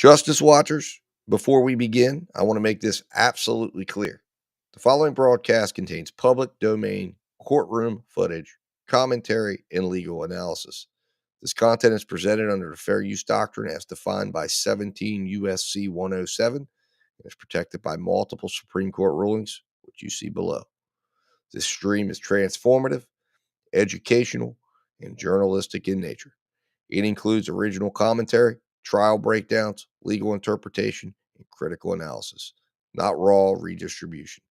Justice Watchers, before we begin, I want to make this absolutely clear. The following broadcast contains public domain courtroom footage, commentary, and legal analysis. This content is presented under the Fair Use Doctrine as defined by 17 U.S.C. 107 and is protected by multiple Supreme Court rulings, which you see below. This stream is transformative, educational, and journalistic in nature. It includes original commentary, trial breakdowns, legal interpretation, and critical analysis, not raw redistribution.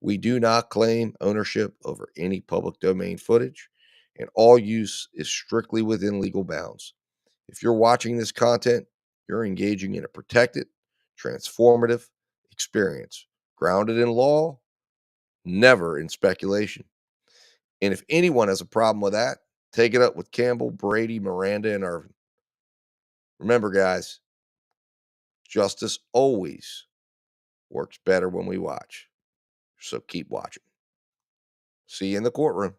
We do not claim ownership over any public domain footage, and all use is strictly within legal bounds. If you're watching this content, you're engaging in a protected, transformative experience, grounded in law, never in speculation. And if anyone has a problem with that, take it up with Campbell, Brady, Miranda, and Irvin. Remember, guys, justice always works better when we watch. So keep watching. See you in the courtroom.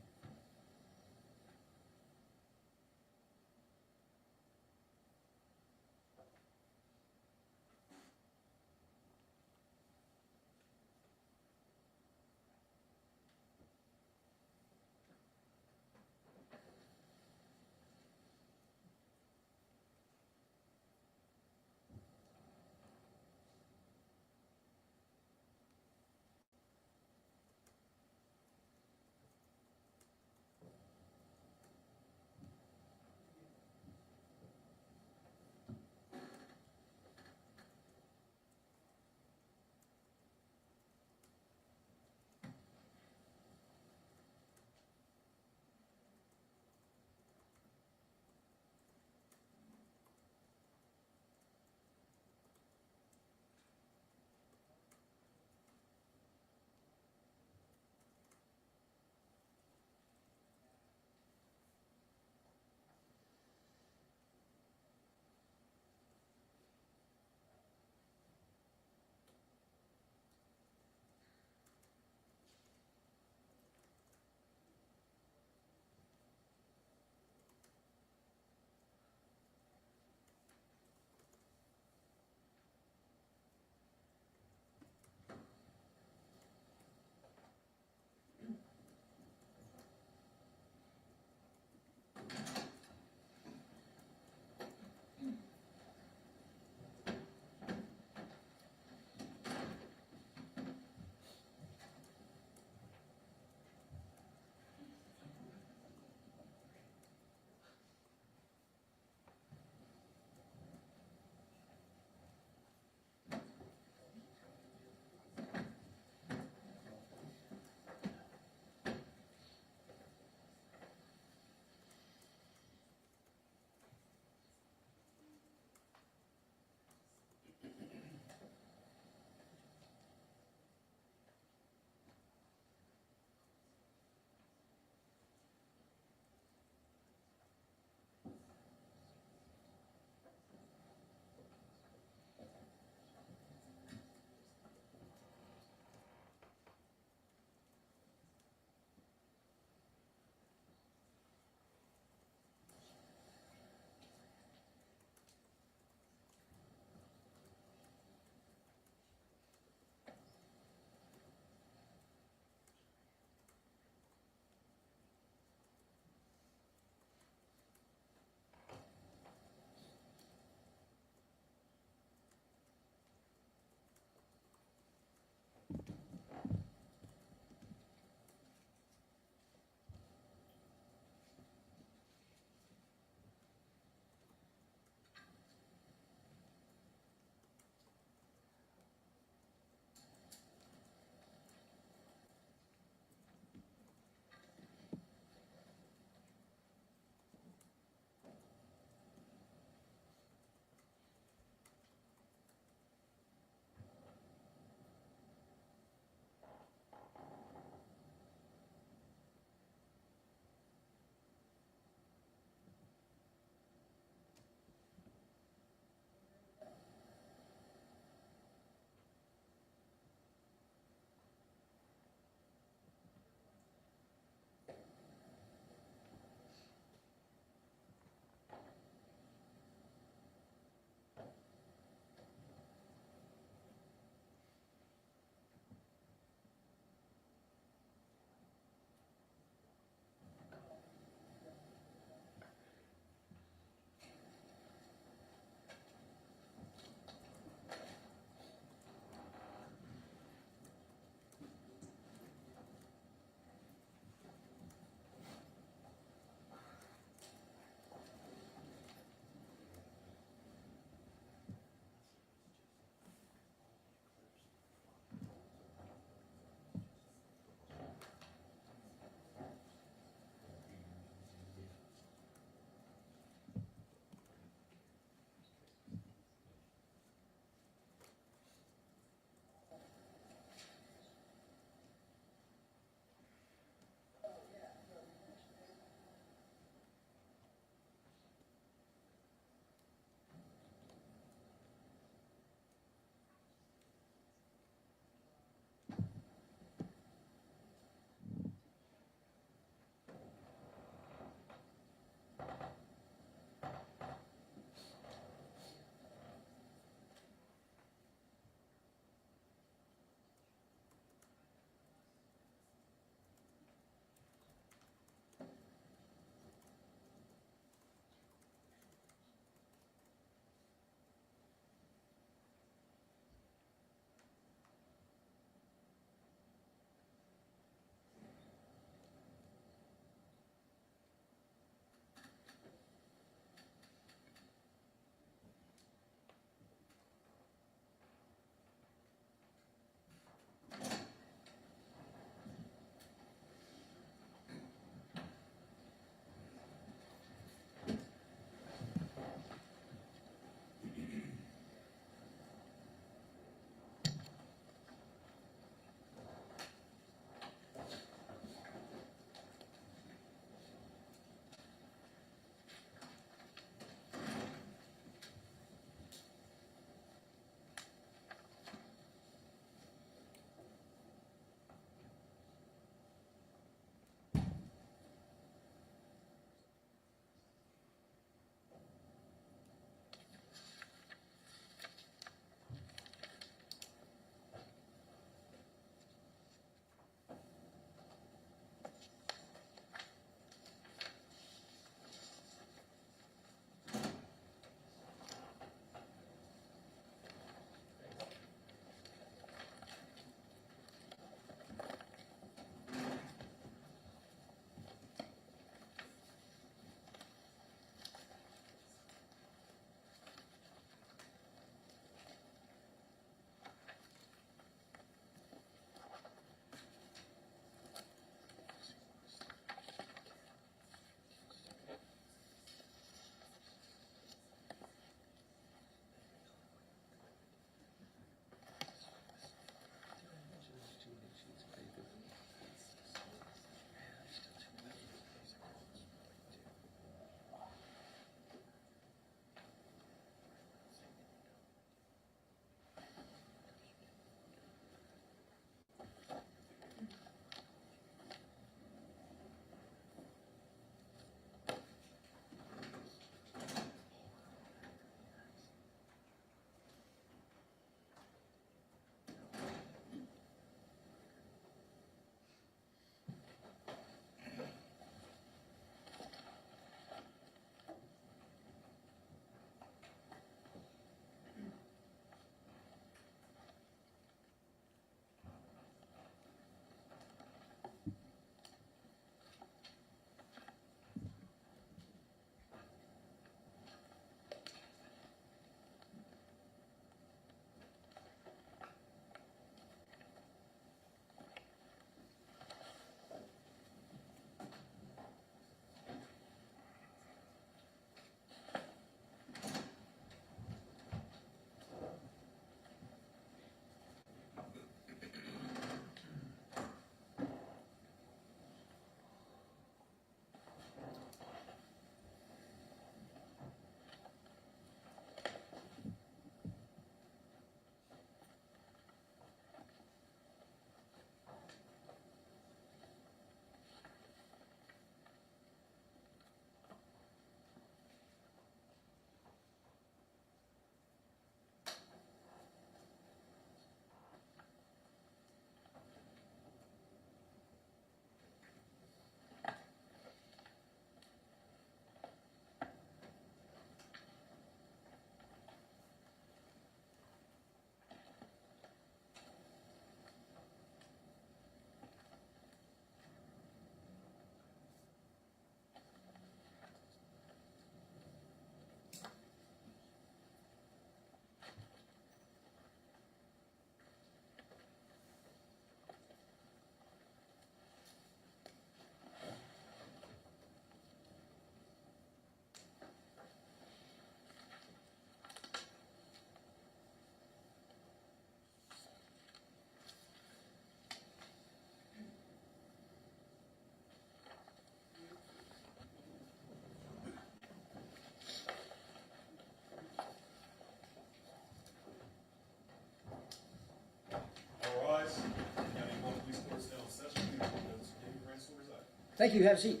Thank you. Have a seat.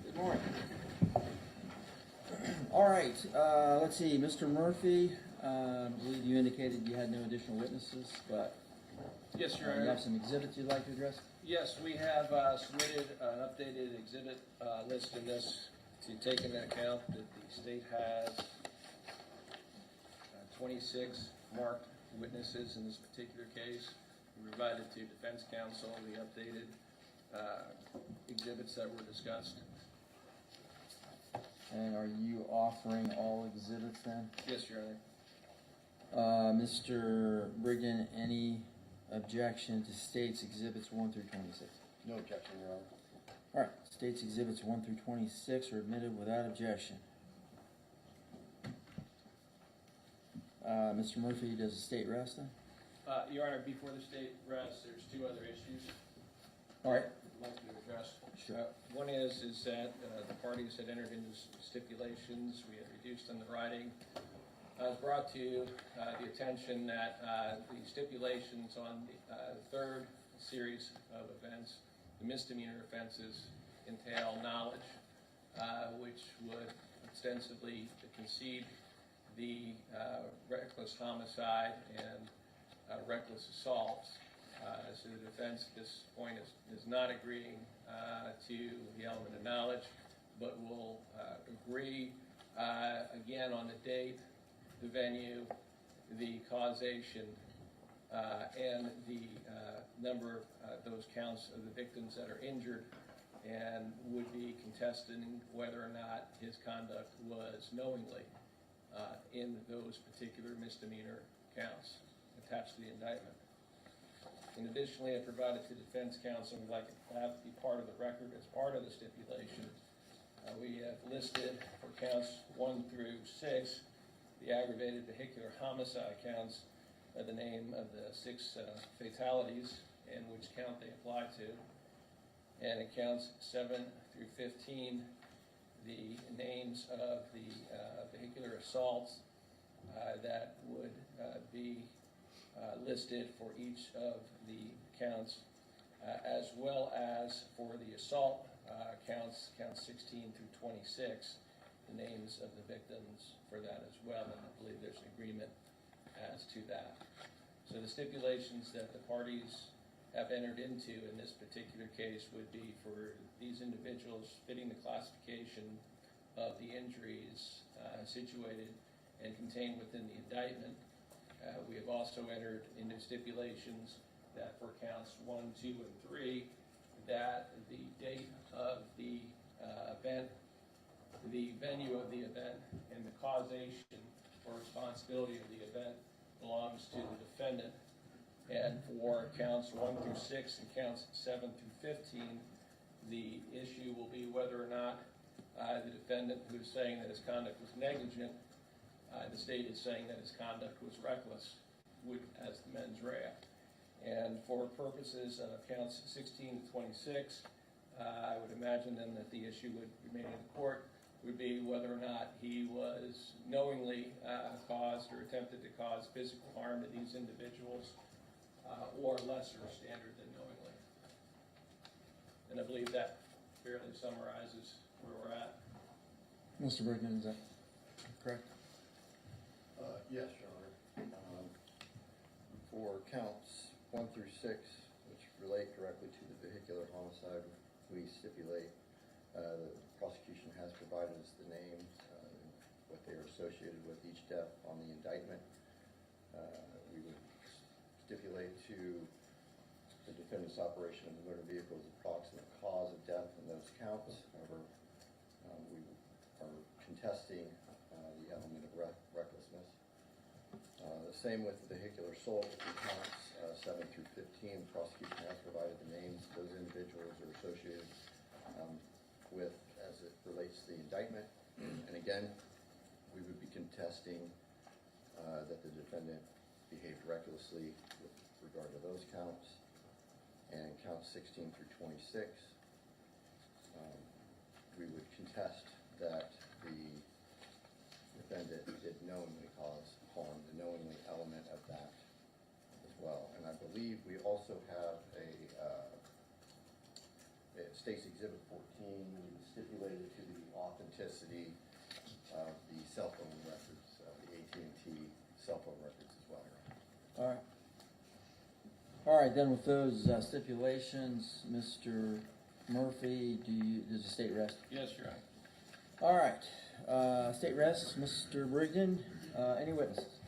Good morning. All right. Let's see. Mr. Murphy, I believe you indicated you had no additional witnesses, but Yes, Your you Honor. have some exhibits you'd like to address? Yes, we have submitted an updated exhibit list in this to take into account that the state has 26 marked witnesses in this particular case. We provided to defense counsel the updated exhibits that were discussed. And are you offering all exhibits then? Yes, Your Honor. Mr. Brigden, any objection to state's exhibits 1 through 26? No objection, Your Honor. All right. State's exhibits 1 through 26 are admitted without objection. Mr. Murphy, does the state rest then? Your Honor, before the state rests, there's two other issues All right. I'd like to address. Sure. One is that the parties had entered into stipulations. We had reduced on the writing. I was brought to the attention that the stipulations on the third series of events, the misdemeanor offenses, entail knowledge, which would extensively concede the reckless homicide and reckless assault. So the defense at this point is not agreeing to the element of knowledge, but will agree again on the date, the venue, the causation, and the number of those counts of the victims that are injured, and would be contesting whether or not his conduct was knowingly in those particular misdemeanor counts attached to the indictment. And additionally, I provided to defense counsel, we'd like to have be part of the record as part of the stipulation. We have listed for counts 1 through 6, the aggravated vehicular homicide counts, the name of the 6 fatalities and which count they apply to. And in counts 7 through 15, the names of the vehicular assaults that would be listed for each of the counts, as well as for the assault counts 16 through 26, the names of the victims for that as well, and I believe there's an agreement as to that. So the stipulations that the parties have entered into in this particular case would be for these individuals fitting the classification of the injuries situated and contained within the indictment. We have also entered into stipulations that for counts 1, 2, and 3, that the date of the event, the venue of the event, and the causation or responsibility of the event belongs to the defendant. And for counts 1 through 6 and counts 7 through 15, the issue will be whether or not the defendant, who is saying that his conduct was negligent, the state is saying that his conduct was reckless, as the mens rea. And for purposes of counts 16 to 26, I would imagine then that the issue would remain in the court would be whether or not he was knowingly caused or attempted to cause physical harm to these individuals, or lesser standard than knowingly. And I believe that fairly summarizes where we're at. Mr. Brigden, is that correct? Yes, Your Honor. For counts 1 through 6, which relate directly to the vehicular homicide, we stipulate the prosecution has provided us the names, what they are associated with each death on the indictment. We would stipulate to the defendant's operation of the motor vehicle as approximate cause of death in those counts. However, we are contesting the element of recklessness. The same with the vehicular assault in counts 7 through 15. The prosecution has provided the names those individuals are associated with as it relates to the indictment. And again, we would be contesting that the defendant behaved recklessly with regard to those counts. And counts 16 through 26, we would contest that the defendant did knowingly cause harm, the knowingly element of that as well. And I believe we also have a State's Exhibit 4 authenticity of the cell phone records, the AT&T cell phone records as well, Your Honor. All right. All right, then with those stipulations, Mr. Murphy, does the state rest? Yes, Your Honor. All right, state rests, Mr. Brigden, any witnesses?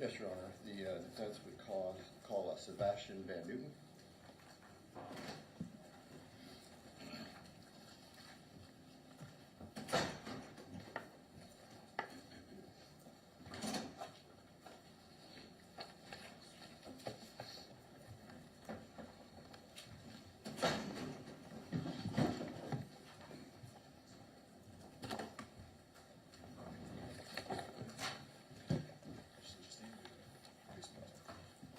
Yes, Your Honor. The defense would call Sebastian Van Newton.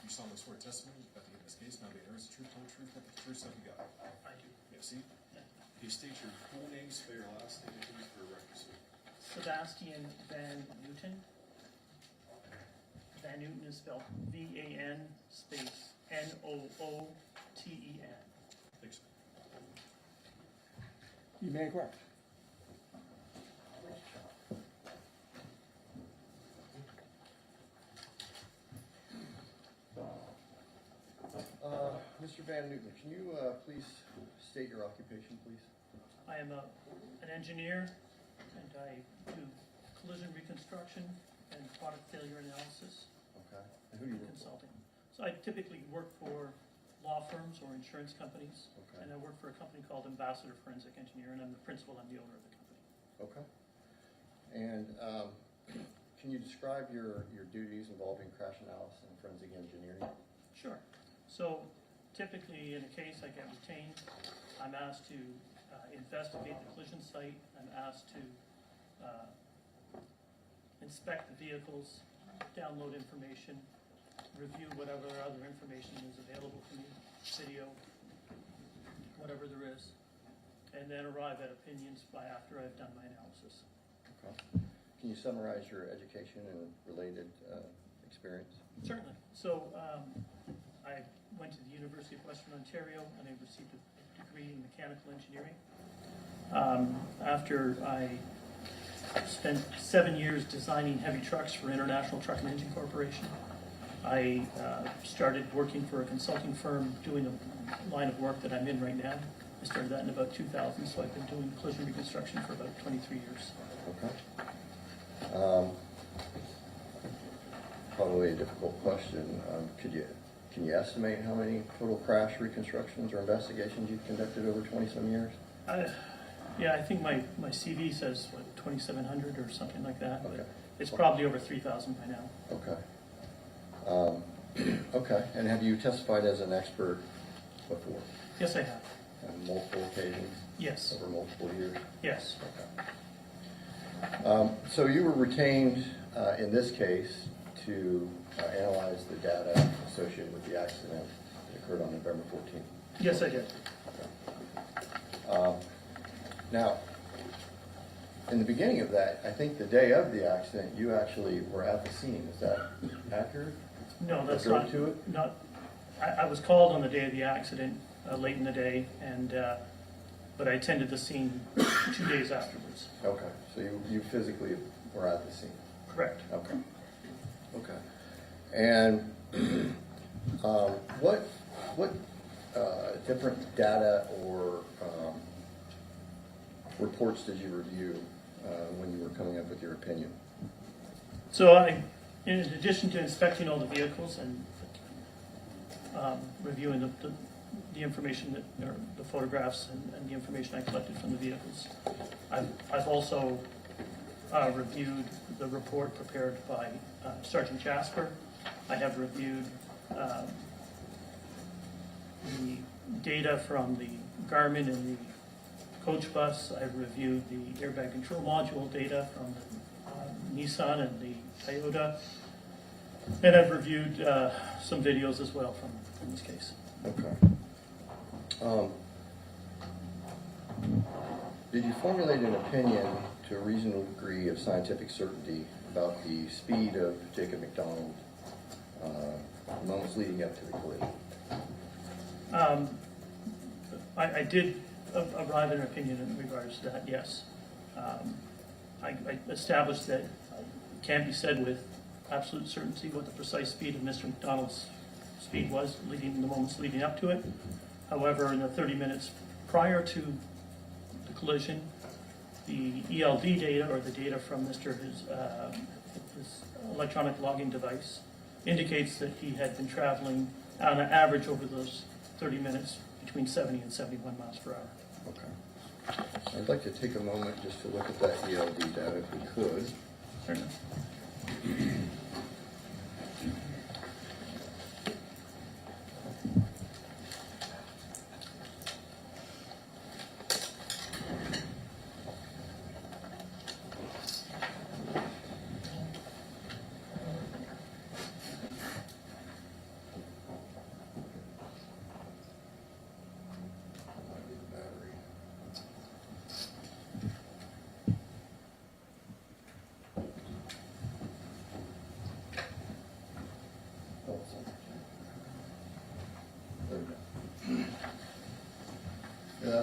You solemnly swear testimony about to give this case, now the honor is the truth, whole truth, nothing but the truth, so help you God. I do. Merci. Can you state your full name, spell your last name, please, for a record, sir? Sebastian Van Newton. Van Newton is spelled V-A-N space N-O-O-T-E-N. Thanks, sir. You may inquire. Mr. Van Newton, can you please state your occupation, please? I am an engineer, and I do collision reconstruction and product failure analysis Okay. And who do you work for? consulting. So I typically work for law firms or insurance companies, Okay. and I work for a company called Ambassador Forensic Engineer, and I'm the principal and the owner of the company. Okay. And can you describe your duties involving crash analysis and forensic engineering? Sure. So typically in a case I get retained, I'm asked to investigate the collision site. I'm asked to inspect the vehicles, download information, review whatever other information is available to me, video, whatever there is, and then arrive at opinions after I've done my analysis. Okay. Can you summarize your education and related experience? Certainly. So I went to the University of Western Ontario and I received a degree in mechanical engineering. After I spent 7 years designing heavy trucks for International Truck and Engine Corporation, I started working for a consulting firm doing a line of work that I'm in right now. I started that in about 2000, so I've been doing collision reconstruction for about 23 years. Okay. Probably a difficult question. Can you estimate how many total crash reconstructions or investigations you've conducted over 20-some years? Yeah, I think my CV says, what, 2,700 or something like that. Okay. But it's probably over 3,000 by now. Okay. Okay. And have you testified as an expert before? Yes, I have. On multiple occasions? Yes. Over multiple years? Yes. Okay. So you were retained in this case to analyze the data associated with the accident that occurred on November 14th? Yes, I did. Okay. Now, in the beginning of that, I think the day of the accident, you actually were at the scene. Is that accurate? No, that's Drove not. to it? Not. I was called on the day of the accident, late in the day, and but I attended the scene 2 days afterwards. Okay, so you physically were at the scene. Correct. Okay. Okay. And what different data or reports did you review when you were coming up with your opinion? So in addition to inspecting all the vehicles and reviewing the information or the photographs and the information I collected from the vehicles, I've also reviewed the report prepared by Sergeant Jasper. I have reviewed the data from the Garmin and the coach bus. I've reviewed the airbag control module data from the Nissan and the Toyota. And I've reviewed some videos as well from this case. Okay. Did you formulate an opinion to a reasonable degree of scientific certainty about the speed of Jacob McDonald the moments leading up to the collision? I did arrive at an opinion in regards to that, yes. I established that it can't be said with absolute certainty what the precise speed of Mr. McDonald's speed was in the moments leading up to it. However, in the 30 minutes prior to the collision, the ELD data, or the data from his electronic logging device, indicates that he had been traveling on an average over those 30 minutes between 70 and 71 miles per hour. Okay. I'd like to take a moment just to look at that ELD data if we could. Certainly.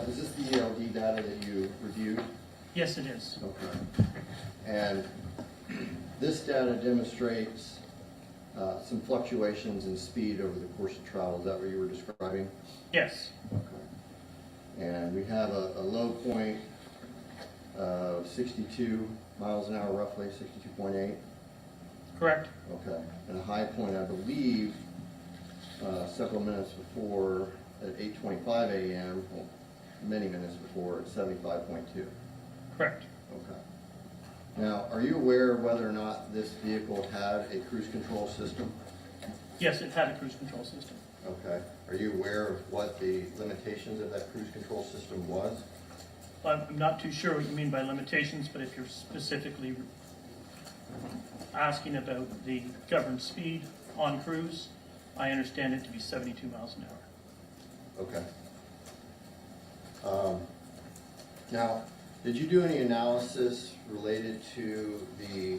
Is this the ELD data that you reviewed? Yes, it is. Okay. And this data demonstrates some fluctuations in speed over the course of travel. Is that what you were describing? Yes. Okay. And we have a low point of 62 miles an hour, roughly 62.8. Correct. Okay. And a high point, I believe, several minutes before at 8:25 a.m., well, many minutes before at 75.2. Correct. Okay. Now, are you aware whether or not this vehicle had a cruise control system? Yes, it had a cruise control system. Okay. Are you aware of what the limitations of that cruise control system was? I'm not too sure what you mean by limitations, but if you're specifically asking about the governed speed on cruise, I understand it to be 72 miles an hour. Okay. Now, did you do any analysis related to the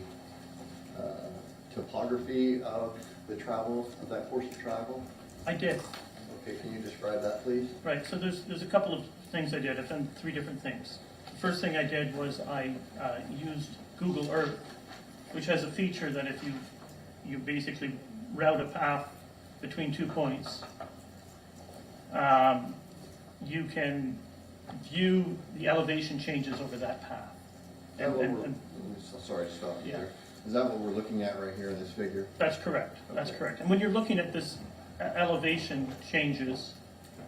topography of the travel, of that course of travel? I did. Okay, can you describe that, please? Right, so there's a couple of things I did. I've done 3 different things. The first thing I did was I used Google Earth, which has a feature that if you basically route a path between 2 points, you can view the elevation changes over that path. Sorry to stop you Yeah. there. Is that what we're looking at right here in this figure? That's correct. That's Okay. correct. And when you're looking at this elevation changes,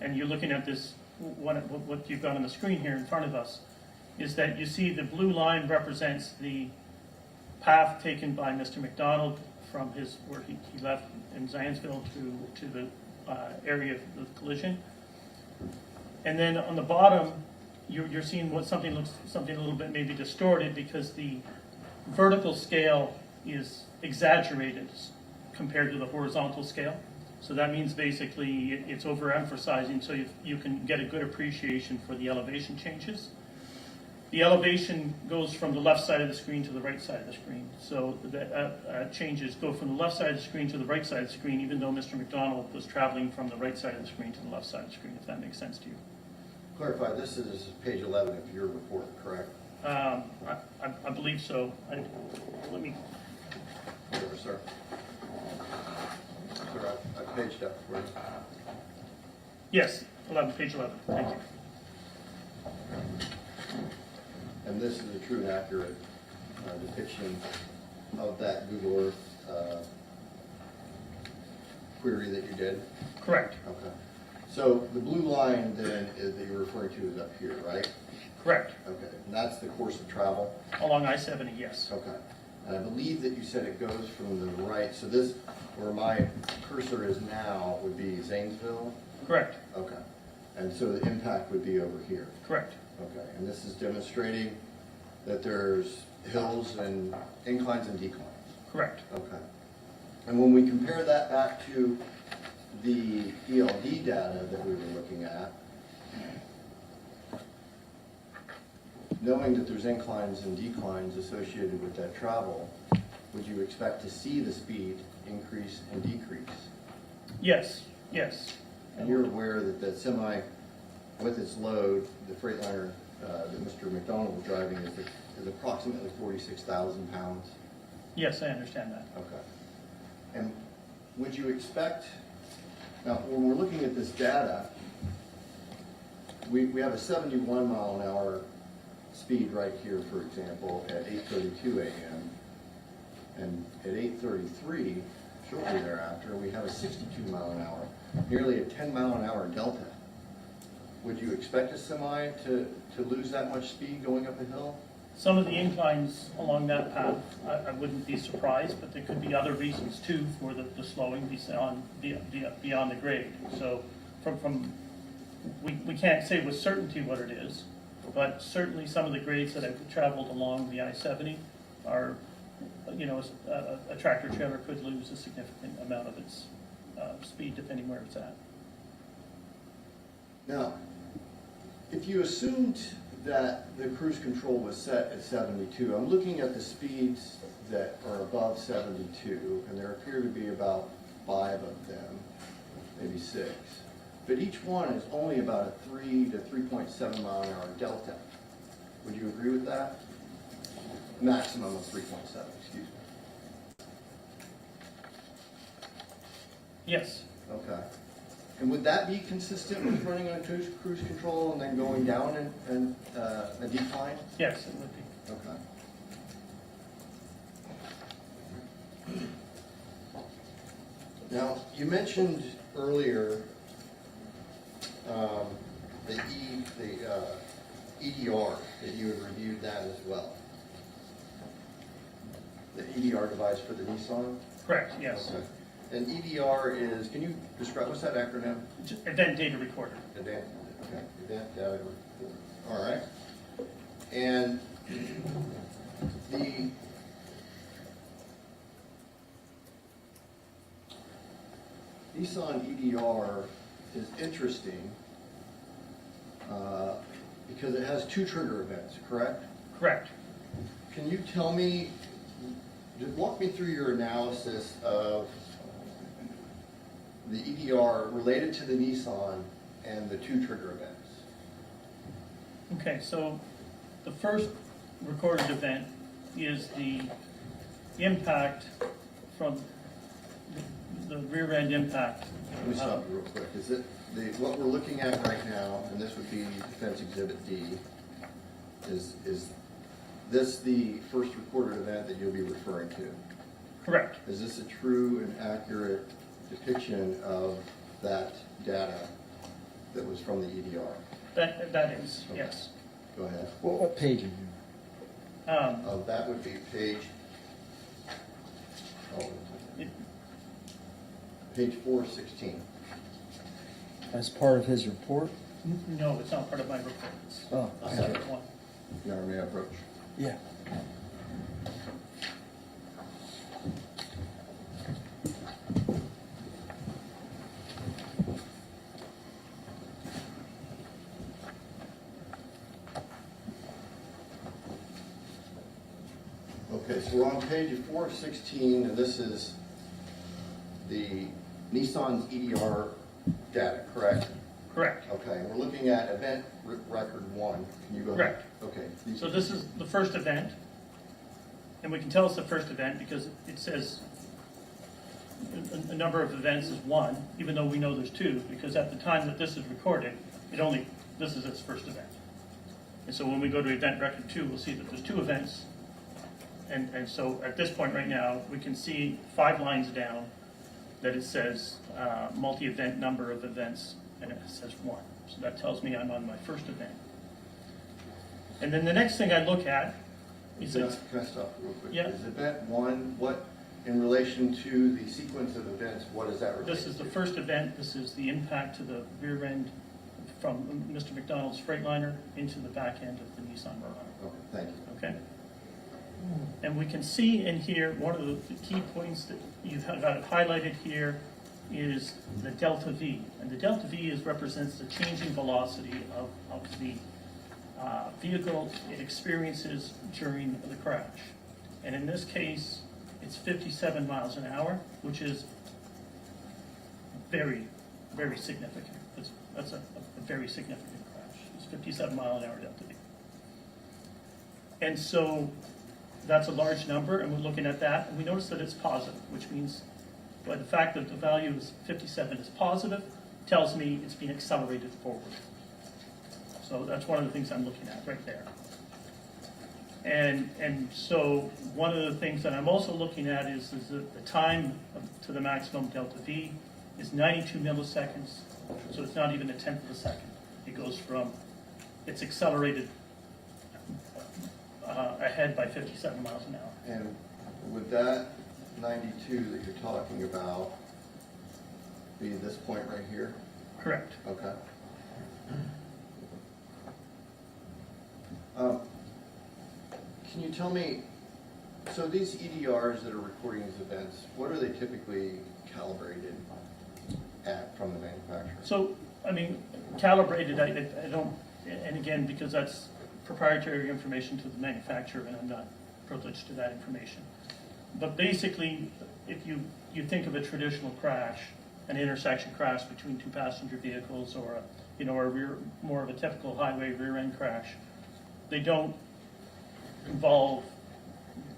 and you're looking at this, what you've got on the screen here in front of us, is that you see the blue line represents the path taken by Mr. McDonald from where he left in Zanesville to the area of the collision. And then on the bottom, you're seeing something a little bit maybe distorted because the vertical scale is exaggerated compared to the horizontal scale. So that means basically it's overemphasizing so you can get a good appreciation for the elevation changes. The elevation goes from the left side of the screen to the right side of the screen. So the changes go from the left side of the screen to the right side of the screen, even though Mr. McDonald was traveling from the right side of the screen to the left side of the screen, if that makes sense to you. Clarify, this is page 11 of your report, correct? I believe so. Let me, Whatever, sir. Sir, I paged up for you. yes, 11, page 11, thank you. And this is a true and accurate depiction of that Google Earth query that you did? Correct, Okay. So the blue line then that you're referring to is up here, right? correct. Okay, and that's the course of travel? Along I-70, yes. Okay. And I believe that you said it goes from the right, so this, where my cursor is now, would be Zanesville? Correct, Okay. And so the impact would be over here? correct. Okay, and this is demonstrating that there's hills and inclines and declines? Correct. Okay. And when we compare that back to the ELD data that we were looking at, knowing that there's inclines and declines associated with that travel, would you expect to see the speed increase and decrease? Yes, yes. And you're aware that that semi, with its load, the Freightliner that Mr. McDonald was driving is approximately 46,000 pounds? Yes, I understand that. Okay. And would you expect, now, when we're looking at this data, we have a 71 mile an hour speed right here, for example, at 8:32 a.m. And at 8:33, shortly thereafter, we have a 62 mile an hour, nearly a 10 mile an hour delta. Would you expect a semi to lose that much speed going up a hill? Some of the inclines along that path, I wouldn't be surprised, but there could be other reasons too for the slowing beyond the grade. So we can't say with certainty what it is, but certainly some of the grades that have traveled along the I-70 are, a tractor trailer could lose a significant amount of its speed depending where it's at. Now, if you assumed that the cruise control was set at 72, I'm looking at the speeds that are above 72, and there appear to be about 5 of them, maybe 6. But each one is only about a 3 to 3.7 mile an hour delta. Would you agree with that? Maximum of 3.7, excuse me. Yes, Okay. And would that be consistent with running on cruise control and then going down and a decline? yes, it would be. Okay. Now, you mentioned earlier the EDR, that you had reviewed that as well. The EDR device for the Nissan? Correct, yes. Okay. And EDR is, can you describe, what's that acronym? Event data recorder. Event, okay, event data recorder. All right. And the Nissan EDR is interesting because it has 2 trigger events, correct? Correct. Can you tell me, just walk me through your analysis of the EDR related to the Nissan and the 2 trigger events? Okay, so the first recorded event is the impact from the rear end impact. Let me stop you real quick. Is it, what we're looking at right now, and this would be Defense Exhibit D, is this the first recorded event that you'll be referring to? Correct. Is this a true and accurate depiction of that data that was from the EDR? That is, Okay. yes. Go ahead. What page are you? That would be page, It- page 416. As part of his report? No, it's not part of my report. It's Oh, a okay. separate one. Now, may I approach? Yeah. Okay, so we're on page 416, and this is the Nissan's EDR data, correct? Correct. Okay, and we're looking at event record 1. Can you go ahead? Correct. Okay. So this is the first event, and we can tell it's the first event because it says a number of events is 1, even though we know there's 2, because at the time that this is recorded, this is its first event. And so when we go to event record 2, we'll see that there's 2 events. And so at this point right now, we can see 5 lines down that it says multi-event number of events, and it says 1. So that tells me I'm on my first event. And then the next thing I look at is Can that, I stop real quick? Yeah. Is event 1, what, in relation to the sequence of events, what is that related this is the to? first event, this is the impact to the rear end from Mr. McDonald's Freightliner into the back end of the Nissan Worrell. Okay, thank you. Okay? And we can see in here, one of the key points that you've got highlighted here is the delta V. And the delta V represents the changing velocity of the vehicle it experiences during the crash. And in this case, it's 57 miles an hour, which is very, very significant. That's a very significant crash. It's 57 mile an hour delta V. And so that's a large number, and we're looking at that, and we notice that it's positive, which means by the fact that the value is 57 is positive, tells me it's being accelerated forward. So that's one of the things I'm looking at right there. And so one of the things that I'm also looking at is that the time to the maximum delta V is 92 milliseconds, so it's not even a tenth of a second. It goes from, it's accelerated ahead by 57 miles an hour. And would that 92 that you're talking about be this point right here? Correct. Okay. Can you tell me, so these EDRs that are recording these events, what are they typically calibrated at from the manufacturer? So, I mean, calibrated, I don't, and again, because that's proprietary information to the manufacturer, and I'm not privileged to that information. But basically, if you think of a traditional crash, an intersection crash between two passenger vehicles, or more of a typical highway rear end crash, they don't involve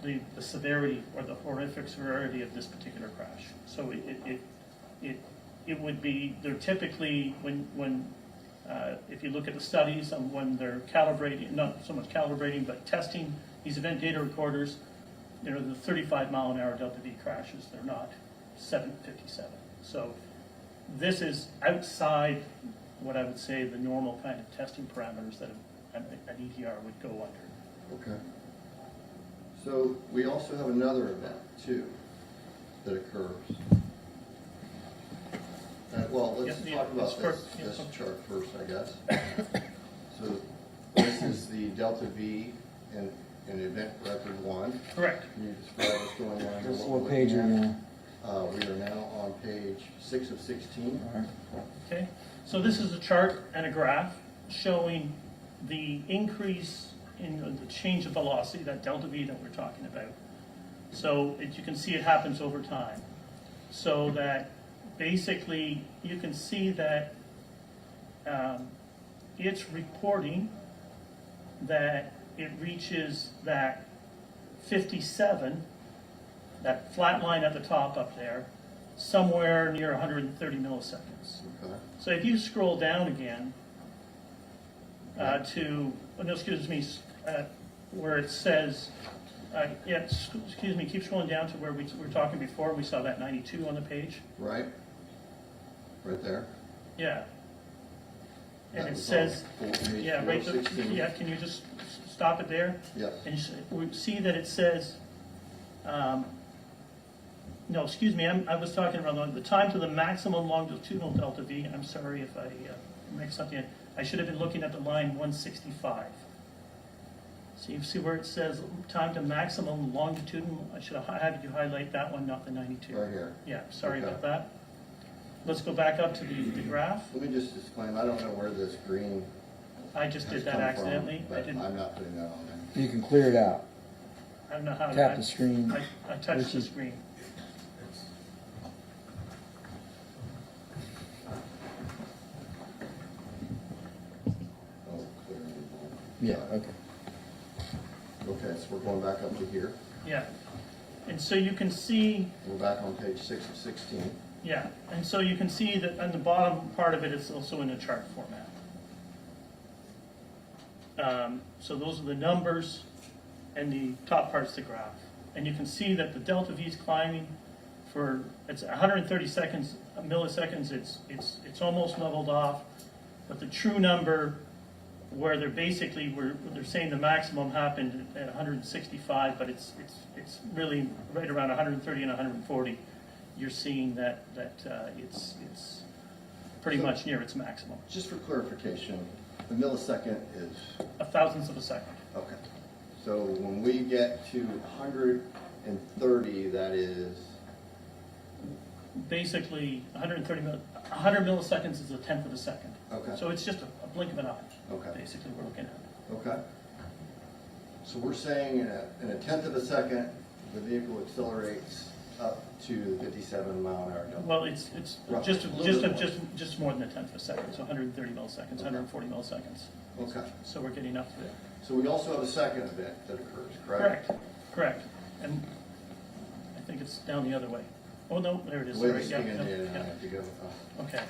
the severity or the horrific severity of this particular crash. So it would be, they're typically, when if you look at the studies on when they're calibrating, not so much calibrating, but testing these event data recorders, the 35-mile-an-hour delta V crashes, they're not 757. So this is outside what I would say the normal kind of testing parameters that an EDR would go under. Okay. So we also have another event too that occurs. Well, let's Yeah, talk about this chart first, I guess. So this is the delta V in event record 1. Correct. Can you describe what's going on here? What page are you on? We are now on page 6 of 16. All right. Okay, so this is a chart and a graph showing the increase in the change of velocity, that delta V that we're talking about. So you can see it happens over time. So that basically you can see that it's reporting that it reaches that 57, that flat line at the top up there, somewhere near 130 milliseconds. Okay. So if you scroll down again where it says, keep scrolling down to where we were talking before, we saw that 92 on the page. Right? Right there? Yeah. And That it was says, on page yeah, right, 416. yeah, can you just stop it there? Yes. And we see that it says, no, excuse me, I was talking about the time to the maximum longitudinal delta V. I'm sorry if I mixed something. I should have been looking at the line 165. So you see where it says time to maximum longitudinal? I should have had you highlight that one, not the 92. Right here. Yeah, sorry Okay. about that. Let's go back up to the graph. Let me just disclaim, I don't know where this green I just has did that come from, accidentally. I but didn't. I'm not putting that on there. You can clear it out. I don't know how. Tap the screen. I touched the screen. Oh, clear. Yeah, okay. Okay, so we're going back up to here. Yeah. And so you can see, We're back on page 6 of 16. yeah, and so you can see that on the bottom part of it is also in a chart format. So those are the numbers, and the top part's the graph. And you can see that the delta V is climbing for, it's 130 milliseconds, it's almost leveled off, but the true number where they're basically, they're saying the maximum happened at 165, but it's really right around 130 and 140. You're seeing that it's pretty much near its maximum. Just for clarification, the millisecond is, A thousandth of a second. okay. So when we get to 130, that is, Basically, 100 milliseconds is a tenth of a second. okay, So it's just a blink of an eye, okay, basically, we're looking at. okay. So we're saying in a tenth of a second, the vehicle accelerates up to 57 mile an hour. Well, it's Roughly. just more than a tenth of a second, so 130 milliseconds, 140 milliseconds. Okay, So we're getting up to there. So we also have a second event that occurs, correct? Correct. And I think it's down the other way. Oh, no, there it is. The way Sorry. the Yeah, scan yeah, did, I yeah. have to go. Okay,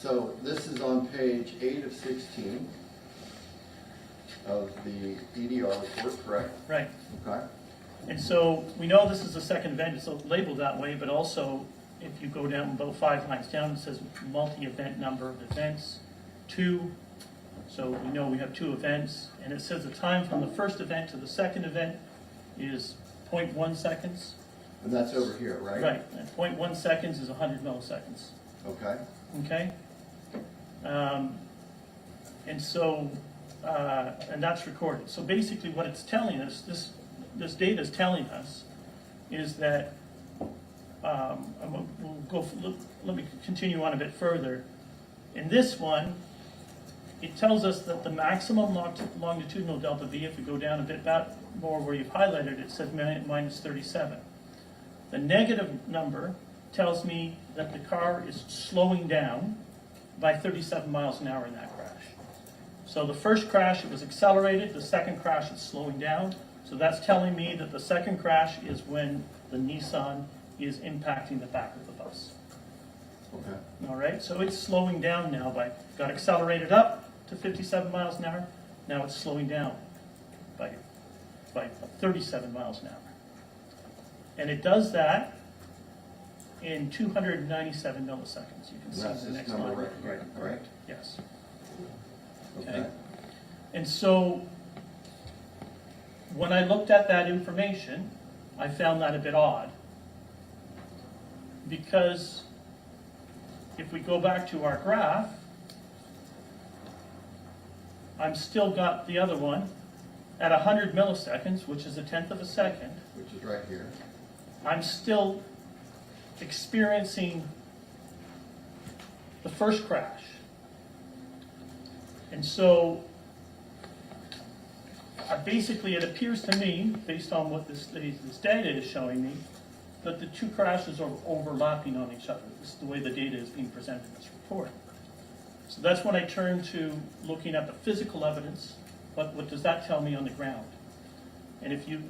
So this is on page 8 of 16 of the EDR report, correct? right. Okay. And so we know this is the second event, it's labeled that way, but also if you go down about 5 lines down, it says multi-event number of events, 2. So we know we have 2 events, and it says the time from the first event to the second event is 0.1 seconds. And that's over here, right? Right, and 0.1 seconds is 100 milliseconds, Okay. okay? And so, and that's recorded. So basically what it's telling us, this data is telling us, is that, let me continue on a bit further. In this one, it tells us that the maximum longitudinal delta V, if we go down a bit more where you've highlighted, it says minus 37. The negative number tells me that the car is slowing down by 37 miles an hour in that crash. So the first crash, it was accelerated, the second crash, it's slowing down. So that's telling me that the second crash is when the Nissan is impacting the back of the bus. Okay. All right, so it's slowing down now got accelerated up to 57 miles an hour. Now it's slowing down by 37 miles an hour. And it does that in 297 milliseconds. You can see That's the this next number line. right here, correct? Yes. Okay. And so when I looked at that information, I found that a bit odd. Because if we go back to our graph, I'm still got the other one at 100 milliseconds, which is 1/10 of a second. Which is right here. I'm still experiencing the first crash. And so basically it appears to me, based on what this data is showing me, that the 2 crashes are overlapping on each other. This is the way the data is being presented in this report. So that's when I turn to looking at the physical evidence. What does that tell me on the ground? And if you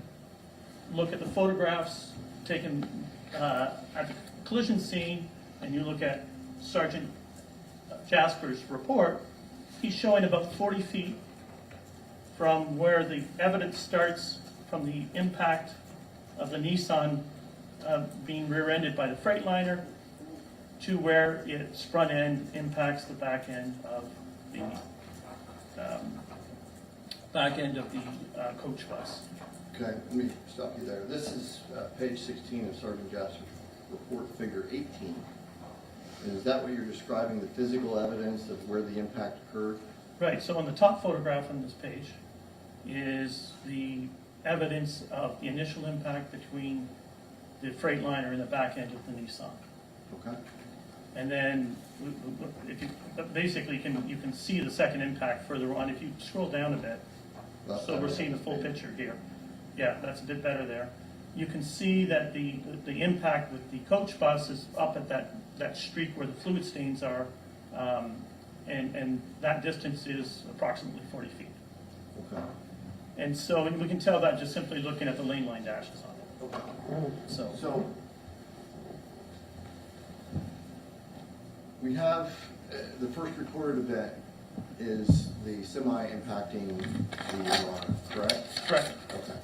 look at the photographs taken at the collision scene, and you look at Sergeant Jasper's report, he's showing about 40 feet from where the evidence starts from the impact of the Nissan being rear-ended by the Freightliner to where its front end impacts the back end of the coach bus. Okay, let me stop you there. This is page 16 of Sergeant Jasper's report, figure 18. And is that what you're describing, the physical evidence of where the impact occurred? Right, so on the top photograph on this page is the evidence of the initial impact between the Freightliner and the back end of the Nissan. Okay. And then, basically, you can see the second impact further on. If you scroll down a bit, so we're seeing the full picture here. Yeah, that's a bit better there. You can see that the impact with the coach bus is up at that streak where the fluid stains are, and that distance is approximately 40 feet. Okay. And so we can tell that just simply looking at the lane line dashes on it. Okay. So we have the first recorded event is the semi impacting the Murano, correct? correct. Okay.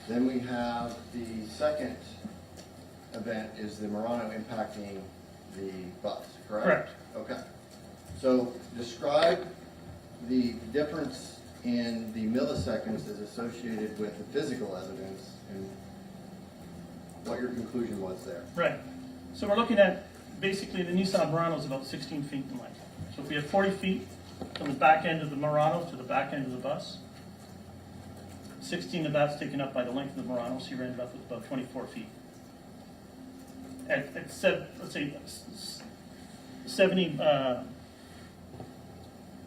Then we have the second event is the Murano impacting the bus, correct? Correct. Okay. So describe the difference in the milliseconds as associated with the physical evidence and what your conclusion was there. Right. So we're looking at basically the Nissan Murano is about 16 feet in length. So if we have 40 feet from the back end of the Murano to the back end of the bus, 16 of that's taken up by the length of the Murano, so you're ended up with about 24 feet. Let's say 70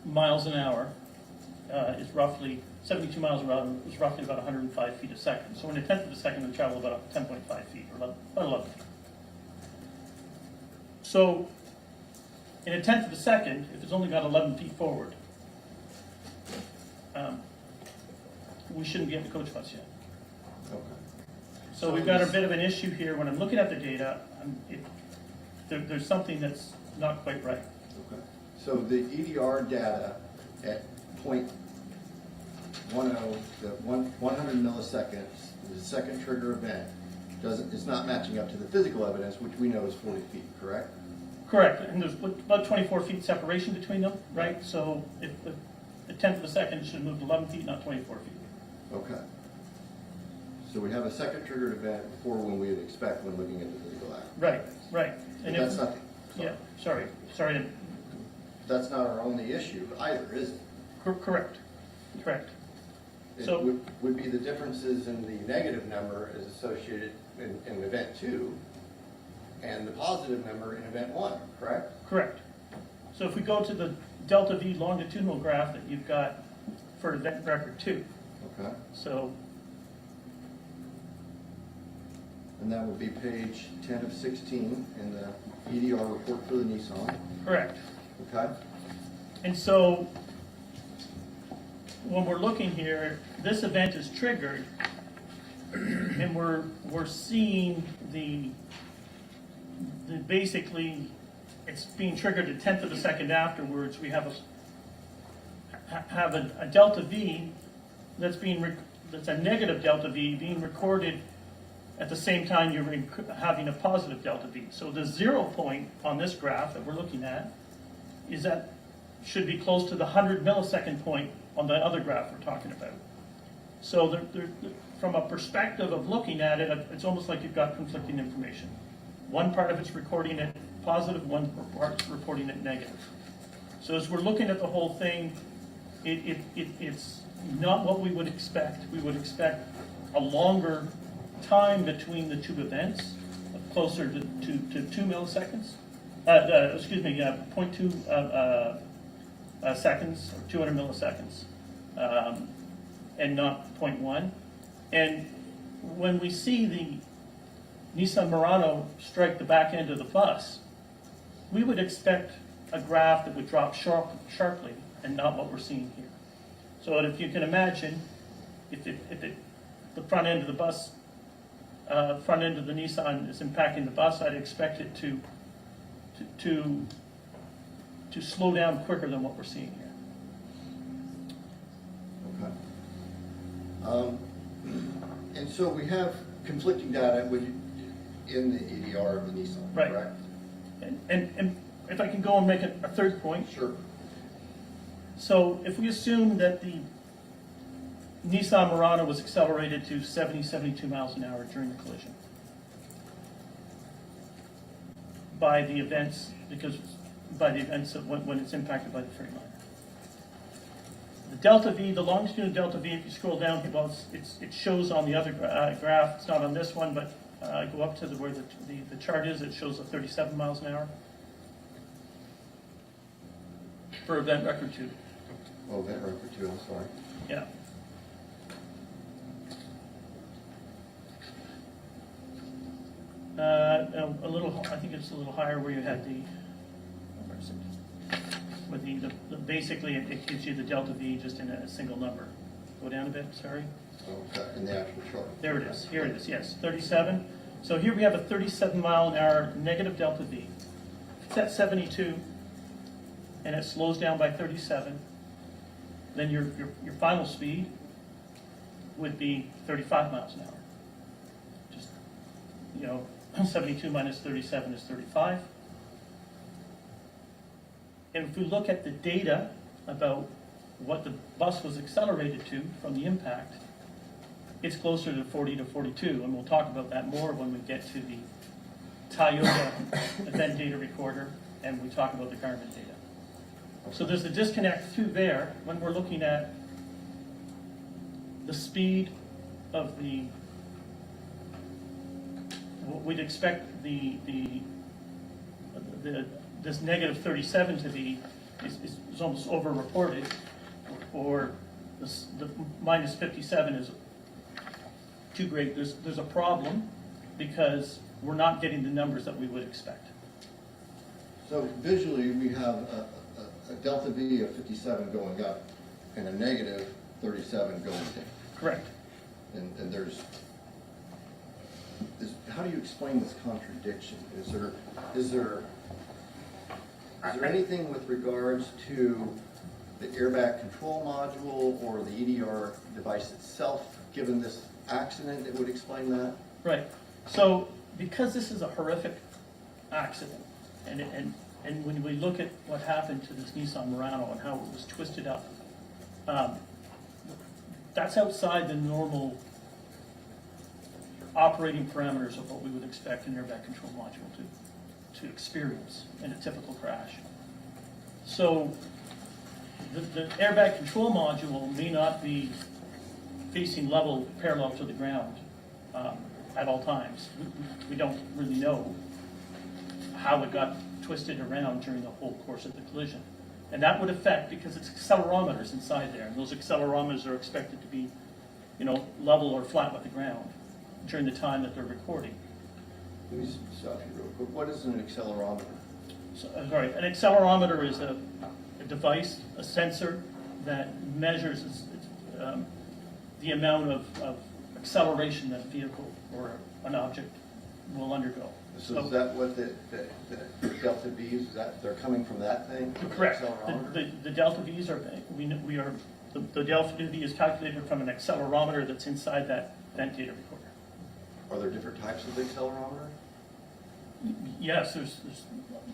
miles an hour is roughly, 72 miles an hour is roughly about 105 feet a second. So in 1/10 of a second, we travel about 10.5 feet, or about 11 feet. So in 1/10 of a second, if it's only got 11 feet forward, we shouldn't be at the coach bus yet. Okay. So we've got a bit of an issue here. When I'm looking at the data, there's something that's not quite right. Okay. So the EDR data at .10, the 100 milliseconds, the second trigger event, it's not matching up to the physical evidence, which we know is 40 feet, correct? Correct, and there's about 24 feet separation between them, right? So if a tenth of a second should have moved 11 feet, not 24 feet. Okay. So we have a second triggered event before when we would expect when looking at the physical act. Right, right. And That's if, not, yeah, sorry to, that's not our only issue either, is it? correct. It So- would be the differences in the negative number is associated in event 2 and the positive number in event 1, correct? Correct. So if we go to the delta V longitudinal graph that you've got for event record 2, Okay. so, And that would be page 10 of 16 in the EDR report for the Nissan. correct. Okay? And so, when we're looking here, this event is triggered, and we're seeing the basically, it's being triggered a tenth of a second afterwards. We have a delta V that's that's a negative delta V being recorded at the same time you're having a positive delta V. So the 0 point on this graph that we're looking at should be close to the 100 millisecond point on the other graph we're talking about. So from a perspective of looking at it, it's almost like you've got conflicting information. One part of it's recording it positive, one part's reporting it negative. So as we're looking at the whole thing, it's not what we would expect. We would expect a longer time between the two events, closer to 2 milliseconds. 0.2 seconds, or 200 milliseconds, and not 0.1. And when we see the Nissan Murano strike the back end of the bus, we would expect a graph that would drop sharply, and not what we're seeing here. So if you can imagine, if the front end of the bus, front end of the Nissan is impacting the bus, I'd expect it to slow down quicker than what we're seeing here. Okay. And so we have conflicting data in the EDR of the Nissan, Right. correct? And if I can go and make a third point. Sure. So if we assume that the Nissan Murano was accelerated to 72 miles an hour during the collision by the events, when it's impacted by the Freightliner. The delta V, the longitudinal delta V, if you scroll down, well, it shows on the other graph. It's not on this one, but go up to where the chart is. It shows a 37 miles an hour for event record 2. Oh, event record 2, I'm sorry. Yeah. A little, I think it's a little higher where you had where is it? With basically it gives you the delta V just in a single number. Go down a bit, sorry. Okay, in the actual chart. There it is, here it is, yes, 37. So here we have a 37 mile an hour negative delta V. It's at 72, and it slows down by 37. Then your final speed would be 35 miles an hour. Just, 72 minus 37 is 35. And if we look at the data about what the bus was accelerated to from the impact, it's closer to 40 to 42, and we'll talk about that more when we get to the Toyota event data recorder and we talk about the Garmin data. So there's a disconnect through there when we're looking at the speed of what we'd expect this negative 37 to be is almost over-reported, or the minus 57 is too great. There's a problem because we're not getting the numbers that we would expect. So visually, we have a delta V of 57 going up and a negative 37 going down. Correct. And there's, how do you explain this contradiction? Is there anything with regards to the airbag control module or the EDR device itself, given this accident, that would explain that? Right. So because this is a horrific accident, and when we look at what happened to this Nissan Murano and how it was twisted up, that's outside the normal operating parameters of what we would expect an airbag control module to experience in a typical crash. So the airbag control module may not be facing level parallel to the ground at all times. We don't really know how it got twisted around during the whole course of the collision. And that would affect, because it's accelerometers inside there, and those accelerometers are expected to be, level or flat with the ground during the time that they're recording. Let me stop you real quick. What is an accelerometer? So, sorry, an accelerometer is a device, a sensor that measures the amount of acceleration that a vehicle or an object will undergo. So is that what the delta V's, is that they're coming from that thing? Correct. Accelerometer? The delta V's are, the delta V is calculated from an accelerometer that's inside that vent data recorder. Are there different types of accelerometer? Yes, there's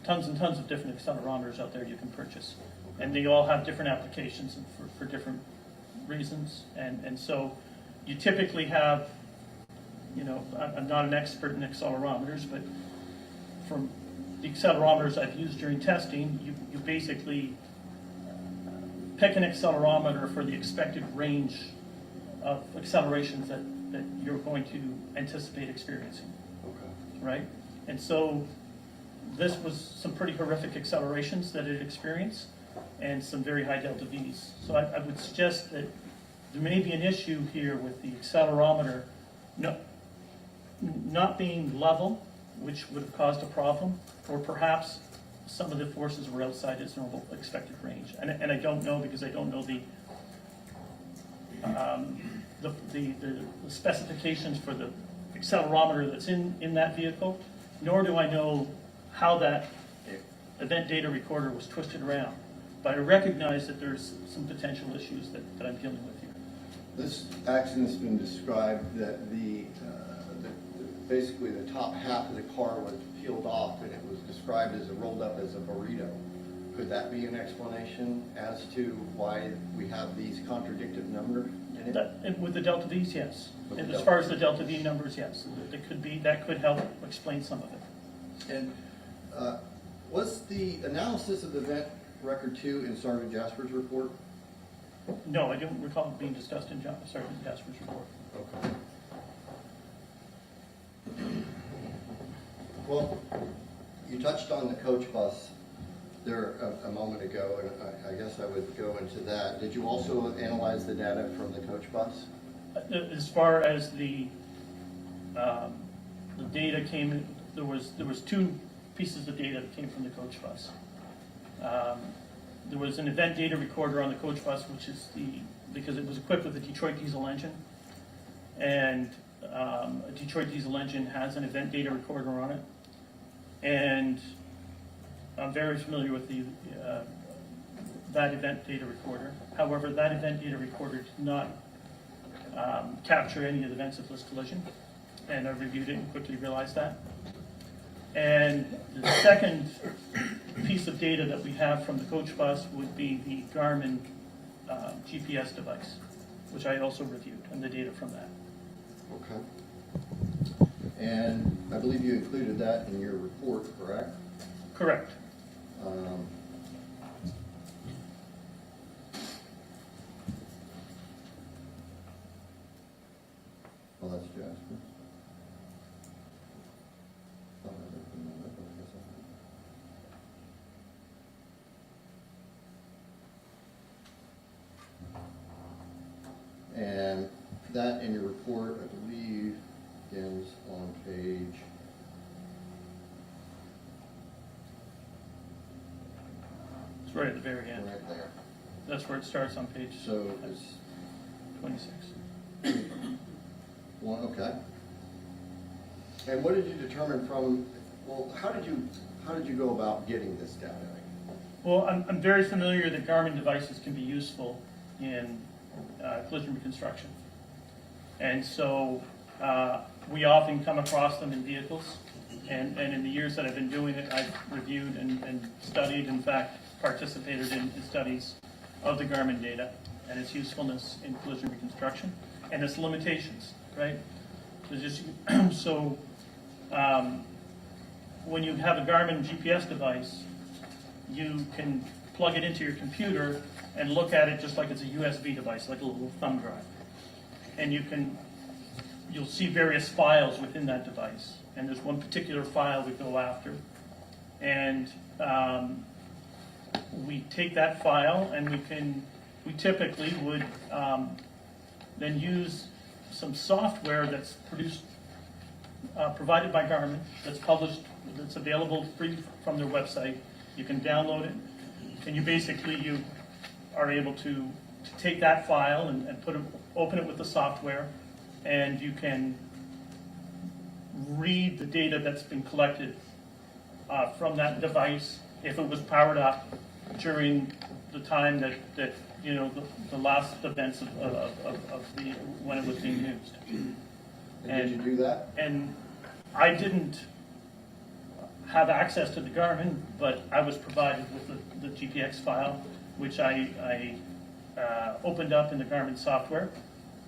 tons and tons of different accelerometers out there you can purchase. And they all have different applications and for different reasons. And so you typically have, I'm not an expert in accelerometers, but from the accelerometers I've used during testing, you basically pick an accelerometer for the expected range of accelerations that you're going to anticipate experiencing. Okay. Right? And so this was some pretty horrific accelerations that it experienced and some very high delta V's. So I would suggest that there may be an issue here with the accelerometer not being level, which would have caused a problem, or perhaps some of the forces were outside its normal expected range. And I don't know, because I don't know the specifications for the accelerometer that's in that vehicle, nor do I know how that event data recorder was twisted around. But I recognize that there's some potential issues that I'm dealing with here. This accident's been described that basically the top half of the car was peeled off, and it was described as rolled up as a burrito. Could that be an explanation as to why we have these contradictive numbers in it? With the delta V's, yes. With And the as far as the delta V numbers, yes. That could help explain some of it. And was the analysis of the event record 2 in Sergeant Jasper's report? No, I don't recall it being discussed in Sergeant Jasper's report. Okay. Well, you touched on the coach bus there a moment ago, and I guess I would go into that. Did you also analyze the data from the coach bus? As far as the data came, there was two pieces of data that came from the coach bus. There was an event data recorder on the coach bus, which is because it was equipped with a Detroit diesel engine, and a Detroit diesel engine has an event data recorder on it, and I'm very familiar with that event data recorder. However, that event data recorder did not capture any of the events of this collision, and I reviewed it and quickly realized that. And the second piece of data that we have from the coach bus would be the Garmin GPS device, which I also reviewed, and the data from that. Okay. And I believe you included that in your report, correct? Correct. Well, that's Jasper. And that in your report, I believe, begins on page It's right at the very end. right there. That's where it starts on page So it's 26. One, okay. And what did you determine from, well, how did you go about getting this data? Well, I'm very familiar that Garmin devices can be useful in collision reconstruction. And so we often come across them in vehicles. And in the years that I've been doing it, I've reviewed and studied, in fact, participated in studies of the Garmin data and its usefulness in collision reconstruction and its limitations, right? When you have a Garmin GPS device, you can plug it into your computer and look at it just like it's a USB device, like a little thumb drive. And you'll see various files within that device. And there's one particular file we go after. And we take that file and we typically would then use some software that's provided by Garmin, that's published, that's available free from their website. You can download it, and you are able to take that file and open it with the software, and you can read the data that's been collected from that device if it was powered up during the time that the last events of when it was being used. And did you do that? And I didn't have access to the Garmin, but I was provided with the GPX file, which I opened up in the Garmin software,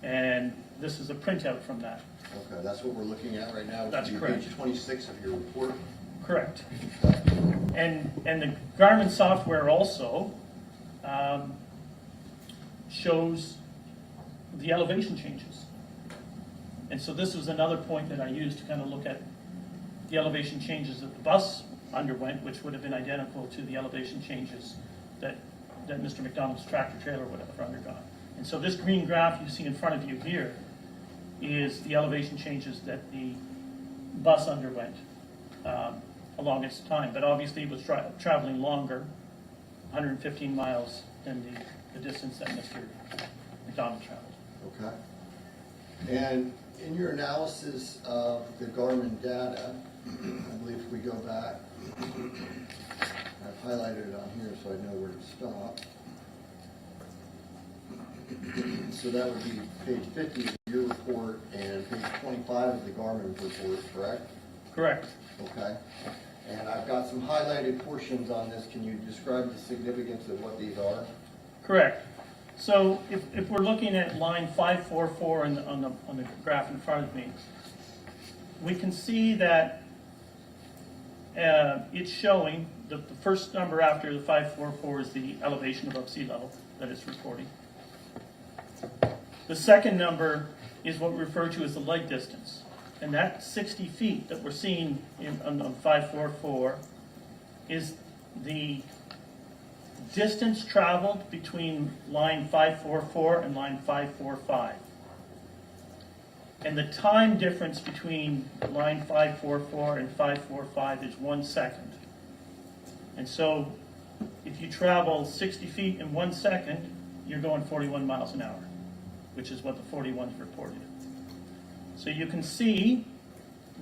and this is a printout from that. Okay, that's what we're looking at right now. That's correct. Page 26 of your report. Correct. And the Garmin software also shows the elevation changes. And so this was another point that I used to kind of look at the elevation changes that the bus underwent, which would have been identical to the elevation changes that Mr. McDonald's tractor trailer would have undergone. And so this green graph you see in front of you here is the elevation changes that the bus underwent along its time. But obviously it was traveling longer, 115 miles than the distance that Mr. McDonald traveled. Okay. And in your analysis of the Garmin data, I believe if we go back, I've highlighted it on here so I know where to stop. So that would be page 50 of your report and page 25 of the Garmin report, correct? Correct. Okay. And I've got some highlighted portions on this. Can you describe the significance of what these are? Correct. So if we're looking at line 544 on the graph in front of me, we can see that it's showing the first number after the 544 is the elevation above sea level that it's reporting. The second number is what we refer to as the leg distance. And that 60 feet that we're seeing on 544 is the distance traveled between line 544 and line 545. And the time difference between line 544 and 545 is 1 second. And so if you travel 60 feet in 1 second, you're going 41 miles an hour, which is what the 41's reported. So you can see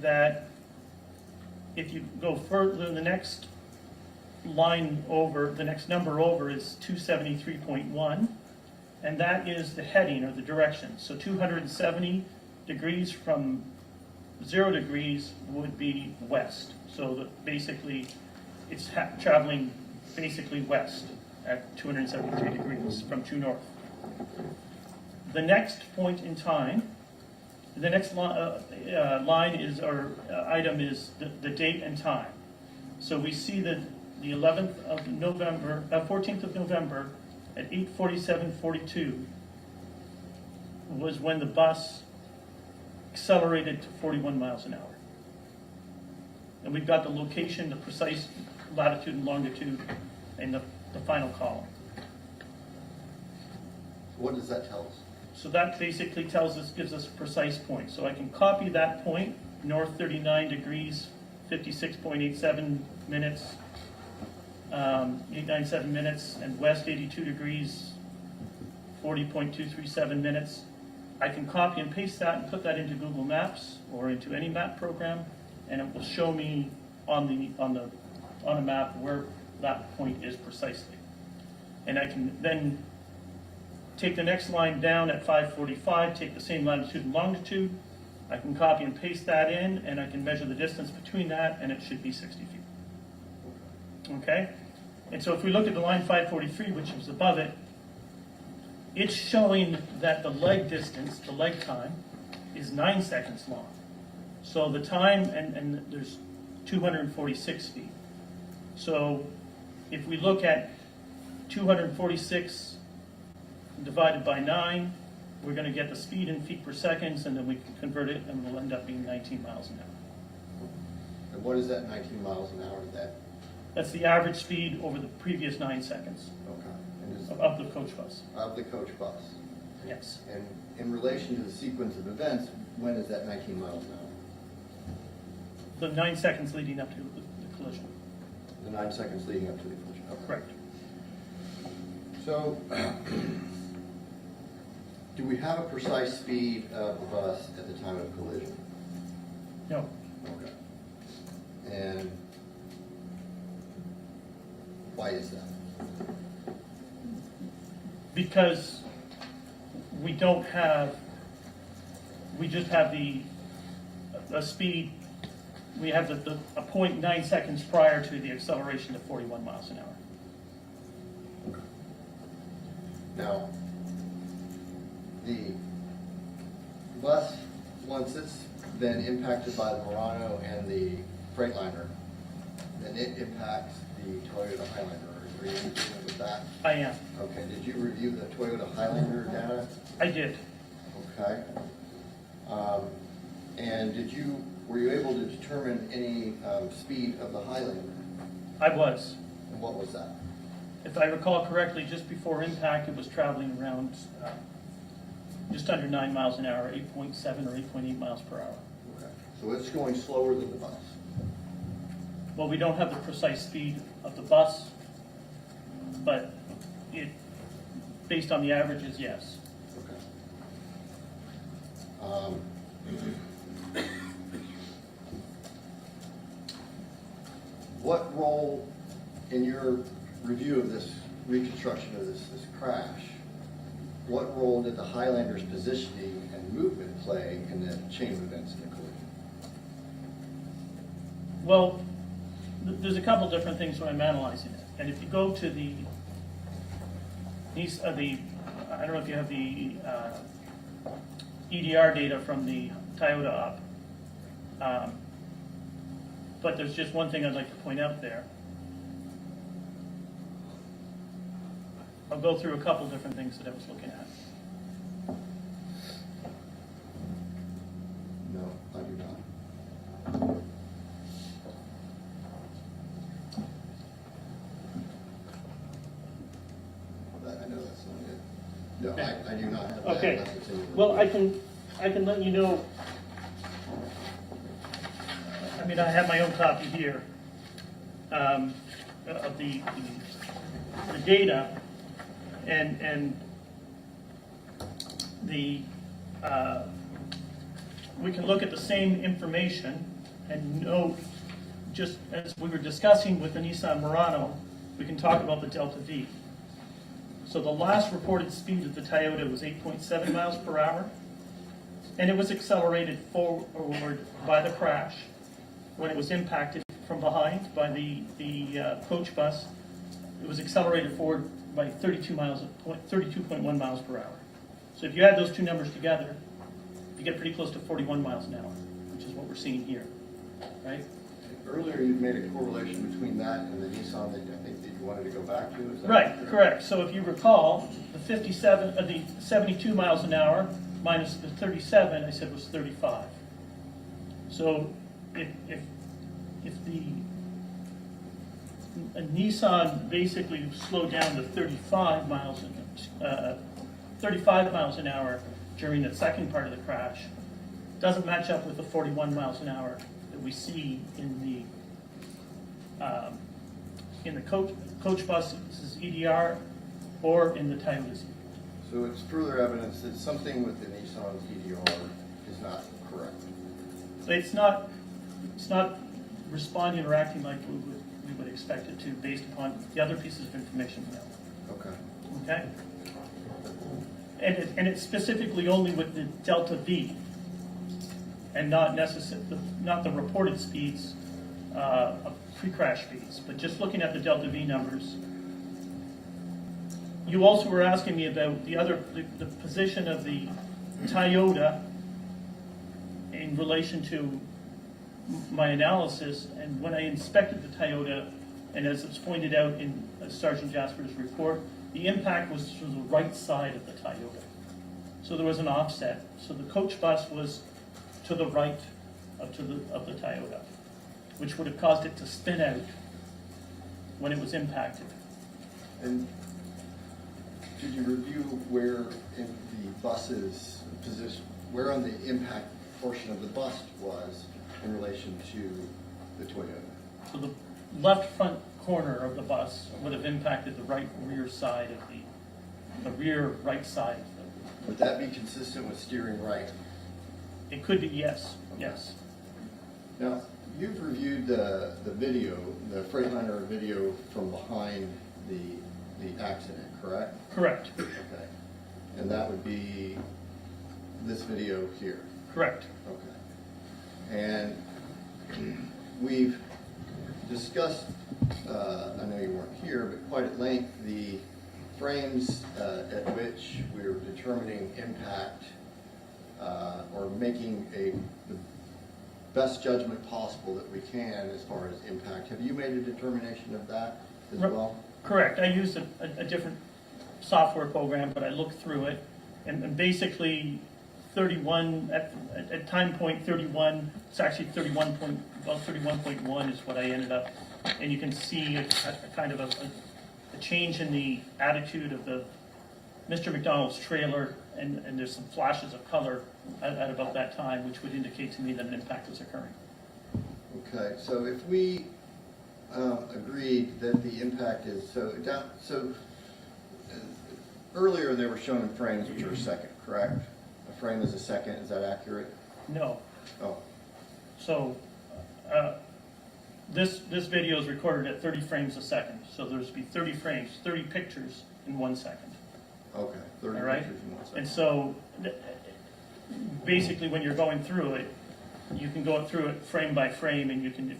that if you go further, the next line over, the next number over is 273.1, and that is the heading or the direction. So 270 degrees from 0 degrees would be west. So that basically it's traveling basically west at 273 degrees from true north. The next point in time, the next line is, or item is the date and time. So we see that the 11th of November, 14th of November at 8:47:42 was when the bus accelerated to 41 miles an hour. And we've got the location, the precise latitude and longitude in the final column. What does that tell us? So that basically tells us, gives us a precise point. So I can copy that point, north 39 degrees, 56.87 minutes, 897 minutes, and west 82 degrees, 40.237 minutes. I can copy and paste that and put that into Google Maps or into any map program, and it will show me on a map where that point is precisely. And I can then take the next line down at 545, take the same latitude and longitude. I can copy and paste that in, and I can measure the distance between that, and it should be 60 feet. Okay? And so if we look at the line 543, which was above it, it's showing that the leg distance, the leg time, is 9 seconds long. So the time, and there's 246 feet. So if we look at 246 divided by 9, we're going to get the speed in feet per second, and then we can convert it, and we'll end up being 19 miles an hour. And what is that 19 miles an hour? That's the average speed over the previous 9 seconds Okay. And is of the coach bus. of the coach bus. Yes. And in relation to the sequence of events, when is that 19 miles an hour? The 9 seconds leading up to the collision. The 9 seconds leading up to the collision. Okay. Correct. So, do we have a precise speed of the bus at the time of collision? No. Okay. And why is that? Because we don't have, we just have the speed, we have a point 9 seconds prior to the acceleration to 41 miles an hour. Now, the bus, once it's been impacted by the Murano and the Freightliner, then it impacts the Toyota Highlander. Are you in agreement with that? I am. Okay, did you review the Toyota Highlander data? I did. Okay. And were you able to determine any speed of the Highlander? I was. And what was that? If I recall correctly, just before impact, it was traveling around just under 9 miles an hour, 8.7 or 8.8 miles per hour. Okay. So it's going slower than the bus. Well, we don't have the precise speed of the bus, but based on the averages, yes. Okay. What role in your review of this reconstruction of this crash, what role did the Highlander's positioning and movement play in the chain of events in the collision? Well, there's a couple different things when I'm analyzing it. And if you go to I don't know if you have the EDR data from the Toyota op, but there's just one thing I'd like to point out there. I'll go through a couple different things that I was looking at. No, I do not. I know that's not it. No, Okay. I do not have that. Okay, unless it's in your well, review. I can let you know. I mean, I have my own copy here of the data, and we can look at the same information and note, just as we were discussing with the Nissan Murano, we can talk about the Delta V. So the last reported speed of the Toyota was 8.7 miles per hour, and it was accelerated forward by the crash when it was impacted from behind by the coach bus. It was accelerated forward by 32.1 miles per hour. So if you add those two numbers together, you get pretty close to 41 miles an hour, which is what we're seeing here, right? Earlier, you made a correlation between that and the Nissan that I think that you wanted to go back to. Is that Right, correct. So if you recall, the 72 miles an hour minus the 37, I said was 35. So if a Nissan basically slowed down to 35 miles an hour during the second part of the crash, doesn't match up with the 41 miles an hour that we see in the coach buses EDR or in the Toyotas. So it's further evidence that something with the Nissan EDR is not correct. It's not responding or acting like we would expect it to based upon the other pieces of information we have. Okay. Okay? And it's specifically only with the delta V and not the reported speeds of pre-crash speeds, but just looking at the delta V numbers. You also were asking me about the position of the Toyota in relation to my analysis, and when I inspected the Toyota, and as it's pointed out in Sergeant Jasper's report, the impact was to the right side of the Toyota. So there was an offset. So the coach bus was to the right of the Toyota, which would have caused it to spin out when it was impacted. And did you review where in the bus's position, where on the impact portion of the bus was in relation to the Toyota? So the left front corner of the bus would have impacted the rear side of the rear right side. Would that be consistent with steering right? It could be, yes, yes. Now, you've reviewed the video, the Freightliner video from behind the accident, correct? Correct, Okay. And that would be this video here? correct. Okay. And we've discussed, I know you weren't here, but quite at length, the frames at which we're determining impact or making the best judgment possible that we can as far as impact. Have you made a determination of that as well? Correct. I used a different software program, but I looked through it, and basically 31, at time point 31, it's actually 31.1 is what I ended up, and you can see a kind of a change in the attitude of the Mr. McDonald's trailer, and there's some flashes of color at about that time, which would indicate to me that an impact was occurring. Okay, so if we agreed that the impact is earlier they were shown in frames which are a second, correct? A frame is a second, is that accurate? No. Oh, So this video is recorded at 30 frames a second, so there's be 30 frames, 30 pictures in 1 second. okay, 30 All right? pictures in 1 second. And so basically when you're going through it, you can go through it frame by frame, and you can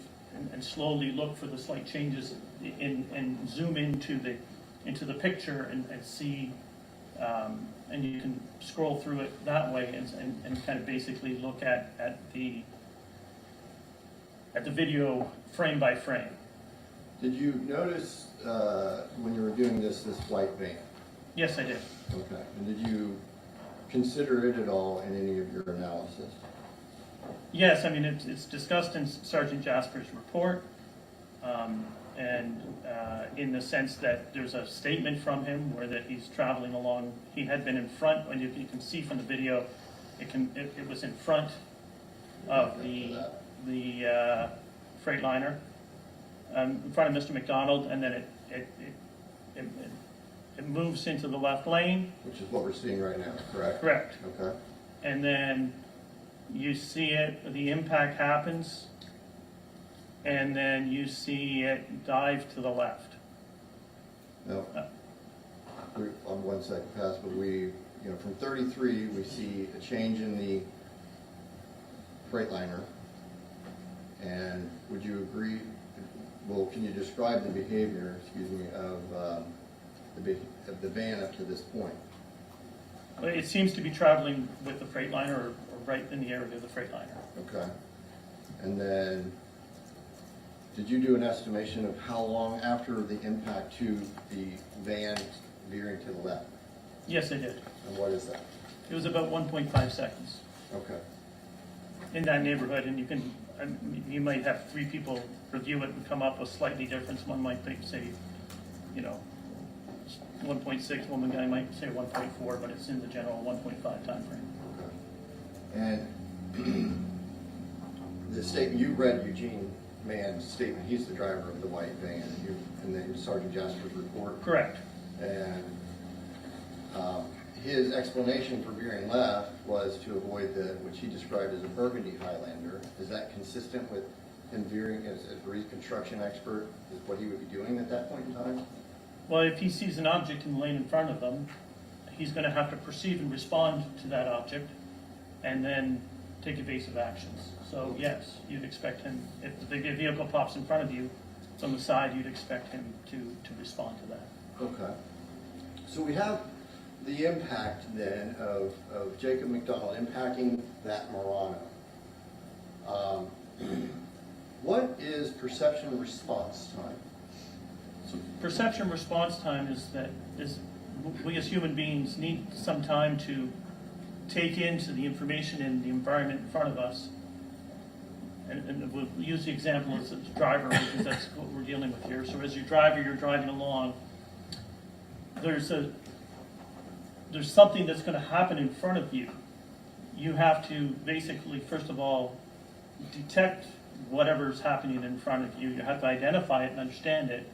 and slowly look for the slight changes and zoom into the picture and see, and you can scroll through it that way and kind of basically look at the video frame by frame. Did you notice when you were doing this white van? Yes, I did. Okay, and did you consider it at all in any of your analysis? Yes, I mean, it's discussed in Sergeant Jasper's report, and in the sense that there's a statement from him where that he's traveling along, he had been in front, and you can see from the video, it was in front of the Freightliner, in front of Mr. McDonald, and then it moves into the left lane. Which is what we're seeing right now, correct? Correct. Okay. And then you see it, the impact happens, and then you see it dive to the left. Now, we're on 1 second pass, but from 33, we see a change in the Freightliner. And would you agree, well, can you describe the behavior, of the van up to this point? It seems to be traveling with the Freightliner or right in the area of the Freightliner. Okay. And then, did you do an estimation of how long after the impact to the van veering to the left? Yes, I did. And what is that? It was about 1.5 seconds Okay. in that neighborhood, and you might have 3 people review it and come up with slightly different. One might say, 1.6, one guy might say 1.4, but it's in the general 1.5 time frame. Okay. And the statement, you read Eugene Mann's statement, he's the driver of the white van, and then Sergeant Jasper's report. Correct. And his explanation for veering left was to avoid which he described as a burgundy Highlander. Is that consistent with him veering as a reconstruction expert, is what he would be doing at that point in time? Well, if he sees an object in the lane in front of him, he's going to have to perceive and respond to that object and then take evasive actions. So yes, you'd expect him, if the vehicle pops in front of you from the side, you'd expect him to respond to that. Okay. So we have the impact then of Jacob McDonald impacting that Murano. What is perception response time? So perception response time is we as human beings need some time to take into the information in the environment in front of us. And we'll use the example as a driver because that's what we're dealing with here. So as your driver, you're driving along, there's something that's going to happen in front of you. You have to basically, first of all, detect whatever's happening in front of you. You have to identify it and understand it,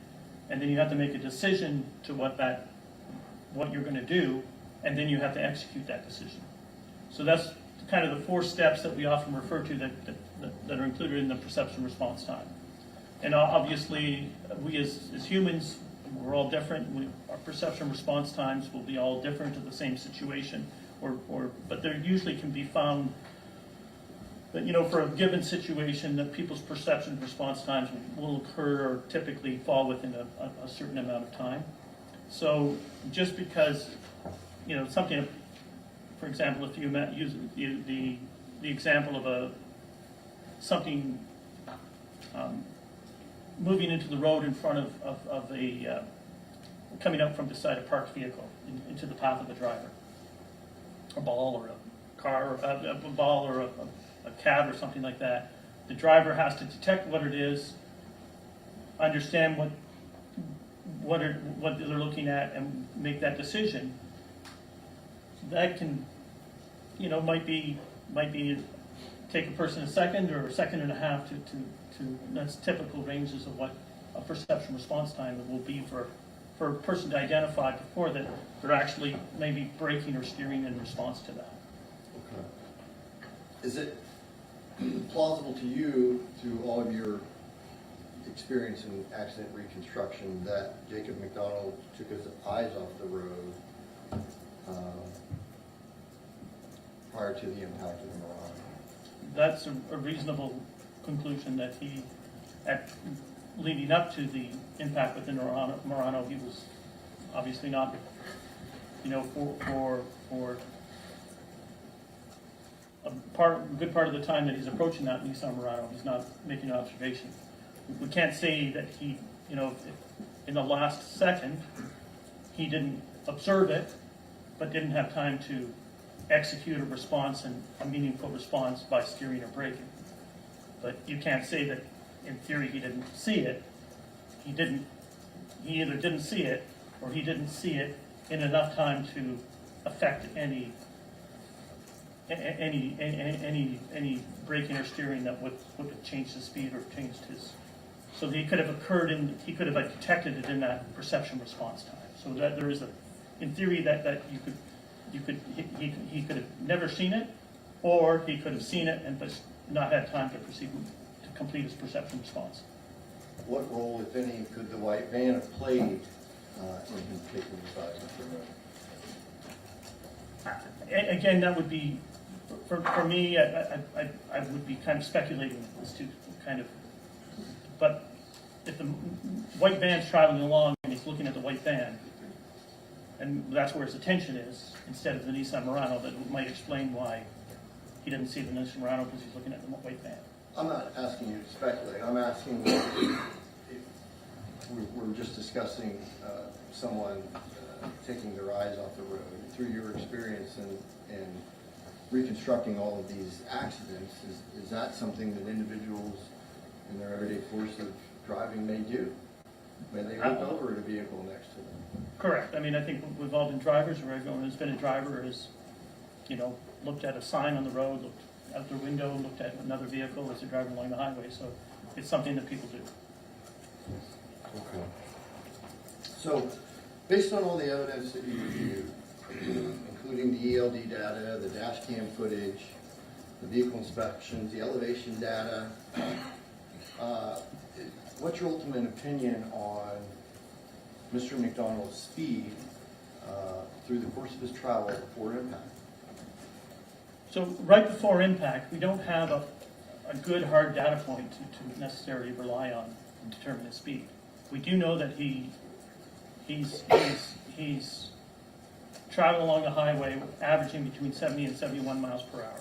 and then you have to make a decision to what you're going to do, and then you have to execute that decision. So that's kind of the 4 steps that we often refer to that are included in the perception response time. And obviously, we as humans, we're all different. Our perception response times will be all different to the same situation, but there usually can be found that, for a given situation, that people's perception response times will occur or typically fall within a certain amount of time. So just because, something, for example, if you use the example of something moving into the road in front of a coming up from beside a parked vehicle into the path of a driver, a ball or a car, a ball or a cab or something like that. The driver has to detect what it is, understand what they're looking at, and make that decision. That can, might be take a person a second or a second and a half to that's typical ranges of what a perception response time will be for a person to identify before that they're actually maybe braking or steering in response to that. Okay. Is it plausible to you, through all of your experience in accident reconstruction, that Jacob McDonald took his eyes off the road prior to the impact of the Murano? That's a reasonable conclusion that leading up to the impact with the Murano, he was obviously not, for a good part of the time that he's approaching that Nissan Murano, he's not making an observation. We can't say that he, in the last second, he didn't observe it, but didn't have time to execute a response, and a meaningful response by steering or braking. But you can't say that, in theory, he didn't see it. He either didn't see it, or he didn't see it in enough time to affect any braking or steering that would have changed his speed or changed his. So he could have detected it in that perception response time. So that there is in theory that he could have never seen it, or he could have seen it and but not had time to proceed to complete his perception response. What role, if any, could the white van have played in him taking his eyes off the road? Again, that would be, for me, I would be kind of speculating as to kind of, but if the white van's traveling along and he's looking at the white van, and that's where his attention is, instead of the Nissan Murano, that might explain why he didn't see the Nissan Murano, because he's looking at the white van. I'm not asking you to speculate. I'm asking we're just discussing someone taking their eyes off the road. Through your experience in reconstructing all of these accidents, is that something that individuals in their everyday course of driving may do? May they look over at a vehicle next to them? Correct. I mean, I think we've all been drivers, or everyone who's been a driver has, looked at a sign on the road, looked out their window, looked at another vehicle as they're driving along the highway. So it's something that people do. Okay. So, based on all the evidence that you reviewed, including the ELD data, the dash cam footage, the vehicle inspections, the elevation data. What's your ultimate opinion on Mr. McDonald's speed through the course of his travel before impact? So right before impact, we don't have a good hard data point to necessarily rely on to determine his speed. We do know that he's traveling along the highway averaging between 70 and 71 miles per hour.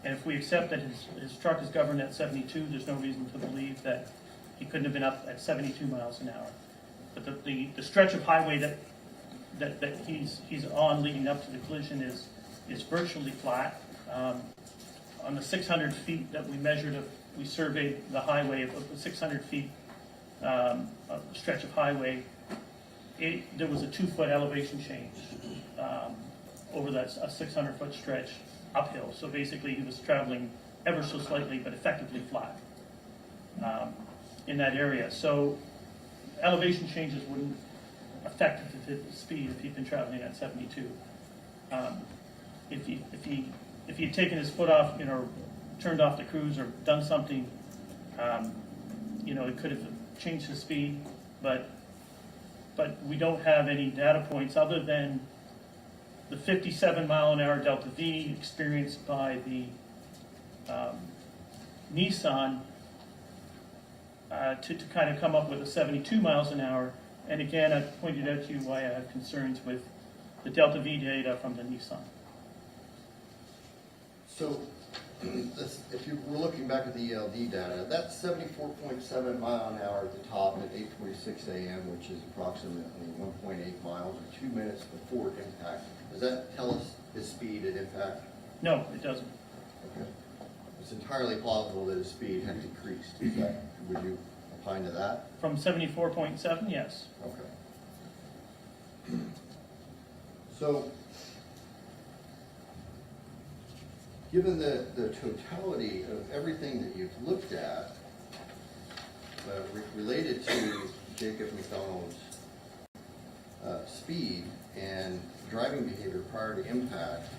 And if we accept that his truck is governed at 72, there's no reason to believe that he couldn't have been up at 72 miles an hour. But the stretch of highway that he's on leading up to the collision is virtually flat. On the 600 feet that we measured, we surveyed the highway of the 600 feet stretch of highway. There was a 2-foot elevation change over that a 600-foot stretch uphill. So basically, he was traveling ever so slightly, but effectively flat in that area. So elevation changes wouldn't affect the speed if he'd been traveling at 72. If he had taken his foot off, turned off the cruise or done something, it could have changed his speed, but we don't have any data points other than the 57 mile an hour delta V experienced by the Nissan to kind of come up with a 72 miles an hour. And again, I pointed out to you why I have concerns with the delta V data from the Nissan. So, if you were looking back at the ELD data, that's 74.7 mile an hour at the top at 8:46 a.m., which is approximately 1.8 miles or 2 minutes before impact. Does that tell us his speed at impact? No, it doesn't. Okay. It's entirely plausible that his speed had decreased. Would you opine to that? From 74.7, yes. Okay. So, given the totality of everything that you've looked at related to Jacob McDonald's speed and driving behavior prior to impact,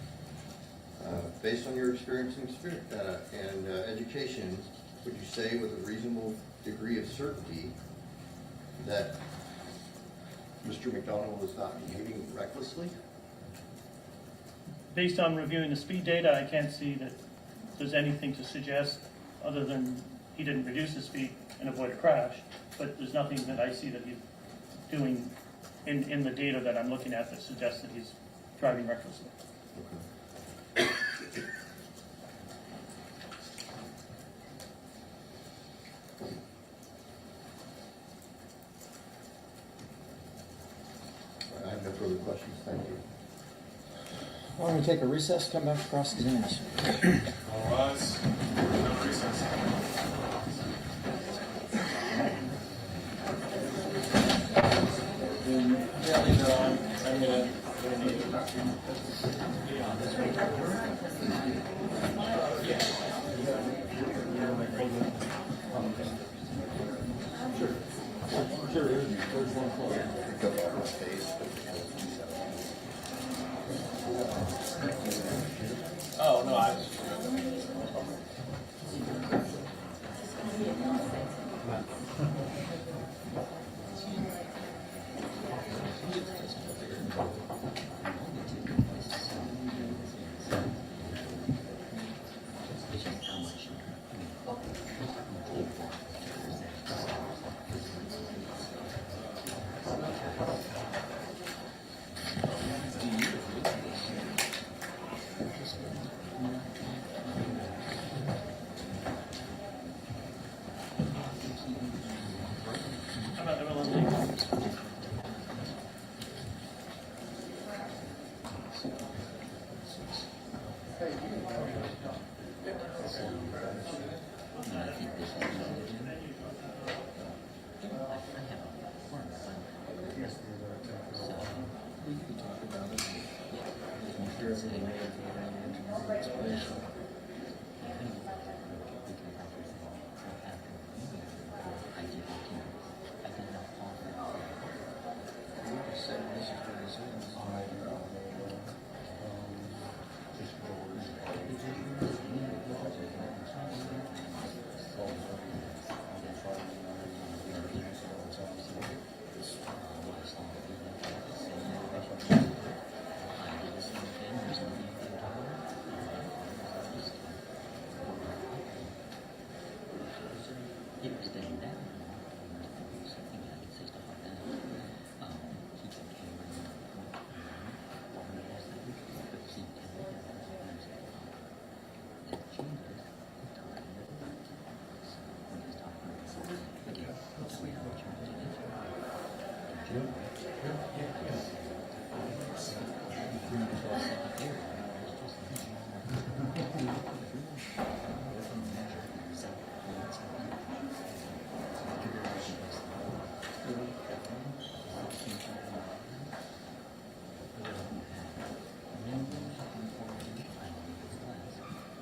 based on your experience and education, would you say with a reasonable degree of certainty that Mr. McDonald was not behaving recklessly? Based on reviewing the speed data, I can't see that there's anything to suggest other than he didn't reduce his speed and avoid a crash, but there's nothing that I see that he's doing in the data that I'm looking at that suggests that he's driving recklessly. Okay. I have no further questions. Thank you. Why don't we take a recess, come back to cross-examination? All rise. No recess. Oh, no, I was.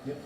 Yep.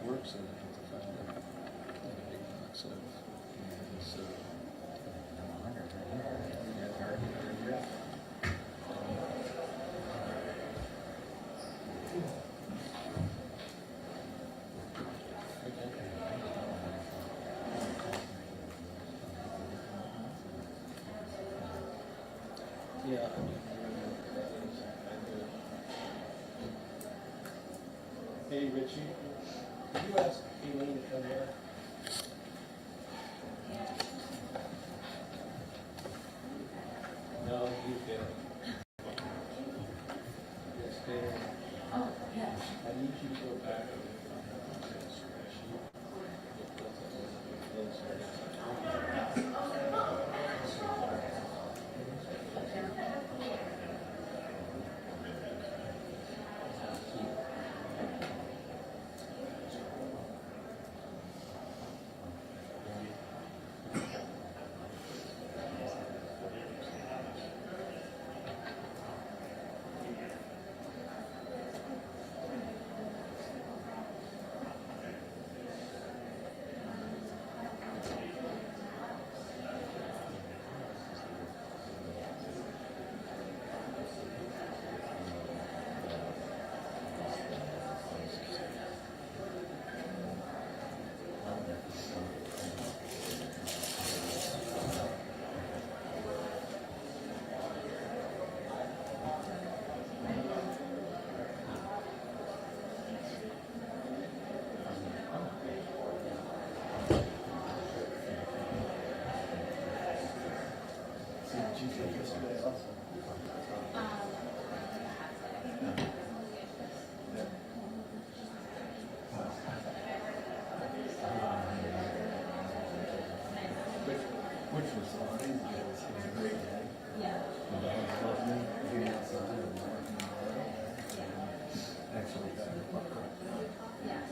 Works in it, big box of, so. Yeah. Hey, Richie, did you ask Katelyn to come here? No, you did. Yes, Katelyn. Oh, yes. I need you to go back. Which was fine, it was a great day. Yeah. The dogs loved me, being outside and walking around. Actually, got her butt cracked. Yeah.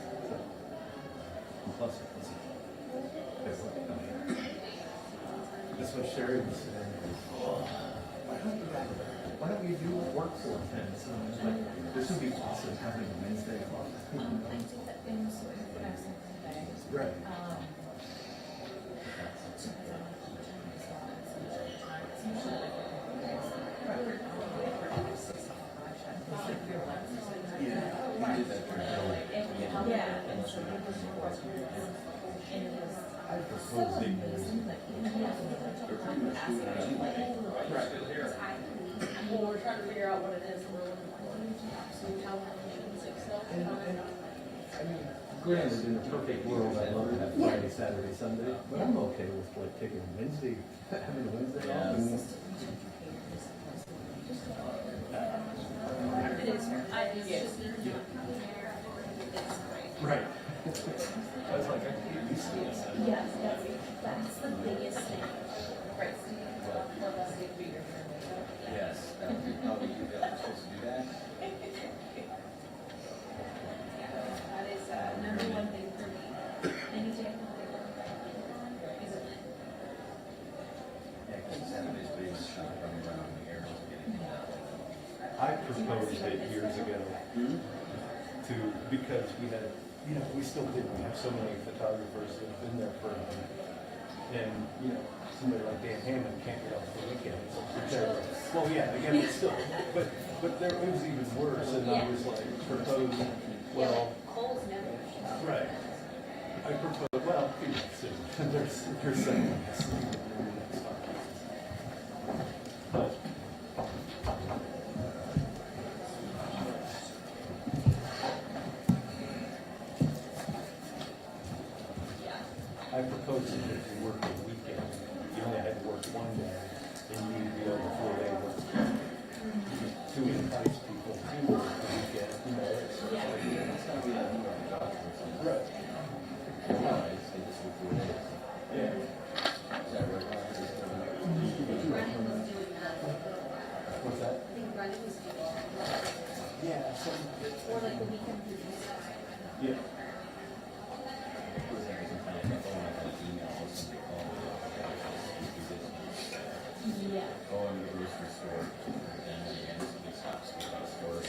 And plus, it was that's what Sherry was saying. Oh, why don't you do work for them? So I was like, this would be awesome having a Wednesday off. I think that things when I was in today. Right. I propose they Well, we're trying to figure out what it is, and we're looking for, so how much we can six I mean, Granted, in a perfect world, I'd love to have Friday, Saturday, Sunday, but I'm okay with like taking Wednesday, having a Wednesday off. And right. I was like, I can't use this. Yes, that's the biggest thing. Right. Yes, that would be probably you guys are supposed to do that. That is number one thing for me. Anytime. Isn't it? Yeah, because Saturday's pretty much running around the air. I proposed it years ago to, because we had, we still didn't have so many photographers that have been there for, and, somebody like Dan Hammond can't get off the weekends. Well, yeah, again, it's still, but there, it was even worse, and I was like, proposed, well, Cole's never. right. I proposed, well, there's some. But I proposed that if you work a weekend, you only had to work one day, and you need to be over 4 day work. To entice people to work the weekend, it's right. Yeah. What's that? I think Brendan was doing that. Yeah. Or like the weekend. Yeah. Yeah. Go into the grocery store, and then it stops at the store.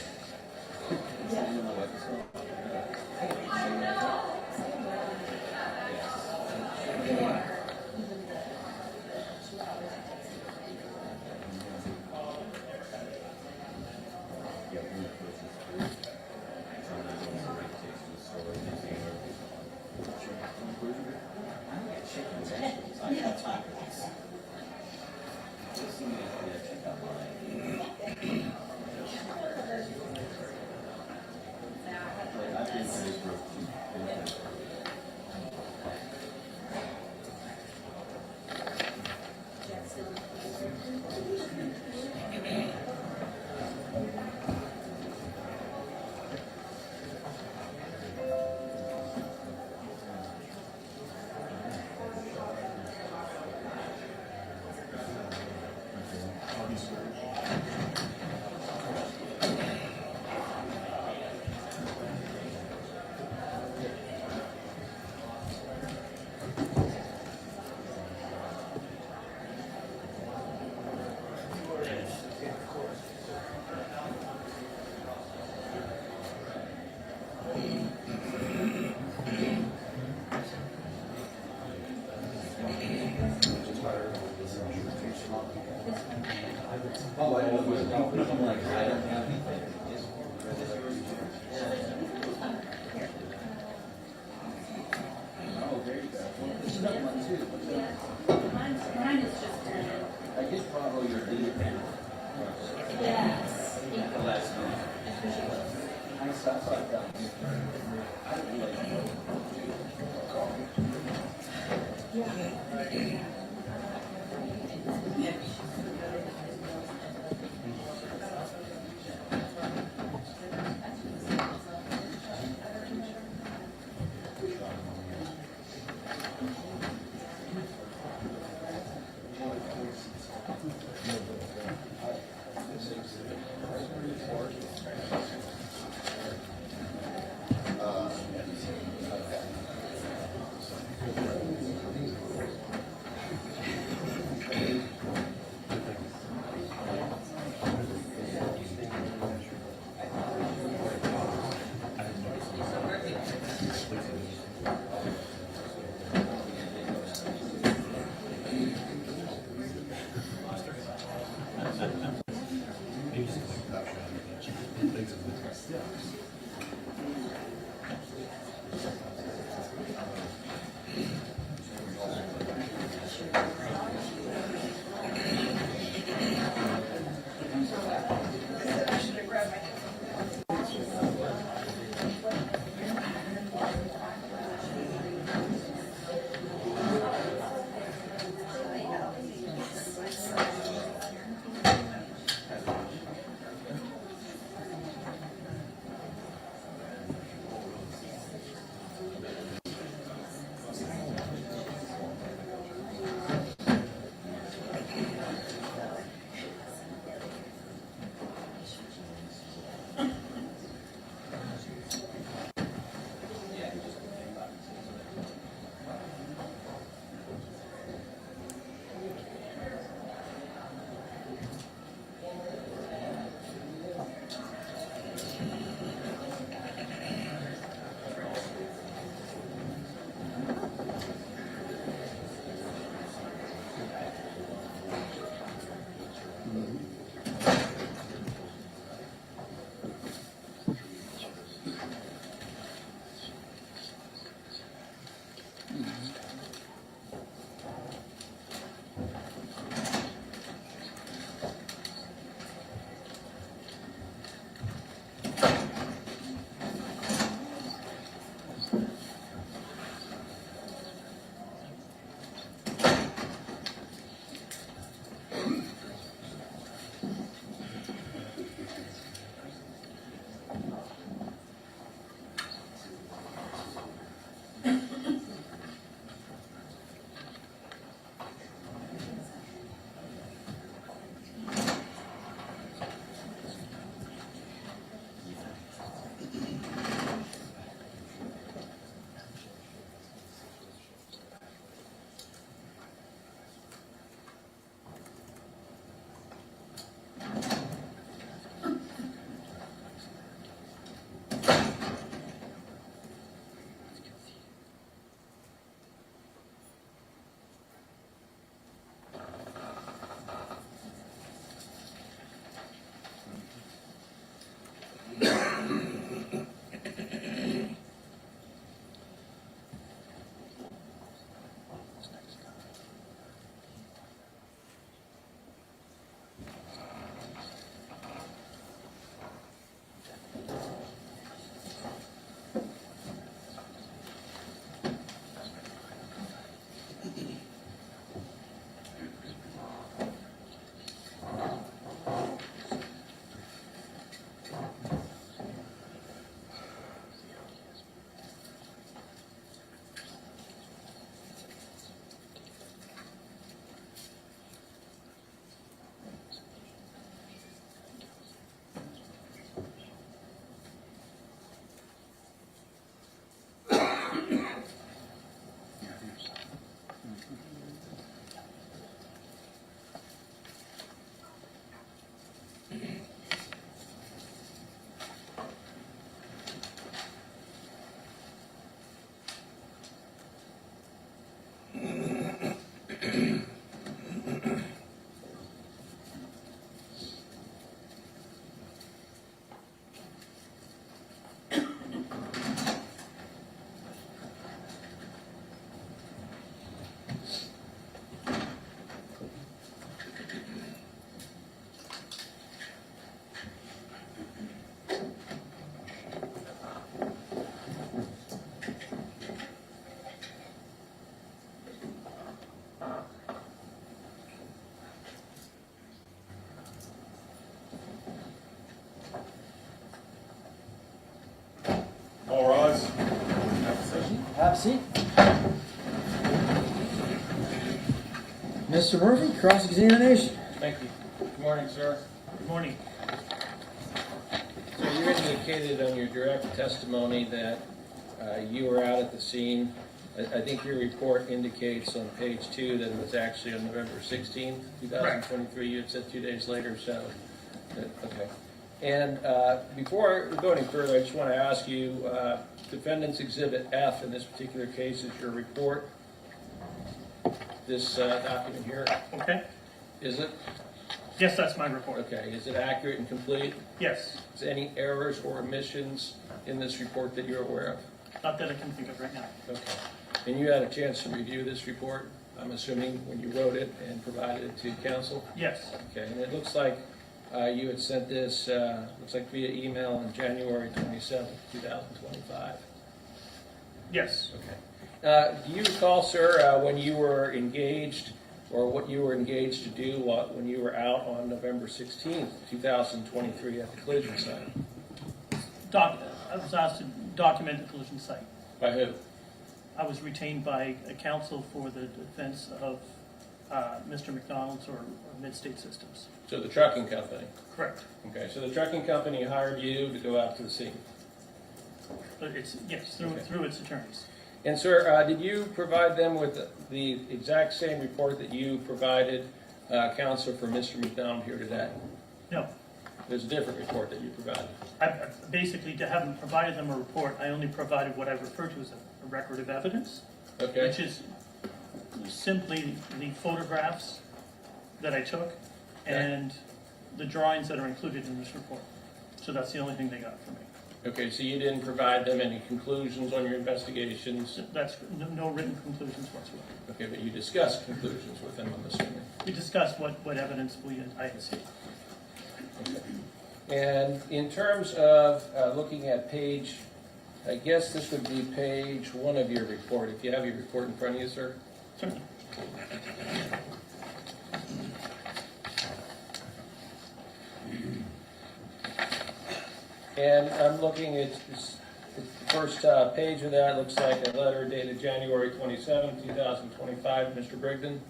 Mine is just. I did follow your lead. Yes. The last minute. I stopped like that. I don't really know. Yeah. Have a seat. Mr. Murphy, cross-examination. Thank you. Good morning, sir. Good morning. So you indicated on your direct testimony that you were out at the scene. I think your report indicates on page 2 that it was actually on November 16th, 2023. You had said 2 days later, so, okay. And before we go any further, I just want to ask you, Defendant's Exhibit F in this particular case is your report. This document here, Okay. is it? Yes, that's my report. Okay, is it accurate and complete? Yes. Is there any errors or omissions in this report that you're aware of? Not that I can think of right now. Okay. And you had a chance to review this report, I'm assuming, when you wrote it and provided it to counsel? Yes. Okay, and it looks like you had sent this, looks like via email on January 27th, 2025. Yes. Okay. Do you recall, sir, when you were engaged, or what you were engaged to do when you were out on November 16th, 2023 at the collision site? I was asked to document the collision site. By who? I was retained by a counsel for the defense of Mr. McDonald's or Mid-State Systems. So the trucking company? Correct. Okay, so the trucking company hired you to go out to the scene? But yes, through its attorneys. And sir, did you provide them with the exact same report that you provided counsel for Mr. McDonald here today? No. There's a different report that you provided. I basically haven't provided them a report. I only provided what I refer to as a record of evidence, Okay. which is simply the photographs that I took and the drawings that are included in this report. So that's the only thing they got from me. Okay, so you didn't provide them any conclusions on your investigations? That's no written conclusions whatsoever. Okay, but you discussed conclusions with them, I'm assuming. We discussed what evidence I had seen. Okay. And in terms of looking at page, I guess this would be page 1 of your report, if you have your report in front of you, sir. Certainly. And I'm looking at the first page of that, looks like a letter dated January 27, 2025, Mr. Brigden?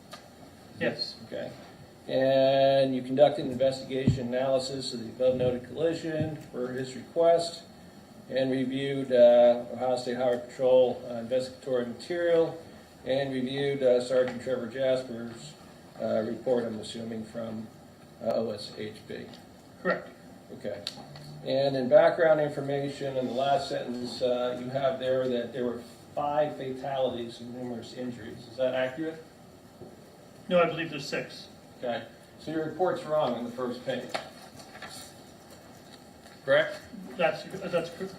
Yes. Okay. And you conducted an investigation analysis of the above noted collision for his request and reviewed Ohio State Highway Patrol investigatory material and reviewed Sergeant Trevor Jasper's report, I'm assuming, from OSHB. Correct. Okay. And in background information, in the last sentence, you have there that there were 5 fatalities and numerous injuries. Is that accurate? No, I believe there's 6. Okay. So your report's wrong on the first page. Correct? That's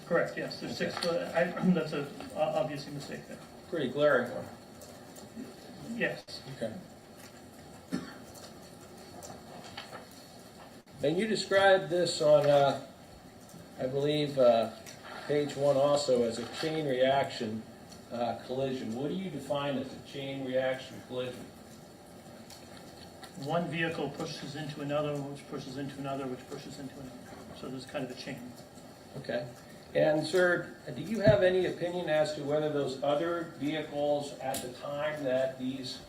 correct, yes. There's 6. That's a obviously mistake there. Pretty glaring one. Yes. Okay. And you described this on, I believe, page 1 also as a chain reaction collision. What do you define as a chain reaction collision? One vehicle pushes into another, which pushes into another, which pushes into another. So there's kind of a chain. Okay. And sir, do you have any opinion as to whether those other vehicles at the time that these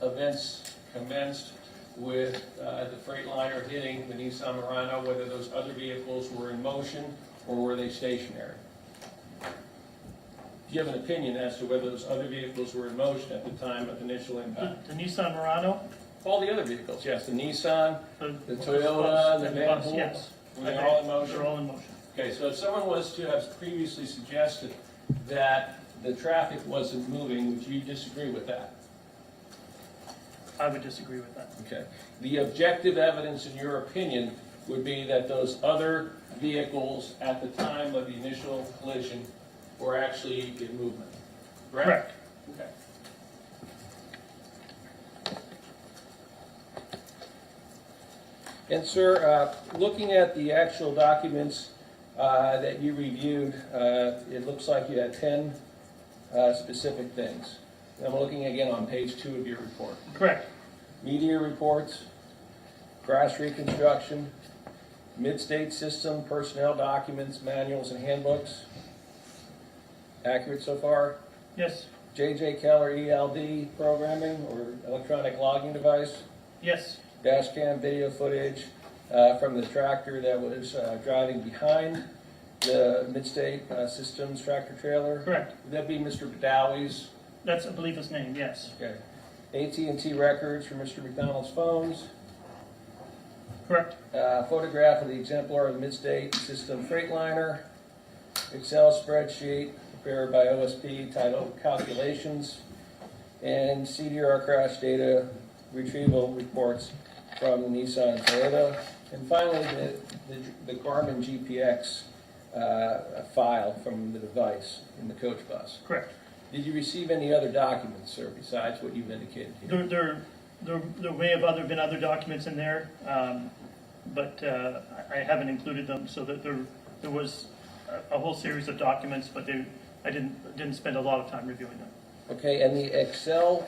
events commenced with the Freightliner hitting the Nissan Murano, whether those other vehicles were in motion or were they stationary? Do you have an opinion as to whether those other vehicles were in motion at the time of initial impact? The Nissan Murano? All the other vehicles, yes. The Nissan, the bus, Toyota, the and bus, Van yes. Were they all in motion? They're all in motion. Okay, so if someone was to have previously suggested that the traffic wasn't moving, would you disagree with that? I would disagree with that. Okay. The objective evidence, in your opinion, would be that those other vehicles at the time of the initial collision were actually in movement, correct? Correct. Okay. And sir, looking at the actual documents that you reviewed, it looks like you had 10 specific things. I'm looking again on page 2 of your report. Correct. Media reports, crash reconstruction, mid-state system, personnel documents, manuals, and handbooks. Accurate so far? Yes. J.J. Keller ELD programming or electronic logging device, Yes. dash cam video footage from the tractor that was driving behind the Midstate Systems tractor trailer. Correct. Would that be Mr. Badawi's? That's, I believe, his name, yes. Okay. AT&T records from Mr. McDonald's phones. Correct. Photograph of the exemplar of the Midstate System Freightliner. Excel spreadsheet prepared by OSP titled Calculations. And CDR crash data retrieval reports from the Nissan Toyota. And finally, the Garmin GPX file from the device in the coach bus. Correct. Did you receive any other documents, sir, besides what you've indicated here? There may have been other documents in there, but I haven't included them, so that there was a whole series of documents, but I didn't spend a lot of time reviewing them. Okay, and the Excel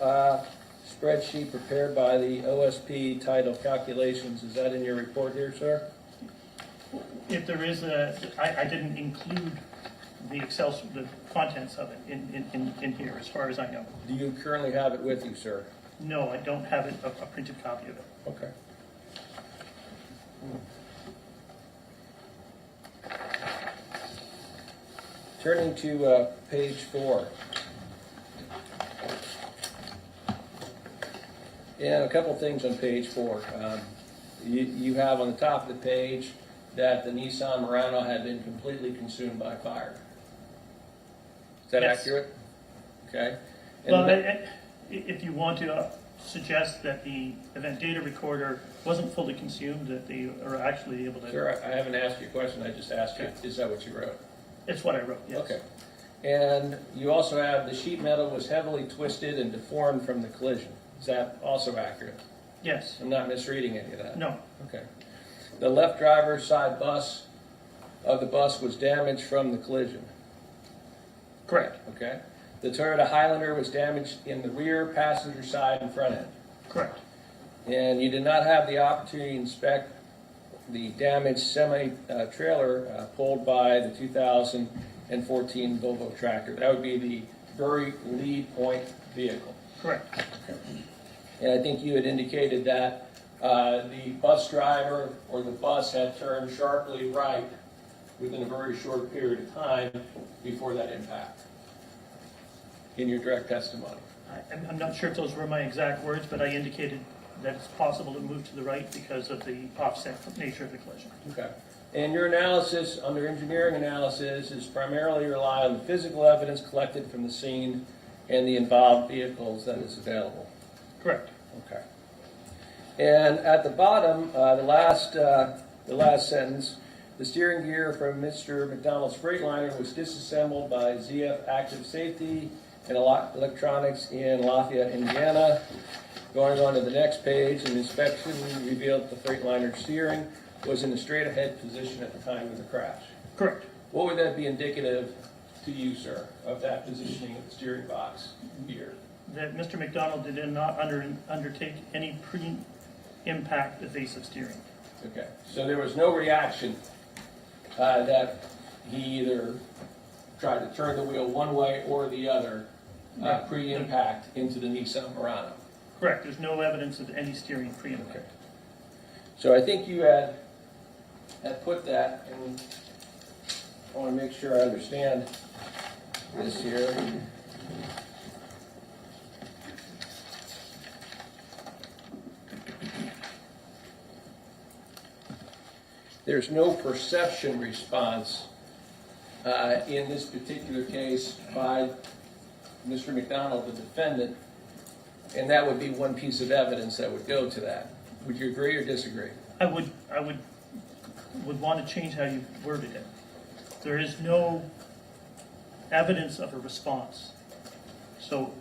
spreadsheet prepared by the OSP titled Calculations, is that in your report here, sir? If there is I didn't include the the contents of it in here, as far as I know. Do you currently have it with you, sir? No, I don't have it, a printed copy of it. Okay. Turning to page 4. And a couple things on page 4. You have on the top of the page that the Nissan Murano had been completely consumed by fire. Is that Yes. accurate? Okay. And Well, if you want to suggest that the event data recorder wasn't fully consumed, that they are actually able to... Sir, I haven't asked you a question, I just asked you, is that what you wrote? It's what I wrote, yes. Okay. And you also have the sheet metal was heavily twisted and deformed from the collision. Is that also accurate? Yes. I'm not misreading any of that? No. Okay. The left driver's side bus of the bus was damaged from the collision. Correct. Okay. The Toyota Highlander was damaged in the rear, passenger side, and front end. Correct. And you did not have the opportunity to inspect the damaged semi-trailer pulled by the 2014 Volvo tractor. That would be the very lead point vehicle. Correct. And I think you had indicated that the bus driver or the bus had turned sharply right within a very short period of time before that impact in your direct testimony. I'm not sure if those were my exact words, but I indicated that it's possible to move to the right because of the offset nature of the collision. Okay. And your analysis, under engineering analysis, is primarily rely on the physical evidence collected from the scene and the involved vehicles that is available. Correct. Okay. And at the bottom, the last sentence, the steering gear from Mr. McDonald's Freightliner was disassembled by ZF Active Safety and Electronics in Lafayette, Indiana. Going on to the next page, an inspection revealed that the Freightliner steering was in a straight ahead position at the time of the crash. Correct. What would that be indicative to you, sir, of that positioning of the steering box here? That Mr. McDonald did not undertake any pre-impact evasive steering. Okay, so there was no reaction that he either tried to turn the wheel one way or the other pre-impact into the Nissan Murano. Correct. There's no evidence of any steering pre-impact. Okay. So I think you had put that, and I want to make sure I understand this here. There's no perception response in this particular case by Mr. McDonald, the defendant, and that would be one piece of evidence that would go to that. Would you agree or disagree? I would want to change how you worded it. There is no evidence of a response. So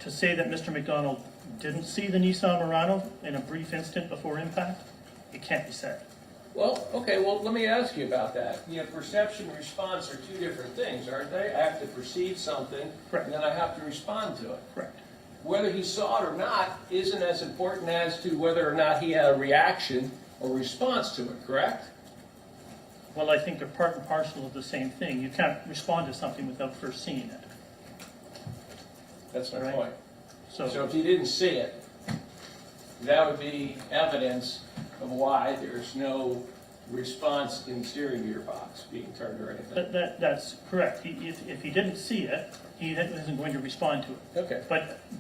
to say that Mr. McDonald didn't see the Nissan Murano in a brief instant before impact, it can't be said. Well, okay, well, let me ask you about that. You know, perception and response are two different things, aren't they? I have to perceive something, Correct. and then I have to respond to it. Correct. Whether he saw it or not isn't as important as to whether or not he had a reaction or response to it, correct? Well, I think they're part and parcel of the same thing. You can't respond to something without first seeing it. That's my Right. point. So So, if you didn't see it, that would be evidence of why there's no response in the steering gearbox being turned or anything. that's correct. If he didn't see it, he isn't going to respond to it. Okay.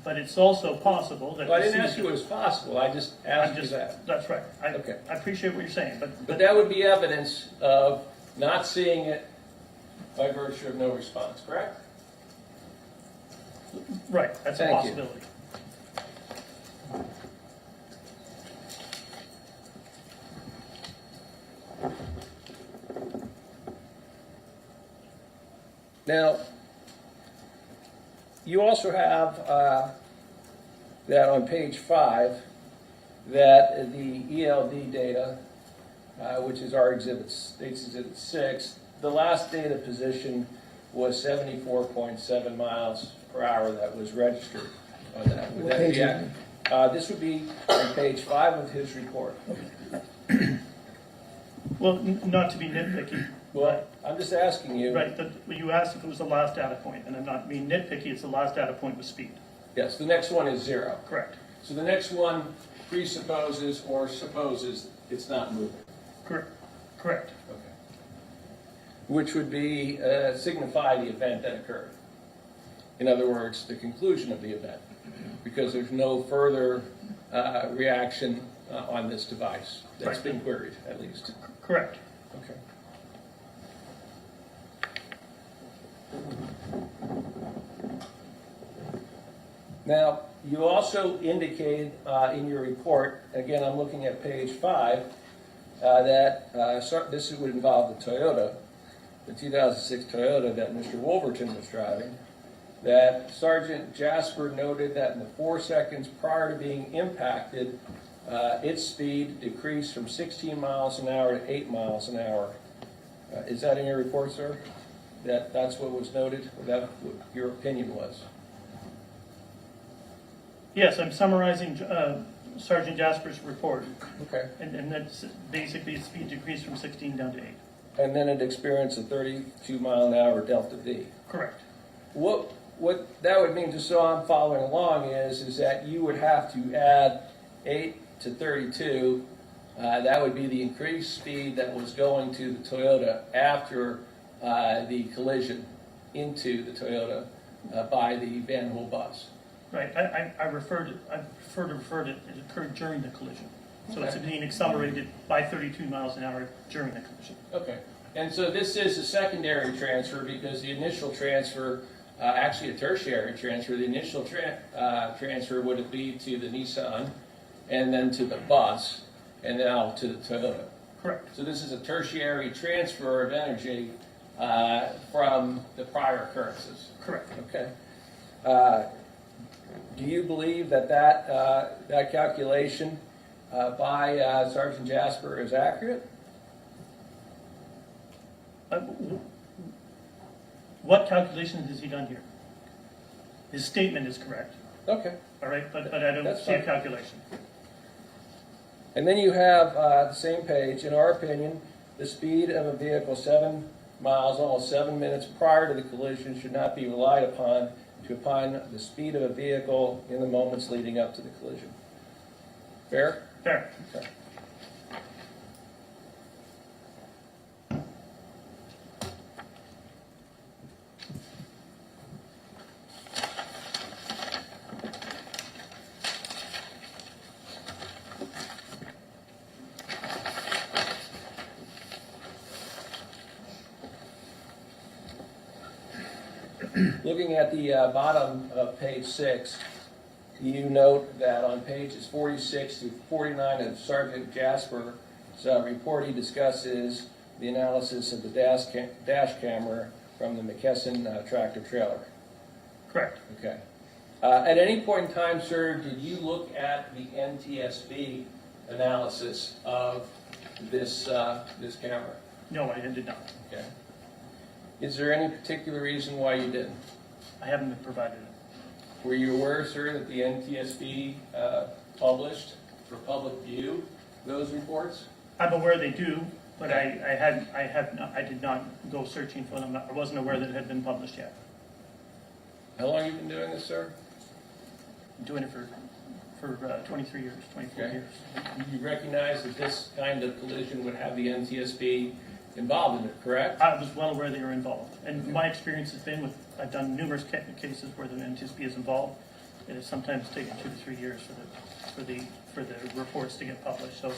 But it's also possible that. Well, I as didn't soon ask as you what was possible, I just asked you that. That's right. Okay. I appreciate what you're saying, But that would be evidence of not seeing it by virtue of no response, correct? right, that's a Thank you. possibility. Now, you also have that on page 5, that the ELD data, which is our exhibit, states exhibit 6, the last data position was 74.7 miles per hour that was registered on that. Would What that page be is accurate? This would be on page 5 of his report. Well, not to be nitpicky. Well, I'm just asking you. Right, you asked if it was the last data point, and I'm not being nitpicky, it's the last data point with speed. Yes, the next one is 0. Correct. So the next one presupposes or supposes it's not moving. Correct. Correct. Okay. Which would be signify the event that occurred. In other words, the conclusion of the event, because there's no further reaction on this device that's Right. been queried, at least. Correct. Okay. Now, you also indicated in your report, again, I'm looking at page 5, that this would involve the Toyota, the 2006 Toyota that Mr. Wolverton was driving, that Sergeant Jasper noted that in the 4 seconds prior to being impacted, its speed decreased from 16 miles an hour to 8 miles an hour. Is that in your report, sir? That's what was noted? Or that what your opinion was? Yes, I'm summarizing Sergeant Jasper's report, Okay. and that's basically the speed decreased from 16 down to 8. And then it experienced a 32 mile an hour delta V. Correct. What that would mean, just so I'm following along, is that you would have to add 8 to 32. That would be the increased speed that was going to the Toyota after the collision into the Toyota by the Van Hool bus. Right, I prefer to refer to it occurred during the collision. So it's Okay. being accelerated by 32 miles an hour during the collision. Okay. And so this is a secondary transfer because the initial transfer, actually a tertiary transfer, the initial transfer would be to the Nissan and then to the bus and now to the Toyota. Correct. So this is a tertiary transfer of energy from the prior occurrences. Correct. Okay. Do you believe that that calculation by Sergeant Jasper is accurate? What calculations has he done here? His statement is correct, Okay. all right, but I don't That's see a fine. calculation. And then you have the same page, in our opinion, the speed of a vehicle 7 miles, almost 7 minutes prior to the collision should not be relied upon to opine the speed of a vehicle in the moments leading up to the collision. Fair? Fair. Okay. Looking at the bottom of page 6, you note that on pages 46 to 49 of Sergeant Jasper's report, he discusses the analysis of the dash camera from the McKesson tractor trailer. Correct. Okay. At any point in time, sir, did you look at the NTSB analysis of this camera? No, I did not. Okay. Is there any particular reason why you didn't? I haven't been provided it. Were you aware, sir, that the NTSB published for public view those reports? I'm aware they do, but I did not go searching for them. I wasn't aware that it had been published yet. How long have you been doing this, sir? I'm doing it for 23 years, 24 Okay. years. You recognize that this kind of collision would have the NTSB involved in it, correct? I was well aware they were involved. And my experience has been I've done numerous cases where the NTSB is involved. It has sometimes taken 2 to 3 years for the reports to get published. So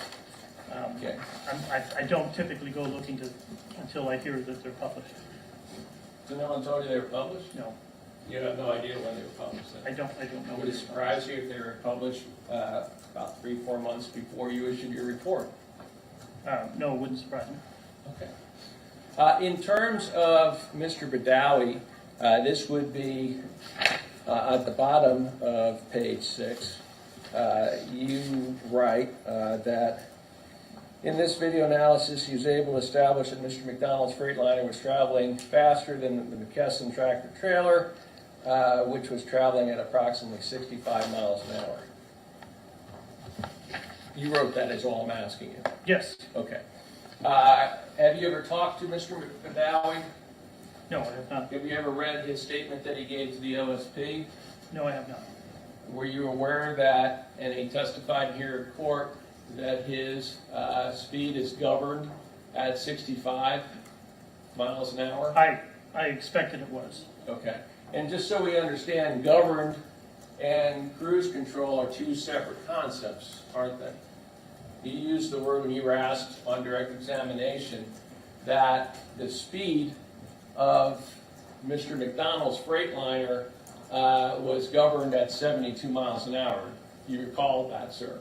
Okay. I don't typically go looking until I hear that they're published. So no one told you they were published? No, You have no idea when they were published then? I don't know. Would it surprise you if they were published about 3-4 months before you issued your report? No, it wouldn't surprise me. Okay. In terms of Mr. Badawi, this would be at the bottom of page 6. You write that in this video analysis, he was able to establish that Mr. McDonald's Freightliner was traveling faster than the McKesson tractor trailer, which was traveling at approximately 65 miles an hour. You wrote that is all I'm asking you. Yes. Okay. Have you ever talked to Mr. Badawi? No, I have not. Have you ever read his statement that he gave to the OSP? No, I have not. Were you aware that, and he testified here in court, that his speed is governed at 65 miles an hour? I expected it was. Okay. And just so we understand, governed and cruise control are two separate concepts, aren't they? You used the word when you were asked on direct examination that the speed of Mr. McDonald's Freightliner was governed at 72 miles an hour. Do you recall that, sir?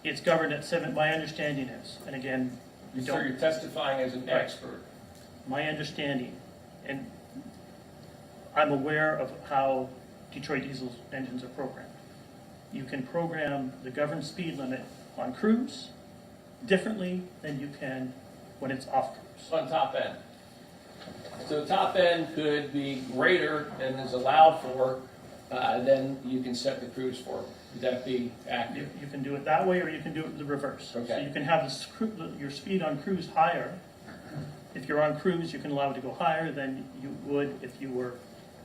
It's governed at 7, my understanding is, and again, Sir, you're testifying as an expert. my understanding, and I'm aware of how Detroit diesel engines are programmed. You can program the governed speed limit on cruise differently than you can when it's off cruise. On top end. So the top end could be greater than is allowed for, then you can set the cruise for. Would that be accurate? You can do it that way, or you can do it the reverse. So Okay. you can have your speed on cruise higher. If you're on cruise, you can allow it to go higher than you would if you were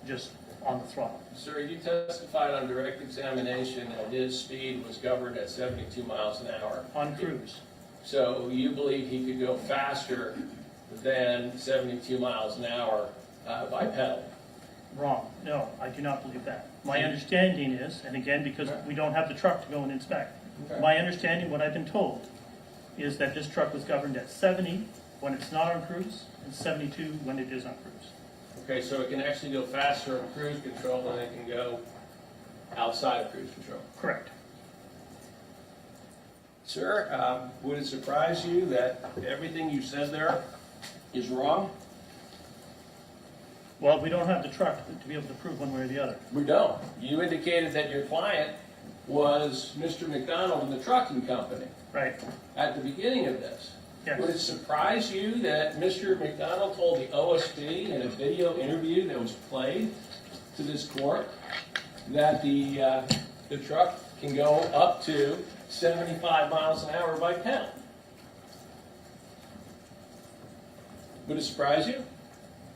just on the throttle. Sir, you testified on direct examination that his speed was governed at 72 miles an hour. On cruise. So you believe he could go faster than 72 miles an hour by pedal? Wrong. No, I do not believe that. My understanding is, and again, because we don't have the truck to go and inspect, Okay. my understanding, what I've been told, is that this truck was governed at 70 when it's not on cruise, and 72 when it is on cruise. Okay, so it can actually go faster on cruise control than it can go outside of cruise control. Correct. Sir, would it surprise you that everything you said there is wrong? Well, we don't have the truck to be able to prove one way or the other. We don't. You indicated that your client was Mr. McDonald in the trucking company Right. at the beginning of this. Yes. Would it surprise you that Mr. McDonald told the OSB in a video interview that was played to this court that the truck can go up to 75 miles an hour by pedal? Would it surprise you?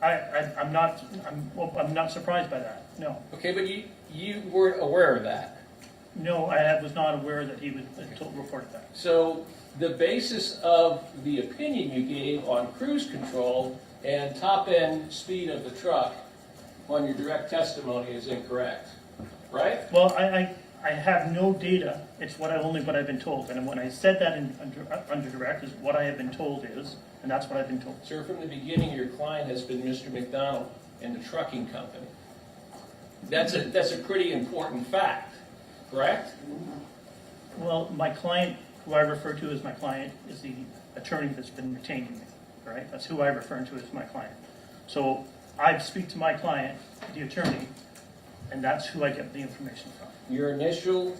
I'm not surprised by that. No. Okay, but you weren't aware of that. No, I was not aware that he would report that. So the basis of the opinion you gave on cruise control and top end speed of the truck on your direct testimony is incorrect, right? Well, I have no data. It's what I've been told. And when I said that under direct, is what I have been told is, and that's what I've been told. Sir, from the beginning, your client has been Mr. McDonald and the trucking company. That's a pretty important fact, correct? Well, my client, who I refer to as my client, is the attorney that's been retaining me, right? That's who I refer to as my client. So I speak to my client, the attorney, and that's who I get the information from. Your initial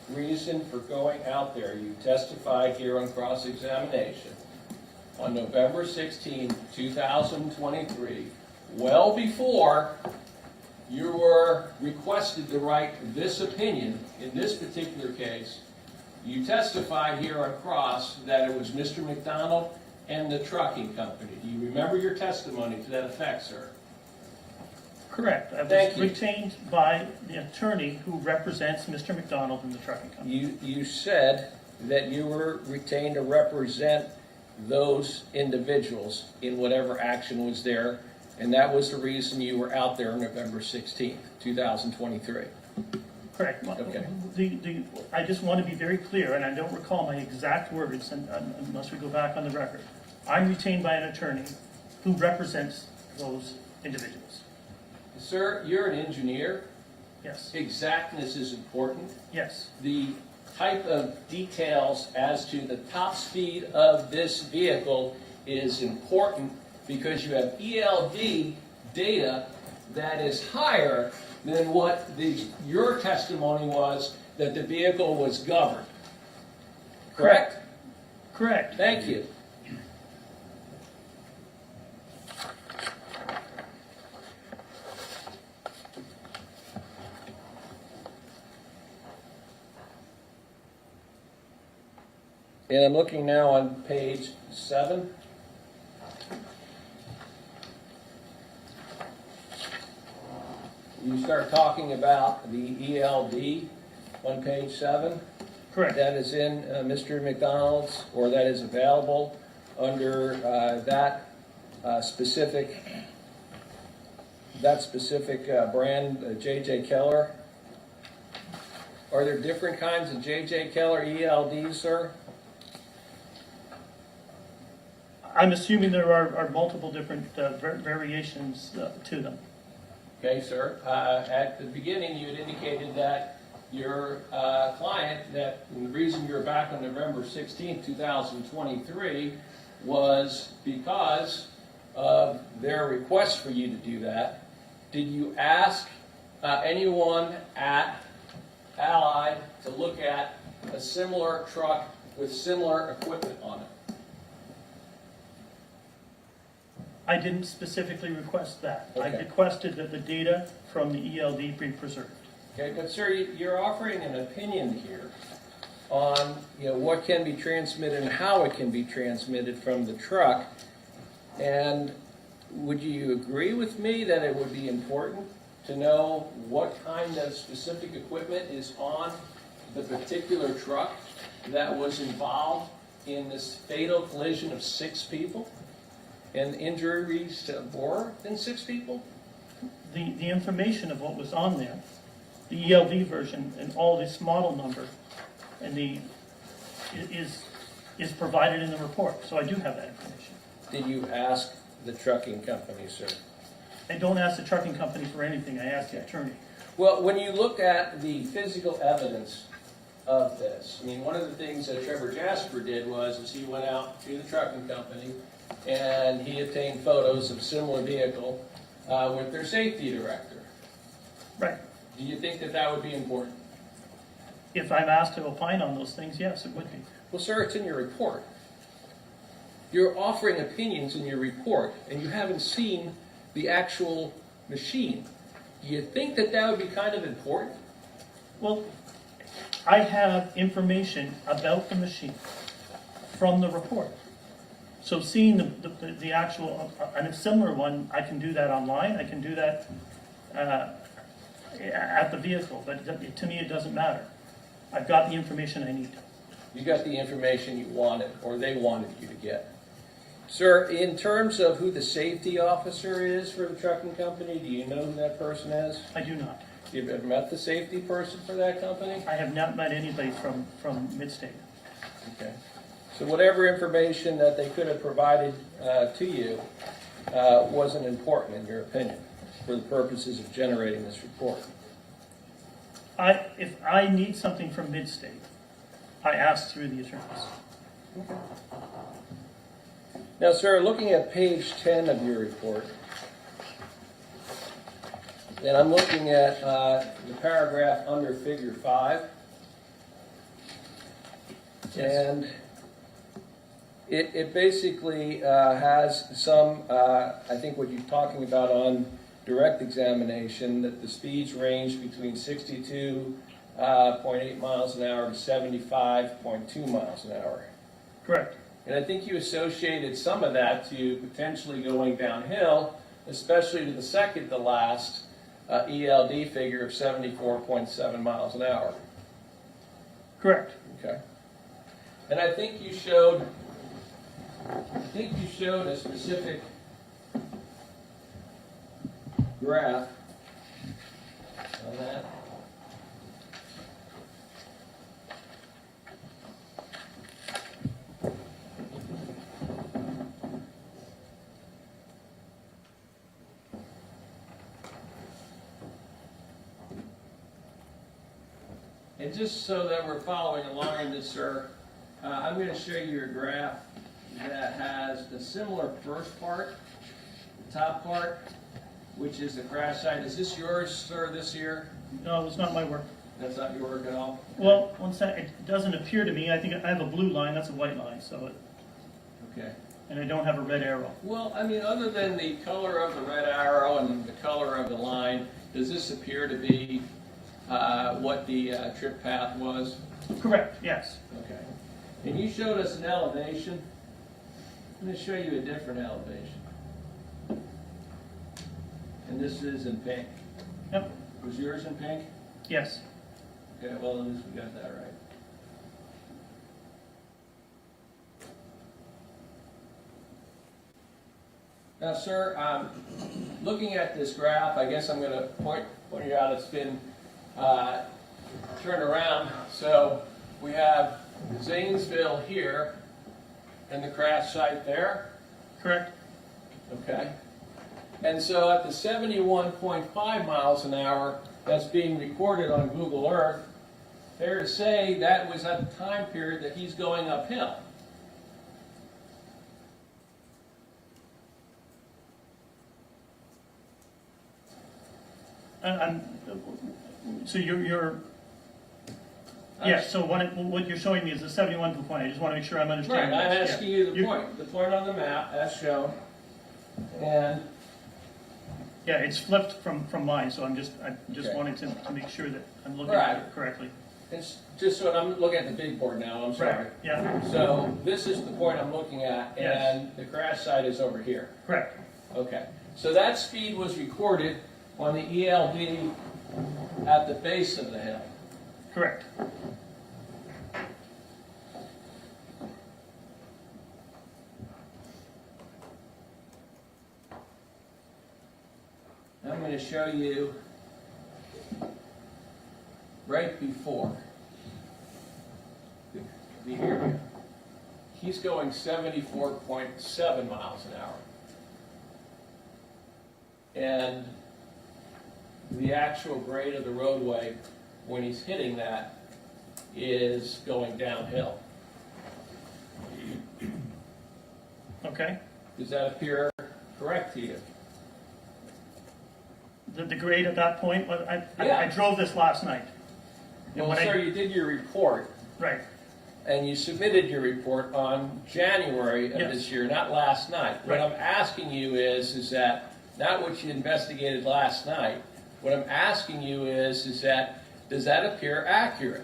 reason for going out there, you testified here on cross-examination on November 16, 2023, well before you were requested to write this opinion in this particular case. You testified here on cross that it was Mr. McDonald and the trucking company. Do you remember your testimony to that effect, sir? Correct. I Thank was you. retained by the attorney who represents Mr. McDonald in the trucking company. You said that you were retained to represent those individuals in whatever action was there, and that was the reason you were out there on November 16th, 2023. Correct. Okay. I just want to be very clear, and I don't recall my exact words unless we go back on the record. I'm retained by an attorney who represents those individuals. Sir, you're an engineer. Yes. Exactness is important. Yes. The type of details as to the top speed of this vehicle is important because you have ELD data that is higher than what your testimony was that the vehicle was governed. Correct? Correct. Thank you. And I'm looking now on page 7. You start talking about the ELD on page 7. Correct. That is in Mr. McDonald's, or that is available under that specific brand, J.J. Keller. Are there different kinds of J.J. Keller ELDs, sir? I'm assuming there are multiple different variations to them. Okay, sir. At the beginning, you had indicated that your client, that the reason you're back on November 16, 2023, was because of their request for you to do that. Did you ask anyone at Allied to look at a similar truck with similar equipment on it? I didn't specifically request that. I Okay. requested that the data from the ELD be preserved. Okay, but sir, you're offering an opinion here on what can be transmitted and how it can be transmitted from the truck. And would you agree with me that it would be important to know what kind of specific equipment is on the particular truck that was involved in this fatal collision of 6 people? And injuries to more than 6 people? The information of what was on there, the ELD version and all this model number, and is provided in the report. So I do have that information. Did you ask the trucking company, sir? I don't ask the trucking company for anything. I ask the attorney. Well, when you look at the physical evidence of this, I mean, one of the things that Trevor Jasper did was he went out to the trucking company and he obtained photos of similar vehicle with their safety director. Right. Do you think that that would be important? If I'm asked to opine on those things, yes, it would be. Well, sir, it's in your report. You're offering opinions in your report, and you haven't seen the actual machine. Do you think that that would be kind of important? Well, I have information about the machine from the report. So seeing the actual, and a similar one, I can do that online. I can do that at the vehicle, but to me it doesn't matter. I've got the information I need. You got the information you wanted, or they wanted you to get. Sir, in terms of who the safety officer is for the trucking company, do you know who that person is? I do not. You've ever met the safety person for that company? I have not met anybody from Midstate. Okay. So whatever information that they could have provided to you wasn't important in your opinion for the purposes of generating this report. If I need something from Midstate, I ask through the attorneys. Okay. Now, sir, looking at page 10 of your report, and I'm looking at the paragraph under figure 5, and it basically has some, I think what you're talking about on direct examination, that the speeds range between 62.8 miles an hour to 75.2 miles an hour. Correct. And I think you associated some of that to potentially going downhill, especially to the second to last ELD figure of 74.7 miles an hour. Correct. Okay. And I think you showed a specific graph on that. And just so that we're following along in this, sir, I'm going to show you a graph that has a similar first part, the top part, which is the crash site. Is this yours, sir, this year? No, it's not my work. That's not your work at all? Well, one sec, it doesn't appear to me. I think I have a blue line, that's a white line, so it, Okay. and I don't have a red arrow. Well, I mean, other than the color of the red arrow and the color of the line, does this appear to be what the trip path was? Correct, yes. Okay. And you showed us an elevation. I'm going to show you a different elevation. And this is in pink. Yep, Was yours in pink? yes. Okay, well, at least we got that right. Now, sir, looking at this graph, I guess I'm going to point you out. It's been turned around. So we have Zanesville here and the crash site there. Correct. Okay. And so at the 71.5 miles an hour that's being recorded on Google Earth, fair to say that was at the time period that he's going uphill. So you're yes, so what you're showing me is the 71 point. I just want to make sure I'm Right, understanding. I'm this. asking Yeah. you the point on the map as shown. And Yeah, it's flipped from mine, so I just Okay. wanted to make sure that I'm looking Right. at it correctly. it's just so I'm looking at the big board now, I'm sorry. Right, yeah, So this is the point I'm looking at, Yes. and the crash site is over here. correct. Okay, so that speed was recorded on the ELD at the base of the hill. Correct. I'm going to show you right before the area. He's going 74.7 miles an hour. And the actual grade of the roadway when he's hitting that is going downhill. Okay. Does that appear correct to you? The grade at that point, Yeah. I drove this last night. And Well, when sir, you did your report, right, and you submitted your report on January of Yes. this year, not last night. What Right. I'm asking you is that, not what you investigated last night, what I'm asking you is that, does that appear accurate?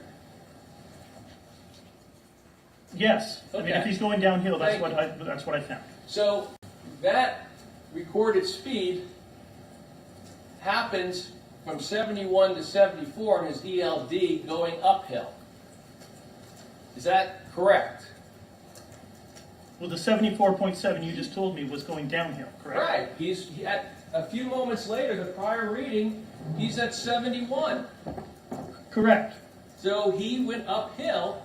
yes. I mean, if Okay. he's going downhill, that's Thank what I found. So, that recorded speed happens from 71 to 74 in his ELD going uphill. Is that correct? Well, the 74.7 you just told me was going downhill, correct? Right. At a few moments later, the prior reading, he's at 71. Correct. So he went uphill.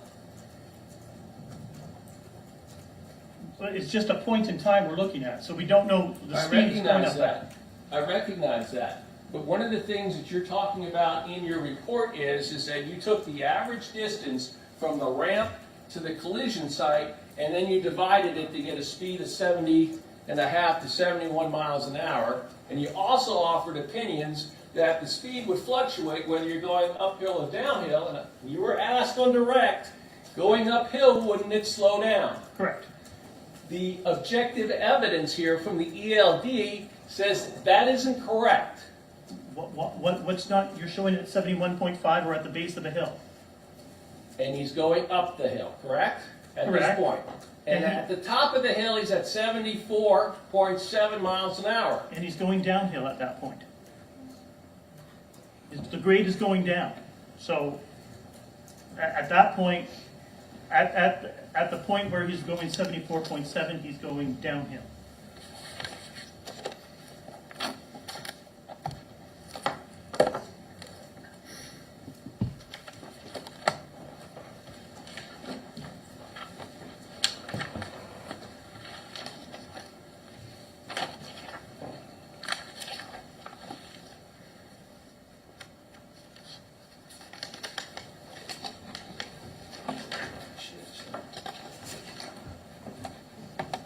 But it's just a point in time we're looking at, so we don't know the I speed going recognize up. that. I recognize that. But one of the things that you're talking about in your report is that you took the average distance from the ramp to the collision site, and then you divided it to get a speed of 70.5 to 71 miles an hour. And you also offered opinions that the speed would fluctuate whether you're going uphill or downhill. And you were asked on direct, going uphill, wouldn't it slow down? Correct. The objective evidence here from the ELD says that isn't correct. What's not, you're showing it at 71.5 or at the base of the hill? And he's going up the hill, correct? At Correct. this point. And And at the top of the hill, he's at 74.7 miles an hour. And he's going downhill at that point. The grade is going down. So at that point, at the point where he's going 74.7, he's going downhill.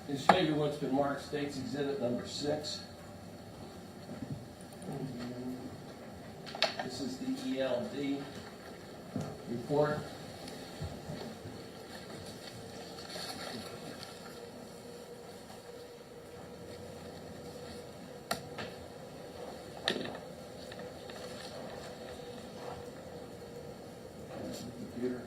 To show you what's been marked State's Exhibit number 6. This is the ELD report. Computer.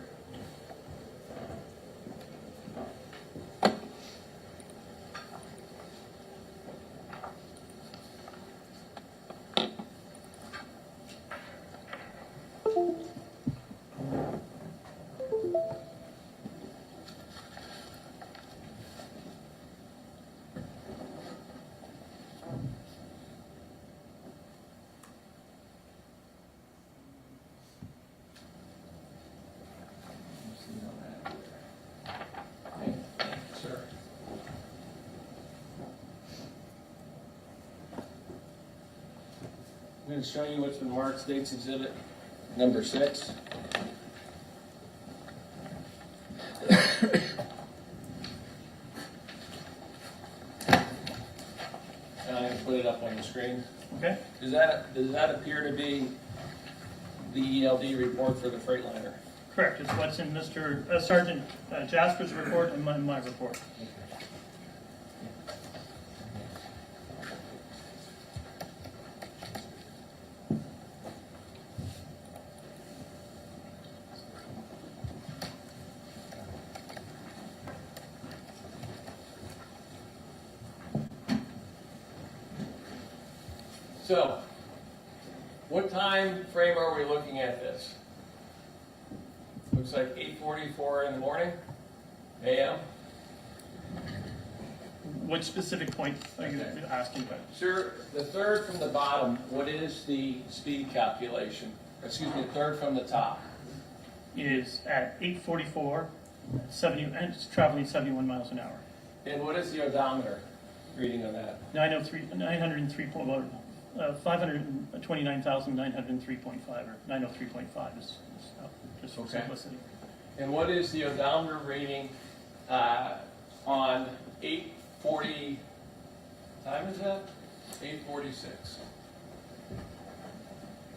I'm going to show you what's been marked State's Exhibit number 6. And I'm going to put it up on the screen. Okay? Does that appear to be the ELD report for the Freightliner? Correct. It's what's in Mr. Sergeant Jasper's report and my report. So, what time frame are we looking at this? Looks like 8:44 in the morning, a.m. Which specific point are you asking about? Sir, the third from the bottom, what is the speed calculation? Excuse me, the third from the top. Is at 8:44, 70, and it's traveling 71 miles an hour. And what is the odometer reading on that? 529,903.5 or 903.5 is just for simplicity. And what is the odometer reading on 8:40, time is that? 8:46.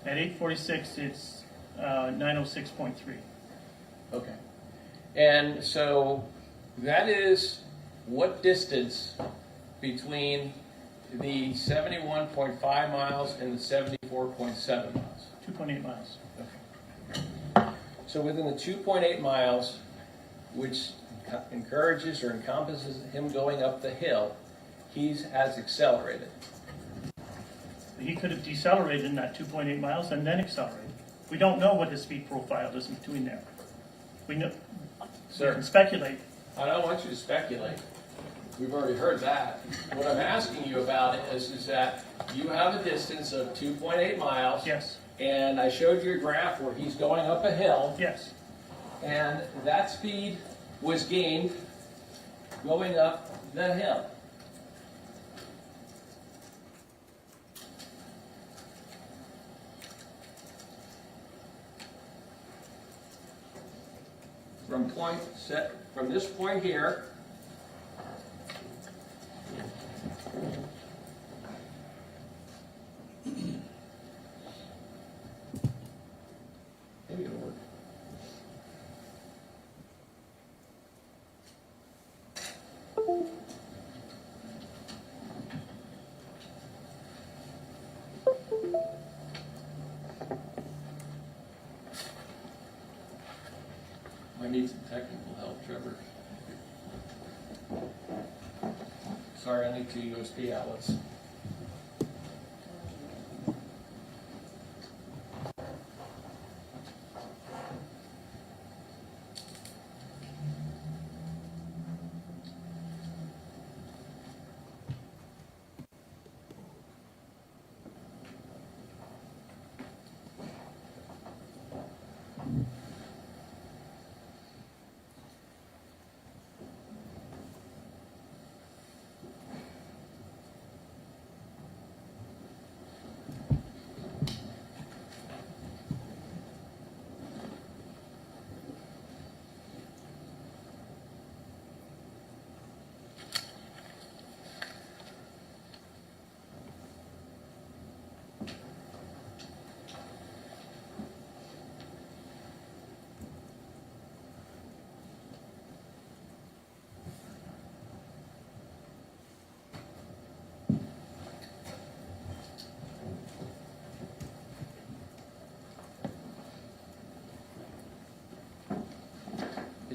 At 8:46, it's 906.3. Okay. And so that is what distance between the 71.5 miles and the 74.7 miles? 2.8 miles. Okay. So within the 2.8 miles, which encourages or encompasses him going up the hill, he has accelerated. He could have decelerated in that 2.8 miles and then accelerated. We don't know what his speed profile is between there. We know. Sir, we can speculate. I don't want you to speculate. We've already heard that. What I'm asking you about is that you have a distance of 2.8 miles. Yes. And I showed you a graph where he's going up a hill. Yes. And that speed was gained going up the hill. From this point here, maybe it'll work. I need some technical help, Trevor. Sorry, I need 2 USB outlets.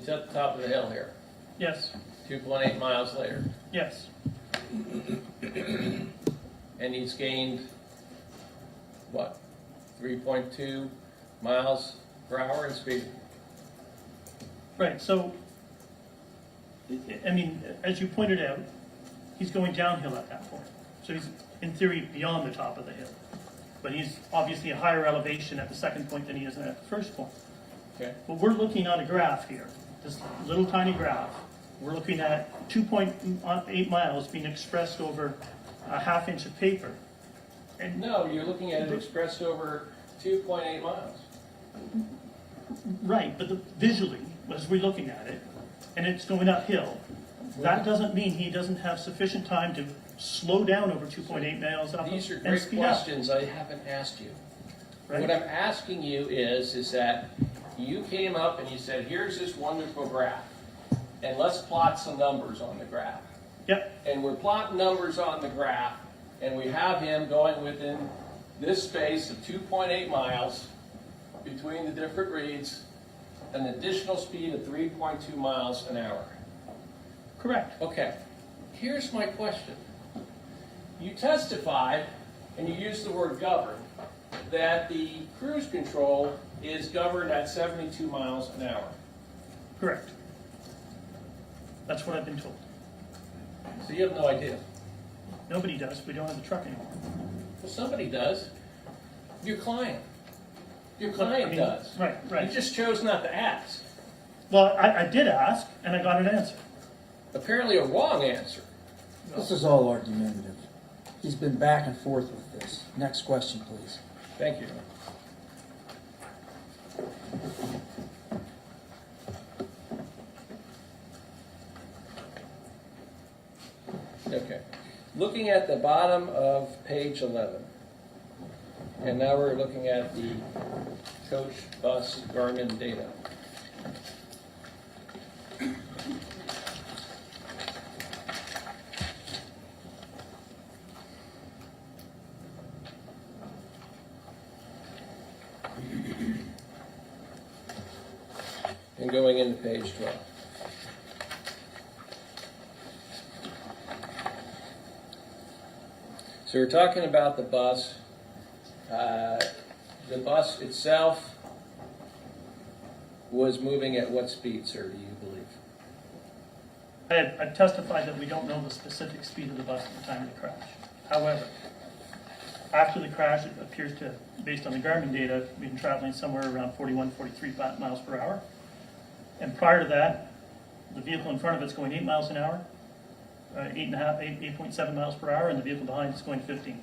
He's at the top of the hill here, Yes, 2.8 miles later, yes, and he's gained, what, 3.2 miles per hour in speed? right, so, I mean, as you pointed out, he's going downhill at that point. So he's, in theory, beyond the top of the hill. But he's obviously a higher elevation at the second point than he is at the first point. Okay. But we're looking at a graph here, this little tiny graph. We're looking at 2.8 miles being expressed over a half inch of paper. And No, you're looking at it expressed over 2.8 miles. right, but visually, as we're looking at it, and it's going uphill, that doesn't mean he doesn't have sufficient time to slow down over 2.8 miles up These are and great speed up. questions I haven't asked you. Right? What I'm asking you is that you came up and you said, here's this wonderful graph, and let's plot some numbers on the graph. Yep, And we're plotting numbers on the graph, and we have him going within this space of 2.8 miles between the different reads, an additional speed of 3.2 miles an hour. correct. Okay, here's my question. You testified, and you used the word govern, that the cruise control is governed at 72 miles an hour. Correct. That's what I've been told. So you have no idea. Nobody does, we don't have the truck anymore. Well, somebody does. Your client. Your client I mean, does. right, right. You just chose not to ask. Well, I did ask, and I got an answer. Apparently a wrong answer. This is all argumentative. He's been back and forth with this. Next question, please. Thank you. Okay. Looking at the bottom of page 11, and now we're looking at the coach bus Garmin data. And going into page 12. So we're talking about the bus. The bus itself was moving at what speed, sir, do you believe? I've testified that we don't know the specific speed of the bus at the time of the crash. However, after the crash, it appears to, based on the Garmin data, we've been traveling somewhere around 41, 43 miles per hour. And prior to that, the vehicle in front of it's going 8 miles an hour, 8.7 miles per hour, and the vehicle behind is going 15.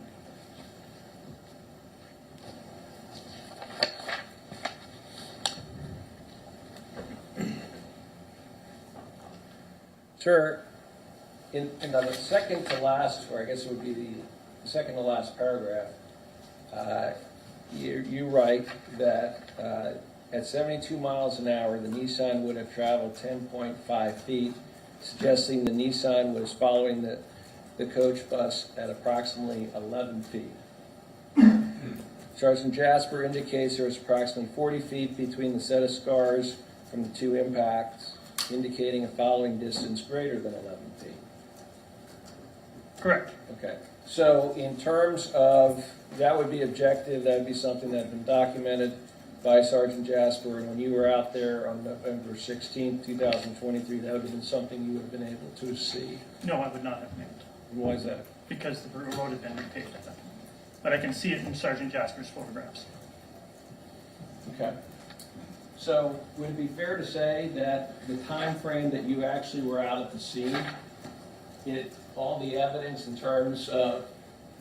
Sir, in the second to last, or I guess it would be the second to last paragraph, you write that at 72 miles an hour, the Nissan would have traveled 10.5 feet, suggesting the Nissan was following the coach bus at approximately 11 feet. Sergeant Jasper indicates there was approximately 40 feet between the set of scars from the two impacts, indicating a following distance greater than 11 feet. Correct. Okay. So in terms of, that would be objective, that would be something that had been documented by Sergeant Jasper, and when you were out there on November 16th, 2023, that would have been something you would have been able to see. No, I would not have made it, Why is that? because the road had been repaved at that point. But I can see it in Sergeant Jasper's photographs. Okay. So would it be fair to say that the time frame that you actually were out at the scene, all the evidence in terms of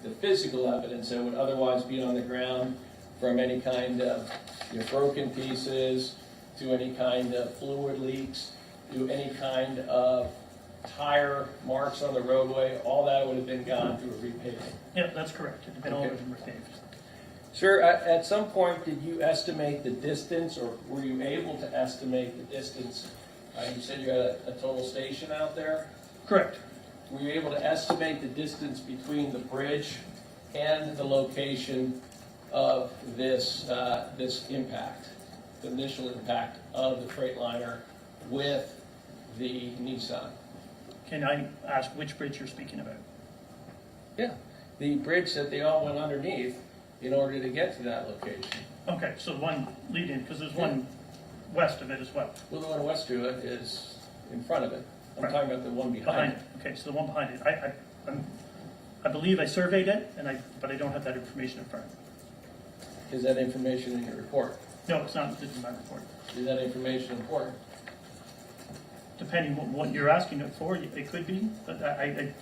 the physical evidence that would otherwise be on the ground, from any kind of broken pieces to any kind of fluid leaks to any kind of tire marks on the roadway, all that would have been gone through a repaving? Yeah, that's correct. It had been all Okay. been repaved. Sir, at some point, did you estimate the distance, or were you able to estimate the distance? You said you had a total station out there. Correct. Were you able to estimate the distance between the bridge and the location of this impact, the initial impact of the Freightliner with the Nissan. Can I ask which bridge you're speaking about? Yeah, the bridge that they all went underneath in order to get to that location. Okay, so the one leading, because there's one west of it as well. Well, the one west to it is in front of it. I'm Right. talking about the one behind it. Okay, so the one behind it. I believe I surveyed it, but I don't have that information in front of me. Is that information in your report? No, it's not included in my report. Is that information important? Depending on what you're asking it for, it could be, but I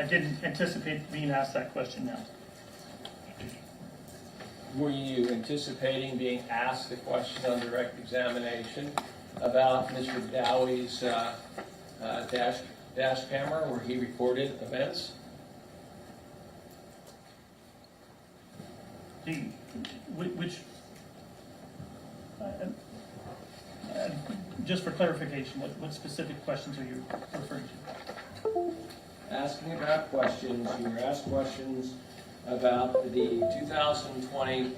didn't anticipate being asked that question now. Were you anticipating being asked the question on direct examination about Mr. Dowie's dash camera where he recorded events? Just for clarification, what specific questions are you referring to? Asking about questions, you were asked questions about the 2020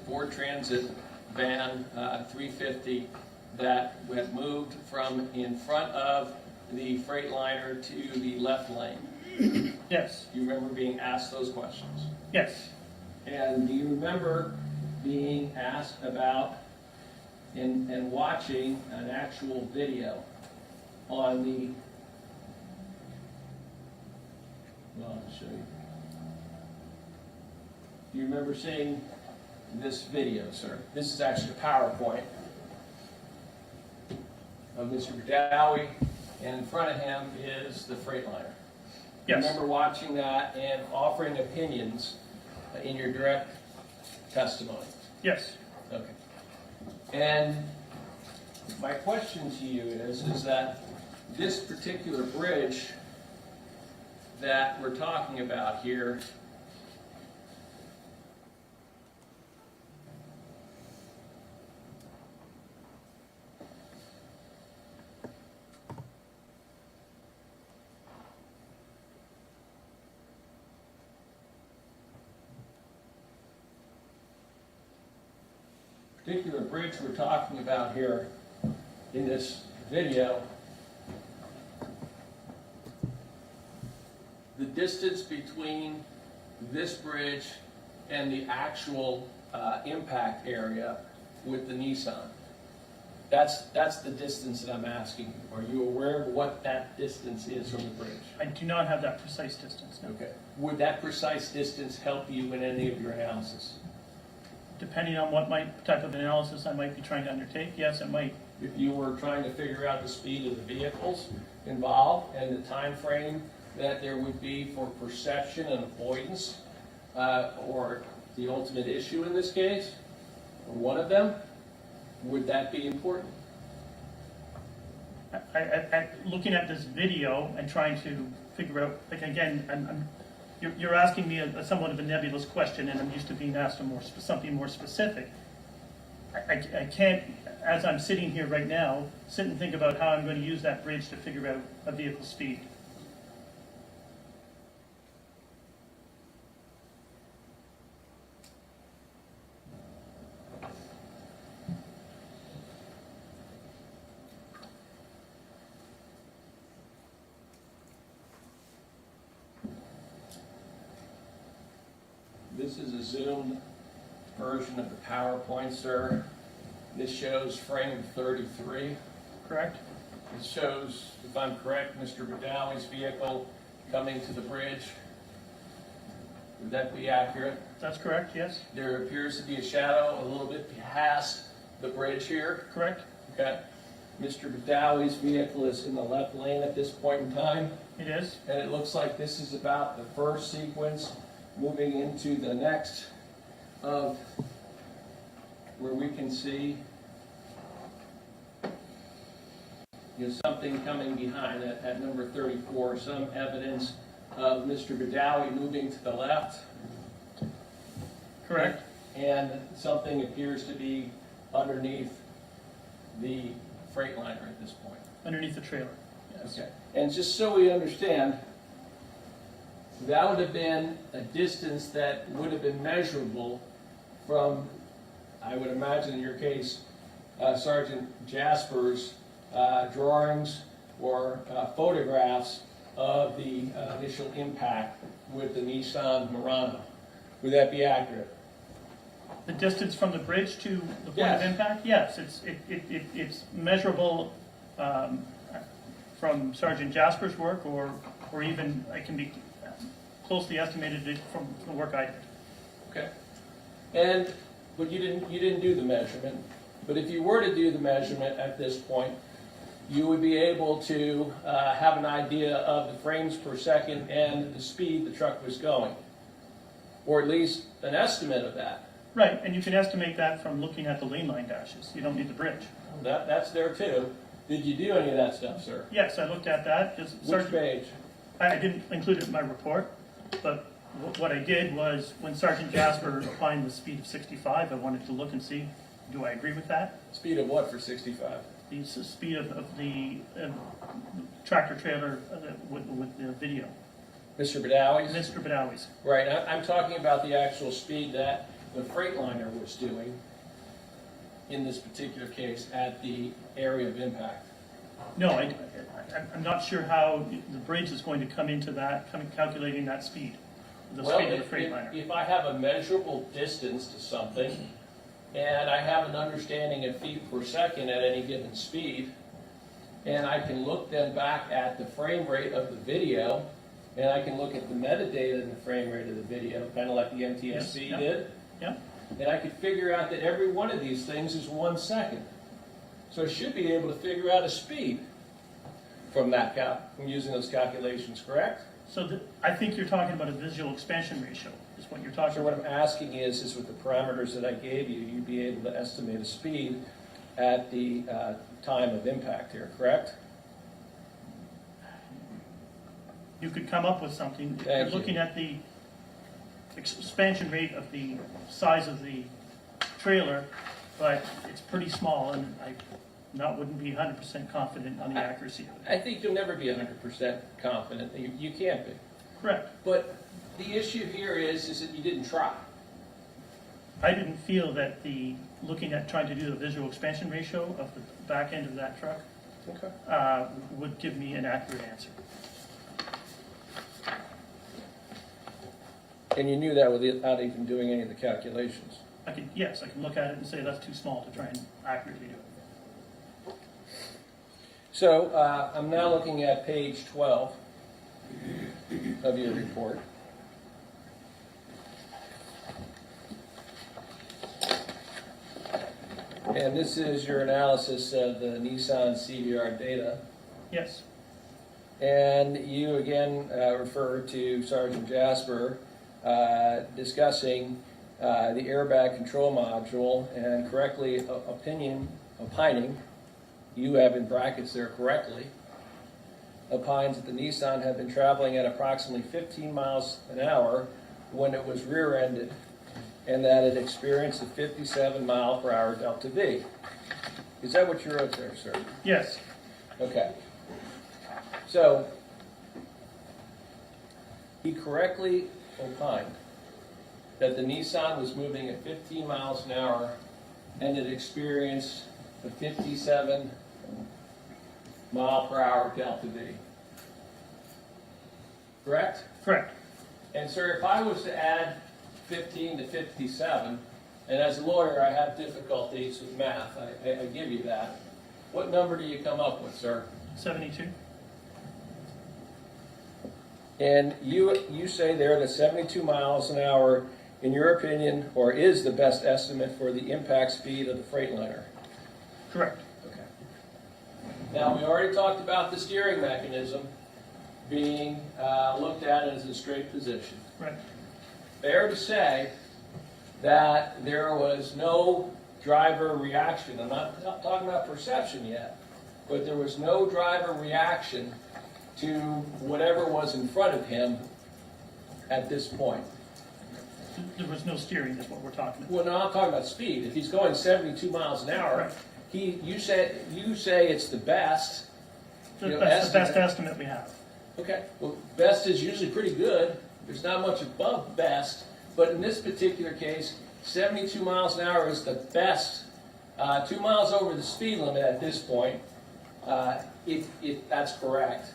Ford Transit van 350 that had moved from in front of the Freightliner to the left lane. Yes, You remember being asked those questions? yes, And do you remember being asked about and watching an actual video on the, well, I'll show you. Do you remember seeing this video, sir? This is actually a PowerPoint of Mr. Dowie, and in front of him is the Freightliner. yes. Remember watching that and offering opinions in your direct testimony? Yes. Okay. And my question to you is that this particular bridge that we're talking about here, particular bridge we're talking about here in this video, the distance between this bridge and the actual impact area with the Nissan. That's the distance that I'm asking you. Are you aware of what that distance is from the bridge? I do not have that precise distance, no. Okay. Would that precise distance help you in any of your analysis? Depending on what type of analysis I might be trying to undertake, yes, it might. If you were trying to figure out the speed of the vehicles involved and the time frame that there would be for perception and avoidance, or the ultimate issue in this case, or one of them, would that be important? Looking at this video and trying to figure out, like again, you're asking me somewhat of a nebulous question, and I'm used to being asked something more specific. I can't, as I'm sitting here right now, sit and think about how I'm going to use that bridge to figure out a vehicle's speed. This is a zoomed version of the PowerPoint, sir. This shows frame 33. Correct? It shows, if I'm correct, Mr. Badowie's vehicle coming to the bridge. Would that be accurate? That's correct, yes. There appears to be a shadow a little bit past the bridge here. Correct? Okay. Mr. Badowie's vehicle is in the left lane at this point in time. It is. And it looks like this is about the first sequence moving into the next of where we can see something coming behind at number 34, some evidence of Mr. Badowie moving to the left. Correct. And something appears to be underneath the Freightliner at this point. Underneath the trailer. Yes. Okay. And just so we understand, that would have been a distance that would have been measurable from I would imagine in your case, Sergeant Jasper's drawings or photographs of the initial impact with the Nissan Murano. Would that be accurate? The distance from the bridge to the point Yes. of impact? Yes, it's measurable from Sergeant Jasper's work, or even it can be closely estimated from the work I did. Okay. But you didn't do the measurement. But if you were to do the measurement at this point, you would be able to have an idea of the frames per second and the speed the truck was going, or at least an estimate of that. Right, and you can estimate that from looking at the lane line dashes. You don't need the bridge. That's there too. Did you do any of that stuff, sir? Yes, I looked at that. Which page? I didn't include it in my report, but what I did was, when Sergeant Jasper defined the speed of 65, I wanted to look and see, do I agree with that? Speed of what for 65? The speed of the tractor trailer with the video. Mr. Badawi's? Mr. Badawi's. Right, I'm talking about the actual speed that the Freightliner was doing in this particular case at the area of impact. No, I'm not sure how the bridge is going to come into that, calculating that speed, the speed of the Freightliner. If I have a measurable distance to something, and I have an understanding of feet per second at any given speed, and I can look then back at the frame rate of the video, and I can look at the metadata in the frame rate of the video, kind of like the NTSC did. Yeah. And I could figure out that every one of these things is 1 second. So I should be able to figure out a speed from from using those calculations, correct? So I think you're talking about a visual expansion ratio, is what you're talking So what about. I'm asking is with the parameters that I gave you, you'd be able to estimate a speed at the time of impact here, correct? You could come up with something. Thank you. Looking at the expansion rate of the size of the trailer, but it's pretty small, and wouldn't be 100% confident on the accuracy of it. I think you'll never be 100% confident. You can't be. Correct. But the issue here is that you didn't try. I didn't feel that looking at trying to do the visual expansion ratio of the back end of that truck would give me an accurate answer. And you knew that without even doing any of the calculations. I can look at it and say that's too small to try and accurately do it. So I'm now looking at page 12 of your report. And this is your analysis of the Nissan CDR data. Yes. And you again refer to Sergeant Jasper discussing the airbag control module and correctly opining, you have in brackets there correctly, opines that the Nissan had been traveling at approximately 15 miles an hour when it was rear-ended, and that it experienced a 57 mile per hour delta V. Is that what you wrote there, sir? Yes. Okay. So, he correctly opined that the Nissan was moving at 15 miles an hour and it experienced a 57 mile per hour delta V. Correct? Correct. And sir, if I was to add 15 to 57, and as a lawyer I have difficulties with math, I give you that, what number do you come up with, sir? 72. And you say there that 72 miles an hour, in your opinion, or is the best estimate for the impact speed of the Freightliner? Correct. Okay. Now, we already talked about the steering mechanism being looked at as a straight position. Right. Fair to say that there was no driver reaction. I'm not talking about perception yet, but there was no driver reaction to whatever was in front of him at this point. There was no steering, is what we're talking about. Well, no, I'm talking about speed. If he's going 72 miles an hour, Right. you say it's the best. That's the best estimate we have. Okay. Well, best is usually pretty good. There's not much above best, but in this particular case, 72 miles an hour is the best, 2 miles over the speed limit at this point, if that's correct.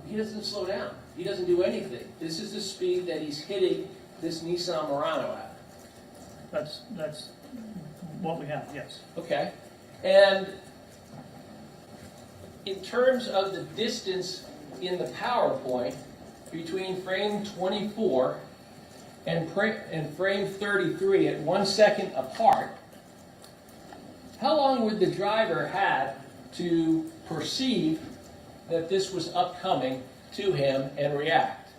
He doesn't slow down. He doesn't do anything. This is the speed that he's hitting this Nissan Murano at. That's what we have, yes. Okay. And in terms of the distance in the PowerPoint between frame 24 and frame 33 at 1 second apart, how long would the driver have to perceive that this was upcoming to him and react?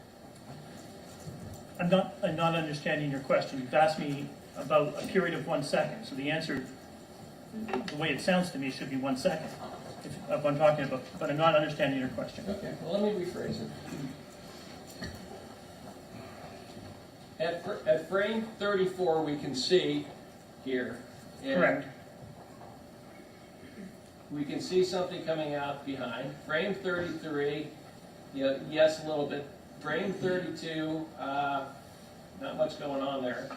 I'm not understanding your question. You've asked me about a period of 1 second. So the answer, the way it sounds to me, should be 1 second. If I'm talking about, but I'm not understanding your question. Okay, well, let me rephrase it. At frame 34, we can see here. Correct. We can see something coming out behind. Frame 33, yes, a little bit. Frame 32, not much going on there.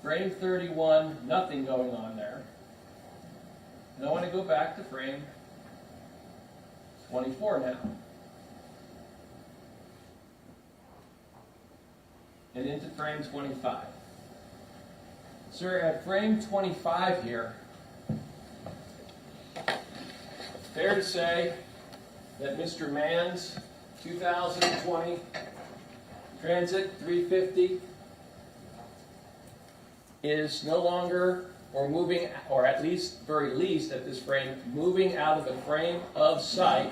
Frame 31, nothing going on there. And I want to go back to frame 24 now. And into frame 25. Sir, at frame 25 here, fair to say that Mr. Mann's 2020 Transit 350 is no longer, or moving, or at least, very least at this frame, moving out of the frame of sight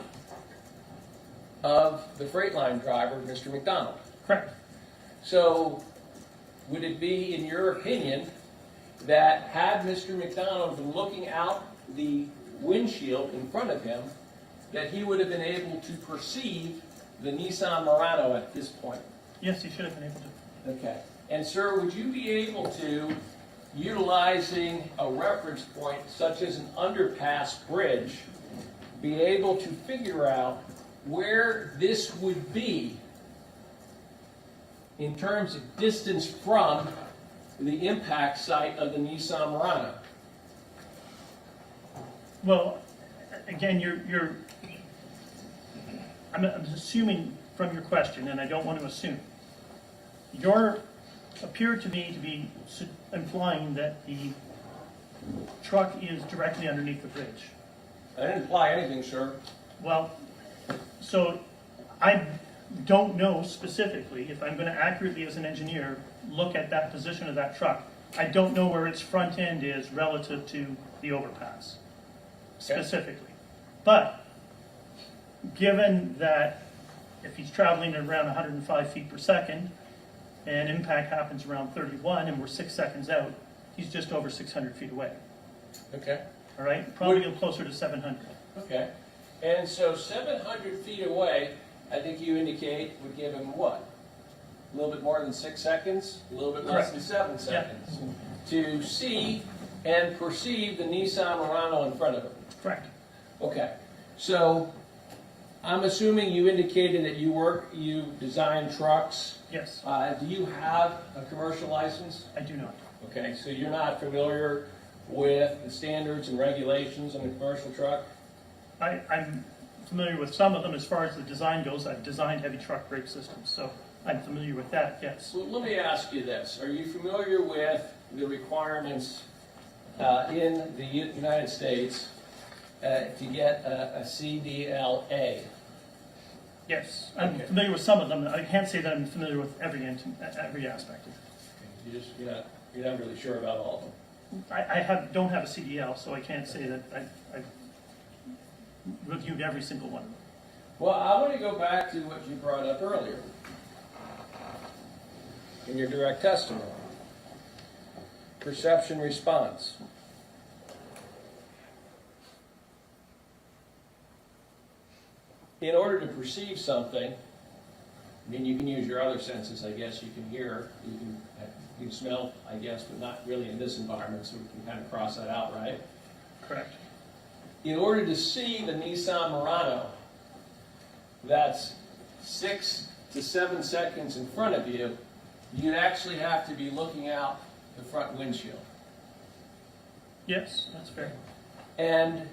of the freight line driver, Mr. McDonald. Correct. So, would it be, in your opinion, that had Mr. McDonald been looking out the windshield in front of him, that he would have been able to perceive the Nissan Murano at this point? Yes, he should have been able to. Okay. And sir, would you be able to, utilizing a reference point such as an underpass bridge, be able to figure out where this would be in terms of distance from the impact site of the Nissan Murano? Well, again, I'm assuming from your question, and I don't want to assume. You appear to me to be implying that the truck is directly underneath the bridge. I didn't imply anything, sir. Well, so I don't know specifically, if I'm going to accurately as an engineer look at that position of that truck, I don't know where its front end is relative to the overpass, specifically. But given that if he's traveling at around 105 feet per second, and impact happens around 31, and we're 6 seconds out, he's just over 600 feet away. Okay. All right? Probably closer to 700. Okay. And so 700 feet away, I think you indicate, would give him what? A little bit more than 6 seconds? A little bit less than 7 seconds? To see and perceive the Nissan Murano in front of him? Correct. Okay. So I'm assuming you indicated that you design trucks. Yes. Do you have a commercial license? I do not. Okay, so you're not familiar with the standards and regulations on a commercial truck? I'm familiar with some of them as far as the design goes. I've designed heavy truck brake systems, so I'm familiar with that, yes. So let me ask you this. Are you familiar with the requirements in the United States to get a CDLA? Yes, I'm familiar with some of them. I can't say that I'm familiar with every aspect of it. You're not really sure about all of them? I don't have a CDL, so I can't say that I've reviewed every single one of them. Well, I want to go back to what you brought up earlier in your direct testimony. Perception response. In order to perceive something, I mean, you can use your other senses, I guess. You can hear, you can smell, I guess, but not really in this environment, so we can kind of cross that out, right? Correct. In order to see the Nissan Murano, that's 6 to 7 seconds in front of you, you'd actually have to be looking out the front windshield. Yes, that's fair. And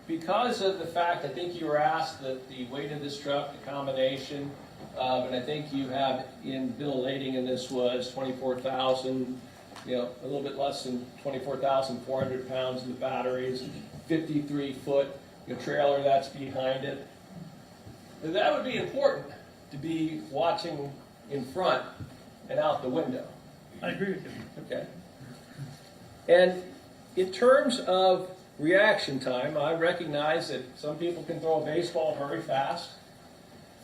because of the fact, I think you were asked the weight of this truck, the combination, and I think you have in bill lading in this was 24,000, a little bit less than 24,400 pounds in the batteries, 53-foot trailer that's behind it. That would be important to be watching in front and out the window. I agree with you. Okay. And in terms of reaction time, I recognize that some people can throw a baseball very fast.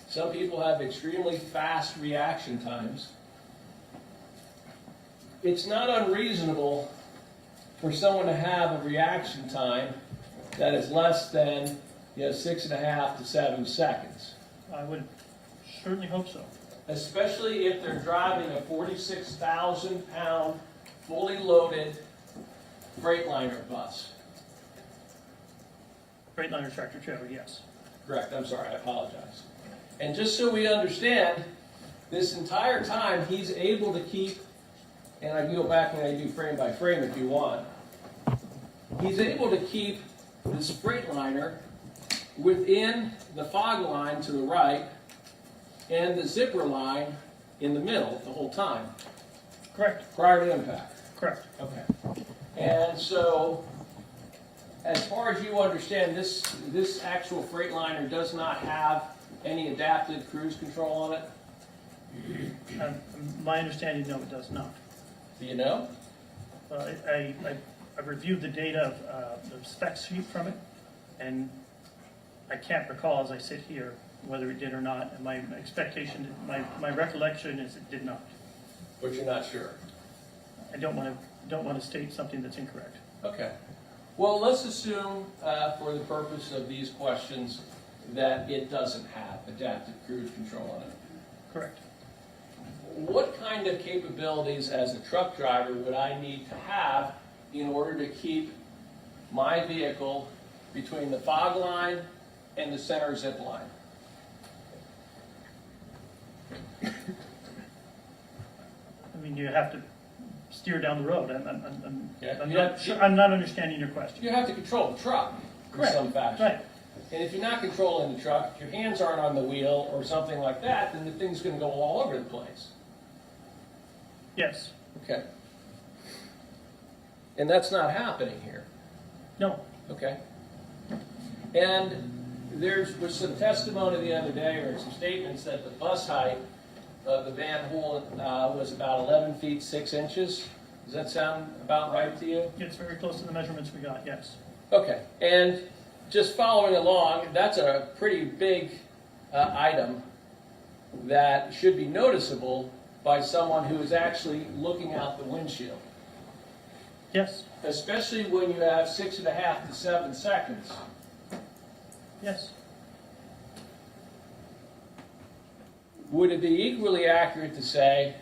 Some people have extremely fast reaction times. It's not unreasonable for someone to have a reaction time that is less than 6.5 to 7 seconds. I would certainly hope so. Especially if they're driving a 46,000-pound, fully loaded Freightliner bus. Freightliner tractor trailer, yes. Correct, I'm sorry, I apologize. And just so we understand, this entire time he's able to keep, and I can go back and I do frame by frame if you want, he's able to keep this Freightliner within the fog line to the right and the zipper line in the middle the whole time. Correct. Prior to impact. Correct. Okay. And so, as far as you understand, this actual Freightliner does not have any adaptive cruise control on it? My understanding, no, it does not. Do you know? I reviewed the data of the spec sheet from it, and I can't recall as I sit here whether it did or not. And my expectation, my recollection is it did not. But you're not sure? I don't want to state something that's incorrect. Okay. Well, let's assume, for the purpose of these questions, that it doesn't have adaptive cruise control on it. Correct. What kind of capabilities as a truck driver would I need to have in order to keep my vehicle between the fog line and the center zip line? I mean, you have to steer down the road. I'm not understanding your question. You have to control the truck in some fashion. Right. And if you're not controlling the truck, if your hands aren't on the wheel or something like that, then the thing's going to go all over the place. Yes. Okay. And that's not happening here. No. Okay. And there was some testimony the other day, or some statements, that the bus height of the Van Hool was about 11 feet 6 inches. Does that sound about right to you? It's very close to the measurements we got, yes. Okay. And just following along, that's a pretty big item that should be noticeable by someone who is actually looking out the windshield. Yes. Especially when you have 6.5 to 7 seconds. Yes. Would it be equally accurate to say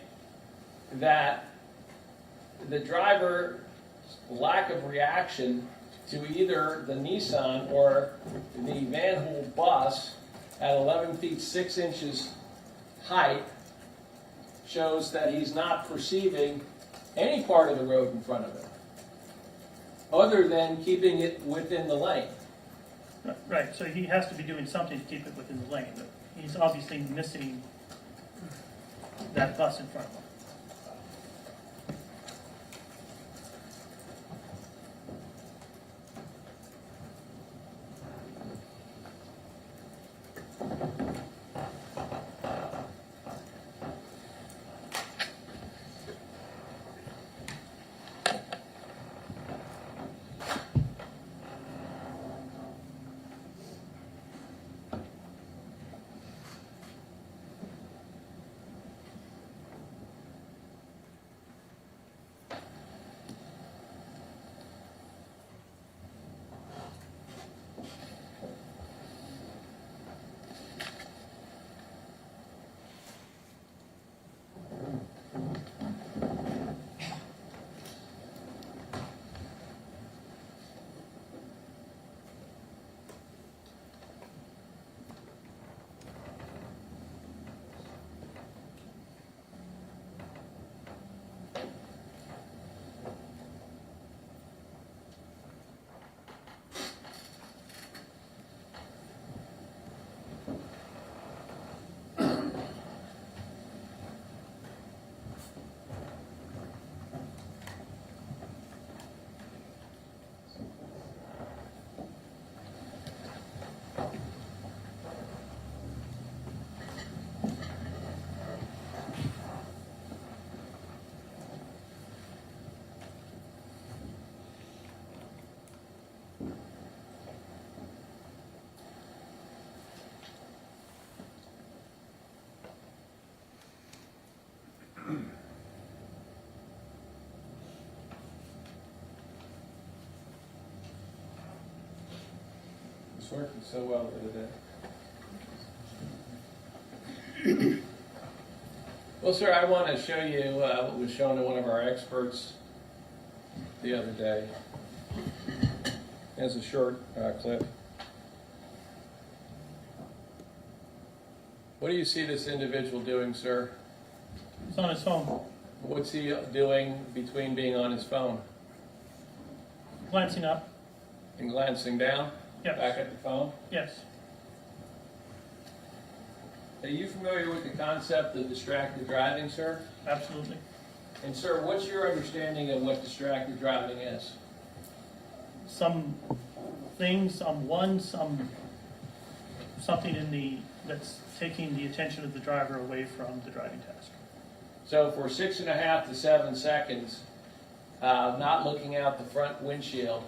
that the driver's lack of reaction to either the Nissan or the Van Hool bus at 11 feet 6 inches height shows that he's not perceiving any part of the road in front of him, other than keeping it within the lane? Right, so he has to be doing something to keep it within the lane, but he's obviously missing that bus in front of him. It's working so well today. Well, sir, I want to show you what was shown to one of our experts the other day. Here's a short clip. What do you see this individual doing, sir? He's on his phone, What's he doing between being on his phone glancing up. and glancing down? Yes. Back at the phone? Yes. Are you familiar with the concept of distracted driving, sir? Absolutely. And sir, what's your understanding of what distracted driving is? Some things, something that's taking the attention of the driver away from the driving task. So for 6.5 to 7 seconds, not looking out the front windshield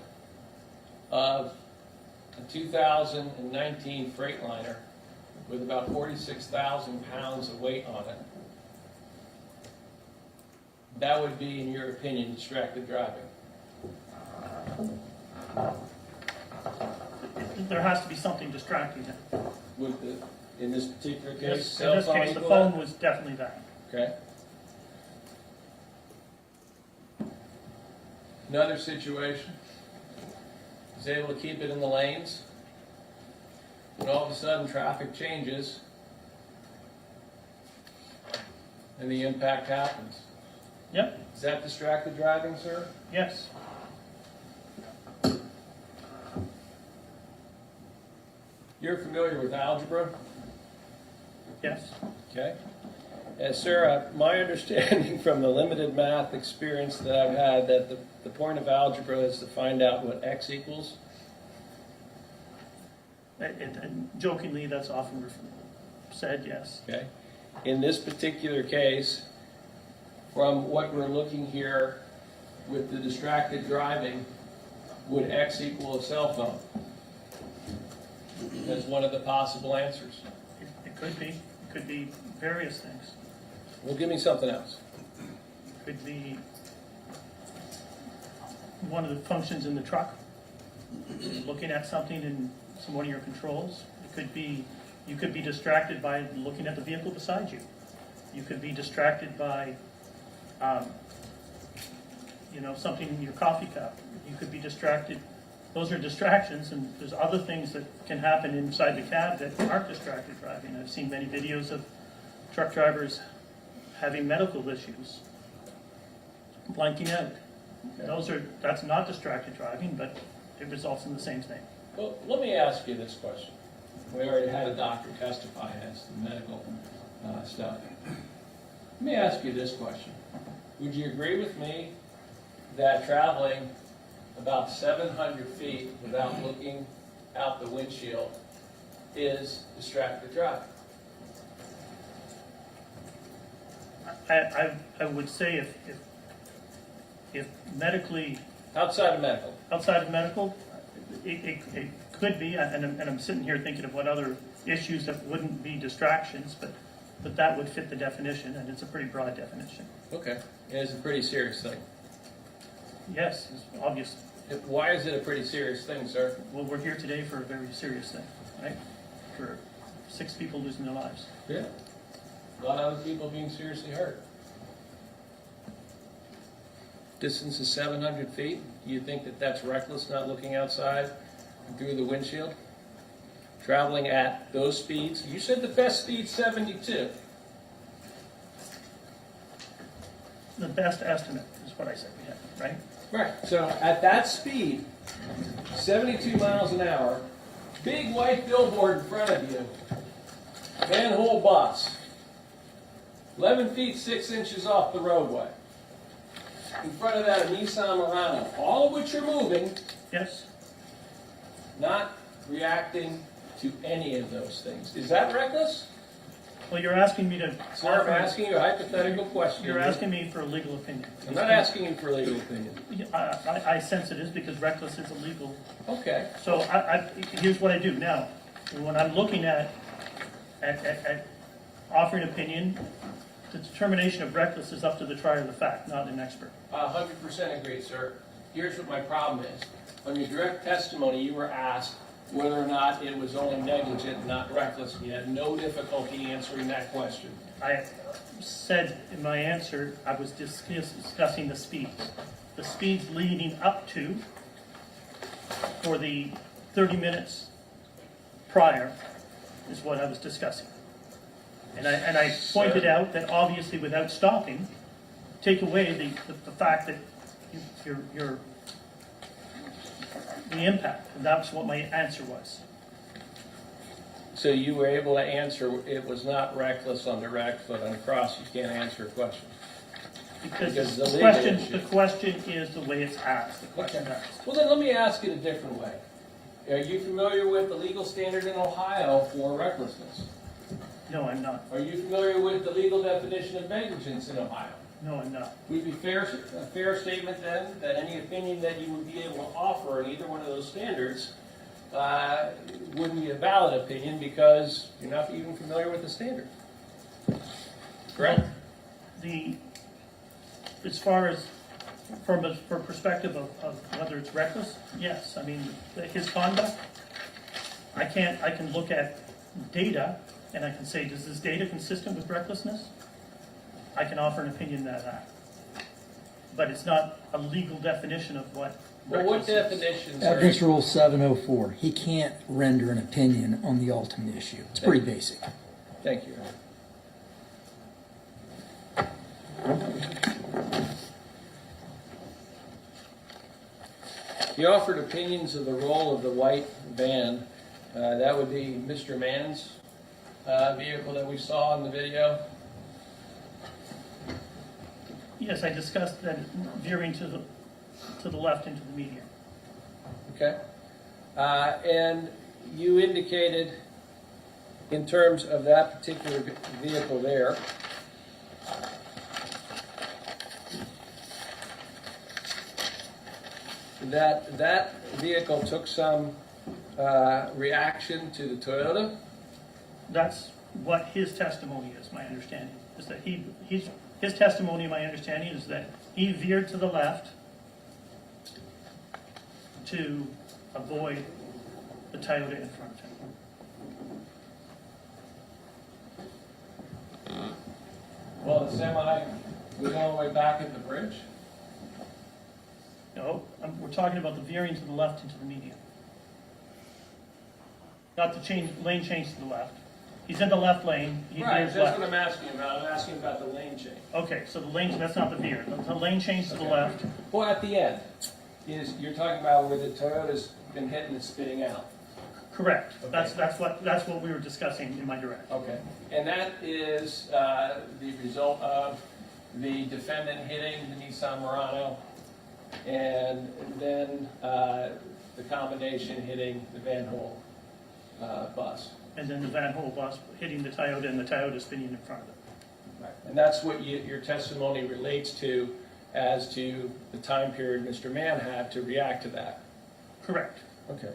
of a 2019 Freightliner with about 46,000 pounds of weight on it, that would be, in your opinion, distracted driving. There has to be something distracting him. With the, in this particular case, In this cell phone case, the equal phone that? was definitely that. Okay. Another situation, he's able to keep it in the lanes. When all of a sudden traffic changes and the impact happens. Yep. Is that distracted driving, sir? Yes. You're familiar with algebra? Yes. Okay. Sir, my understanding from the limited math experience that I've had, that the point of algebra is to find out what x equals. And jokingly, that's often said, yes. Okay. In this particular case, from what we're looking here with the distracted driving, would x equal a cell phone? As one of the possible answers. It could be. It could be various things. Well, give me something else. It could be one of the functions in the truck, looking at something in one of your controls. It could be, you could be distracted by looking at the vehicle beside you. You could be distracted by, something in your coffee cup. You could be distracted. Those are distractions, and there's other things that can happen inside the cab that aren't distracted driving. I've seen many videos of truck drivers having medical issues, blanking out. That's not distracted driving, but it results in the same thing. Well, let me ask you this question. We already had a doctor testify as to medical stuff. Let me ask you this question. Would you agree with me that traveling about 700 feet without looking out the windshield is distracted driving? I would say if medically, Outside of medical. it could be, and I'm sitting here thinking of what other issues that wouldn't be distractions, but that would fit the definition, and it's a pretty broad definition. Okay. It is a pretty serious thing. Yes, it's obvious. Why is it a pretty serious thing, sir? Well, we're here today for a very serious thing, right? For 6 people losing their lives. Yeah. A lot of other people being seriously hurt. Distance is 700 feet. You think that that's reckless, not looking outside through the windshield? Traveling at those speeds? You said the best speed 72. The best estimate is what I said we had, right? Right. So at that speed, 72 miles an hour, big white billboard in front of you, manhole bus, 11 feet 6 inches off the roadway. In front of that, a Nissan Murano, all of which are moving, Yes. not reacting to any of those things. Is that reckless? Well, you're asking me to. Sir, I'm asking you a hypothetical question. You're asking me for a legal opinion. I'm not asking you for a legal opinion. I sense it is because reckless is illegal. Okay. So here's what I do now. When I'm looking at offering opinion, the determination of reckless is up to the trier of the fact, not an expert. 100% agreed, sir. Here's what my problem is. On your direct testimony, you were asked, whether or not it was only negligent, not reckless. He had no difficulty answering that question. I said in my answer, I was discussing the speeds. The speeds leading up to, for the 30 minutes prior, is what I was discussing. And I pointed out that obviously without stopping, take away the fact that you're the impact, and that's what my answer was. So you were able to answer it was not reckless on direct, but on cross you can't answer a question. Because Because the the legal question, issue. the question is the way it's asked, the question asked. Well, then let me ask it a different way. Are you familiar with the legal standard in Ohio for recklessness? No, I'm not. Are you familiar with the legal definition of negligence in Ohio? No, I'm not. Would it be a fair statement then that any opinion that you would be able to offer in either one of those standards wouldn't be a valid opinion because you're not even familiar with the standard? Correct? As far as from a perspective of whether it's reckless, yes. I mean, his conduct, I can look at data and I can say, is this data consistent with recklessness? I can offer an opinion that. But it's not a legal definition of what Well, what reckless is. definitions Ethics are... Rule 704, he can't render an opinion on the ultimate issue. It's pretty basic. Thank you. He offered opinions of the role of the white van. That would be Mr. Mann's vehicle that we saw in the video. Yes, I discussed that veering to the left into the median. Okay. And you indicated in terms of that particular vehicle there, that vehicle took some reaction to the Toyota. That's what his testimony is, my understanding, is that his testimony, my understanding, is that he veered to the left to avoid the Toyota in front of him. Well, the semi was all the way back at the bridge. No, we're talking about the veering to the left into the median. Not the lane change to the left. He's in the left lane, he Right, veers that's left. what I'm asking about. I'm asking about the lane change. Okay, so the lane, that's not the veer. The lane change to the left. Well, at the end, you're talking about where the Toyota's been hitting and spitting out. Correct. Okay. That's what we were discussing in my direct. Okay. And that is the result of the defendant hitting the Nissan Murano and then the combination hitting the Van Hole bus. And then the Van Hole bus hitting the Toyota and the Toyota spinning in front of it. Right. And that's what your testimony relates to as to the time period Mr. Mann had to react to that. Correct. Okay.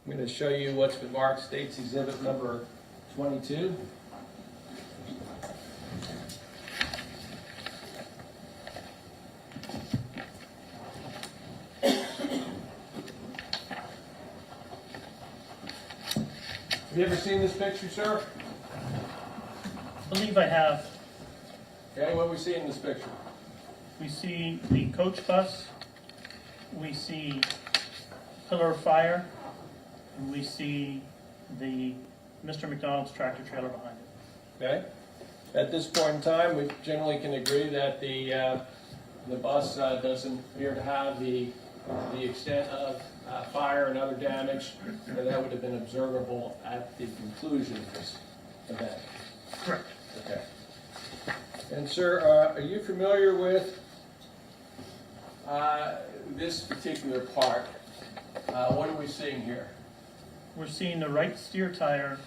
I'm going to show you what's been marked State's Exhibit number 22. Have you ever seen this picture, sir? I believe I have. Okay, what do we see in this picture? We see the coach bus, we see pillar of fire, and we see the Mr. McDonald's tractor trailer behind it. Okay. At this point in time, we generally can agree that the bus doesn't appear to have the extent of fire and other damage that would have been observable at the conclusion of this event. Correct. Okay. And sir, are you familiar with this particular part? What are we seeing here? We're seeing the right steer tire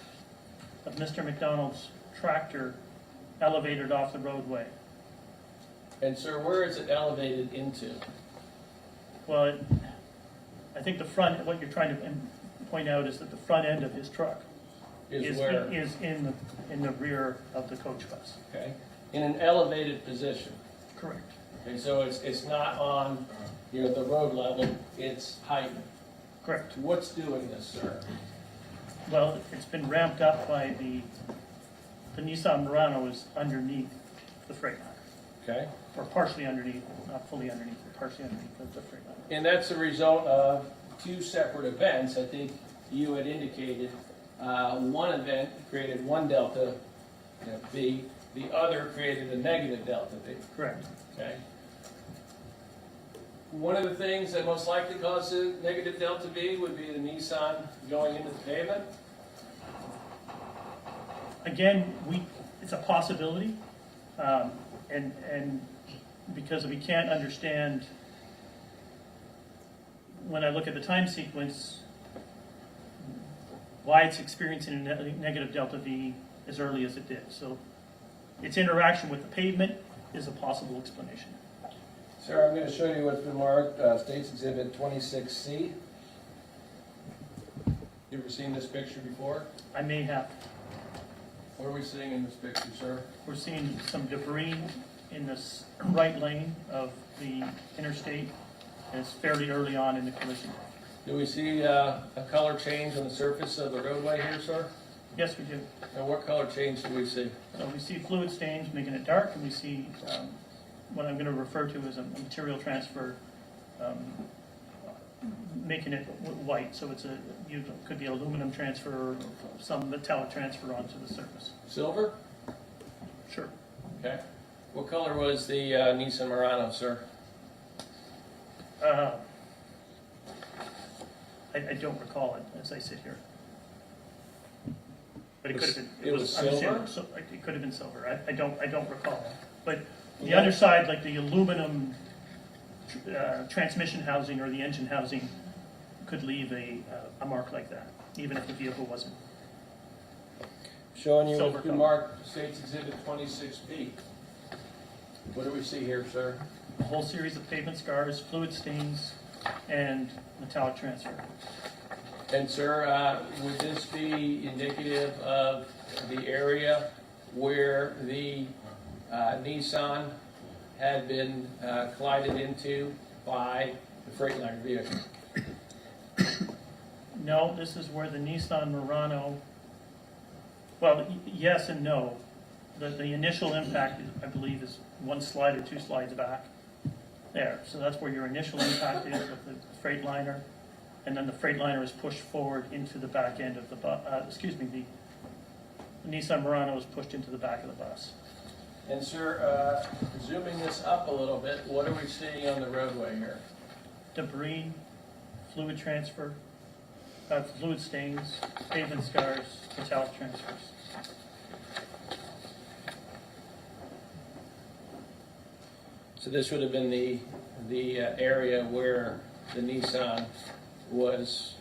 of Mr. McDonald's tractor elevated off the roadway. And sir, where is it elevated into? Well, I think the front, what you're trying to point out is that the front end of his truck Is where? is in the rear of the coach bus. Okay. In an elevated position. Correct. Okay, so it's not on, the road level, it's heightened. Correct. What's doing this, sir? Well, it's been ramped up by the Nissan Murano is underneath the Freightliner. Okay. Or partially underneath, not fully underneath, but partially underneath the Freightliner. And that's a result of two separate events. I think you had indicated one event created one delta V, the other created a negative delta V. Correct. Okay. One of the things that most likely caused a negative delta V would be the Nissan going into the pavement. Again, it's a possibility, and because we can't understand, when I look at the time sequence, why it's experiencing a negative delta V as early as it did. So its interaction with the pavement is a possible explanation. Sir, I'm going to show you what's been marked, State's Exhibit 26C. You ever seen this picture before? I may have. What are we seeing in this picture, sir? We're seeing some debris in this right lane of the interstate, and it's fairly early on in the collision. Do we see a color change on the surface of the roadway here, sir? Yes, we do. And what color change do we see? So we see fluid stains making it dark, and we see what I'm going to refer to as a material transfer, making it white. So it's could be aluminum transfer or some metallic transfer onto the surface. Silver? Sure. Okay. What color was the Nissan Murano, sir? I don't recall it as I sit here. But it could have been. It was I'm silver? assuming, so it could have been silver. I don't recall. But the underside, like the aluminum transmission housing or the engine housing, could leave a mark like that, even if the vehicle wasn't. Showing you Silver what's been color. marked State's Exhibit 26B. What do we see here, sir? A whole series of pavement scars, fluid stains, and metallic transfer. And sir, would this be indicative of the area where the Nissan had been collided into by the Freightliner vehicle? No, this is where the Nissan Murano, well, yes and no. The initial impact, I believe, is one slide or two slides back there. So that's where your initial impact is with the Freightliner. And then the Freightliner is pushed forward into the back end of the the Nissan Murano is pushed into the back of the bus. And sir, zooming this up a little bit, what are we seeing on the roadway here? Debris, fluid transfer, fluid stains, pavement scars, metallic transfers. So this would have been the area where the Nissan was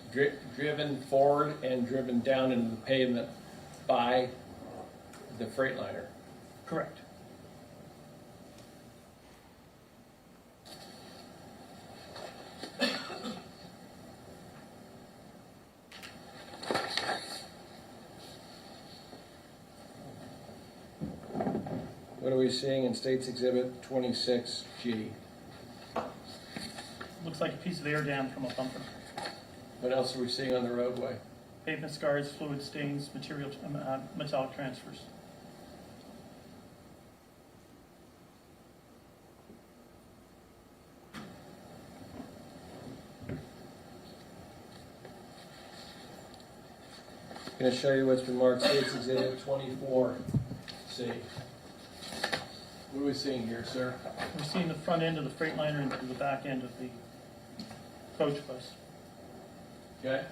driven forward and driven down into the pavement by the Freightliner. Correct. What are we seeing in State's Exhibit 26G? Looks like a piece of air dam from a bumper. What else are we seeing on the roadway? Pavement scars, fluid stains, metallic transfers. I'm going to show you what's been marked State's Exhibit 24C. What are we seeing here, sir? We're seeing the front end of the Freightliner and the back end of the coach bus. Okay?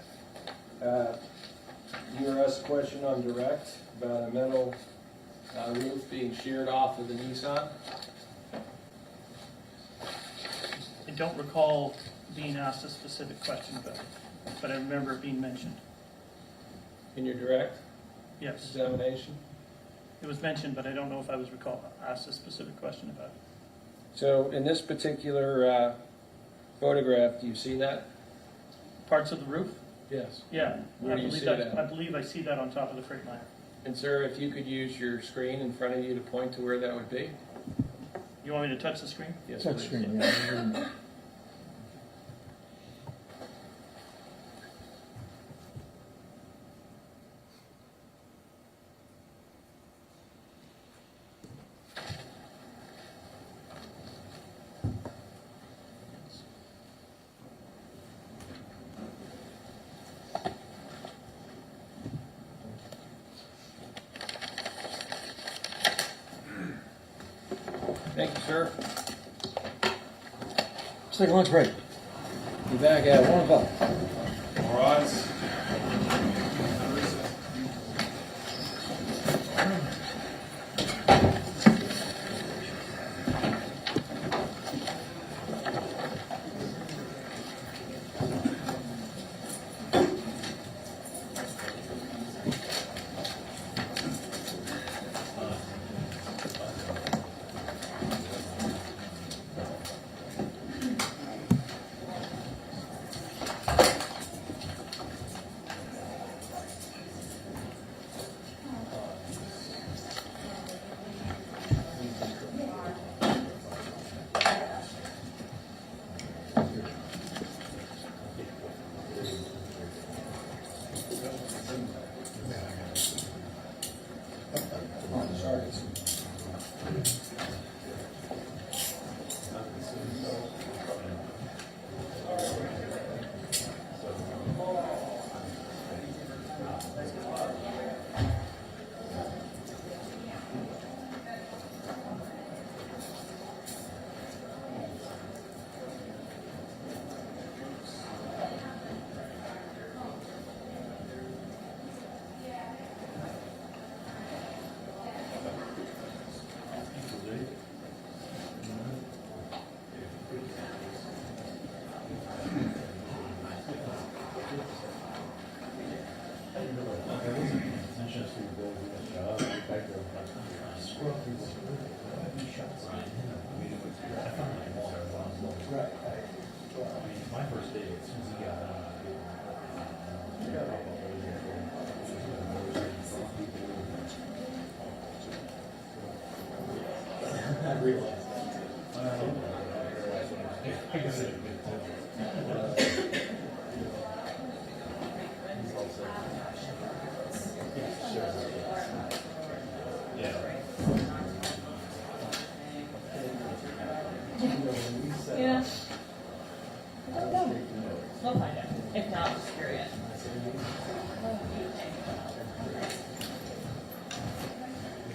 You were asked a question on direct about a metal. Roof being sheared off of the Nissan. I don't recall being asked a specific question about it, but I remember it being mentioned. In your direct Yes, examination. it was mentioned, but I don't know if I was asked a specific question about it. So in this particular photograph, do you see that? Parts of the roof? Yes. Yeah, Where do you see I that? believe I see that on top of the Freightliner. And sir, if you could use your screen in front of you to point to where that would be? You want me to touch the screen? Yes, Touch please. screen, yeah. Thank you, sir. Let's take a lunch break. Be back at 1 o'clock. All rise. My first day, as soon as he got I realized that. I guess it Yeah. I don't know. We'll find out. If not, just curious.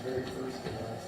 very first and last.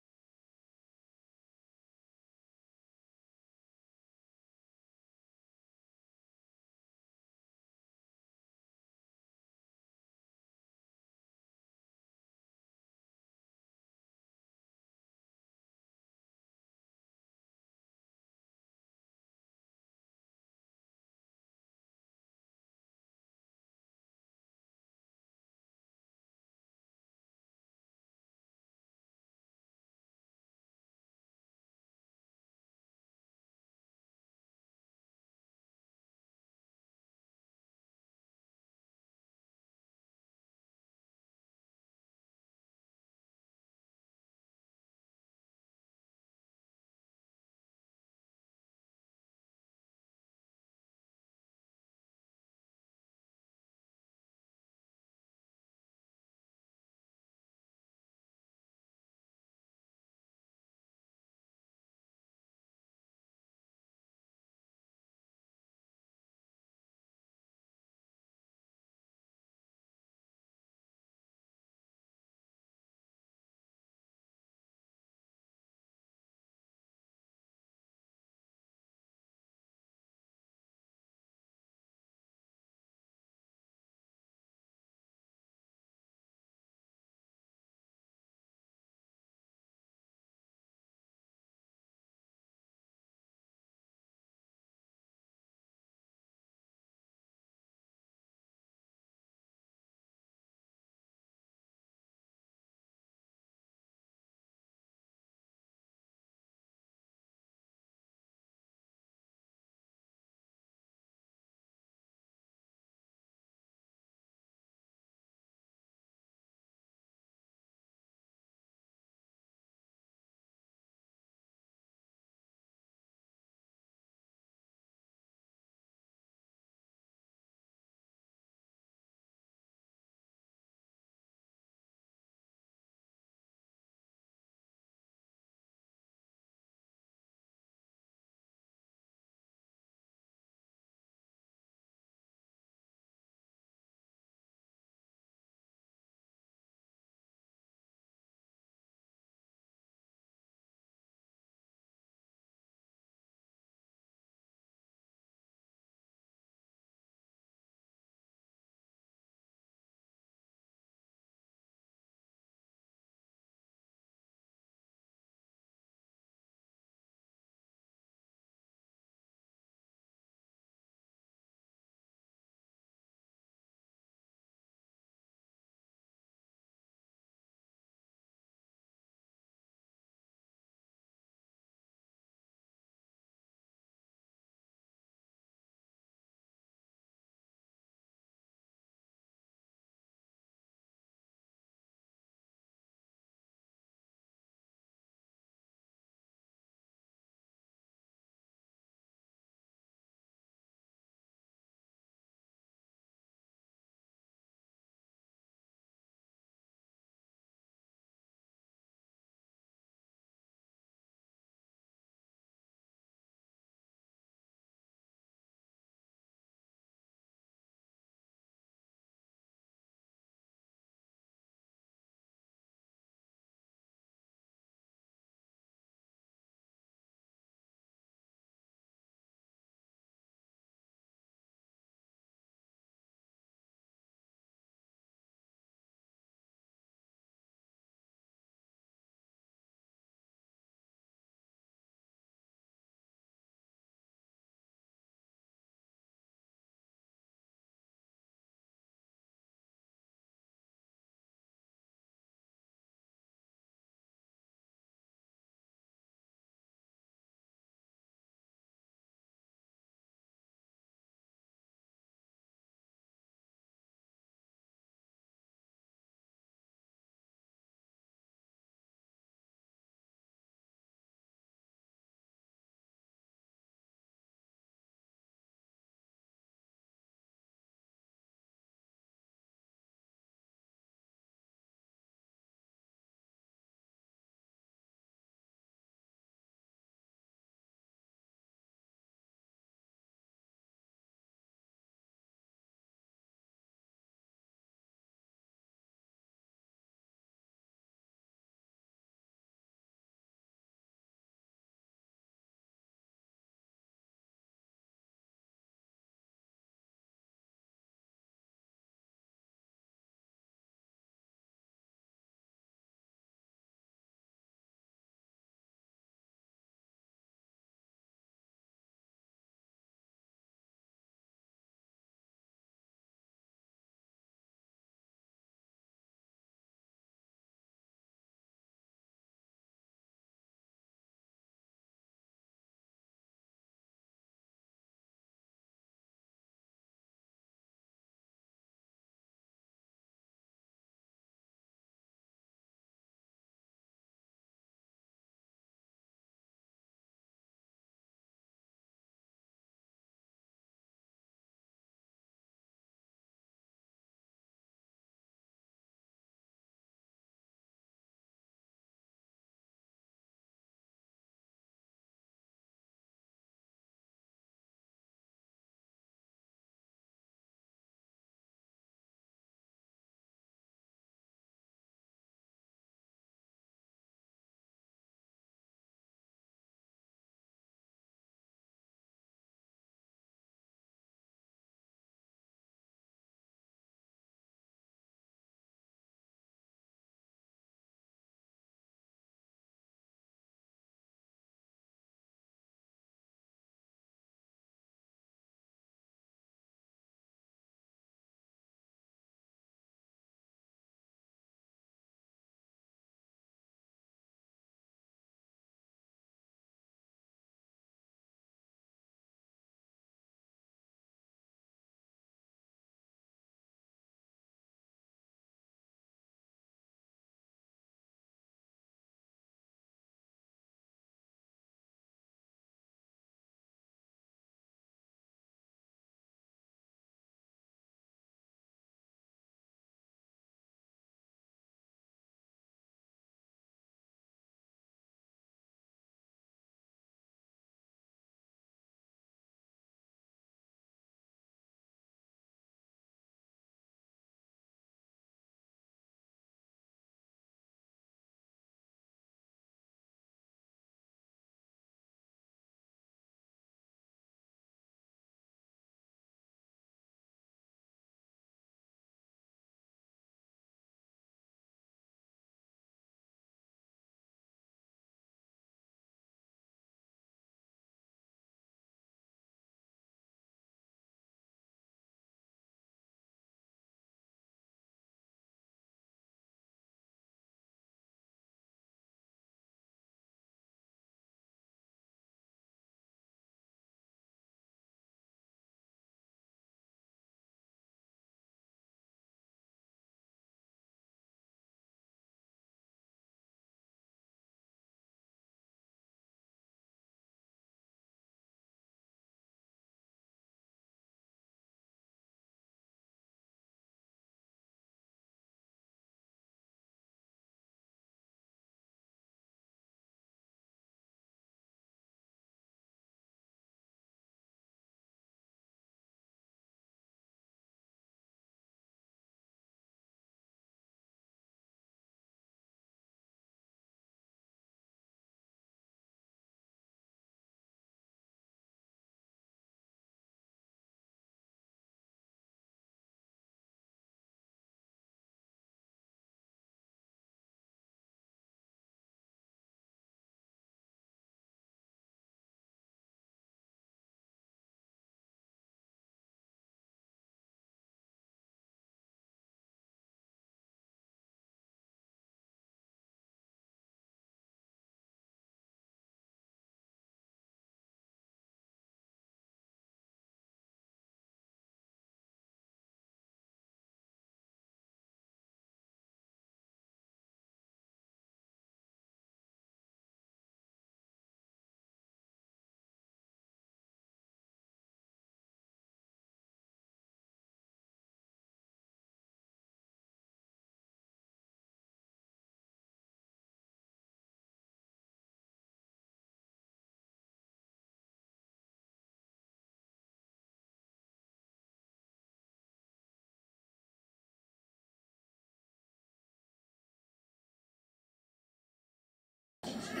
I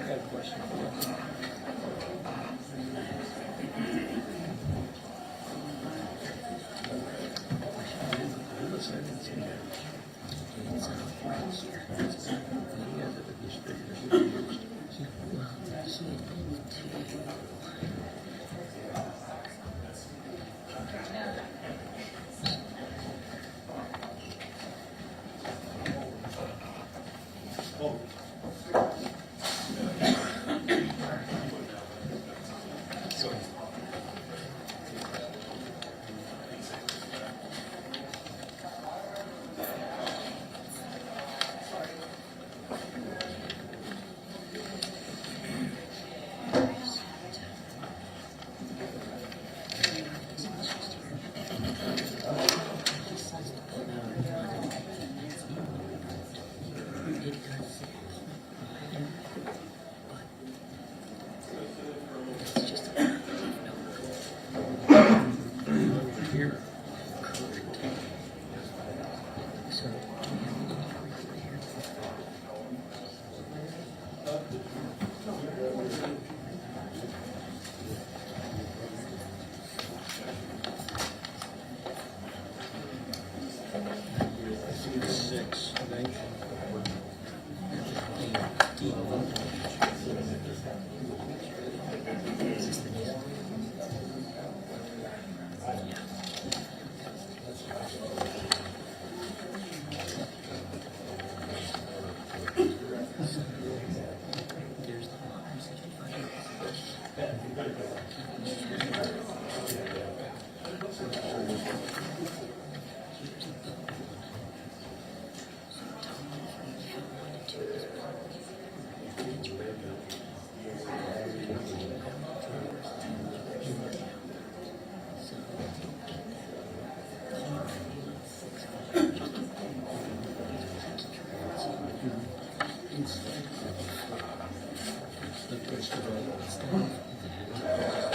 got a question for you.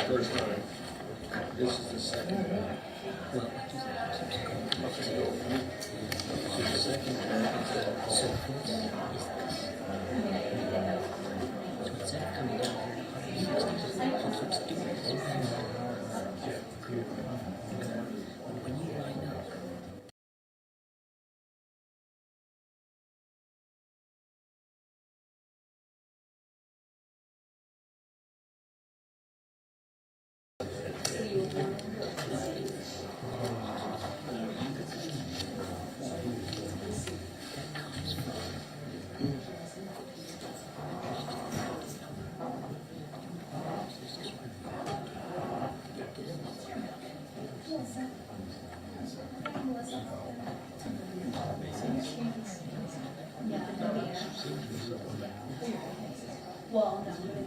First time. This is the second time. The second Well, no.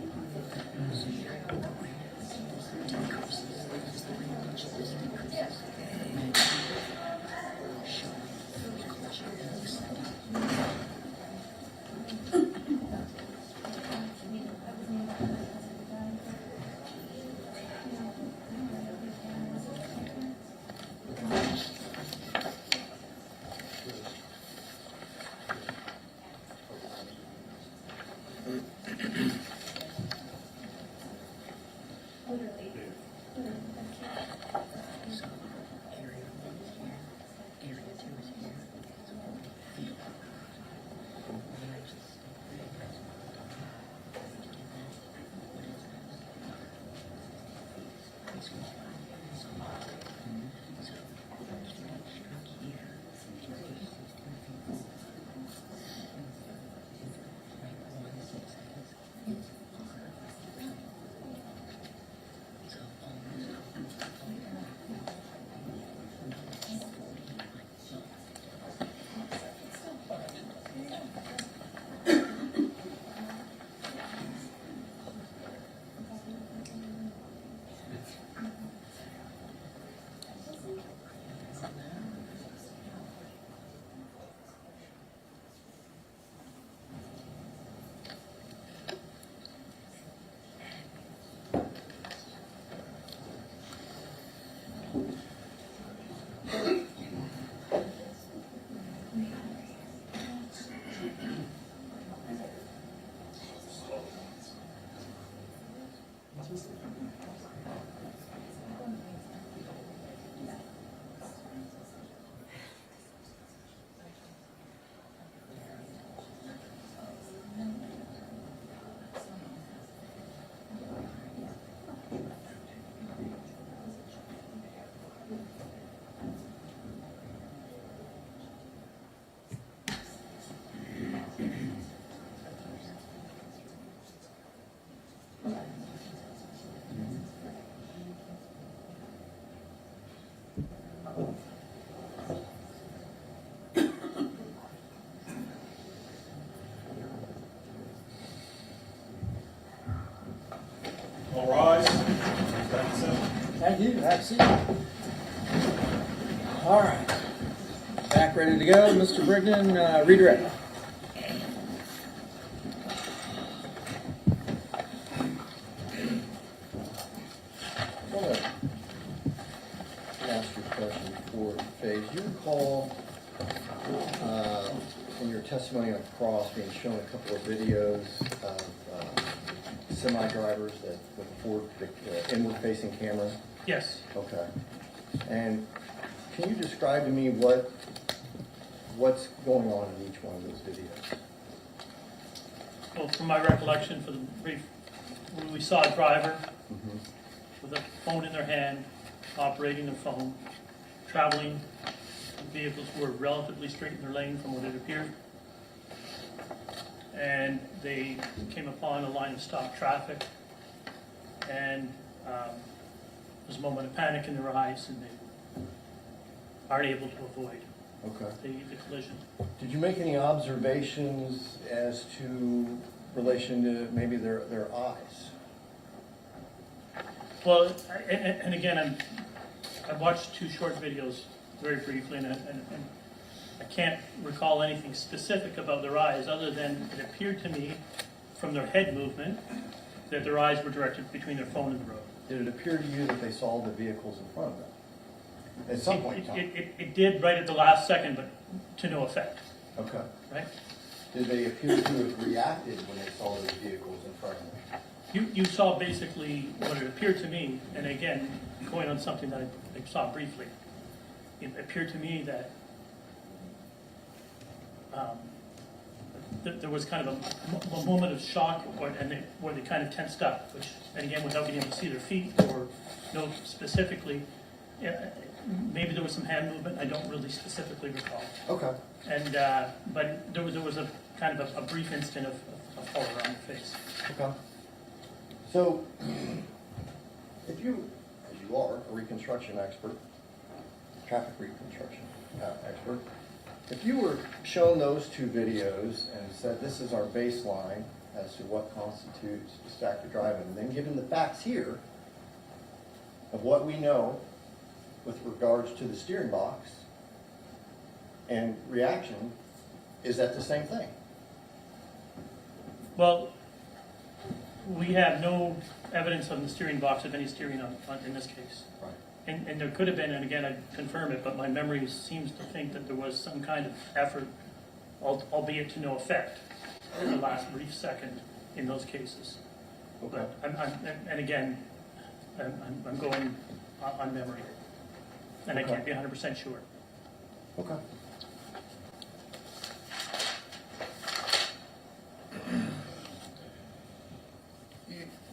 All rise. Thank you, have a seat. All right, back ready to go, Mr. Brigden, redirect. I want to ask you a question before phase. You recall in your testimony on cross being shown a couple of videos of semi-drivers that with a forward inward-facing camera? Yes. Okay. And can you describe to me what's going on in each one of those videos? Well, from my recollection, for the brief, we saw a driver with a phone in their hand, operating their phone, traveling. The vehicles were relatively straight in their lane from what it appeared. And they came upon a line of stopped traffic, and there was a moment of panic in their eyes, and they aren't able to avoid the collision. Did you make any observations as to relation to maybe their eyes? Well, and again, I watched two short videos very briefly, and I can't recall anything specific about their eyes other than it appeared to me from their head movement that their eyes were directed between their phone and the road. Did it appear to you that they saw the vehicles in front of them at some point in time? It did right at the last second, but to no effect. Okay. Right? Did they appear to have reacted when they saw those vehicles in front of them? You saw basically what it appeared to me, and again, going on something that I saw briefly, it appeared to me that there was kind of a moment of shock where they kind of tensed up, which, and again, without being able to see their feet or know specifically, maybe there was some hand movement, I don't really specifically recall. Okay. And, but there was a kind of a brief instant of horror on the face. Okay. So, if you, as you are, a reconstruction expert, traffic reconstruction expert, if you were shown those two videos and said this is our baseline as to what constitutes distracted driving, and then given the facts here of what we know with regards to the steering box and reaction, is that the same thing? Well, we have no evidence on the steering box of any steering in this case. Right. And there could have been, and again, I confirm it, but my memory seems to think that there was some kind of effort, albeit to no effect, in the last brief second in those cases. Okay. But and again, I'm going on memory, and I can't be 100% sure. Okay.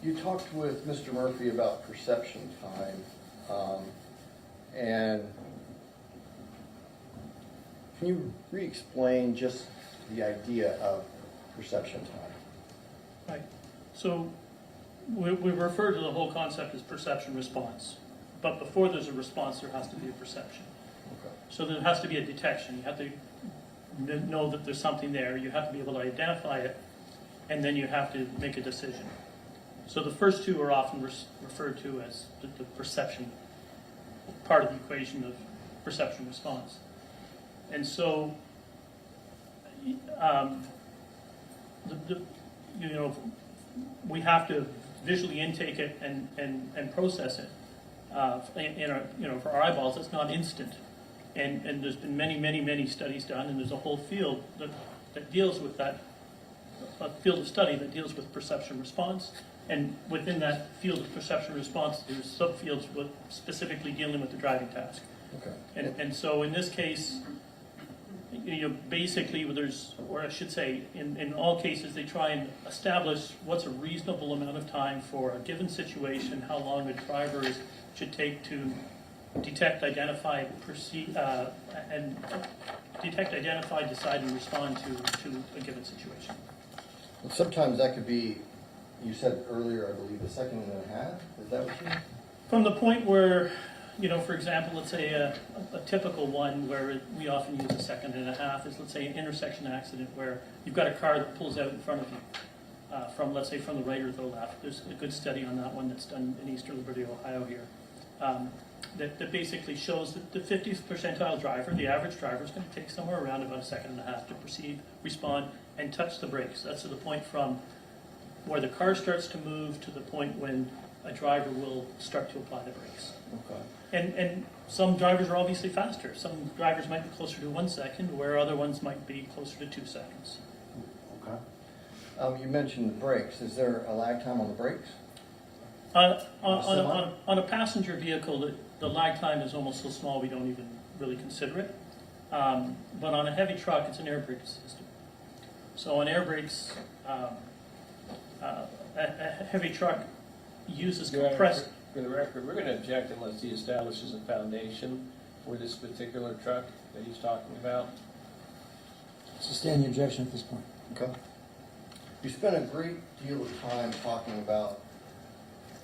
You talked with Mr. Murphy about perception time, and can you re-explain just the idea of perception time? Right. So we refer to the whole concept as perception response, but before there's a response, there has to be a perception. Okay. So there has to be a detection. You have to know that there's something there. You have to be able to identify it, and then you have to make a decision. So the first two are often referred to as the perception part of the equation of perception response. And so, we have to visually intake it and process it. In our, for our eyeballs, it's not instant. And there's been many studies done, and there's a whole field that deals with that, a field of study that deals with perception response And within that field of perception response, there's subfields with specifically dealing with the driving task. Okay. And so in this case, basically there's, or I should say, in all cases, they try and establish what's a reasonable amount of time for a given situation, how long the driver should take to detect, identify, decide, and respond to a given situation. And sometimes that could be, you said earlier, I believe, a second and a half, is that what you mean? From the point where, for example, let's say a typical one where we often use a second and a half is, let's say, an intersection accident where you've got a car that pulls out in front of you from, let's say, from the right or the left. There's a good study on that one that's done in East Liberty, Ohio here, that basically shows that the 50th percentile driver, the average driver, is going to take somewhere around about a second and a half to perceive, respond, and touch the brakes. That's to the point from where the car starts to move to the point when a driver will start to apply the brakes. Okay. And some drivers are obviously faster. Some drivers might be closer to 1 second, where other ones might be closer to 2 seconds. Okay. You mentioned the brakes. Is there a lag time on the brakes? On a passenger vehicle, the lag time is almost so small we don't even really consider it. But on a heavy truck, it's an air brake system. So on air brakes, a heavy truck uses compressed. For the record, we're going to object unless he establishes a foundation for this particular truck that he's talking about. Sustain the objection at this point. Okay. You spent a great deal of time talking about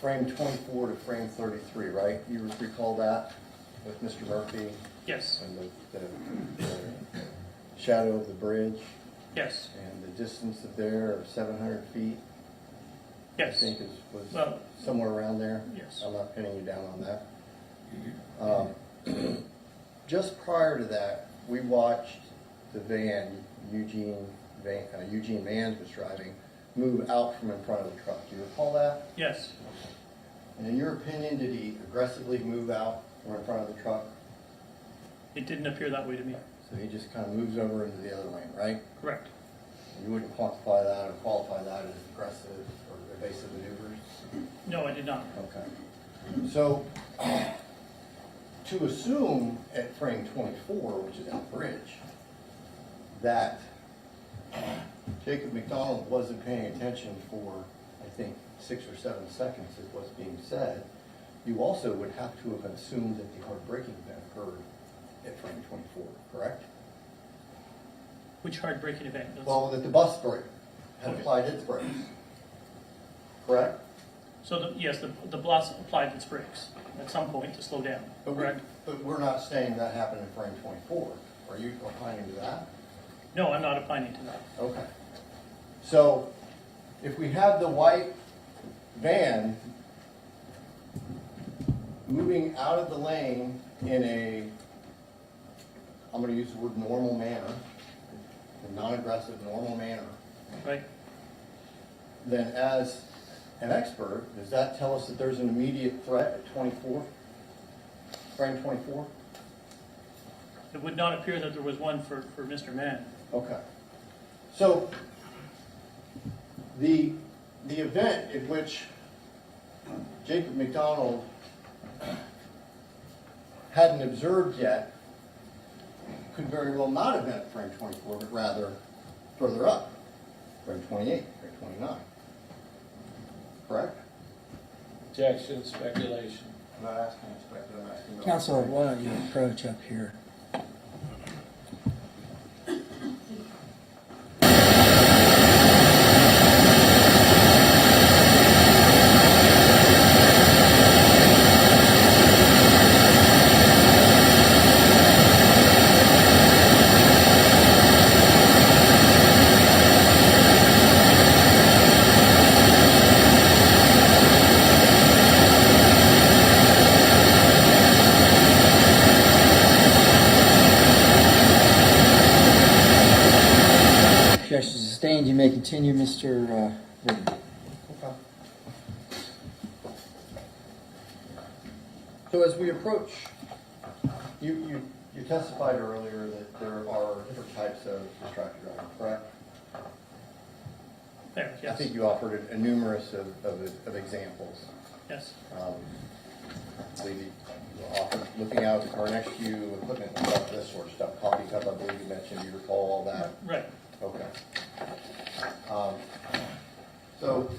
frame 24 to frame 33, right? You recall that with Mr. Murphy? Yes. And the shadow of the bridge? Yes. And the distance of there of 700 feet? Yes. I think was somewhere around there? Yes. I'm not pinning you down on that. Just prior to that, we watched the van, Eugene Vans was driving, move out from in front of the truck. Do you recall that? Yes. And in your opinion, did he aggressively move out from in front of the truck? It didn't appear that way to me. So he just kind of moves over into the other lane, right? Correct. You wouldn't quantify that or qualify that as aggressive or evasive maneuvers? No, I did not. Okay. So, to assume at frame 24, which is on the bridge, that Jacob McDonald wasn't paying attention for, I think, 6 or 7 seconds is what's being said, you also would have to have assumed that the hard braking event occurred at frame 24, correct? Which hard braking event? Well, that the bus brake had applied its brakes, correct? So yes, the bus applied its brakes at some point to slow down, correct? But we're not saying that happened in frame 24. Are you opining to that? No, I'm not opining to that. Okay. So, if we have the white van moving out of the lane in a, I'm going to use the word normal manner, a non-aggressive normal manner, Right. then as an expert, does that tell us that there's an immediate threat at 24? Frame 24? It would not appear that there was one for Mr. Mann. Okay. So, the event in which Jacob McDonald hadn't observed yet could very well not have been at frame 24, but rather further up, frame 28, frame 29. Correct? Objection, speculation. I'm not asking you to speculate, I'm asking about... Counselor, why don't you approach up here? Objection sustained. You may continue, Mr. Whitman. Okay. So as we approach, you testified earlier that there are different types of distracted driving, correct? There, I yes. think you offered a numerous of examples. Yes. I believe you offered looking out the car next to you, equipment, stuff, this sort of stuff. Coffee cup, I believe you mentioned. You recall all that? Right. Okay. So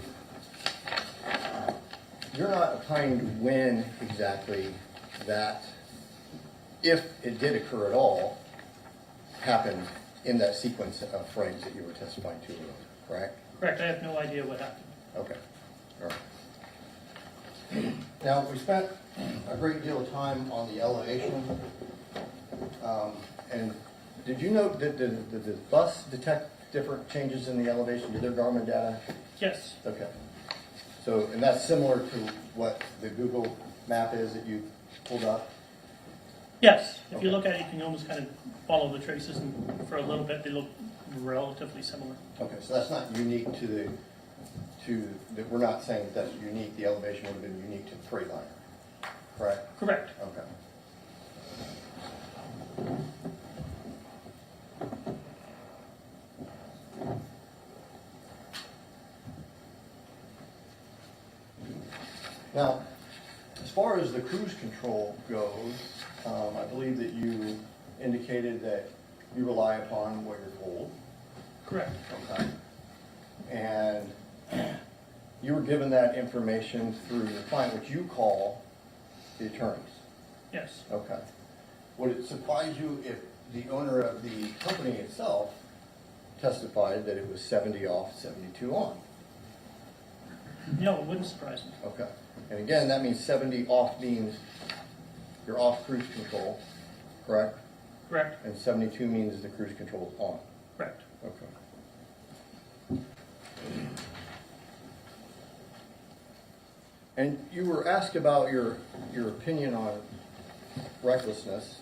you're not applying to when exactly that, if it did occur at all, happened in that sequence of frames that you were testifying to earlier, correct? Correct. I have no idea what happened. Okay. All right. Now, we spent a great deal of time on the elevation. And did you note that the bus detect different changes in the elevation? Did their Garmin data? Yes. Okay. So, and that's similar to what the Google map is that you pulled up? Yes. If you Okay. look at it, you can almost kind of follow the traces, and for a little bit, they look relatively similar. Okay, so that's not unique to that we're not saying that that's unique. The elevation would have been unique to the Freightliner, correct? Correct. Okay. Now, as far as the cruise control goes, I believe that you indicated that you rely upon what you're told. Correct. Okay. And you were given that information through your client, which you call the attorneys. Yes. Okay. Would it surprise you if the owner of the company itself testified that it was 70 off, 72 on? No, it wouldn't surprise me. Okay. And again, that means 70 off means you're off cruise control, correct? Correct. And 72 means the cruise control is on. Correct. Okay. And you were asked about your opinion on recklessness,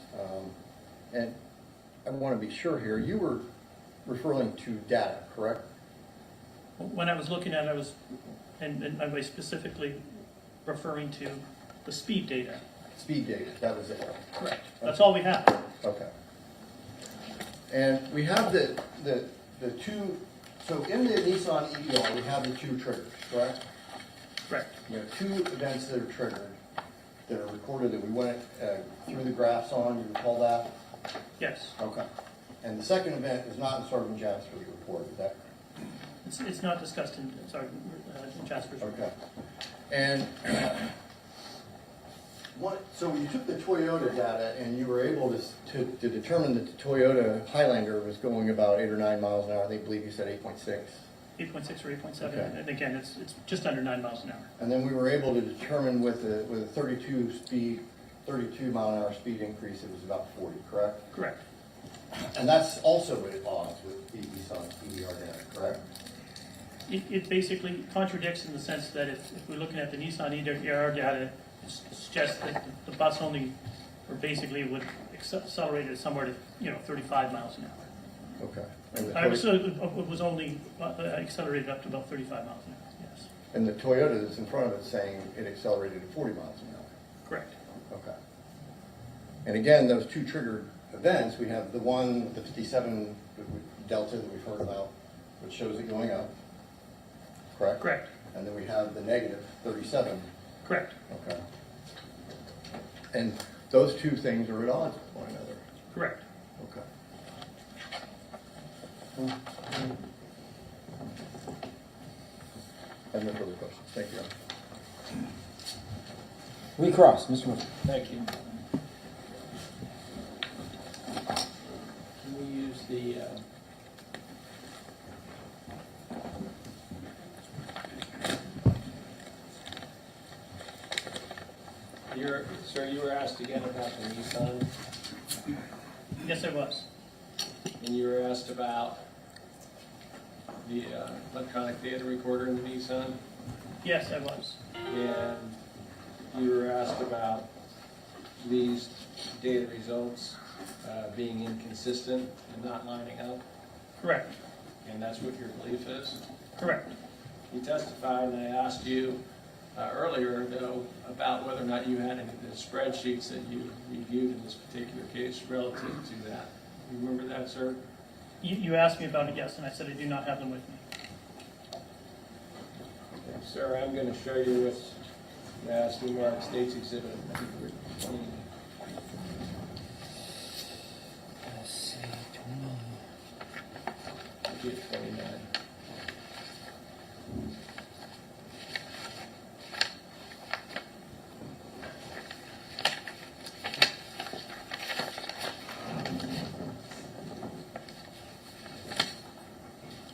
and I want to be sure here, you were referring to data, correct? When I was looking at it, I was, and I was specifically referring to the speed data. Speed data, that was it. Correct. That's all we have. Okay. And we have the two, so in the Nissan EDR, we have the two triggers, correct? Correct. You have two events that are triggered, that are recorded, that we went through the graphs on, you recall that? Yes. Okay. And the second event is not in Sergeant Jasper's report, is that correct? It's not discussed in Jasper's report. Okay. And so you took the Toyota data and you were able to determine that the Toyota Highlander was going about 8 or 9 miles an hour. They believe you said 8.6. 8.6 or 8.7, Okay. and again, it's just under 9 miles an hour. And then we were able to determine with a 32 mile an hour speed increase, it was about 40, correct? Correct. And that's also at odds with the Nissan EDR data, correct? It basically contradicts in the sense that if we're looking at the Nissan EDR data, it suggests that the bus only, or basically would accelerate it somewhere to 35 miles an hour. Okay. It was only accelerated up to about 35 miles an hour, yes. And the Toyota that's in front of it saying it accelerated to 40 miles an hour. Correct. Okay. And again, those two triggered events, we have the one, the 57 delta that we've heard about, which shows it going up, correct? Correct. And then we have the negative 37. Correct. Okay. And those two things are at odds with one another. Correct. Okay. I have no further questions. Thank you. Recross, Mr. Murphy. Thank you. Can we use the, sir, you were asked again about the Nissan, Yes, I was. and you were asked about the electronic data recorder in the Nissan, Yes, I was. and you were asked about these data results being inconsistent and not lining up, Correct. and that's what your belief is? Correct. You testified, and I asked you earlier, though, about whether or not you had any of the spreadsheets that you reviewed in this particular case relative to that. You remember that, sir? You asked me about it, yes, and I said I do not have them with me. Sir, I'm going to show you what's as we mark State's Exhibit number 20. Let's see, 29.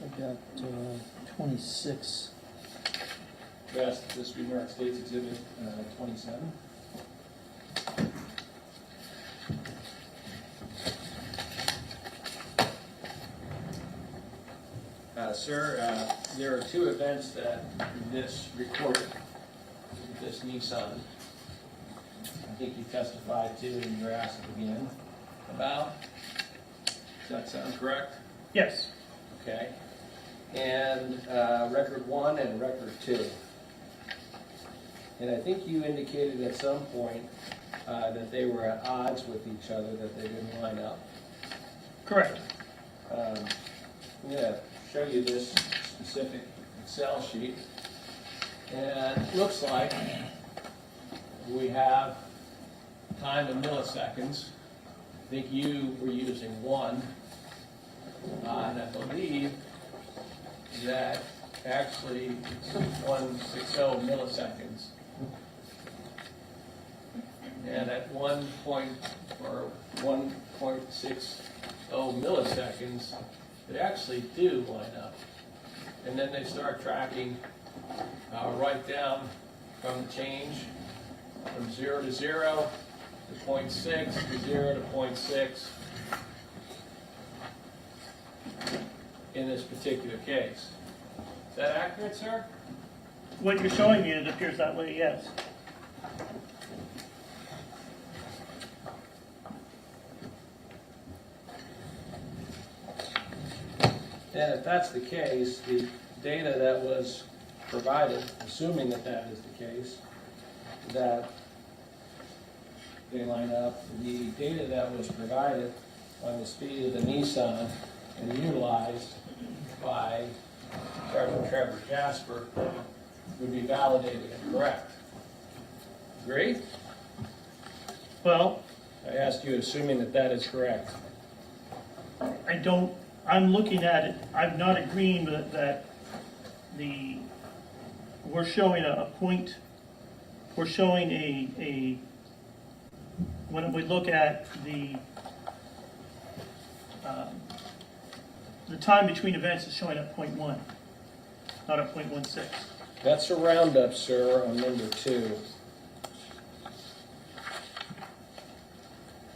I've got 26. Yes, this we mark State's Exhibit 27. Sir, there are two events that this recorded, this Nissan, I think you testified to and you're asked again about. Does that sound correct? Yes, Okay. And record 1 and record 2. And I think you indicated at some point that they were at odds with each other, that they didn't line up. correct. I'm going to show you this specific Excel sheet. And it looks like we have time in milliseconds. I think you were using 1. And I believe that actually it's 160 milliseconds. And at 1.60 milliseconds, they actually do line up. And then they start tracking right down from the change from 0 to 0 to 0.6 to 0 to 0.6 in this particular case. Is that accurate, sir? What you're showing me, it appears that way, yes. And if that's the case, the data that was provided, assuming that that is the case, that they line up, the data that was provided on the speed of the Nissan and utilized by Trevor Jasper would be validated and correct. Agree? Well, I asked you, assuming that that is correct. I'm looking at it, I'm not agreeing that we're showing a point, we're showing when we look at the time between events is showing at 0.1, not at 0.16. That's a roundup, sir, on number 2.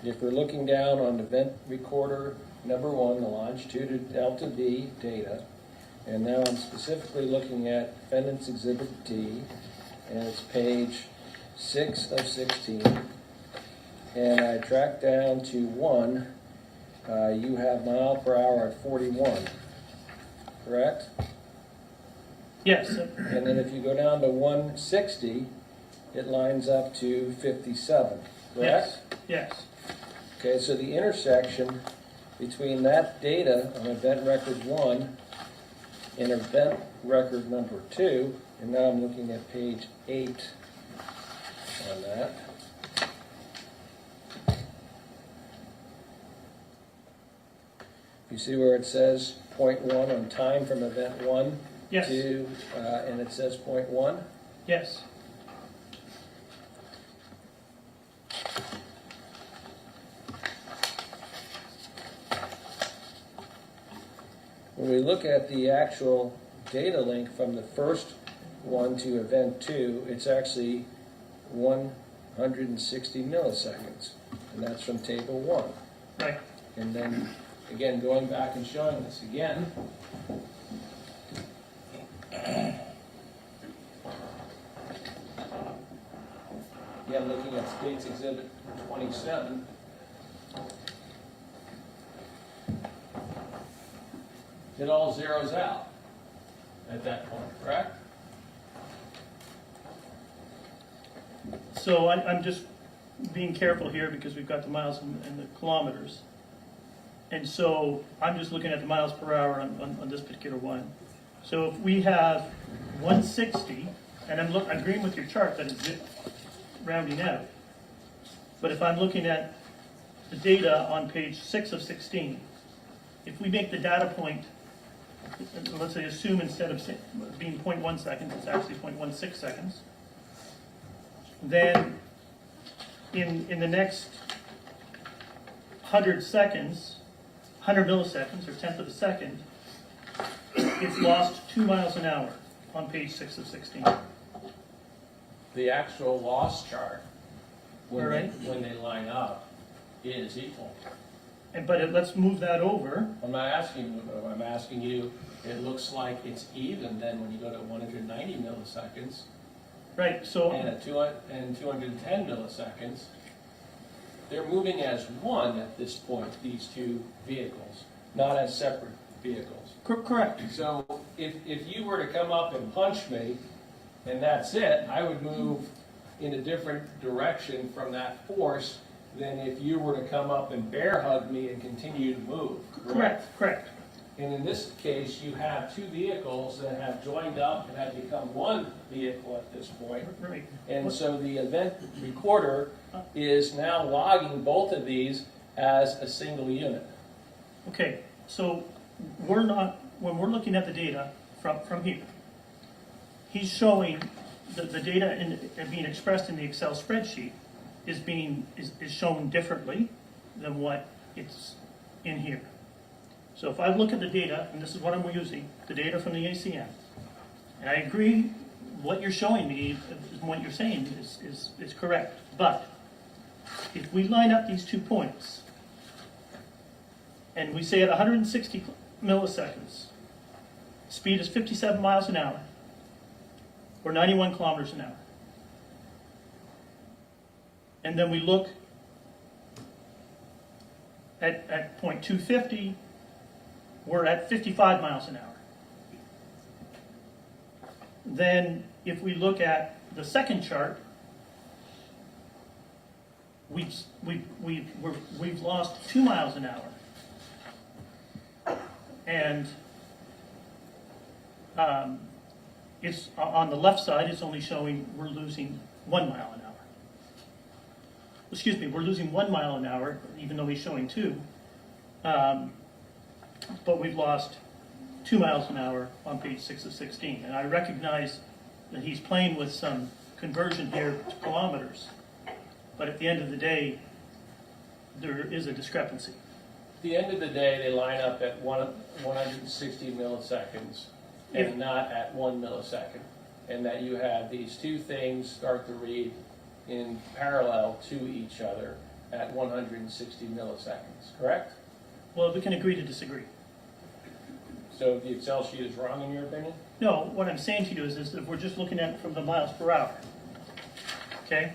If we're looking down on event recorder number 1, the longitude delta D data, and now I'm specifically looking at Defendant's Exhibit D, and it's page 6 of 16, and I track down to 1, you have mile per hour at 41, correct? Yes. And then if you go down to 160, it lines up to 57, correct? Yes. Okay, so the intersection between that data on event record 1 and event record number 2, and now I'm looking at page 8 on that. You see where it says 0.1 on time from event 1 Yes. to, and it says 0.1? Yes. When we look at the actual data link from the first one to event 2, it's actually 160 milliseconds, and that's from table 1. Right. And then, again, going back and showing this again, again, looking at State's Exhibit 27, it all zeroes out at that point, correct? So I'm just being careful here because we've got the miles and the kilometers. And so I'm just looking at the miles per hour on this particular one. So if we have 160, and I'm agreeing with your chart that it's rounding out. But if I'm looking at the data on page 6 of 16, if we make the data point, let's say assume instead of being 0.1 seconds, it's actually 0.16 seconds, then in the next 100 seconds, 100 milliseconds, or 1/10 of a second, it's lost 2 miles an hour on page 6 of 16. The actual loss chart, when they, Alright. when they line up, is equal. But let's move that over. I'm not asking you, I'm asking you, it looks like it's even then when you go to 190 milliseconds Right, so, and at 210 milliseconds. They're moving as one at this point, these two vehicles, not as separate vehicles. correct. So if you were to come up and punch me, and that's it, I would move in a different direction from that force than if you were to come up and bear hug me and continue to move. Correct. And in this case, you have two vehicles that have joined up and have become one vehicle at this point. Right. And so the event recorder is now logging both of these as a single unit. Okay, so we're not, when we're looking at the data from here, he's showing the data being expressed in the Excel spreadsheet is shown differently than what it's in here. So if I look at the data, and this is what I'm using, the data from the ACM, and I agree what you're showing me, what you're saying is correct. But if we line up these 2 points, and we say at 160 milliseconds, speed is 57 miles an hour, or 91 kilometers an hour. And then we look at point 250, we're at 55 miles an hour. Then if we look at the second chart, we've lost 2 miles an hour. And it's on the left side, it's only showing we're losing 1 mile an hour. Excuse me, we're losing 1 mile an hour, even though he's showing 2. But we've lost 2 miles an hour on page 6 of 16. And I recognize that he's playing with some conversion here to kilometers. But at the end of the day, there is a discrepancy. At the end of the day, they line up at 160 milliseconds and not at 1 millisecond. And that you have these two things start to read in parallel to each other at 160 milliseconds, correct? Well, we can agree to disagree. So the Excel sheet is wrong in your opinion? No, what I'm saying to you is that we're just looking at it from the miles per hour. Okay?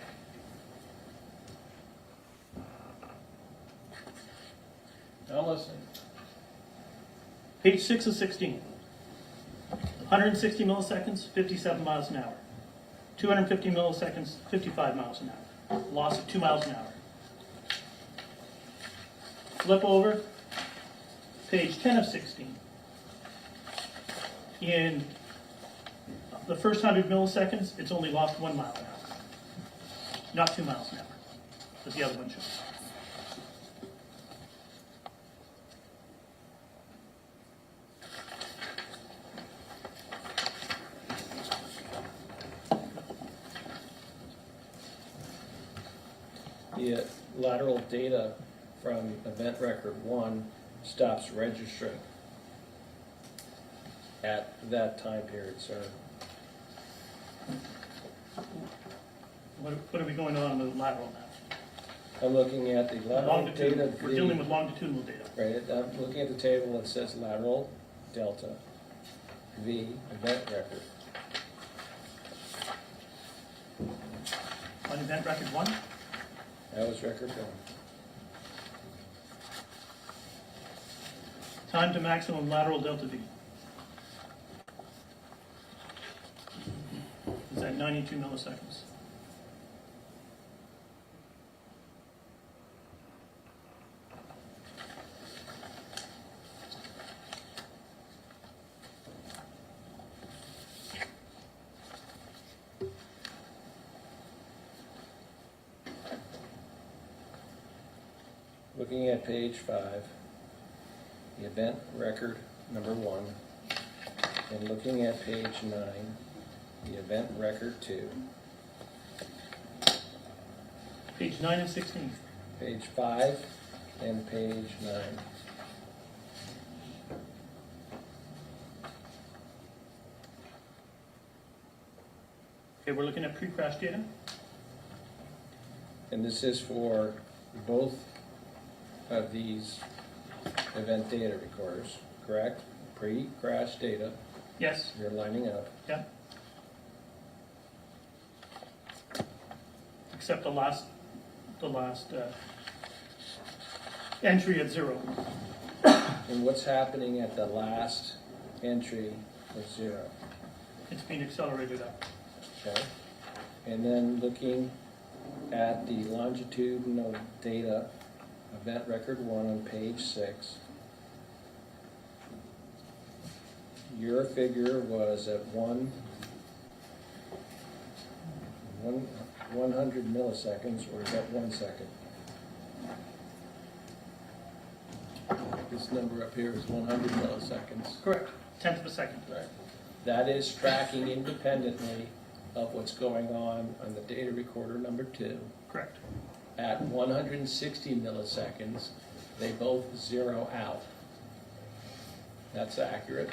I'm listening. Page 6 of 16. 160 milliseconds, 57 miles an hour. 250 milliseconds, 55 miles an hour. Loss of 2 miles an hour. Flip over, page 10 of 16. In the first 100 milliseconds, it's only lost 1 mile an hour. Not 2 miles an hour, as the other one shows. The lateral data from event record 1 stops registering at that time period, sir. What are we going on with lateral now? I'm looking at the lateral data. Longitudinal. We're dealing with longitudinal data. Right, I'm looking at the table that says lateral delta V event record. On event record 1? That was record 1. Time to maximum lateral delta V. Is that 92 milliseconds? looking at page 5, the event record number 1, and looking at page 9, the event record 2. Page 9 and 16. Page 5 and page 9. Okay, we're looking at pre-crash data. And this is for both of these event data recorders, correct? Pre-crash data, Yes, you're lining up. yeah. Except the last entry at 0. And what's happening at the last entry of 0? It's being accelerated up. Okay? And then looking at the longitudinal data, event record 1 on page 6, your figure was at 100 milliseconds, or is that 1 second? This number up here is 100 milliseconds. Correct. 1/10 of a second. Right. That is tracking independently of what's going on the data recorder number 2. Correct. At 160 milliseconds, they both zero out. That's accurate.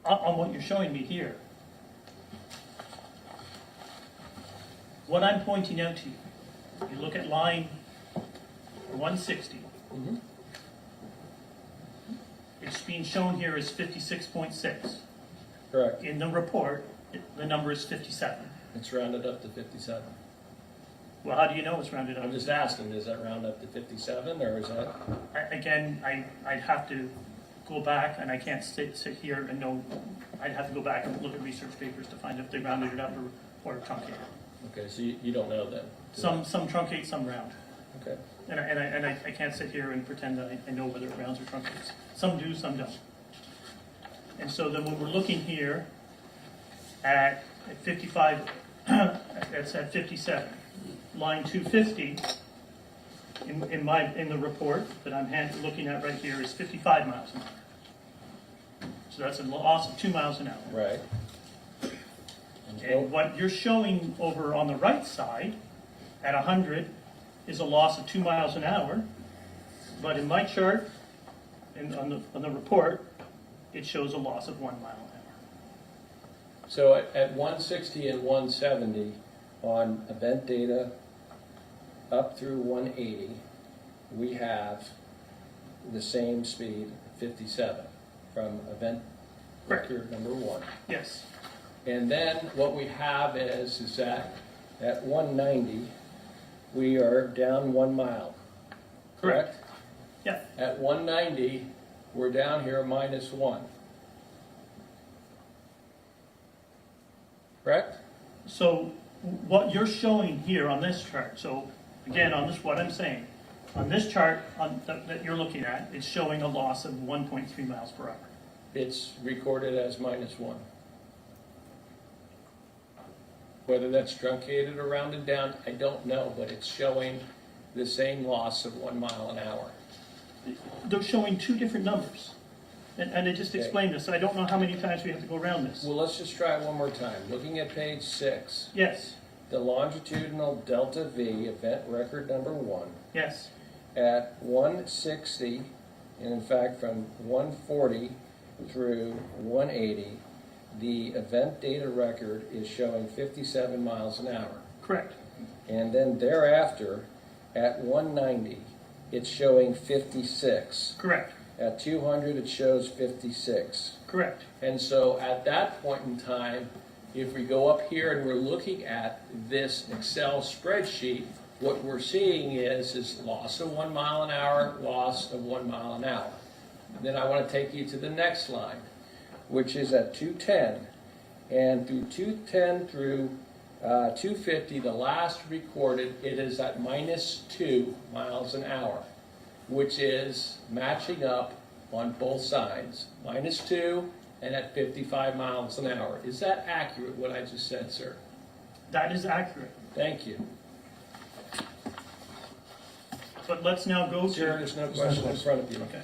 On what you're showing me here. What I'm pointing out to you, you look at line 160. Mm-hmm. It's being shown here as 56.6. Correct. In the report, the number is 57. It's rounded up to 57. Well, how do you know it's rounded up? I'm just asking, does that round up to 57, or is that? I'd have to go back, and I can't sit here and know. I'd have to go back and look at research papers to find if they rounded it up or truncated. Okay, so you don't know then? Some truncate, some round. Okay. And I can't sit here and pretend that I know whether it rounds or truncates. Some do, some don't. And so then when we're looking here at 55, that's at 57. Line 250 in the report that I'm looking at right here is 55 miles an hour. So that's a loss of 2 miles an hour. Right. And what you're showing over on the right side at 100 is a loss of 2 miles an hour. But in my chart and on the report, it shows a loss of 1 mile an hour. So at 160 and 170 on event data up through 180, we have the same speed, 57, from event record number 1. Yes. And then what we have is that at 190, we are down 1 mile. Correct? Yeah. At 190, we're down here -1. Correct? So what you're showing here on this chart, so again, on this, what I'm saying, on this chart that you're looking at, it's showing a loss of 1.3 miles per hour. It's recorded as -1. Whether that's truncated or rounded down, I don't know, but it's showing the same loss of 1 mile an hour. They're showing two different numbers. And I just explained this, so I don't know how many times we have to go around this. Well, let's just try it one more time. Looking at page 6, Yes, the longitudinal delta V, event record number 1, yes, at 160, and in fact from 140 through 180, the event data record is showing 57 miles an hour. correct, And then thereafter, at 190, it's showing 56. correct, At 200, it shows 56. correct. And so at that point in time, if we go up here and we're looking at this Excel spreadsheet, what we're seeing is loss of 1 mile an hour, loss of 1 mile an hour. And then I want to take you to the next line, which is at 210. And through 210 through 250, the last recorded, it is at -2 miles an hour, which is matching up on both sides, -2 and at 55 miles an hour. Is that accurate, what I just said, sir? That is accurate. Thank you. but let's now go to. Sure, there's no question in front of you. Okay.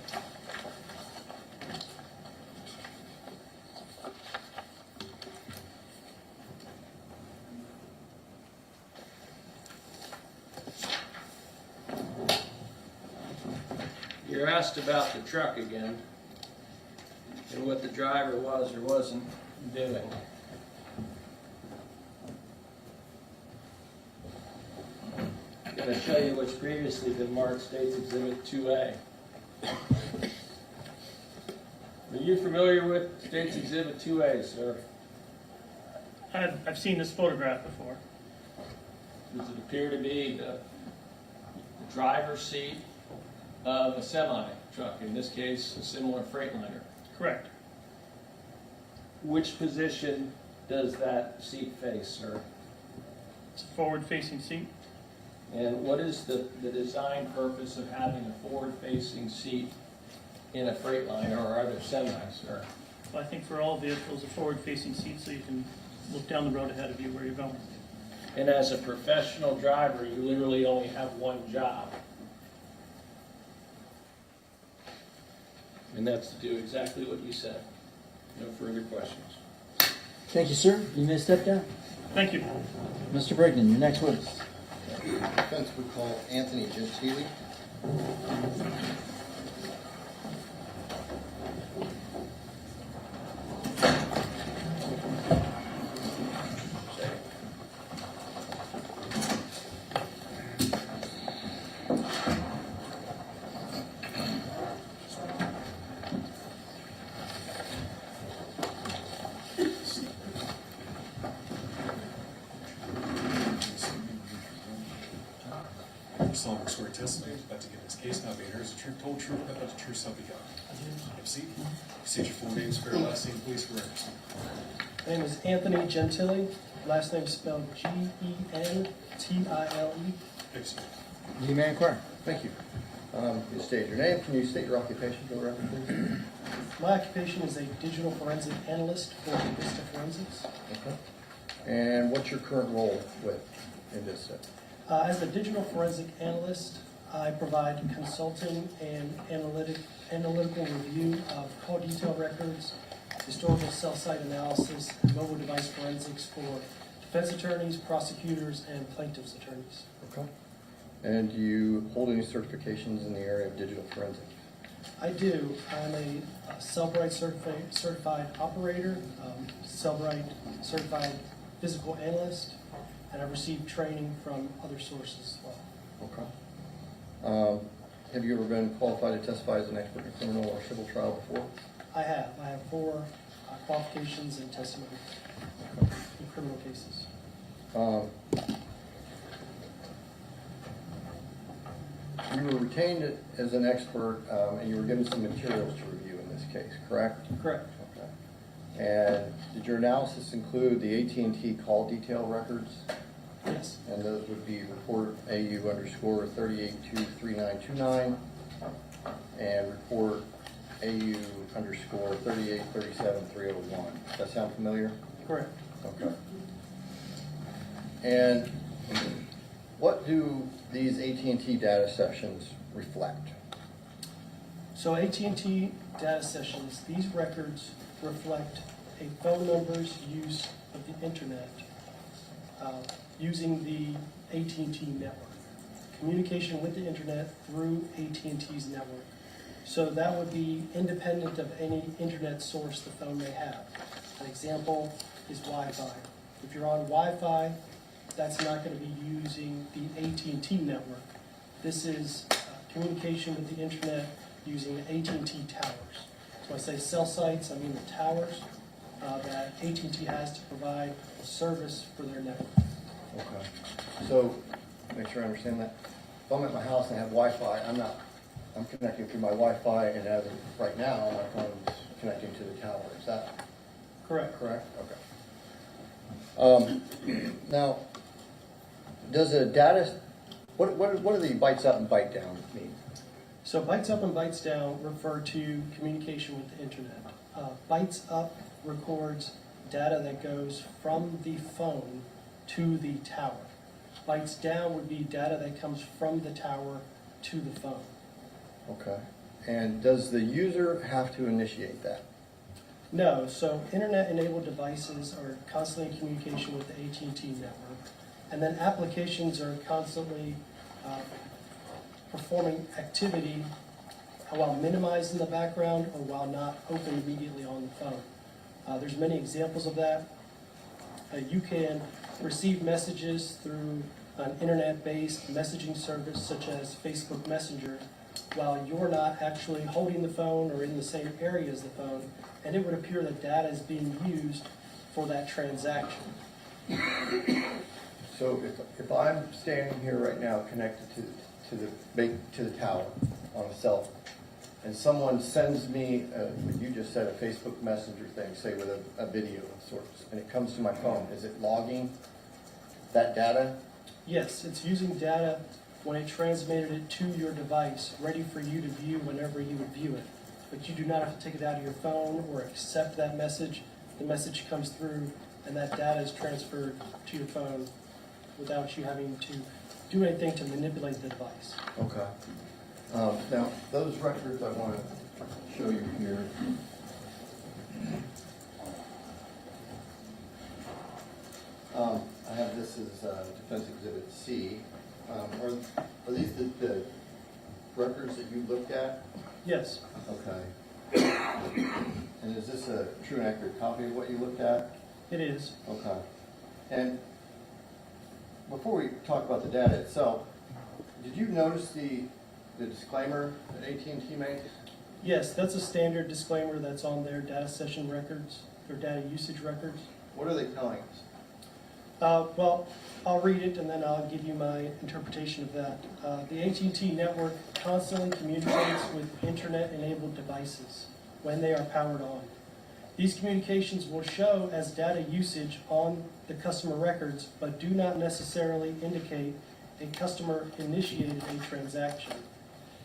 You're asked about the truck again and what the driver was or wasn't doing. I'm going to show you what's previously been marked State's Exhibit 2A. Are you familiar with State's Exhibit 2A, sir? I've seen this photograph before. Does it appear to be the driver's seat of a semi-truck, in this case, a similar Freightliner? Correct. Which position does that seat face, sir? It's a forward-facing seat. And what is the design purpose of having a forward-facing seat in a Freightliner or other semis, sir? Well, I think for all vehicles, a forward-facing seat so you can look down the road ahead of you where you're going. And as a professional driver, you literally only have one job. And that's to do exactly what you said. No further questions. Thank you, sir. You may step down. Thank you. Mr. Brignan, your next witness. Defense would call Anthony Gentili. Solemnly swear testimony is about to give this case now being heard as a true, told true, but the truth shall be God. Have a seat. State your full name, spare last name, please, for records. My name is Anthony Gentili. Last name spelled Gentile. Thanks, sir. You may inquire. Thank you. You state your name. Can you state your occupation for the record, please? My occupation is a digital forensic analyst for Vista Forensics. Okay. And what's your current role in Vista? As a digital forensic analyst, I provide consulting and analytical review of call detail records, historical cell site analysis, and mobile device forensics for defense attorneys, prosecutors, and plaintiffs' attorneys. Okay. And do you hold any certifications in the area of digital forensics? I do. I'm a Cellbrite certified operator, Cellbrite certified physical analyst, and I've received training from other sources as well. Okay. Have you ever been qualified to testify as an expert in criminal or civil trial before? I have. I have 4 qualifications and testimonies in criminal cases. You were retained as an expert, and you were given some materials to review in this case, correct? Correct. Okay. And did your analysis include the AT&T call detail records? Yes. And those would be report AU_38233929 and report AU_3837-301. Does that sound familiar? Correct. Okay. And what do these AT&T data sessions reflect? So AT&T data sessions, these records reflect a phone number's use of the internet using the AT&T network. Communication with the internet through AT&T's network. So that would be independent of any internet source the phone may have. An example is Wi-Fi. If you're on Wi-Fi, that's not going to be using the AT&T network. This is communication with the internet using the AT&T towers. So I say cell sites, I mean the towers that AT&T has to provide a service for their network. Okay. So, make sure I understand that. If I'm at my house and I have Wi-Fi, I'm connecting through my Wi-Fi, and as of right now, my phone's connecting to the tower. Is that Correct. correct? Okay. Now, does a data, what do the bytes up and byte down mean? So bytes up and bytes down refer to communication with the internet. Bytes up records data that goes from the phone to the tower. Bytes down would be data that comes from the tower to the phone. Okay. And does the user have to initiate that? No, so internet-enabled devices are constantly in communication with the AT&T network, and then applications are constantly performing activity while minimized in the background or while not open immediately on the phone. There's many examples of that. You can receive messages through an internet-based messaging service such as Facebook Messenger while you're not actually holding the phone or in the same area as the phone, and it would appear that data is being used for that transaction. So if I'm standing here right now connected to the tower on a cell phone, and someone sends me, you just said a Facebook Messenger thing, say with a video of sorts, and it comes to my phone, is it logging that data? Yes, it's using data when it transmitted it to your device, ready for you to view whenever you would view it. But you do not have to take it out of your phone or accept that message. The message comes through and that data is transferred to your phone without you having to do anything to manipulate the device. Okay. Now, those records I want to show you here. I have this as Defense Exhibit C. Are these the records that you looked at? Yes. Okay. And is this a true and accurate copy of what you looked at? It is. Okay. And before we talk about the data itself, did you notice the disclaimer that AT&T made? Yes, that's a standard disclaimer that's on their data session records, their data usage records. What are they telling us? Well, I'll read it and then I'll give you my interpretation of that. The AT&T network constantly communicates with internet-enabled devices when they are powered on. These communications will show as data usage on the customer records, but do not necessarily indicate a customer initiated a transaction.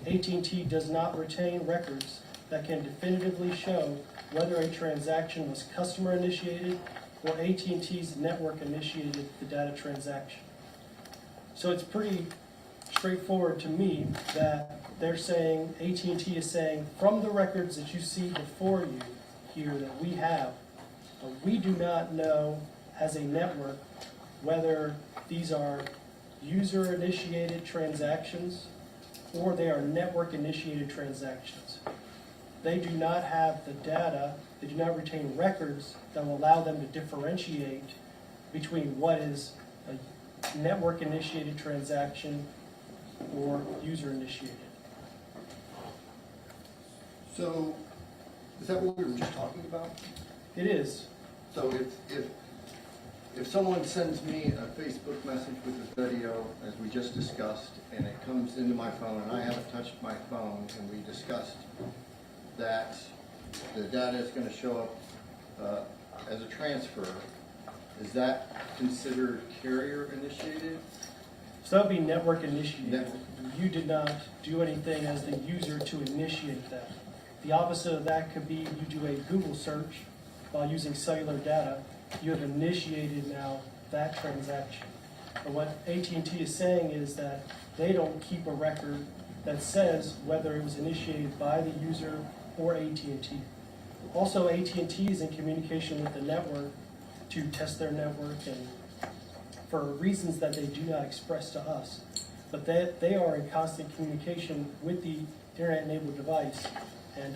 AT&T does not retain records that can definitively show whether a transaction was customer initiated or AT&T's network initiated the data transaction. So it's pretty straightforward to me that they're saying, AT&T is saying, from the records that you see before you here that we have, we do not know as a network whether these are user-initiated transactions or they are network-initiated transactions. They do not have the data, they do not retain records that will allow them to differentiate between what is a network-initiated transaction or user-initiated. So, is that what we were just talking about? It is. So if someone sends me a Facebook message with a video, as we just discussed, and it comes into my phone, and I haven't touched my phone, and we discussed that the data is going to show up as a transfer, is that considered carrier initiated? So that would be network initiated. Network. You did not do anything as the user to initiate that. The opposite of that could be you do a Google search while using cellular data. You have initiated now that transaction. But what AT&T is saying is that they don't keep a record that says whether it was initiated by the user or AT&T. Also, AT&T is in communication with the network to test their network and for reasons that they do not express to us. But they are in constant communication with the internet-enabled device, and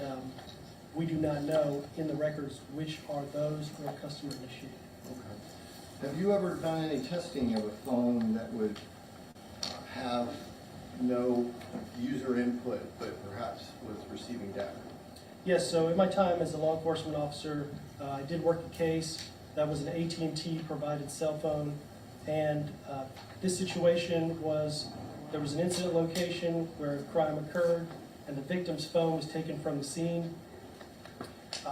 we do not know in the records which are those who are customer initiated. Okay. Have you ever done any testing of a phone that would have no user input, but perhaps was receiving data? Yes, so in my time as a law enforcement officer, I did work a case that was an AT&T provided cell phone, and this situation was, there was an incident location where a crime occurred, and the victim's phone was taken from the scene.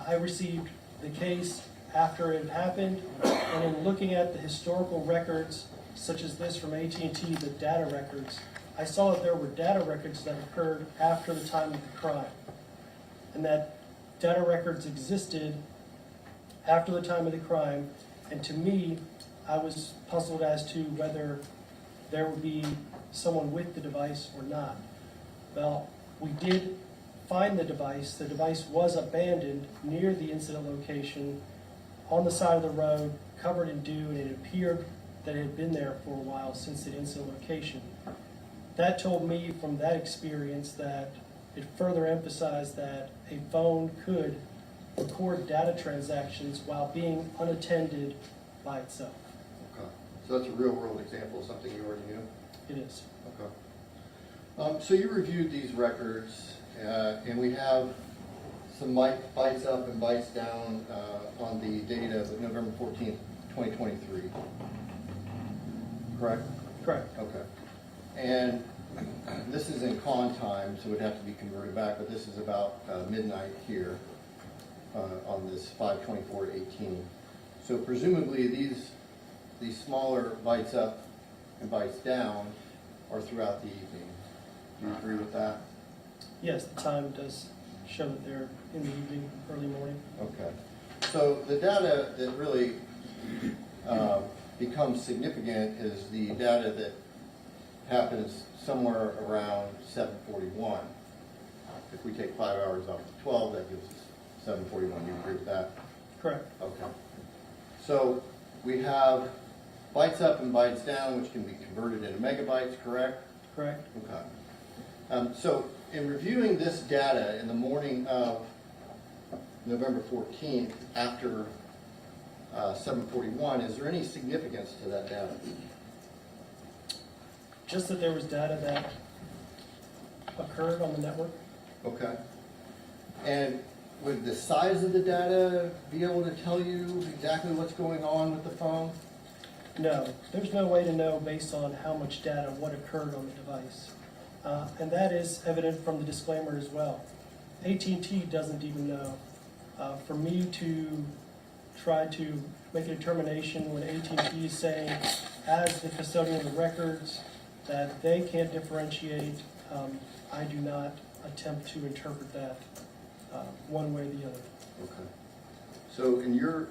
I received the case after it happened, and in looking at the historical records, such as this from AT&T, the data records, I saw that there were data records that occurred after the time of the crime, and that data records existed after the time of the crime, and to me, I was puzzled as to whether there would be someone with the device or not. Well, we did find the device. The device was abandoned near the incident location on the side of the road, covered in dew, and it appeared that it had been there for a while since the incident location. That told me from that experience that it further emphasized that a phone could record data transactions while being unattended by itself. Okay. So that's a real world example of something you already knew? It is. Okay. So you reviewed these records, and we have some bytes up and bytes down on the date of November 14th, 2023. Correct? Correct. Okay. And this is in con time, so it would have to be converted back, but this is about midnight here on this 5/24/18. So presumably these smaller bytes up and bytes down are throughout the evening. Do you agree with that? Yes, the time does show that they're in the evening, early morning. Okay. So the data that really becomes significant is the data that happens somewhere around 7:41. If we take 5 hours off of 12, that gives us 7:41. You agree with that? Correct. Okay. So we have bytes up and bytes down, which can be converted into megabytes, correct? Correct. Okay. So in reviewing this data in the morning of November 14th, after 7:41, is there any significance to that data? Just that there was data that occurred on the network. Okay. And would the size of the data be able to tell you exactly what's going on with the phone? No, there's no way to know based on how much data, what occurred on the device. And that is evident from the disclaimer as well. AT&T doesn't even know. For me to try to make a determination when AT&T is saying, as the custodian of the records, that they can't differentiate, I do not attempt to interpret that one way or the other. Okay. So in your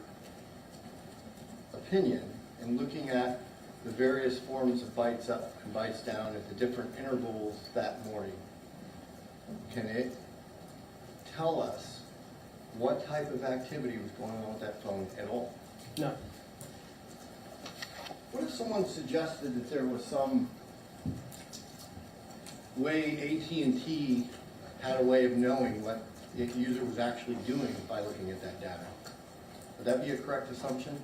opinion, in looking at the various forms of bytes up and bytes down at the different intervals that morning, can it tell us what type of activity was going on with that phone at all? No. What if someone suggested that there was some way AT&T had a way of knowing what the user was actually doing by looking at that data? Would that be a correct assumption?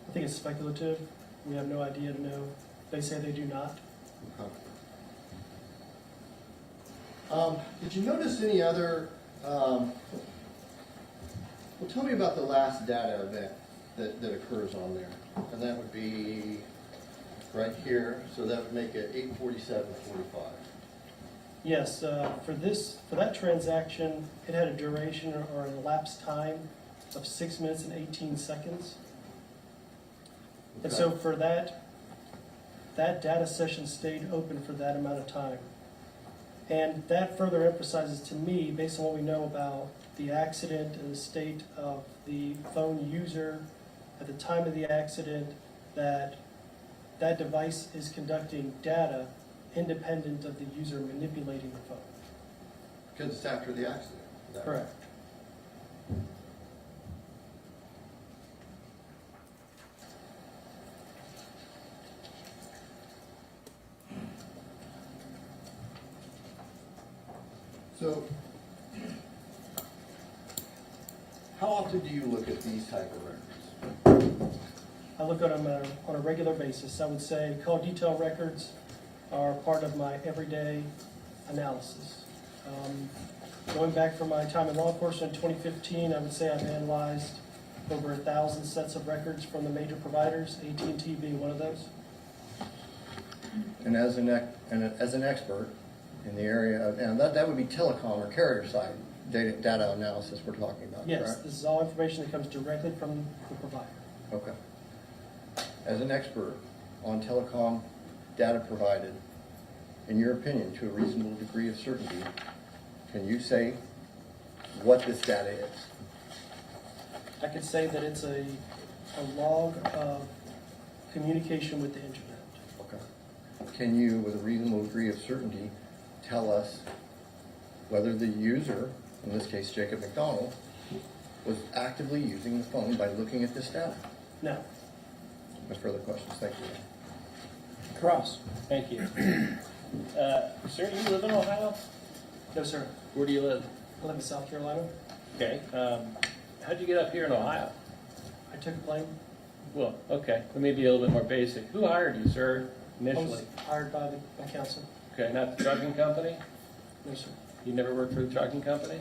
I think it's speculative. We have no idea to know. They say they do not. Okay. Did you notice any other, well, tell me about the last data event that occurs on there. And that would be right here, so that would make it 8:47:45. Yes, for that transaction, it had a duration or an elapsed time of 6 minutes and 18 seconds. And so for that data session stayed open for that amount of time. And that further emphasizes to me, based on what we know about the accident and the state of the phone user at the time of the accident, that that device is conducting data independent of the user manipulating the phone. Because it's after the accident. Is that Correct. So, how often do you look at these type of records? I look at them on a regular basis. I would say call detail records are part of my everyday analysis. Going back from my time in law enforcement in 2015, I would say I've analyzed over 1,000 sets of records from the major providers, AT&T being one of those. And as an expert in the area of, and that would be telecom or carrier side data analysis we're talking about, Yes, correct? this is all information that comes directly from the provider. Okay. As an expert on telecom data provided, in your opinion, to a reasonable degree of certainty, can you say what this data is? I could say that it's a log of communication with the internet. Okay. Can you, with a reasonable degree of certainty, tell us whether the user, in this case Jacob McDonald, was actively using the phone by looking at this data? No. No further questions, thank you. Cross. Thank you. Sir, you live in Ohio? No, sir. Where do you live? I live in South Carolina. Okay. How'd you get up here in Ohio? I took a plane. Well, okay. Let me be a little bit more basic. Who hired you, sir, I was initially? hired by my council. Okay, not the trucking company? No, sir. You never worked for the trucking company?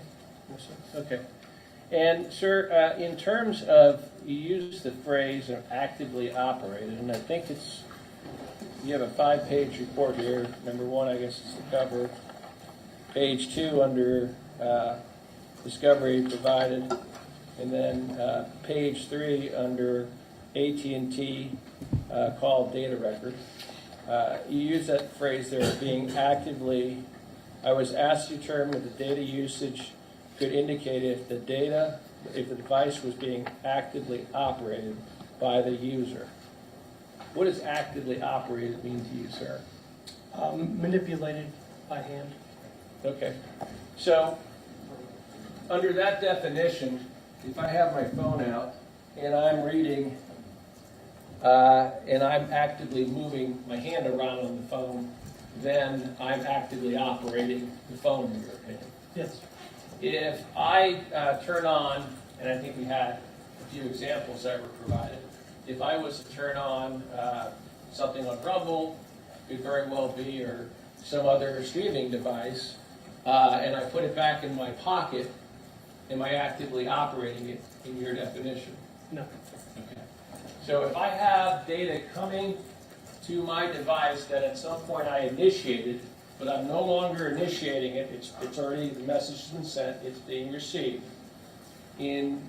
No, sir. Okay. And, sir, in terms of, you used the phrase actively operated, and I think it's, you have a 5-page report here. Number 1, I guess is the cover. Page 2 under discovery provided, and then page 3 under AT&T call data record. You use that phrase there, being actively, I was asked to determine if the data usage could indicate if the device was being actively operated by the user. What does actively operated mean to you, sir? Manipulated by hand. Okay. So, under that definition, if I have my phone out and I'm reading and I'm actively moving my hand around on the phone, then I'm actively operating the phone, in your opinion. Yes. If I turn on, and I think we had a few examples that were provided, if I was to turn on something on Rumble, could very well be, or some other streaming device, and I put it back in my pocket, am I actively operating it in your definition? No. Okay. So if I have data coming to my device that at some point I initiated, but I'm no longer initiating it, it's already, the message has been sent, it's being received. In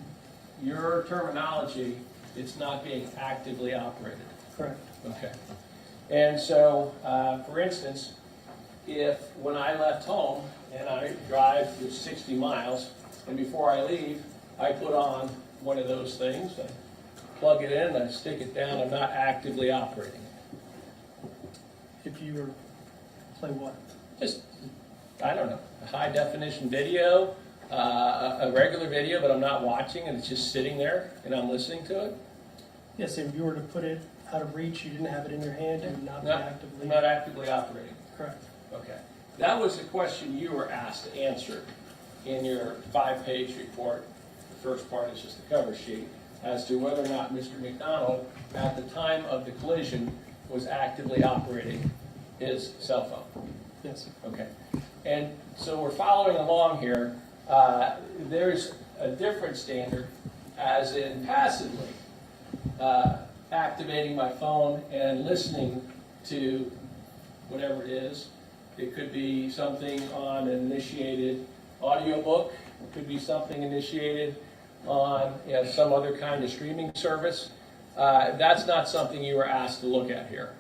your terminology, it's not being actively operated. Correct. Okay. And so, for instance, if when I left home and I drive to 60 miles, and before I leave, I put on one of those things, I plug it in, I stick it down, I'm not actively operating it. If you were play what? Just, I don't know, a high definition video, a regular video, but I'm not watching and it's just sitting there and I'm listening to it. Yes, if you were to put it out of reach, you didn't have it in your hand, you would not be actively. Not actively operating. Correct. Okay. That was the question you were asked to answer in your 5-page report. The first part is just the cover sheet, as to whether or not Mr. McDonald, at the time of the collision, was actively operating his cell phone. Yes. Okay. And so we're following along here. There's a different standard, as in passively activating my phone and listening to whatever it is. It could be something on an initiated audiobook. It could be something initiated on some other kind of streaming service. That's not something you were asked to look at here.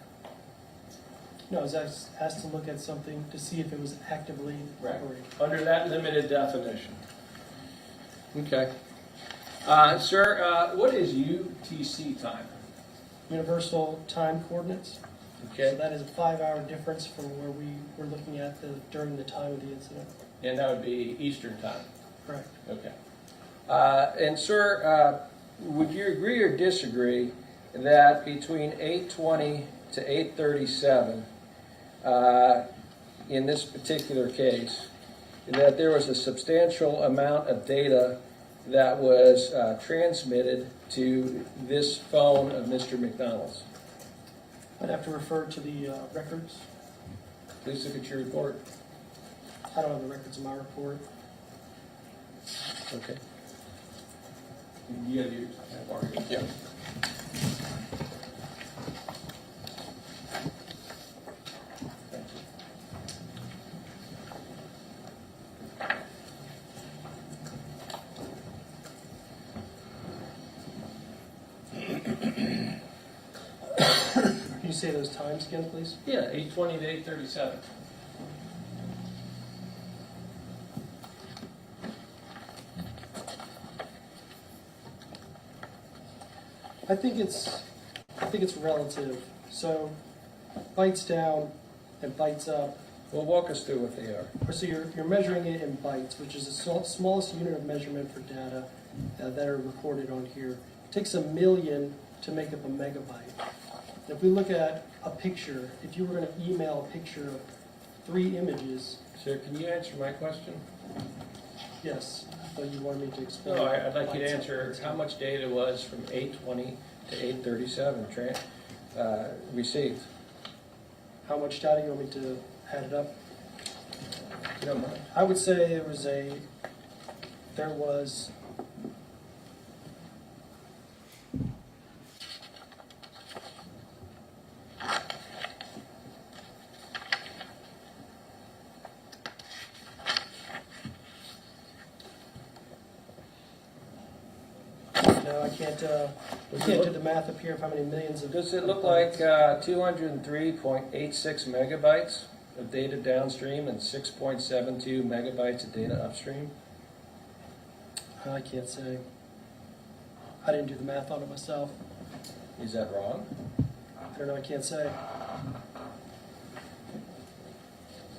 No, I was asked to look at something to see if it was actively operating. Under that limited definition. Okay. Sir, what is UTC time? Universal time coordinates. Okay. So that is a 5-hour difference from where we were looking at during the time of the incident. And that would be Eastern time. Correct. Okay. And sir, would you agree or disagree that between 8:20 to 8:37, in this particular case, that there was a substantial amount of data that was transmitted to this phone of Mr. McDonald's? I'd have to refer to the records. Please look at your report. I don't have the records in my report. Okay. You have yours. Yeah. Can you say those times again, please? Yeah, 8:20 to 8:37. I think it's relative. So bites down and bites up Well, walk us through what they are. So you're measuring it in bytes, which is the smallest unit of measurement for data that are recorded on here. It takes 1 million to make up a megabyte. If we look at a picture, if you were going to email a picture of 3 images. Sir, can you answer my question? Yes, but you wanted me to explain. No, I'd like you to answer how much data was from 820 to 837 received. How much data you want me to add it up? You don't mind? I would say there was no, I can't do the math up here of how many millions of. Does it look like 203.86 megabytes of data downstream and 6.72 megabytes of data upstream? I can't say. I didn't do the math on it myself. Is that wrong? I don't know, I can't say.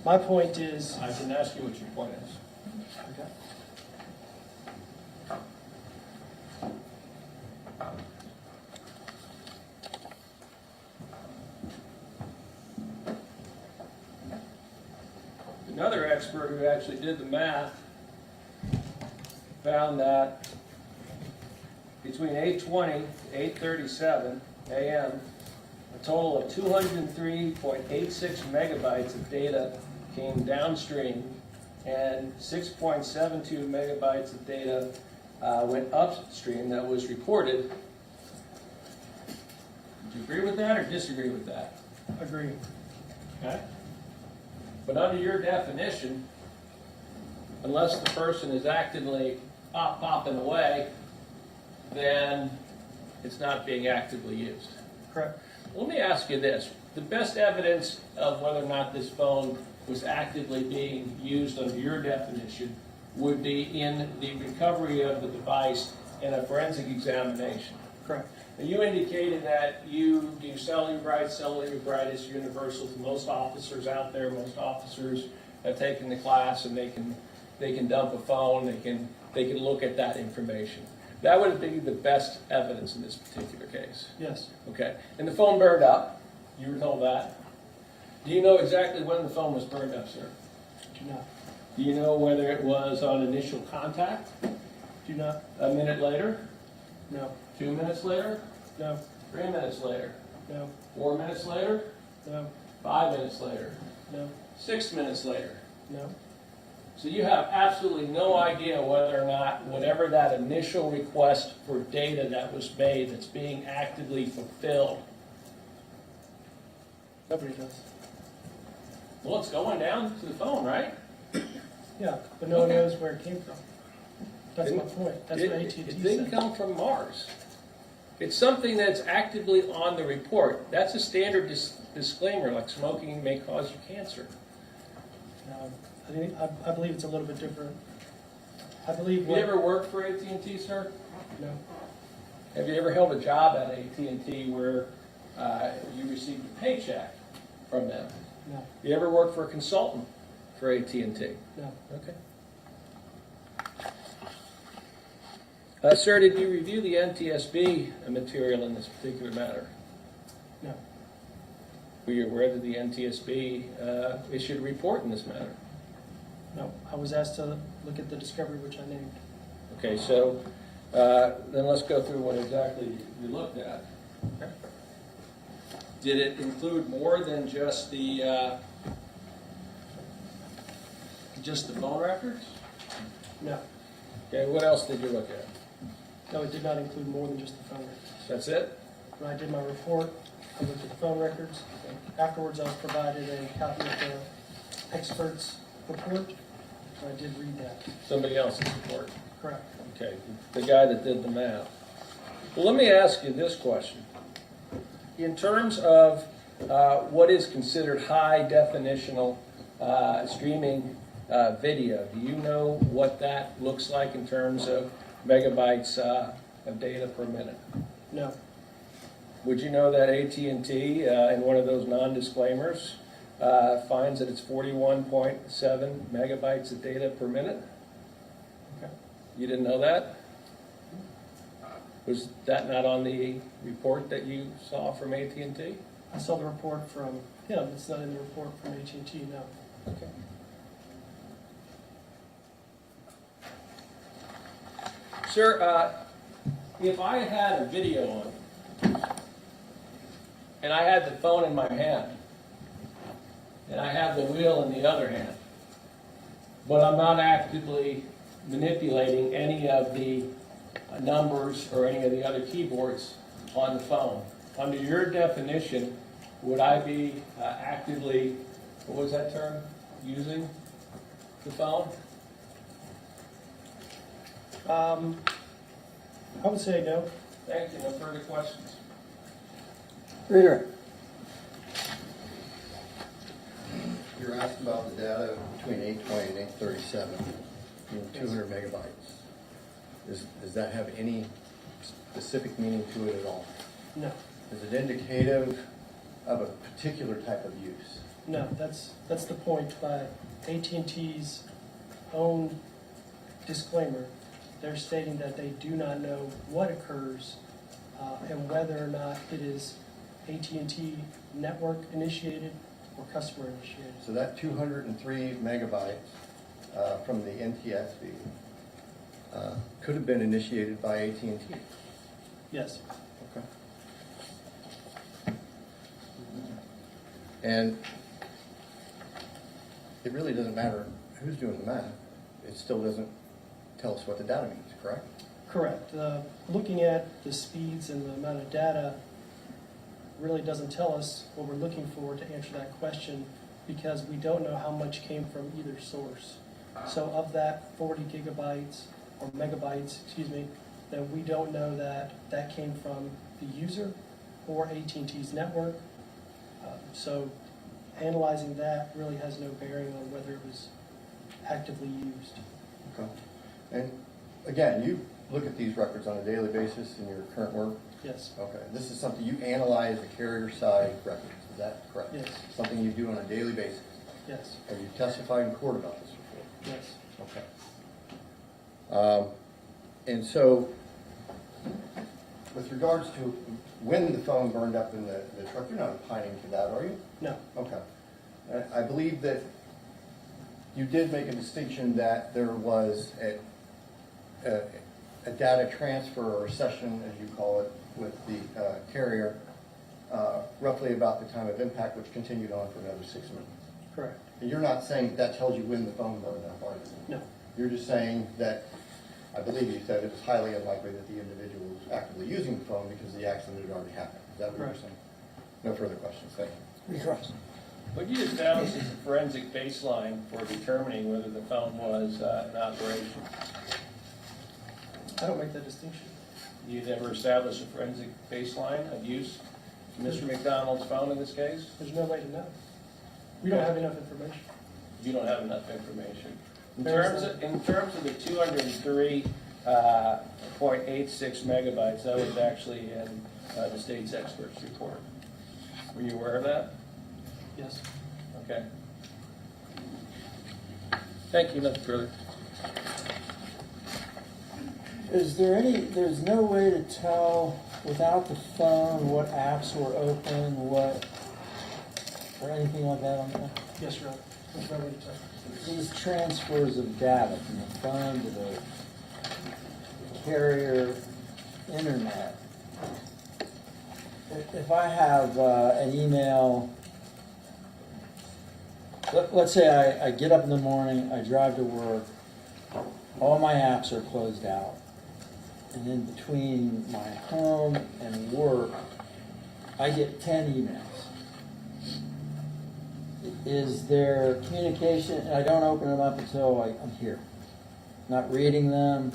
My point is. I can ask you what your point is. Okay. Another expert who actually did the math found that between 8:20 to 8:37 a.m., a total of 203.86 megabytes of data came downstream and 6.72 megabytes of data went upstream that was reported. Do you agree with that or disagree with that? Agree. Okay. But under your definition, unless the person is actively popping away, then it's not being actively used. Correct. Let me ask you this. The best evidence of whether or not this phone was actively being used under your definition would be in the recovery of the device in a forensic examination. Correct. Now, you indicated that you do cellular bright. Cellular bright is universal to most officers out there. Most officers have taken the class and they can dump a phone. They can look at that information. That would be the best evidence in this particular case. Yes. Okay. And the phone burned up. You were told that. Do you know exactly when the phone was burned up, sir? Do not. Do you know whether it was on initial contact? Do not. A minute later? No. 2 minutes later? No. 3 minutes later? No. 4 minutes later? No. 5 minutes later? No. 6 minutes later? No. So you have absolutely no idea whether or not whatever that initial request for data that was made that's being actively fulfilled. Nobody does. Well, it's going down to the phone, right? Yeah, but no one knows where it came from. That's my point. That's what AT&T It didn't said. come from Mars. It's something that's actively on the report. That's a standard disclaimer, like smoking may cause you cancer. I believe it's a little bit different. I believe. You ever worked for AT&T, sir? No. Have you ever held a job at AT&T where you received a paycheck from them? No. You ever worked for a consultant for AT&T? No. Okay. Sir, did you review the NTSB material in this particular matter? No. Were you aware that the NTSB issued a report in this matter? No. I was asked to look at the discovery which I named. Okay, so then let's go through what exactly you looked at. Okay. Did it include more than just the phone records? No. Okay, what else did you look at? No, it did not include more than just the phone records. That's it? When I did my report, I looked at the phone records. Afterwards, I was provided a copy of the expert's report, and I did read that. Somebody else's report? Correct. Okay, the guy that did the math. Well, let me ask you this question. In terms of what is considered high definitional streaming video, do you know what that looks like in terms of megabytes of data per minute? No. Would you know that AT&T, in one of those non-disclaimers, finds that it's 41.7 megabytes of data per minute. Okay. You didn't know that? Was that not on the report that you saw from AT&T? I saw the report from him, it's not in the report from AT&T, no. Okay. Sir, if I had a video on, and I had the phone in my hand, and I have the wheel in the other hand, but I'm not actively manipulating any of the numbers or any of the other keyboards on the phone, under your definition, would I be actively, what was that term, using the phone? I would say no. Thank you. No further questions. Reader. You're asked about the data between 820 and 837, 200 megabytes. Does that have any specific meaning to it at all? No. Is it indicative of a particular type of use? No, that's the point. By AT&T's own disclaimer, they're stating that they do not know what occurs and whether or not it is AT&T network initiated or customer initiated. So that 203 megabytes from the NTSB could have been initiated by AT&T. Yes. Okay. And it really doesn't matter who's doing the math. It still doesn't tell us what the data means, correct? Correct. Looking at the speeds and the amount of data really doesn't tell us what we're looking for to answer that question, because we don't know how much came from either source. So of that 40 gigabytes or megabytes, excuse me, then we don't know that that came from the user or AT&T's network. So analyzing that really has no bearing on whether it was actively used. Okay. And again, you look at these records on a daily basis in your current work? Yes. Okay. This is something you analyze the carrier side records, is that correct? Yes. Something you do on a daily basis? Yes. Have you testified in court about this before? Yes. Okay. And so, with regards to when the phone burned up in the truck, you're not opining to that, are you? No. Okay. I believe that you did make a distinction that there was a data transfer or session, as you call it, with the carrier, roughly about the time of impact, which continued on for another 6 minutes. Correct. And you're not saying that tells you when the phone burned up, are you? No. You're just saying that, I believe you said it was highly unlikely that the individual was actively using the phone because the accident had already happened. Is that what you're Correct. saying? No further questions, thank you. What you established is a forensic baseline for determining whether the phone was in operation. I don't make that distinction. You never established a forensic baseline of use of Mr. McDonald's phone in this case? There's no way to know. We don't have enough information. You don't have enough information. In There's terms of the 203.86 megabytes, that was actually in the state's expert's report. Were you aware of that? Yes. Okay. Thank you, nothing further. Is there there's no way to tell without the phone what apps were open, or anything like that on there? Yes, Your Honor. There's no way to tell. These transfers of data from the phone to the carrier internet. If I have an email, let's say I get up in the morning, I drive to work, all my apps are closed out. And then between my home and work, I get 10 emails. Is there communication, and I don't open them up until I'm here, not reading them.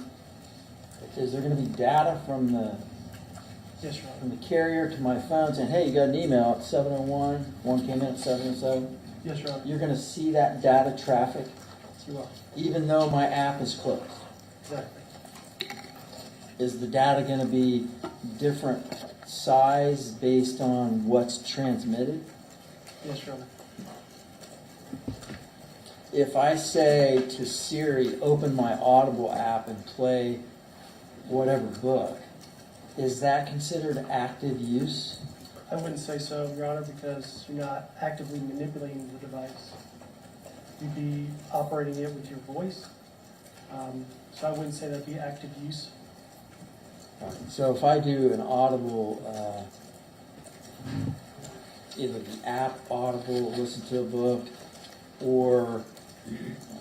Is there going to be data from the Yes, Your Honor. from the carrier to my phone saying, hey, you got an email at 7:01, one came in at 7:07? Yes, Your Honor. You're going to see that data traffic You are. even though my app is closed. Exactly. Is the data going to be different size based on what's transmitted? Yes, Your Honor. If I say to Siri, open my Audible app and play whatever book, is that considered active use? I wouldn't say so, Your Honor, because you're not actively manipulating the device. You'd be operating it with your voice. So I wouldn't say that'd be active use. So if I do an Audible, either the app Audible, listen to a book, or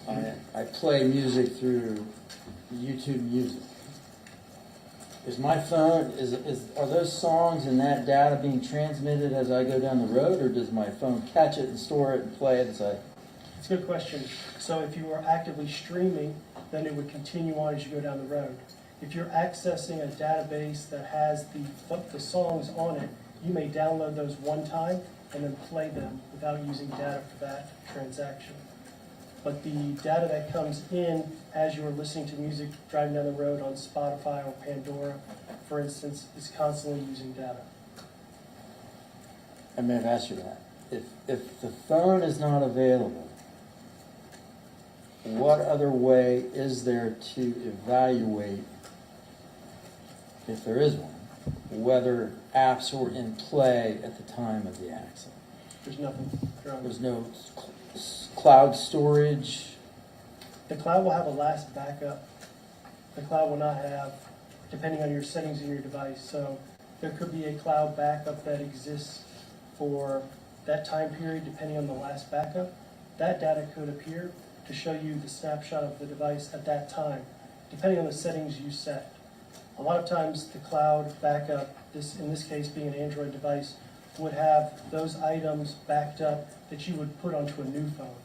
I play music through YouTube Music, is my phone, are those songs and that data being transmitted as I go down the road, or does my phone catch it and store it and play it and say? It's a good question. So if you are actively streaming, then it would continue on as you go down the road. If you're accessing a database that has the songs on it, you may download those one time and then play them without using data for that transaction. But the data that comes in as you're listening to music driving down the road on Spotify or Pandora, for instance, is constantly using data. I may have asked you that. If the phone is not available, what other way is there to evaluate, if there is one, whether apps were in play at the time of the accident? There's nothing. There's no cloud storage? The cloud will have a last backup. The cloud will not have, depending on your settings in your device. So there could be a cloud backup that exists for that time period, depending on the last backup. That data could appear to show you the snapshot of the device at that time, depending on the settings you set. A lot of times the cloud backup, in this case being an Android device, would have those items backed up that you would put onto a new phone.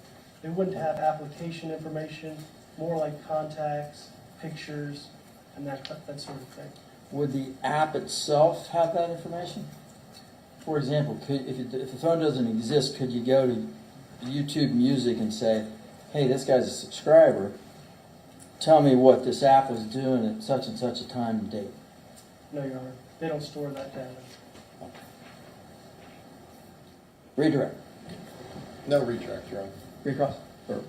It wouldn't have application information, more like contacts, pictures, and that sort of thing. Would the app itself have that information? For example, if the phone doesn't exist, could you go to YouTube Music and say, hey, this guy's a subscriber, tell me what this app was doing at such and such a time and date? No, Your Honor. They don't store that data. Redirect. No retract, Your Honor. Recross. Or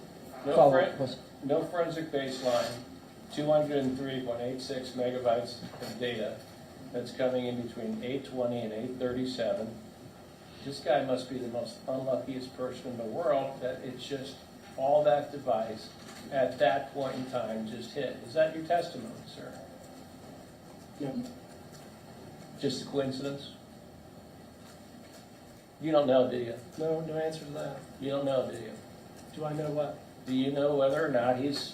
No, follow-up question. no forensic baseline, 203.86 megabytes of data that's coming in between 8:20 and 8:37. This guy must be the most unluckiest person in the world that it's just all that device at that point in time just hit. Is that your testimony, sir? No. Just a coincidence? You don't know, do you? No answer to that. You don't know, do you? Do I know what? Do you know whether or not he's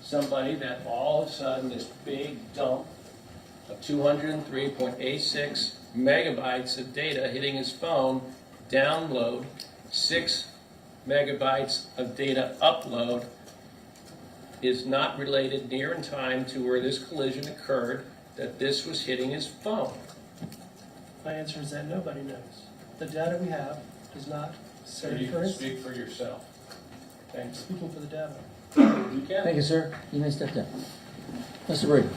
somebody that all of a sudden this big dump of 203.86 megabytes of data hitting his phone, download, 6 megabytes of data upload, is not related near in time to where this collision occurred, that this was hitting his phone? My answer is that nobody knows. The data we have does not So say you for can instance. speak for yourself. Thanks. Speaking for the data. You can. Thank you, sir. You may step down. Mr. Brady.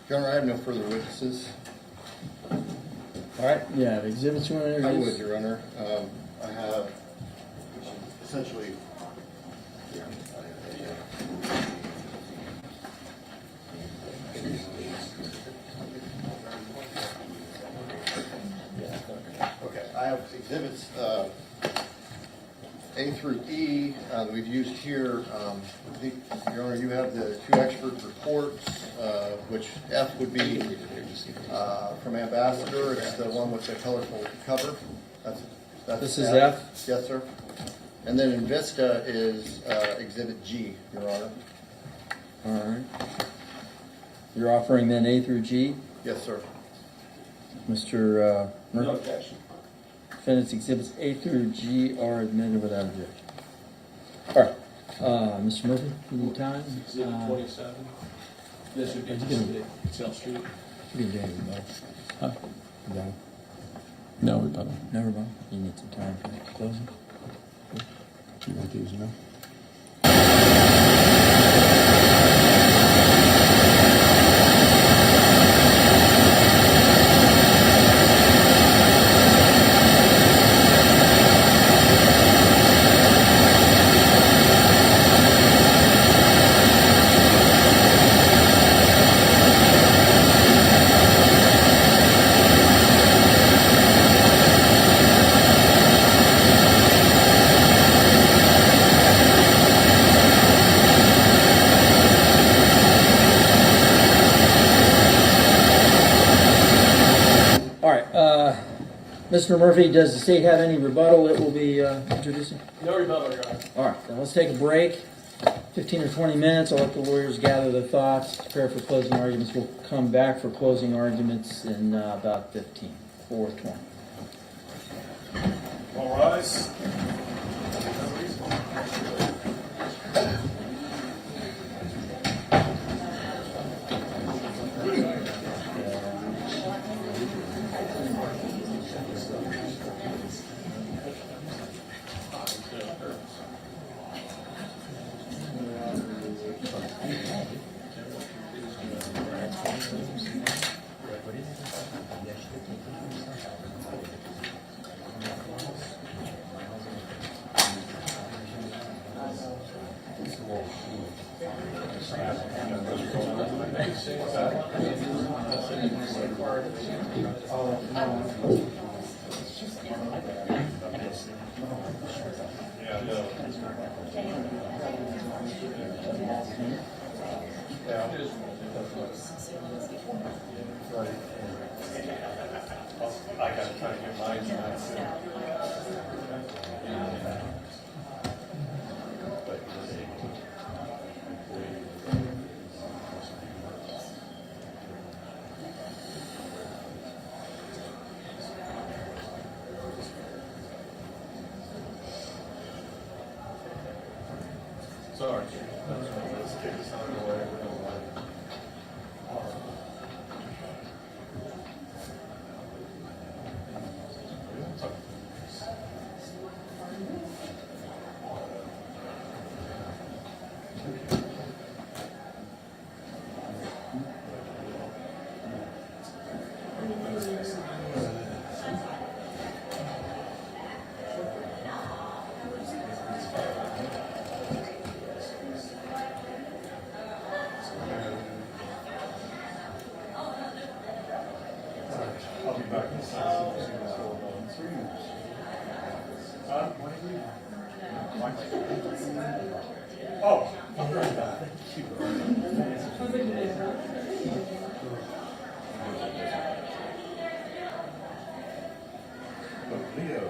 Your Honor, I have no further witnesses. All right. Yeah, exhibits you want to I introduce? would, Your Honor. I have essentially. Okay, I have exhibits A through E that we've used here. I think, Your Honor, you have the 2 expert reports, which F would be from Ambassador. It's the one with the colorful cover. That's This is F? Yes, sir. And then Invista is exhibit G, Your Honor. All right. You're offering then A through G? Yes, sir. Mr. No Murphy? objection. Defendants exhibits A through G are admitted without objection. All right. Mr. Murphy, you need time? Exhibit 27. This would be you exhibit South Street. You can do it, huh? Rebuttal. No rebuttal. No rebuttal? You need some time for closing? You want these, no? Mr. Murphy, does the state have any rebuttal it will be introducing? No rebuttal, Your Honor. All right, then let's take a break. 15 or 20 minutes. I'll let the lawyers gather their thoughts, prepare for closing arguments. We'll come back for closing arguments in about 15, 4:20. All rise. I gotta try to get mine tonight soon. Sorry. Let's kick this out of the way. I'll be back in a second. Oh, I'll be right back. Leo.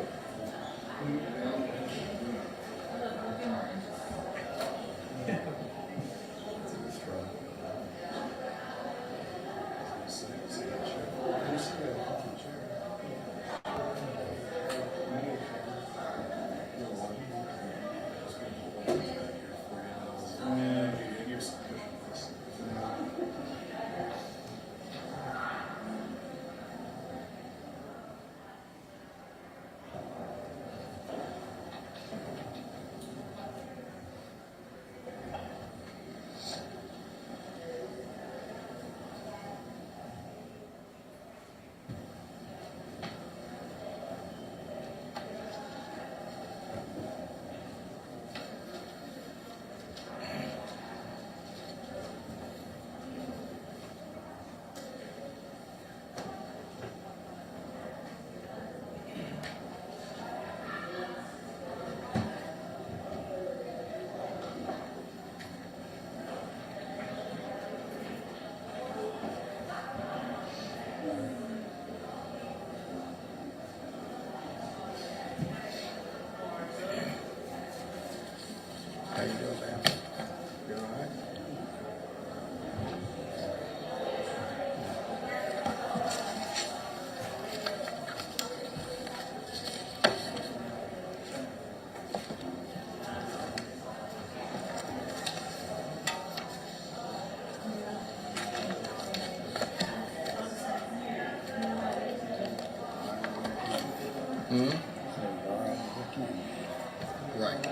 Right.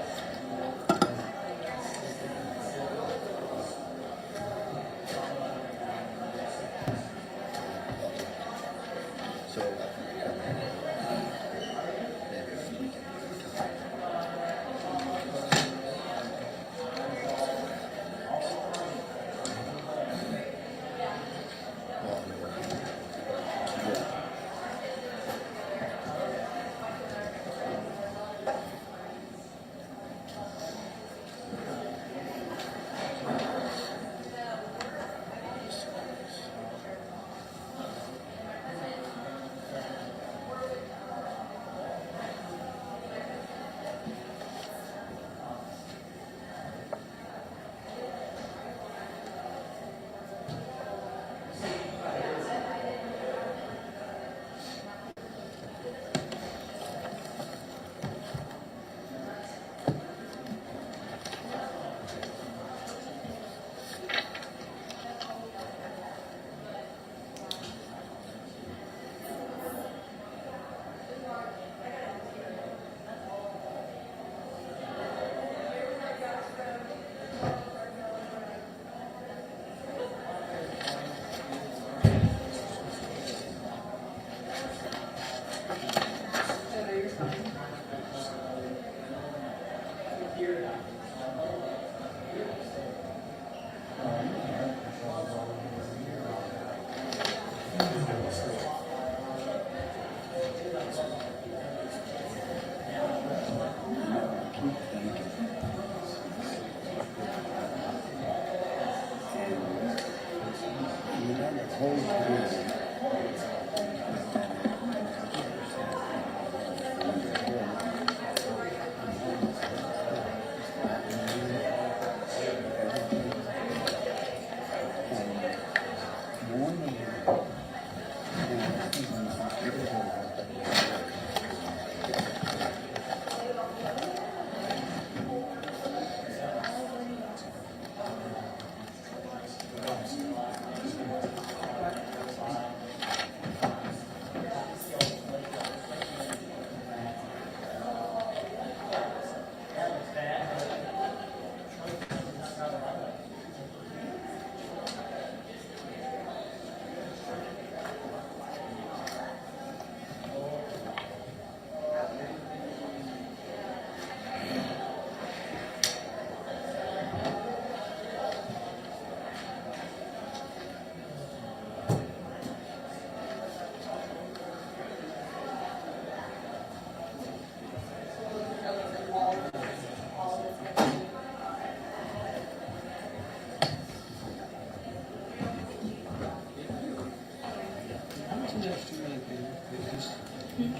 There's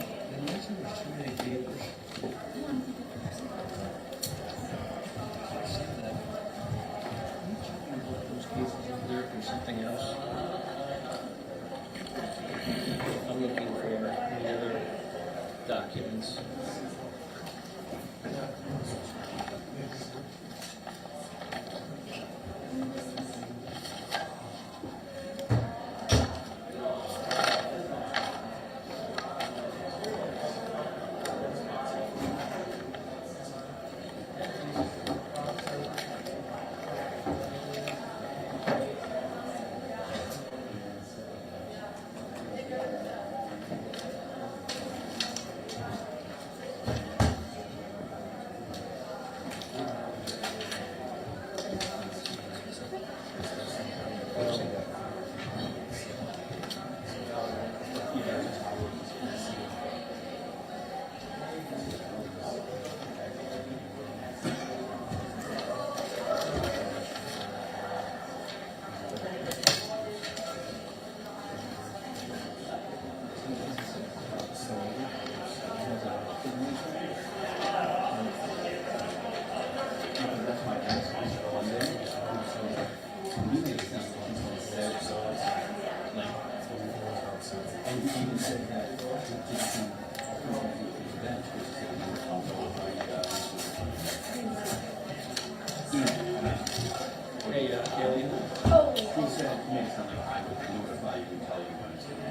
something else. I'm looking for the other documents. Hey, Kelly. Who said make something I would notify you and tell you when it's going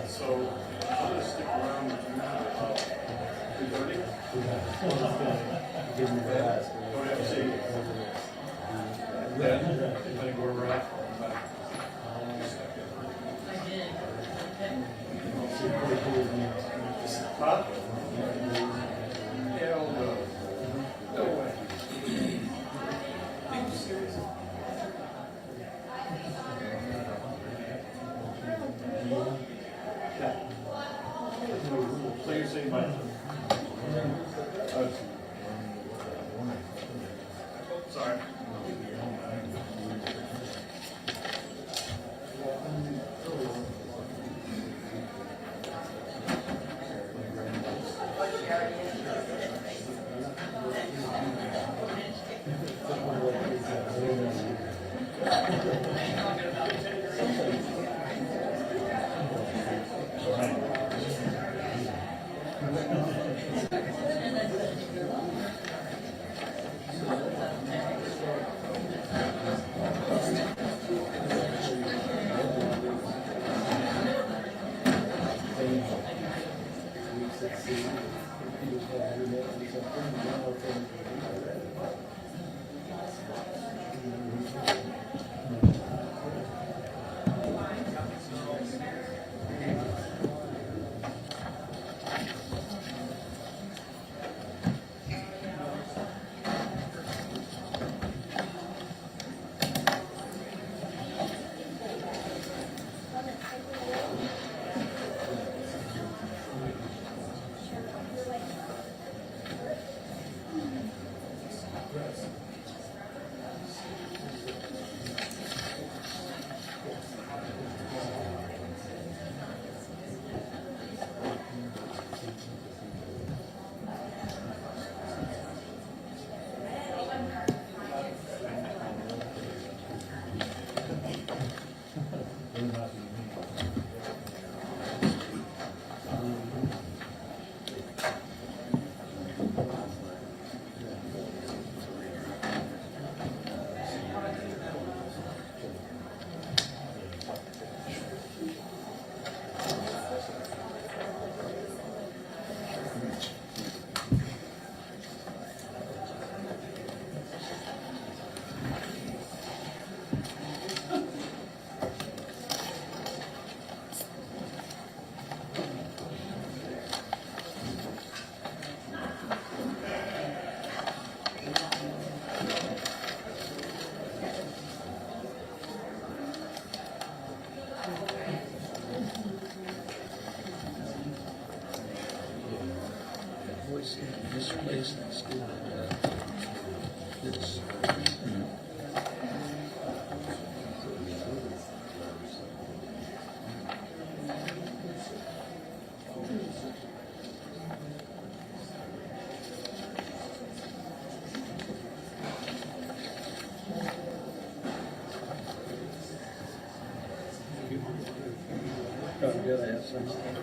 So, I'm gonna stick around with you about 2:30. Don't have to see. Depending where we're at. Huh? Hell no. No way. Are you serious? So you're saying my... Sorry. Misplaced in school. This. Oh, good, I have some.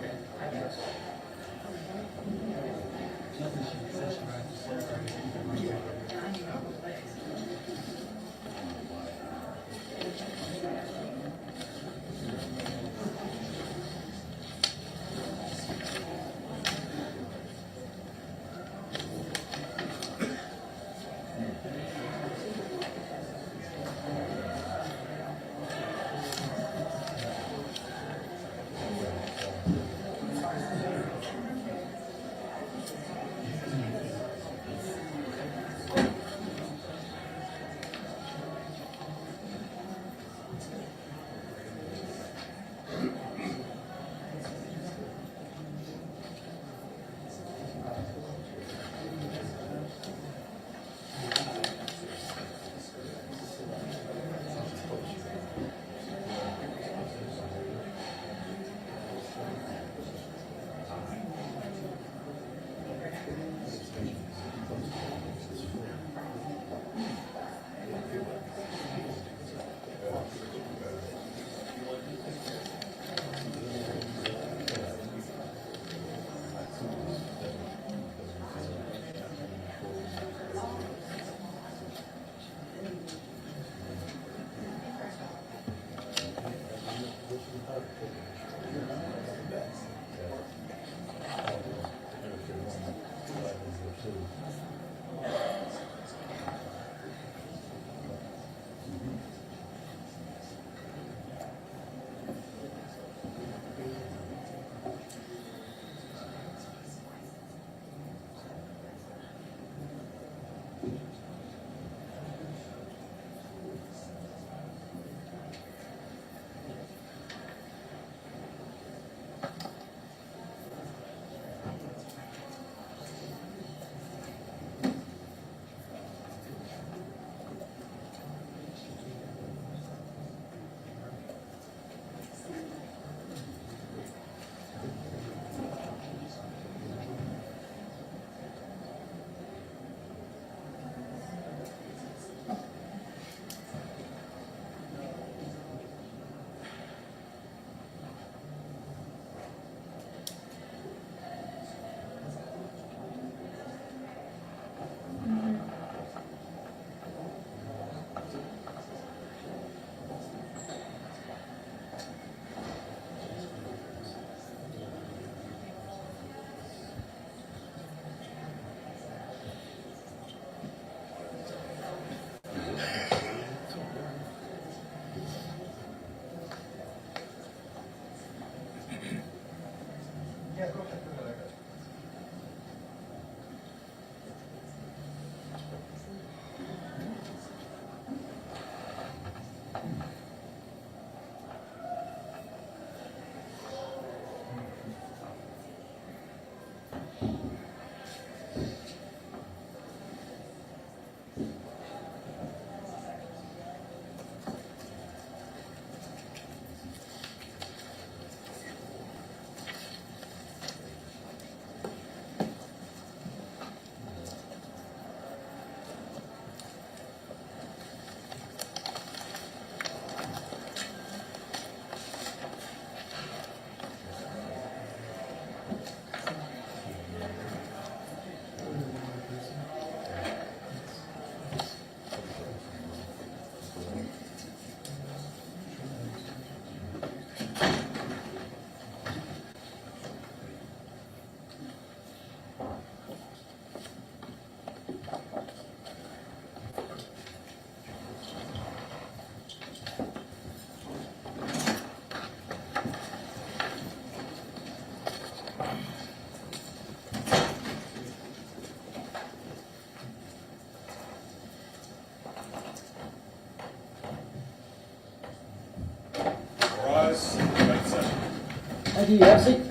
Thank you, have a seat.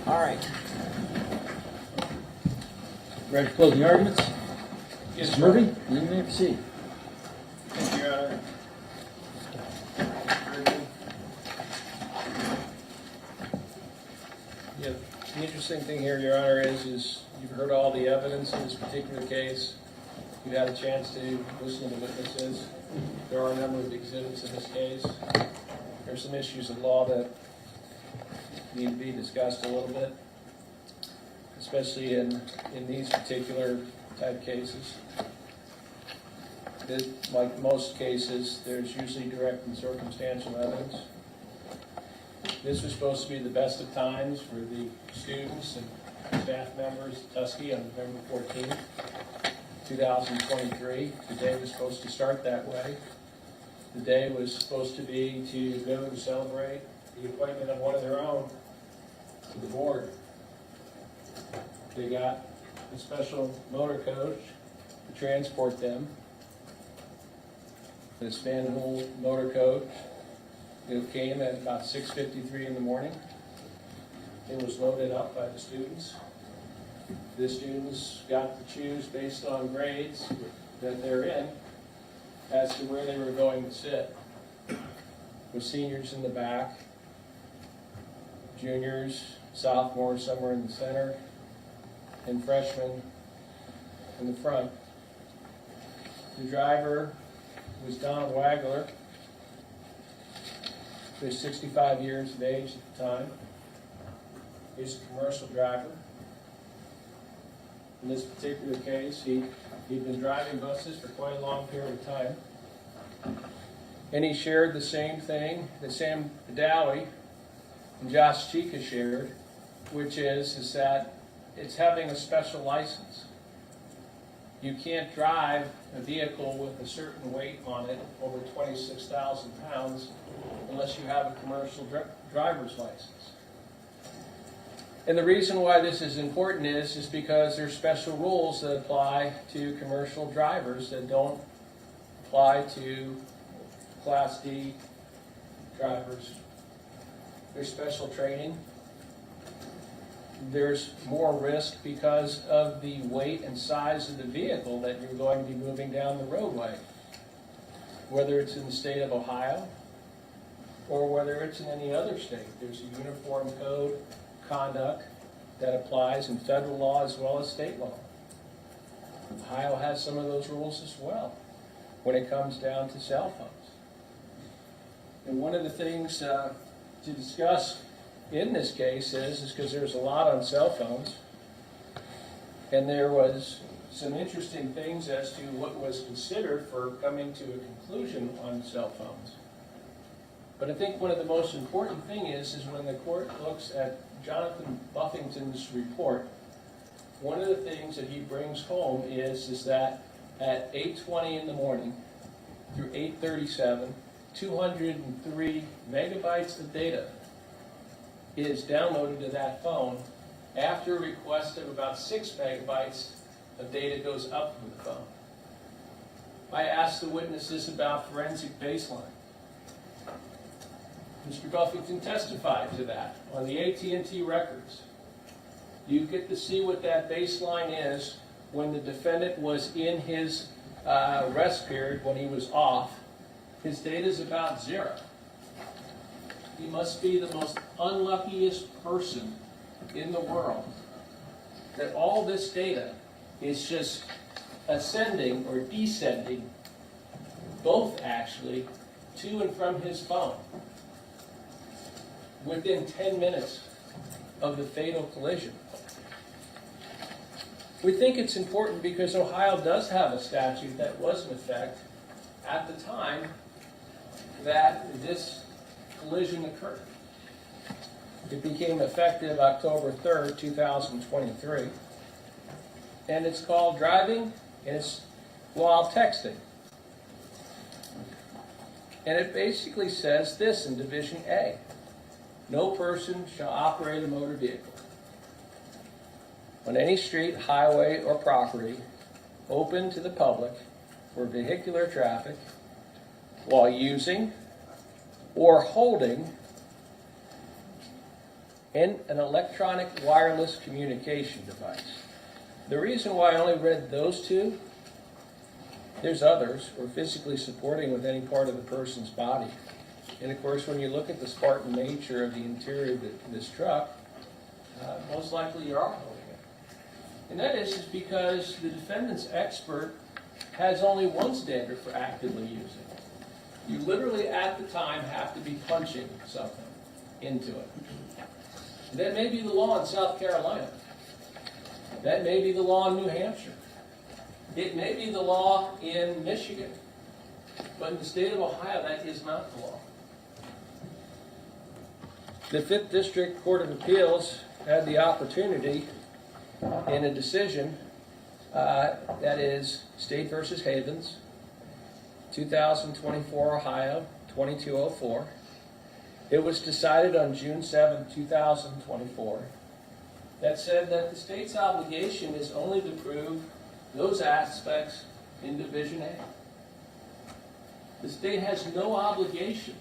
All right. Ready for closing arguments? Yes, Mr. sir. Murphy, you may proceed. Thank you, Your Honor. Yeah, the interesting thing here, Your Honor, is you've heard all the evidence in this particular case. You had a chance to listen to the witnesses. There are a number of exhibits in this case. There's some issues of law that need to be discussed a little bit, especially in these particular type cases. Like most cases, there's usually direct and circumstantial evidence. This was supposed to be the best of times for the students and staff members at Tusky on November 14th, 2023. The day was supposed to start that way. The day was supposed to be to go and celebrate the appointment of one of their own to the board. They got a special motor coach to transport them. This Van Hool motor coach, it came at about 6:53 in the morning. It was loaded up by the students. The students got to choose based on grades that they're in as to where they were going to sit. With seniors in the back, juniors, sophomores somewhere in the center, and freshmen in the front. The driver was Don Wagler, who's 65 years of age at the time. He's a commercial driver. In this particular case, he'd been driving buses for quite a long period of time. And he shared the same thing that Sam Badawi and Josh Chica shared, which is that it's having a special license. You can't drive a vehicle with a certain weight on it, over 26,000 pounds, unless you have a commercial driver's license. And the reason why this is important is because there's special rules that apply to commercial drivers that don't apply to Class D drivers. There's special training. There's more risk because of the weight and size of the vehicle that you're going to be moving down the roadway. Whether it's in the state of Ohio or whether it's in any other state, there's a uniform code conduct that applies in federal law as well as state law. Ohio has some of those rules as well when it comes down to cell phones. And one of the things to discuss in this case is because there's a lot on cell phones, and there was some interesting things as to what was considered for coming to a conclusion on cell phones. But I think one of the most important thing is when the court looks at Jonathan Buffington's report, one of the things that he brings home is that at 8:20 in the morning through 8:37, 203 megabytes of data is downloaded to that phone after a request of about 6 megabytes of data goes up from the phone. I asked the witnesses about forensic baseline. Mr. Buffington testified to that on the AT&T records. You get to see what that baseline is when the defendant was in his rest period, when he was off. His data is about 0. He must be the most unluckiest person in the world that all this data is just ascending or descending, both actually, to and from his phone within 10 minutes of the fatal collision. We think it's important because Ohio does have a statute that was in effect at the time that this collision occurred. It became effective October 3rd, 2023. And it's called driving, and it's while texting. And it basically says this in Division A. No person shall operate a motor vehicle on any street, highway, or property open to the public for vehicular traffic while using or holding and an electronic wireless communication device. The reason why I only read those two, there's others, or physically supporting with any part of the person's body. And of course, when you look at the Spartan nature of the interior of this truck, most likely you are holding it. And that is because the defendant's expert has only one standard for actively using it. You literally at the time have to be punching something into it. That may be the law in South Carolina. That may be the law in New Hampshire. It may be the law in Michigan. But in the state of Ohio, that is not the law. The 5th District Court of Appeals had the opportunity in a decision that is State versus Havens, 2024 Ohio, 2204. It was decided on June 7, 2024, that said that the state's obligation is only to prove those aspects in Division A. The state has no obligation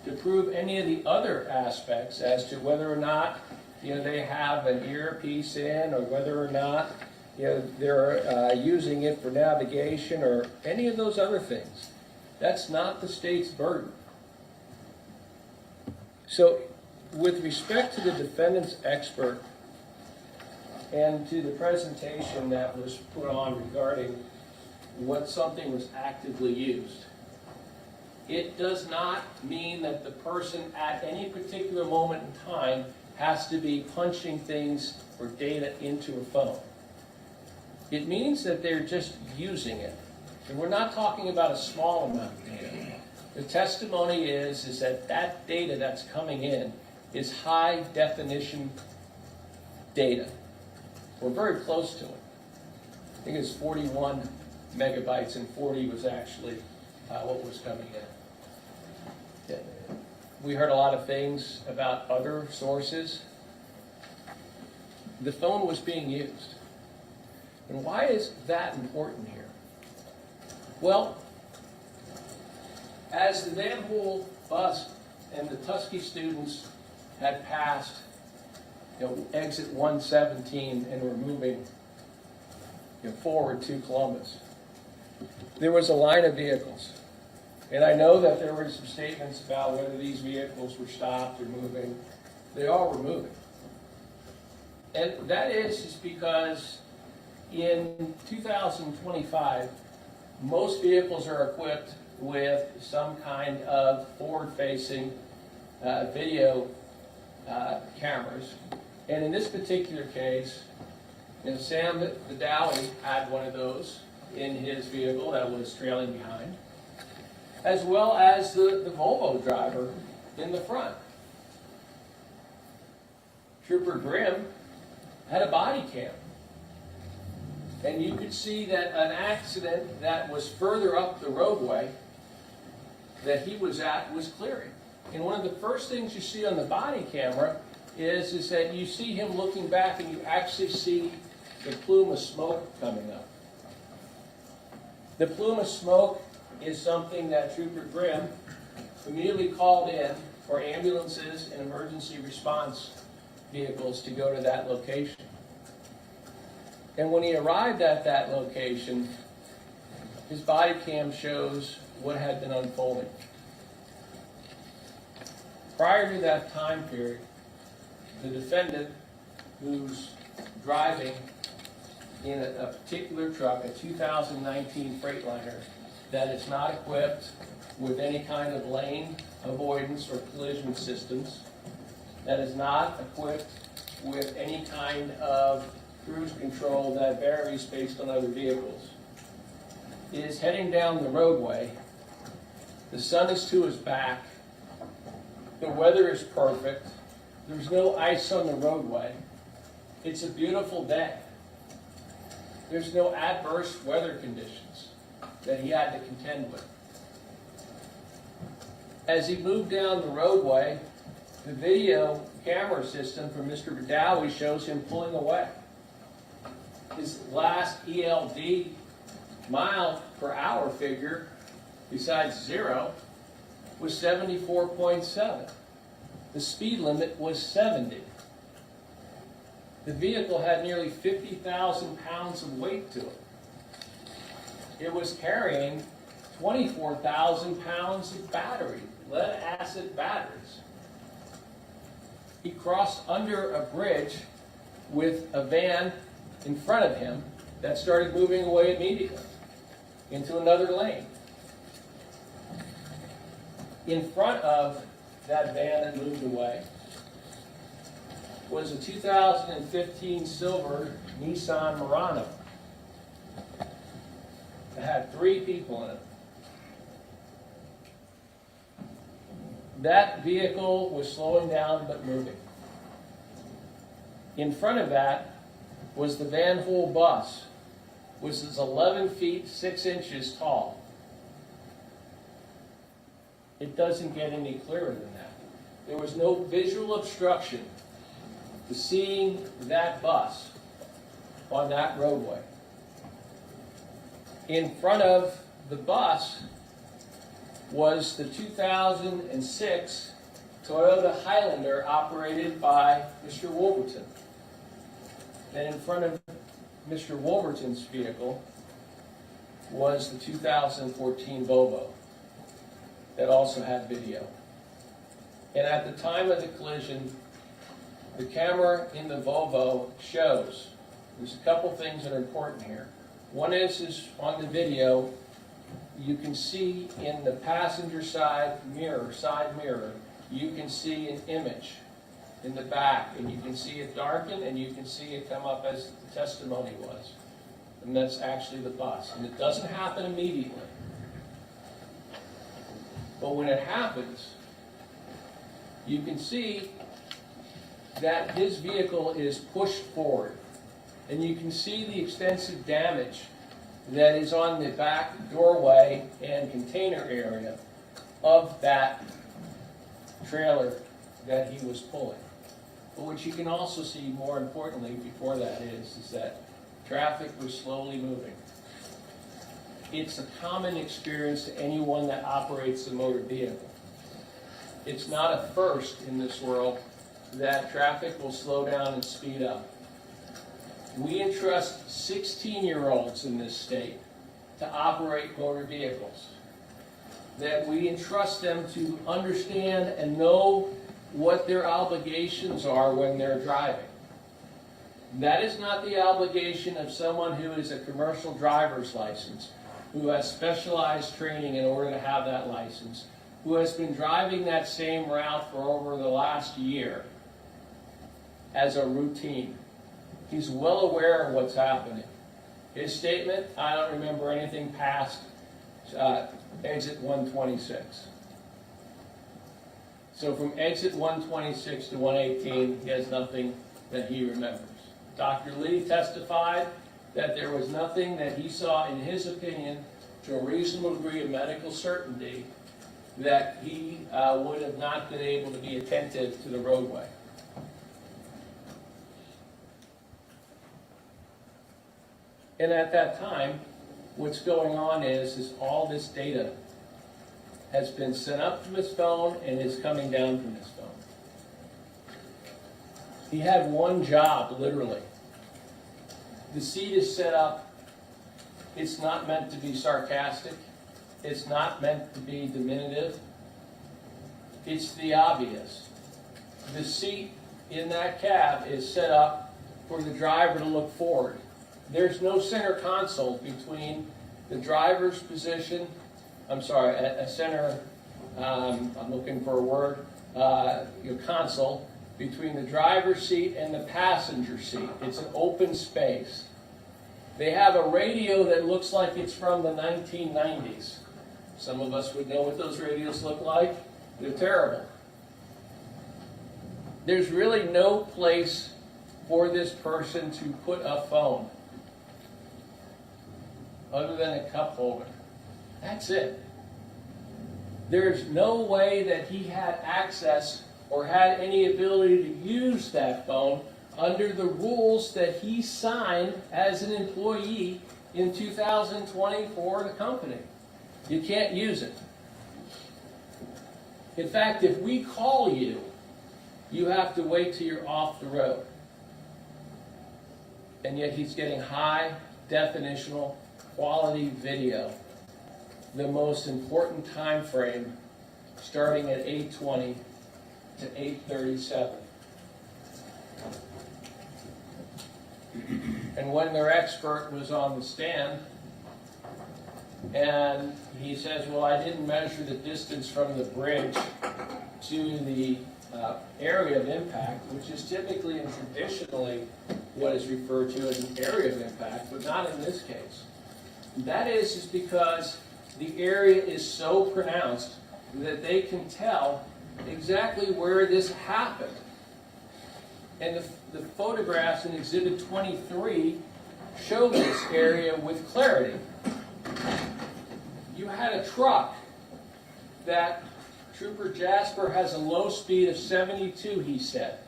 to prove any of the other aspects as to whether or not they have an earpiece in, or whether or not they're using it for navigation, or any of those other things. That's not the state's burden. So, with respect to the defendant's expert and to the presentation that was put on regarding what something was actively used, it does not mean that the person at any particular moment in time has to be punching things or data into a phone. It means that they're just using it. And we're not talking about a small amount of data. The testimony is that that data that's coming in is high definition data. We're very close to it. I think it's 41 megabytes, and 40 was actually what was coming in. We heard a lot of things about other sources. The phone was being used. And why is that important here? Well, as the Van Hool bus and the Tusky students had passed exit 117 and were moving forward to Columbus, there was a line of vehicles. And I know that there were some statements about whether these vehicles were stopped or moving. They all were moving. And that is because in 2025, most vehicles are equipped with some kind of forward-facing video cameras. And in this particular case, Sam Vidawi had one of those in his vehicle that was trailing behind, as well as the Volvo driver in the front. Trooper Grimm had a body cam. And you could see that an accident that was further up the roadway that he was at was clearing. And one of the first things you see on the body camera is that you see him looking back, and you actually see the plume of smoke coming up. The plume of smoke is something that Trooper Grimm immediately called in for ambulances and emergency response vehicles to go to that location. And when he arrived at that location, his body cam shows what had been unfolding. Prior to that time period, the defendant, who's driving in a particular truck, a 2019 Freightliner, that is not equipped with any kind of lane avoidance or collision systems, that is not equipped with any kind of cruise control that varies based on other vehicles, is heading down the roadway. The sun is to his back. The weather is perfect. There's no ice on the roadway. It's a beautiful day. There's no adverse weather conditions that he had to contend with. As he moved down the roadway, the video camera system from Mr. Vidawi shows him pulling away. His last ELD mile per hour figure, besides 0, was 74.7. The speed limit was 70. The vehicle had nearly 50,000 pounds of weight to it. It was carrying 24,000 pounds of battery, lead-acid batteries. He crossed under a bridge with a van in front of him that started moving away immediately into another lane. In front of that van that moved away was a 2015 silver Nissan Murano that had 3 people in it. That vehicle was slowing down but moving. In front of that was the Van Hool bus, which is 11 feet 6 inches tall. It doesn't get any clearer than that. There was no visual obstruction to seeing that bus on that roadway. In front of the bus was the 2006 Toyota Highlander operated by Mr. Wolverton. And in front of Mr. Wolverton's vehicle was the 2014 Volvo that also had video. And at the time of the collision, the camera in the Volvo shows, there's a couple things that are important here. One is on the video, you can see in the passenger side mirror, you can see an image in the back, and you can see it darken, and you can see it come up as the testimony was. And that's actually the bus. And it doesn't happen immediately. But when it happens, you can see that his vehicle is pushed forward. And you can see the extensive damage that is on the back doorway and container area of that trailer that he was pulling. But what you can also see, more importantly, before that is that traffic was slowly moving. It's a common experience to anyone that operates a motor vehicle. It's not a first in this world that traffic will slow down and speed up. We entrust 16-year-olds in this state to operate motor vehicles. That we entrust them to understand and know what their obligations are when they're driving. That is not the obligation of someone who is a commercial driver's license, who has specialized training in order to have that license, who has been driving that same route for over the last year as a routine. He's well aware of what's happening. His statement, I don't remember anything past exit 126. So from exit 126 to 118, he has nothing that he remembers. Dr. Lee testified that there was nothing that he saw, in his opinion, to a reasonable degree of medical certainty, that he would have not been able to be attentive to the roadway. And at that time, what's going on is all this data has been sent up from his phone and is coming down from his phone. He had one job, literally. The seat is set up. It's not meant to be sarcastic. It's not meant to be diminutive. It's the obvious. The seat in that cab is set up for the driver to look forward. There's no center console between the driver's position, a center, I'm looking for a word, console, between the driver's seat and the passenger seat. It's an open space. They have a radio that looks like it's from the 1990s. Some of us would know what those radios look like. They're terrible. There's really no place for this person to put a phone other than a cup holder. That's it. There's no way that he had access or had any ability to use that phone under the rules that he signed as an employee in 2020 for the company. You can't use it. In fact, if we call you You have to wait till you're off the road. And yet he's getting high definitional quality video. The most important time frame starting at 8:20 to 8:37. And when their expert was on the stand, and he says, well, I didn't measure the distance from the bridge to the area of impact, which is typically and traditionally what is referred to as an area of impact, but not in this case. That is because the area is so pronounced that they can tell exactly where this happened. And the photographs in Exhibit 23 show this area with clarity. You had a truck that Trooper Jasper has a low speed of 72, he said,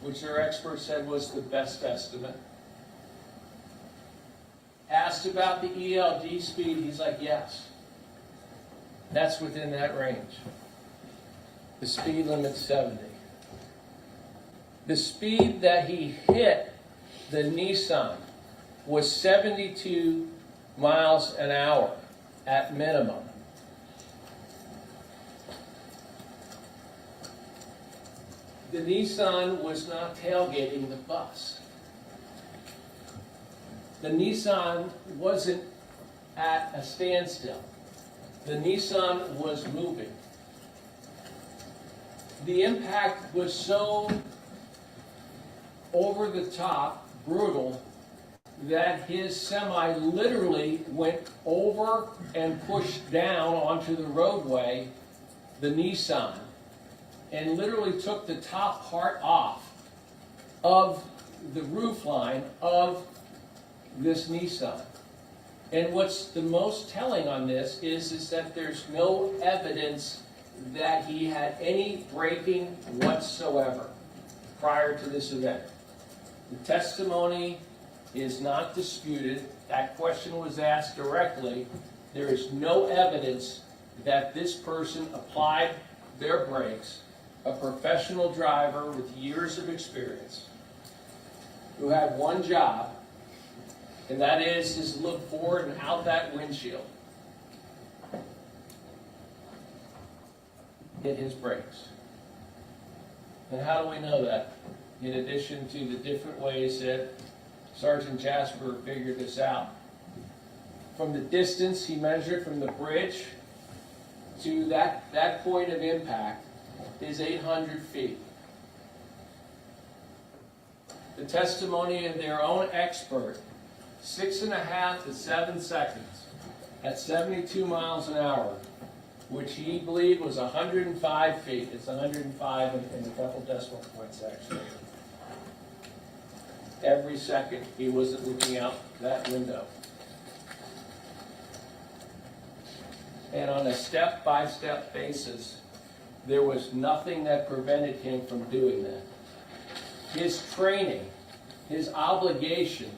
which their expert said was the best estimate. Asked about the ELD speed, he's like, yes, that's within that range. The speed limit's 70. The speed that he hit the Nissan was 72 miles an hour at minimum. The Nissan was not tailgating the bus. The Nissan wasn't at a standstill. The Nissan was moving. The impact was so over the top, brutal, that his semi literally went over and pushed down onto the roadway, the Nissan, and literally took the top part off of the roof line of this Nissan. And what's the most telling on this is that there's no evidence that he had any braking whatsoever prior to this event. The testimony is not disputed. That question was asked directly. There is no evidence that this person applied their brakes, a professional driver with years of experience, who had one job, and that is to look forward and out that windshield. Hit his brakes. And how do we know that? In addition to the different ways that Sergeant Jasper figured this out. From the distance he measured from the bridge to that point of impact is 800 feet. The testimony of their own expert, 6.5 to 7 seconds at 72 miles an hour, which he believed was 105 feet. It's 105 in a couple decimal points, actually. Every second he wasn't looking out that window. And on a step-by-step basis, there was nothing that prevented him from doing that. His training, his obligation,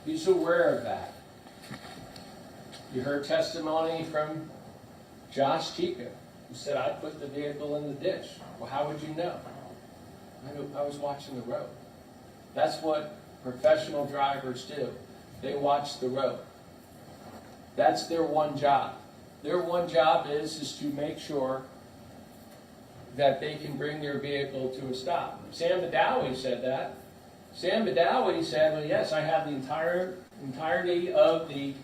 he's aware of that. You heard testimony from Josh Chica, who said, I put the vehicle in the ditch. Well, how would you know? I was watching the road. That's what professional drivers do. They watch the road. That's their one job. Their one job is to make sure that they can bring their vehicle to a stop. Sam Badawi said that. Sam Badawi said, well, yes, I have the entirety of the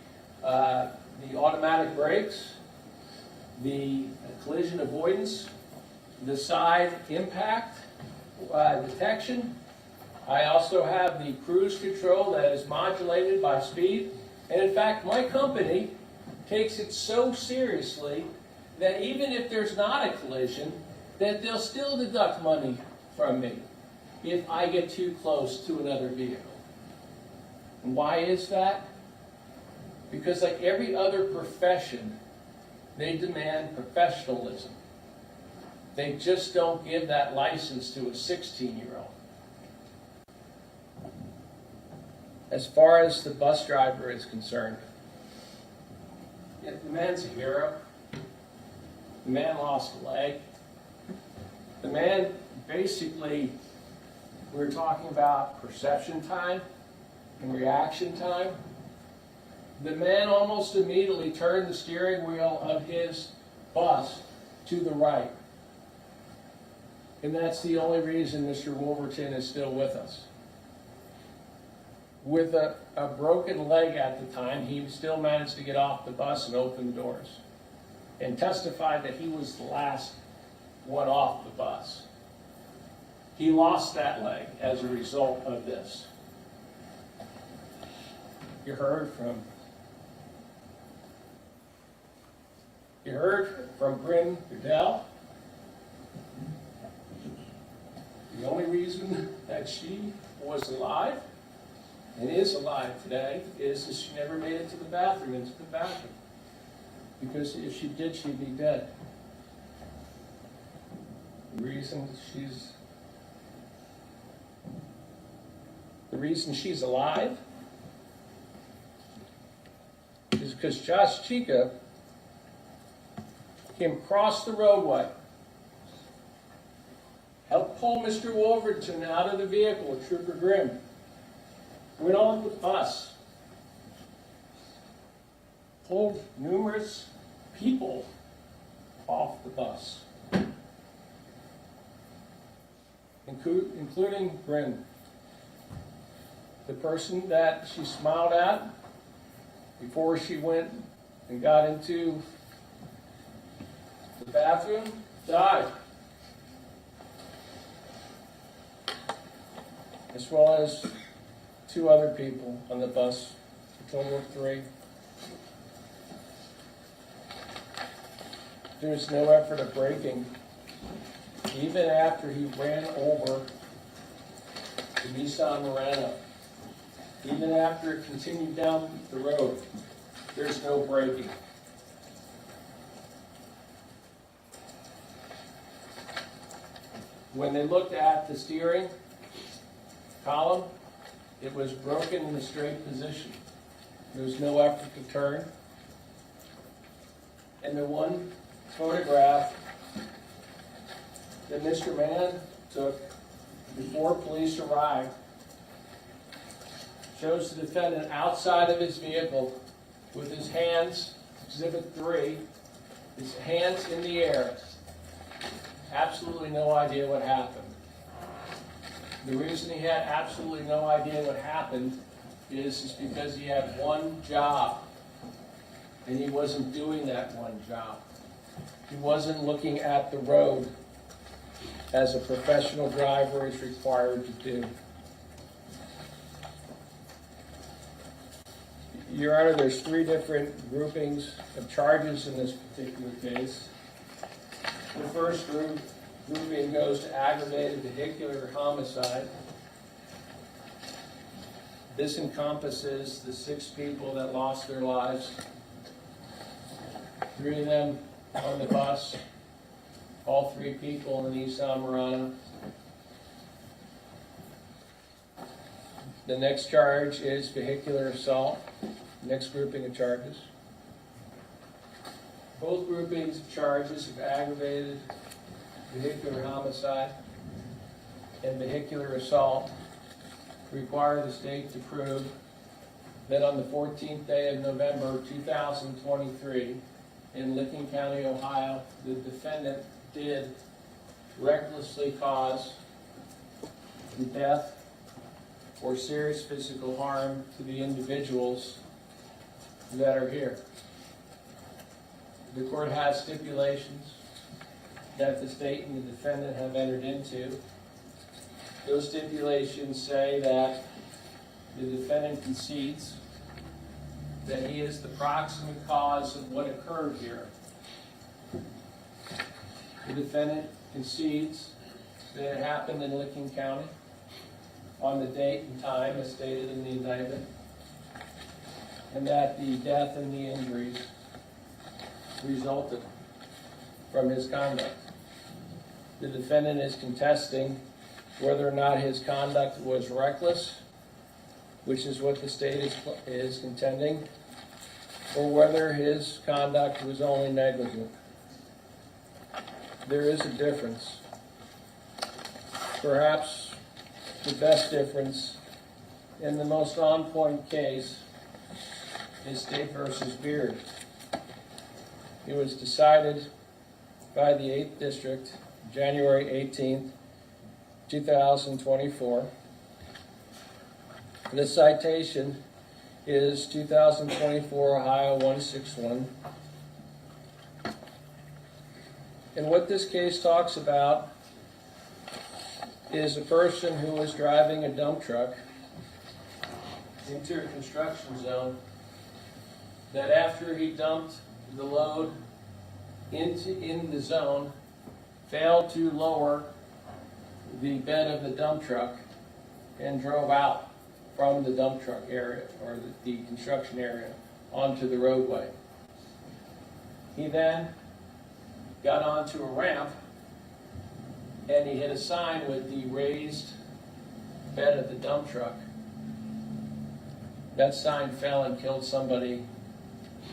automatic brakes, the collision avoidance, the side impact detection. I also have the cruise control that is modulated by speed. And in fact, my company takes it so seriously that even if there's not a collision, that they'll still deduct money from me if I get too close to another vehicle. And why is that? Because like every other profession, they demand professionalism. They just don't give that license to a 16-year-old. As far as the bus driver is concerned, the man's a hero. The man lost a leg. The man basically, we were talking about perception time and reaction time. The man almost immediately turned the steering wheel of his bus to the right. And that's the only reason Mr. Wolverton is still with us. With a broken leg at the time, he still managed to get off the bus and open the doors, and testified that he was the last one off the bus. He lost that leg as a result of this. You heard from Bryn Goodell. The only reason that she was alive and is alive today is that she never made it to the bathroom, because if she did, she'd be dead. The reason she's alive is because Josh Chica came across the roadway, helped pull Mr. Wolverton out of the vehicle with Trooper Grimm, went on the bus, pulled numerous people off the bus, including Grimm, the person that she smiled at before she went and got into the bathroom, died. As well as 2 other people on the bus, a total of 3. There was no effort of braking, even after he ran over the Nissan Murano. Even after it continued down the road, there's no braking. When they looked at the steering column, it was broken in a straight position. There was no effort to turn. And the one photograph that Mr. Mann took before police arrived shows the defendant outside of his vehicle with his hands, Exhibit 3, his hands in the air. Absolutely no idea what happened. The reason he had absolutely no idea what happened is because he had one job, and he wasn't doing that one job. He wasn't looking at the road as a professional driver is required to do. Your Honor, there's 3 different groupings of charges in this particular case. The first grouping goes to aggravated vehicular homicide. This encompasses the 6 people that lost their lives. 3 of them on the bus, all 3 people in the Nissan Murano. The next charge is vehicular assault, next grouping of charges. Both groupings of charges of aggravated vehicular homicide and vehicular assault require the state to prove that on the 14th day of November 2023 in Licking County, Ohio, the defendant did recklessly cause the death or serious physical harm to the individuals that are here. The court has stipulations that the state and the defendant have entered into. Those stipulations say that the defendant concedes that he is the proximate cause of what occurred here. The defendant concedes that it happened in Licking County on the date and time as stated in the indictment, and that the death and the injuries resulted from his conduct. The defendant is contesting whether or not his conduct was reckless, which is what the state is contending, or whether his conduct was only negligent. There is a difference. perhaps the best difference in the most on-point case is State versus Beard. It was decided by the 8th District, January 18th, 2024. The citation is 2024 Ohio 161. And what this case talks about is a person who was driving a dump truck into a construction zone that after he dumped the load in the zone, failed to lower the bed of the dump truck and drove out from the dump truck area or the construction area onto the roadway. He then got onto a ramp and he hit a sign with the raised bed of the dump truck. That sign fell and killed somebody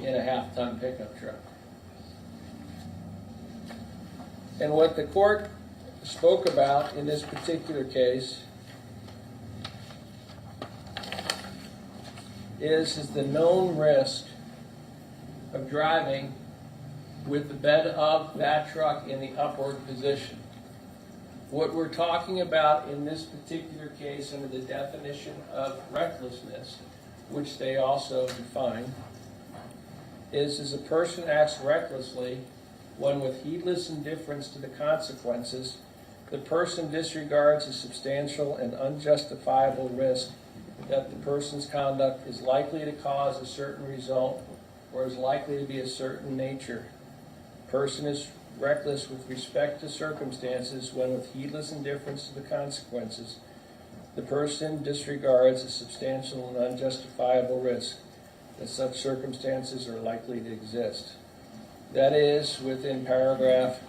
in a half-ton pickup truck. And what the court spoke about in this particular case is the known risk of driving with the bed of that truck in the upward position. What we're talking about in this particular case under the definition of recklessness, which they also define, is a person acts recklessly when with heedless indifference to the consequences, the person disregards a substantial and unjustifiable risk that the person's conduct is likely to cause a certain result or is likely to be a certain nature. Person is reckless with respect to circumstances when with heedless indifference to the consequences, the person disregards a substantial and unjustifiable risk that such circumstances are likely to exist. That is within paragraph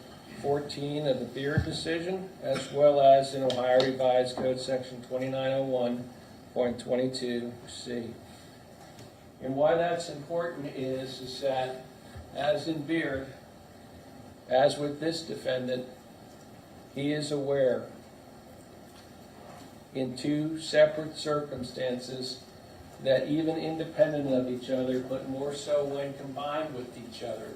14 of the Beard decision, as well as in Ohio Revised Code section 2901.22C. And why that's important is that, as in Beard, as with this defendant, he is aware in two separate circumstances that even independent of each other, but more so when combined with each other,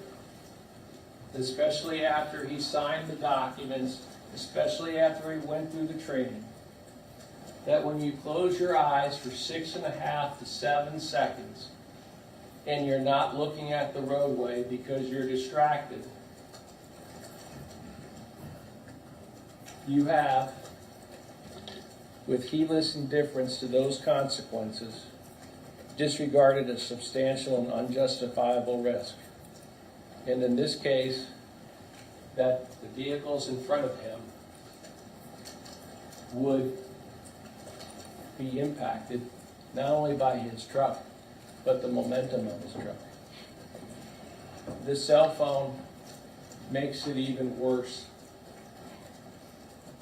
especially after he signed the documents, especially after he went through the training, that when you close your eyes for 6.5 to 7 seconds and you're not looking at the roadway because you're distracted, you have, with heedless indifference to those consequences, disregarded a substantial and unjustifiable risk. And in this case, that the vehicles in front of him would be impacted not only by his truck, but the momentum of his truck. This cell phone makes it even worse.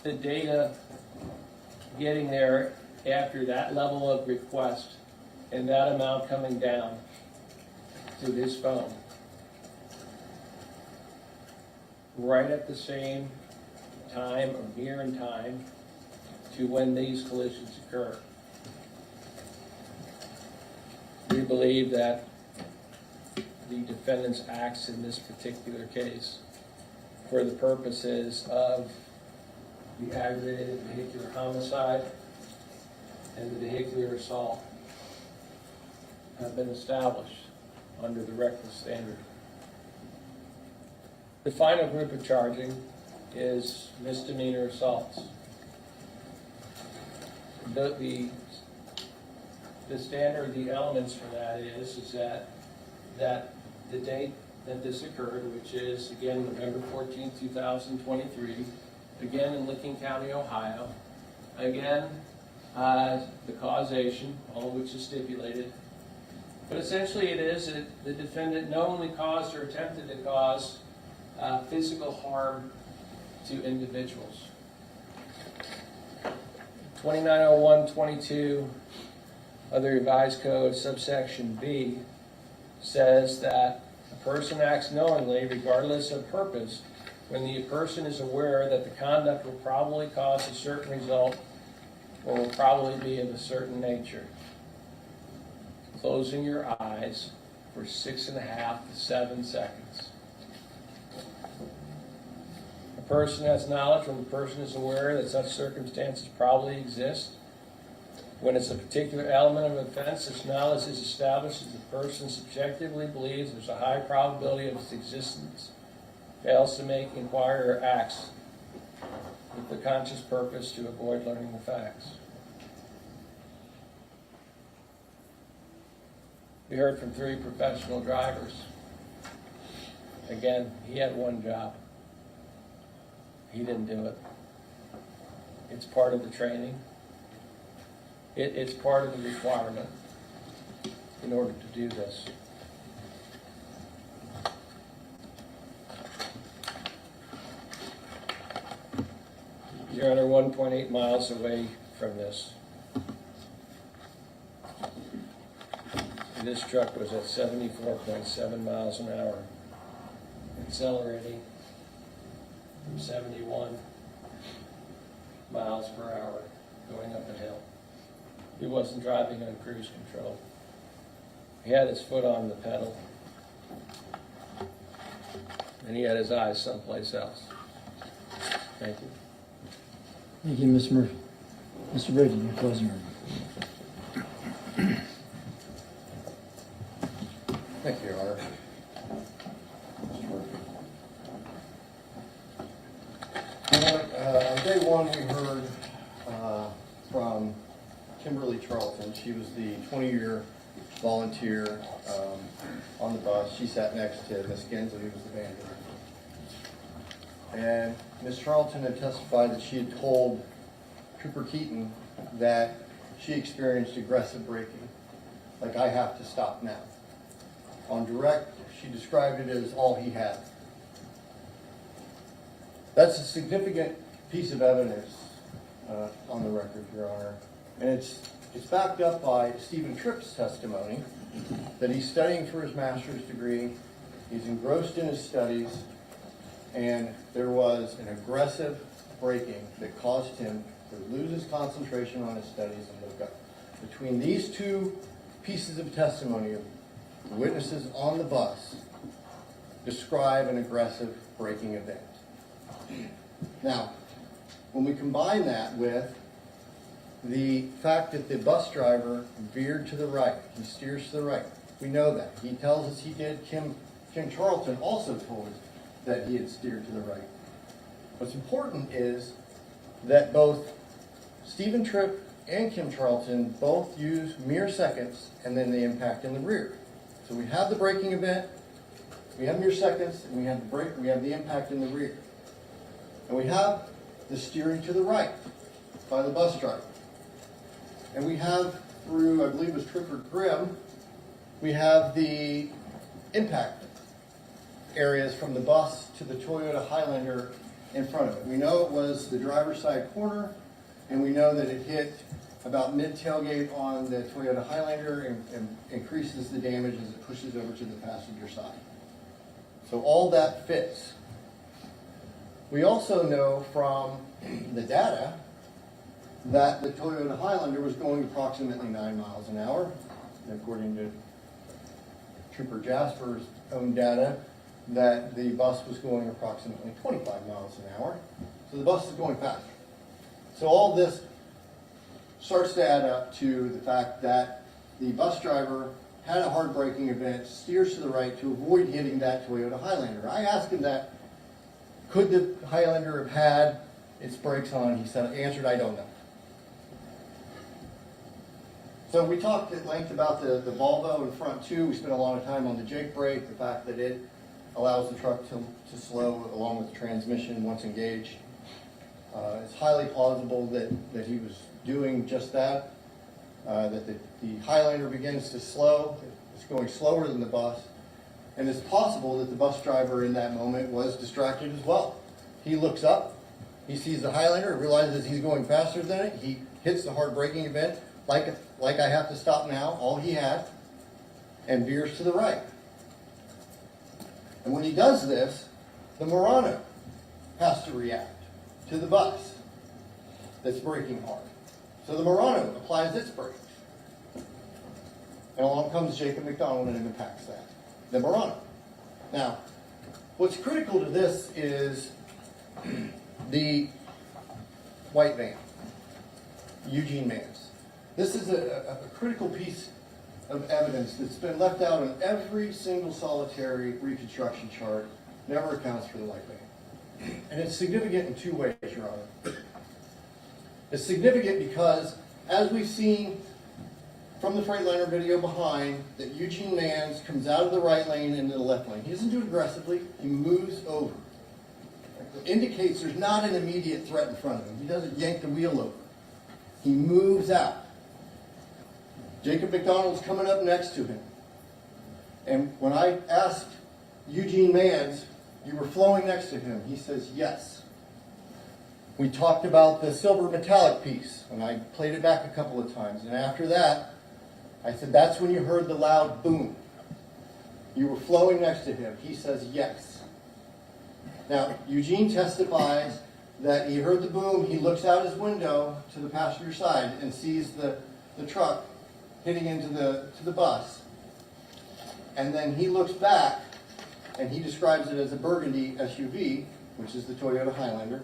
The data getting there after that level of request and that amount coming down to his phone right at the same time or near in time to when these collisions occur. We believe that the defendant's acts in this particular case, for the purposes of the aggravated vehicular homicide and the vehicular assault, have been established under the reckless standard. The final group of charging is misdemeanor assaults. The standard, the elements for that is that the date that this occurred, which is again November 14, 2023, again in Licking County, Ohio, again the causation, all of which is stipulated. But essentially it is that the defendant knowingly caused or attempted to cause physical harm to individuals. 2901.22 of the Revised Code, subsection B, says that a person acts knowingly, regardless of purpose, when the person is aware that the conduct will probably cause a certain result or will probably be of a certain nature. Closing your eyes for 6.5 to 7 seconds. A person has knowledge when the person is aware that such circumstances probably exist. When it's a particular element of offense, this knowledge is established as the person subjectively believes there's a high probability of its existence, fails to make, inquire, or acts with the conscious purpose to avoid learning the facts. We heard from 3 professional drivers. Again, he had one job. He didn't do it. It's part of the training. It's part of the requirement in order to do this. You're under 1.8 miles away from this. And this truck was at 74.7 miles an hour, accelerating from 71 miles per hour, going up a hill. He wasn't driving on cruise control. He had his foot on the pedal, and he had his eyes someplace else. Thank you. Thank you, Ms. Murphy. Mr. Brady, your closing argument. Thank you, Your Honor. On day one, we heard from Kimberly Charlton. She was the 20-year volunteer on the bus. She sat next to Miss Gensley, who was the band director. And Miss Charlton had testified that she had told Trooper Keaton that she experienced aggressive braking, like, I have to stop now. On direct, she described it as all he had. That's a significant piece of evidence on the record, Your Honor. And it's backed up by Stephen Tripp's testimony that he's studying for his master's degree, he's engrossed in his studies, and there was an aggressive braking that caused him to lose his concentration on his studies and look up. Between these 2 pieces of testimony of witnesses on the bus describe an aggressive braking event. Now, when we combine that with the fact that the bus driver veered to the right, he steers to the right, we know that. He tells us he did. Kim Charlton also told us that he had steered to the right. What's important is that both Stephen Tripp and Kim Charlton both use mere seconds and then the impact in the rear. So we have the braking event, we have mere seconds, and we have the impact in the rear. And we have the steering to the right by the bus driver. And we have, through, I believe it was Trooper Grimm, we have the impact areas from the bus to the Toyota Highlander in front of it. We know it was the driver's side corner, and we know that it hit about mid-tailgate on the Toyota Highlander and increases the damage as it pushes over to the passenger side. So all that fits. We also know from the data that the Toyota Highlander was going approximately 9 miles an hour. And according to Trooper Jasper's own data, that the bus was going approximately 25 miles an hour. So the bus is going faster. So all this starts to add up to the fact that the bus driver had a hard braking event, steers to the right to avoid hitting that Toyota Highlander. I asked him that, could the Highlander have had its brakes on? He answered, I don't know. So we talked at length about the Volvo in front too. We spent a lot of time on the Jake brake, the fact that it allows the truck to slow along with the transmission once engaged. It's highly plausible that he was doing just that, that the Highlander begins to slow. It's going slower than the bus. And it's possible that the bus driver in that moment was distracted as well. He looks up, he sees the Highlander, realizes he's going faster than it. He hits the hard braking event, like I have to stop now, all he had, and veers to the right. And when he does this, the Murano has to react to the bus that's braking hard. So the Murano applies its brakes. And along comes Jacob McDonald and impacts that, the Murano. Now, what's critical to this is the white van, Eugene Mans. This is a critical piece of evidence that's been left out in every single solitary reconstruction chart, never accounts for the white van. And it's significant in two ways, Your Honor. It's significant because, as we've seen from the Freightliner video behind, that Eugene Mans comes out of the right lane into the left lane. He doesn't do it aggressively, he moves over. It indicates there's not an immediate threat in front of him. He doesn't yank the wheel over. He moves out. Jacob McDonald's coming up next to him. And when I asked Eugene Mans, you were flowing next to him, he says yes. We talked about the silver metallic piece, and I played it back a couple of times. And after that, I said, that's when you heard the loud boom. You were flowing next to him. He says yes. Now, Eugene testifies that he heard the boom. He looks out his window to the passenger side and sees the truck hitting into the bus. And then he looks back, and he describes it as a burgundy SUV, which is the Toyota Highlander,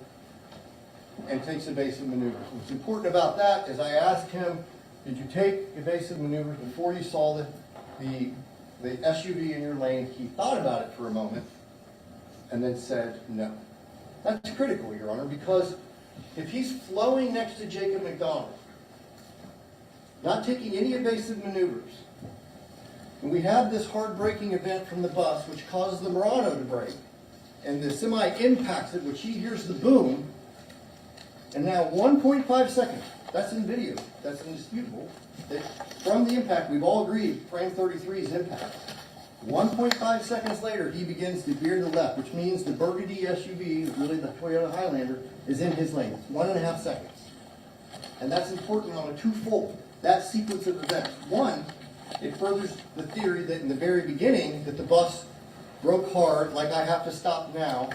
and takes evasive maneuvers. What's important about that is I asked him, did you take evasive maneuvers before you saw the SUV in your lane? He thought about it for a moment and then said no. That's critical, Your Honor, because if he's flowing next to Jacob McDonald, not taking any evasive maneuvers, and we have this hard braking event from the bus which causes the Murano to brake, and the semi impacts it, which he hears the boom, and now 1.5 seconds, that's in video, that's indisputable, that from the impact, we've all agreed, frame 33's impact. 1.5 seconds later, he begins to veer to the left, which means the burgundy SUV, really the Toyota Highlander, is in his lane. It's 1.5 seconds. And that's important on a twofold. That sequence of events. One, it furthers the theory that in the very beginning, that the bus broke hard, like I have to stop now,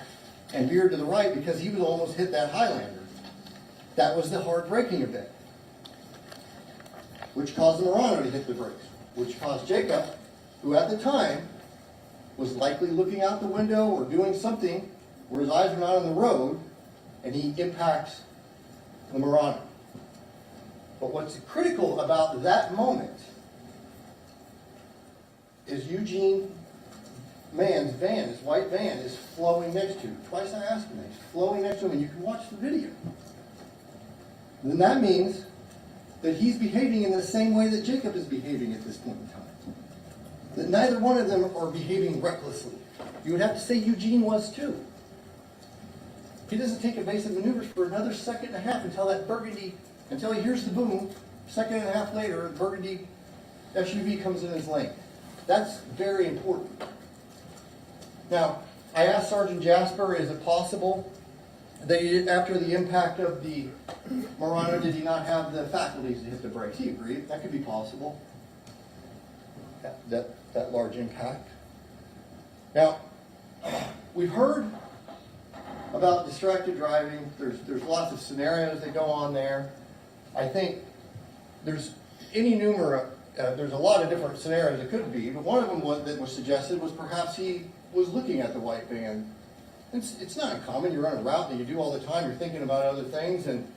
and veered to the right because he would almost hit that Highlander. That was the hard braking event, which caused the Murano to hit the brakes, which caused Jacob, who at the time was likely looking out the window or doing something where his eyes are not on the road, and he impacts the Murano. But what's critical about that moment is Eugene Mans' van, his white van, is flowing next to him. Twice I asked him, he's flowing next to him, and you can watch the video. Then that means that he's behaving in the same way that Jacob is behaving at this point in time. That neither one of them are behaving recklessly. You would have to say Eugene was too. He doesn't take evasive maneuvers for another 1.5 seconds until that burgundy, until he hears the boom. 1.5 seconds later, the burgundy SUV comes in his lane. That's very important. Now, I asked Sergeant Jasper, is it possible that he did, after the impact of the Murano, did he not have the faculties to hit the brakes? He agreed. That could be possible. That large impact. Now, we've heard about distracted driving. There's lots of scenarios that go on there. I think there's there's a lot of different scenarios it could be, but one of them that was suggested was perhaps he was looking at the white van. It's not uncommon. You're on a route that you do all the time. You're thinking about other things, and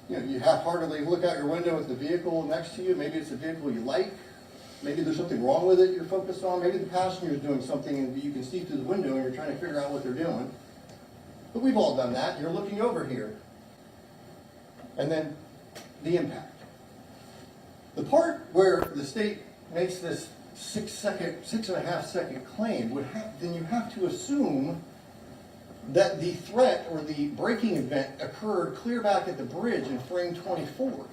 you half-heartedly look out your window at the vehicle next to you. Maybe it's a vehicle you like. Maybe there's something wrong with it you're focused on. Maybe the passenger is doing something and you can see through the window and you're trying to figure out what they're doing. But we've all done that. You're looking over here. And then the impact. The part where the state makes this 6.5 second claim, then you have to assume that the threat or the braking event occurred clear back at the bridge in frame 24.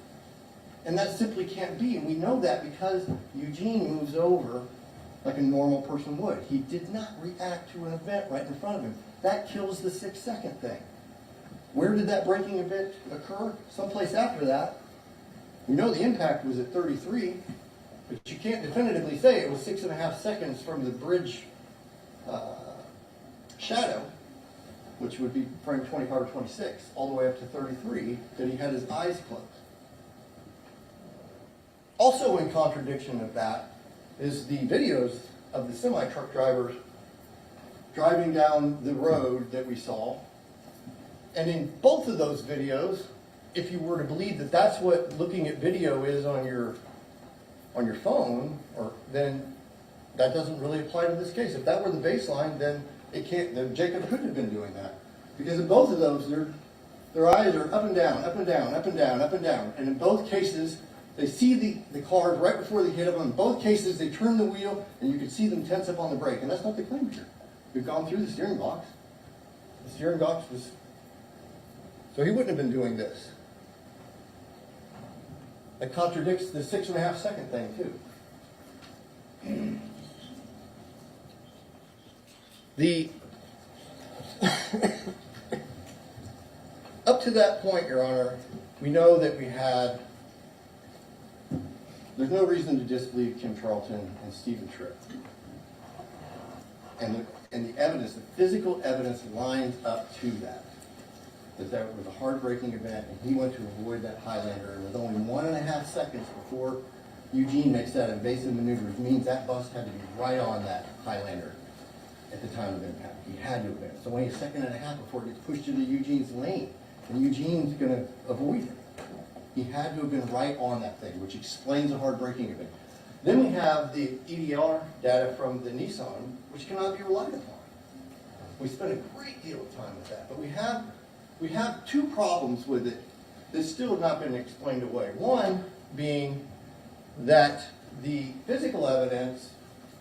And that simply can't be. And we know that because Eugene moves over like a normal person would. He did not react to an event right in front of him. That kills the 6 second thing. Where did that braking event occur? Someplace after that. We know the impact was at 33, but you can't definitively say it was 6.5 seconds from the bridge shadow. which would be frame 25 or 26, all the way up to 33, that he had his eyes closed. Also in contradiction of that is the videos of the semi-truck drivers driving down the road that we saw. And in both of those videos, if you were to believe that that's what looking at video is on your phone, then that doesn't really apply to this case. If that were the baseline, then Jacob couldn't have been doing that. Because in both of those, their eyes are up and down, up and down, up and down, up and down. And in both cases, they see the cars right before they hit them. In both cases, they turn the wheel, and you can see them tense up on the brake. And that's not the claim here. We've gone through the steering box. The steering box was... So he wouldn't have been doing this. That contradicts the 6.5 second thing, too. Up to that point, Your Honor, we know that there's no reason to disbelieve Kim Charlton and Stephen Tripp. And the evidence, the physical evidence lines up to that. That was a heartbreaking event, and he went to avoid that Highlander, and with only 1.5 seconds before Eugene makes that invasive maneuver, which means that bus had to be right on that Highlander at the time of impact. He had to have been. So only 1.5 seconds before it gets pushed into Eugene's lane, and Eugene's going to avoid it. He had to have been right on that thing, which explains a heartbreaking event. Then we have the EDR data from the Nissan, which cannot be relied upon. We spent a great deal of time with that, but we have two problems with it that still have not been explained away. One being that the physical evidence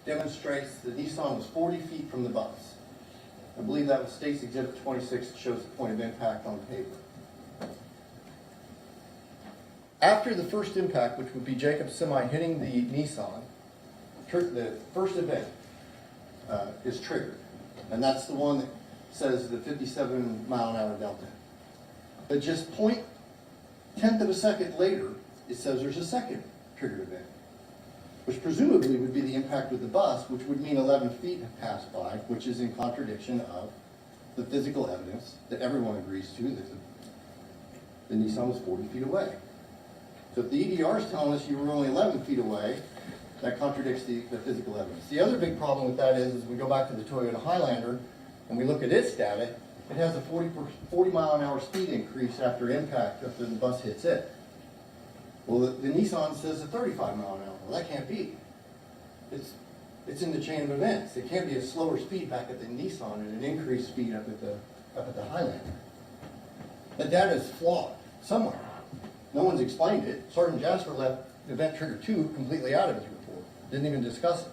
demonstrates the Nissan was 40 feet from the bus. I believe that was State's Exhibit 26 that shows the point of impact on paper. After the first impact, which would be Jacob's semi hitting the Nissan, the first event is triggered. And that's the one that says the 57-mile-an-hour delta. But just 0.1 of a second later, it says there's a second triggered event, which presumably would be the impact with the bus, which would mean 11 feet have passed by, which is in contradiction of the physical evidence that everyone agrees to that the Nissan was 40 feet away. So if the EDR is telling us you were only 11 feet away, that contradicts the physical evidence. The other big problem with that is we go back to the Toyota Highlander, and we look at its data, it has a 40 mile an hour speed increase after impact, after the bus hits it. Well, the Nissan says a 35 mile an hour. Well, that can't be. It's in the chain of events. It can't be a slower speed back at the Nissan and an increased speed up at the Highlander. That data is flawed somewhere. No one's explained it. Sergeant Jasper left event trigger 2 completely out of his report. Didn't even discuss it.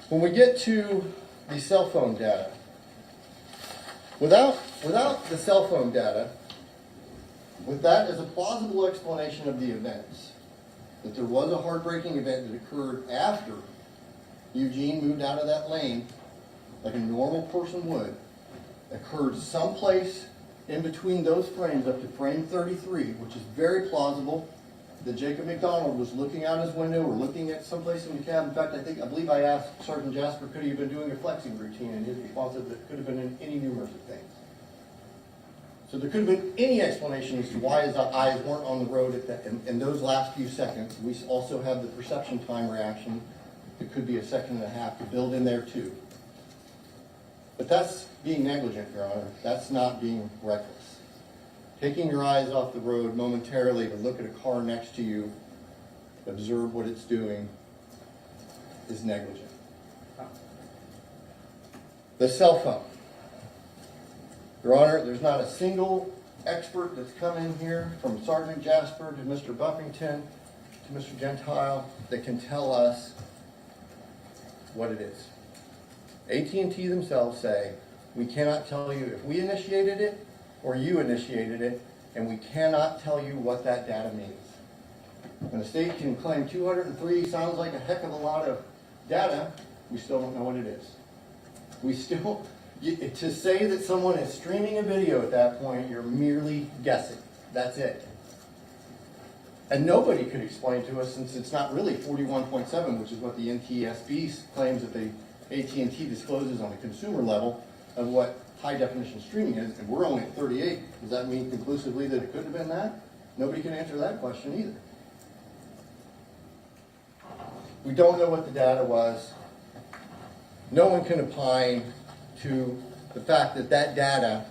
When we get to the cell phone data, without the cell phone data, with that as a plausible explanation of the events, that there was a heartbreaking event that occurred after Eugene moved out of that lane, like a normal person would, occurred someplace in between those frames up to frame 33, which is very plausible, that Jacob McDonald was looking out his window or looking at someplace in the cab. In fact, I believe I asked Sergeant Jasper, could he have been doing a flexing routine, and his response was that it could have been in any numerous of things. So there could have been any explanation as to why his eyes weren't on the road in those last few seconds. We also have the perception time reaction. It could be 1.5 seconds to build in there too. But that's being negligent, Your Honor. That's not being reckless. Taking your eyes off the road momentarily to look at a car next to you, observe what it's doing, is negligent. The cell phone. Your Honor, there's not a single expert that's come in here, from Sergeant Jasper to Mr. Buffington to Mr. Gentile, that can tell us what it is. AT&T themselves say, we cannot tell you if we initiated it or you initiated it, and we cannot tell you what that data means. When the state can claim 203 sounds like a heck of a lot of data, we still don't know what it is. We still, to say that someone is streaming a video at that point, you're merely guessing. That's it. And nobody could explain to us, since it's not really 41.7, which is what the NTSB claims that they AT&T discloses on a consumer level of what high definition streaming is, and we're only at 38, does that mean conclusively that it couldn't have been that? Nobody can answer that question either. We don't know what the data was. No one can opine to the fact that that data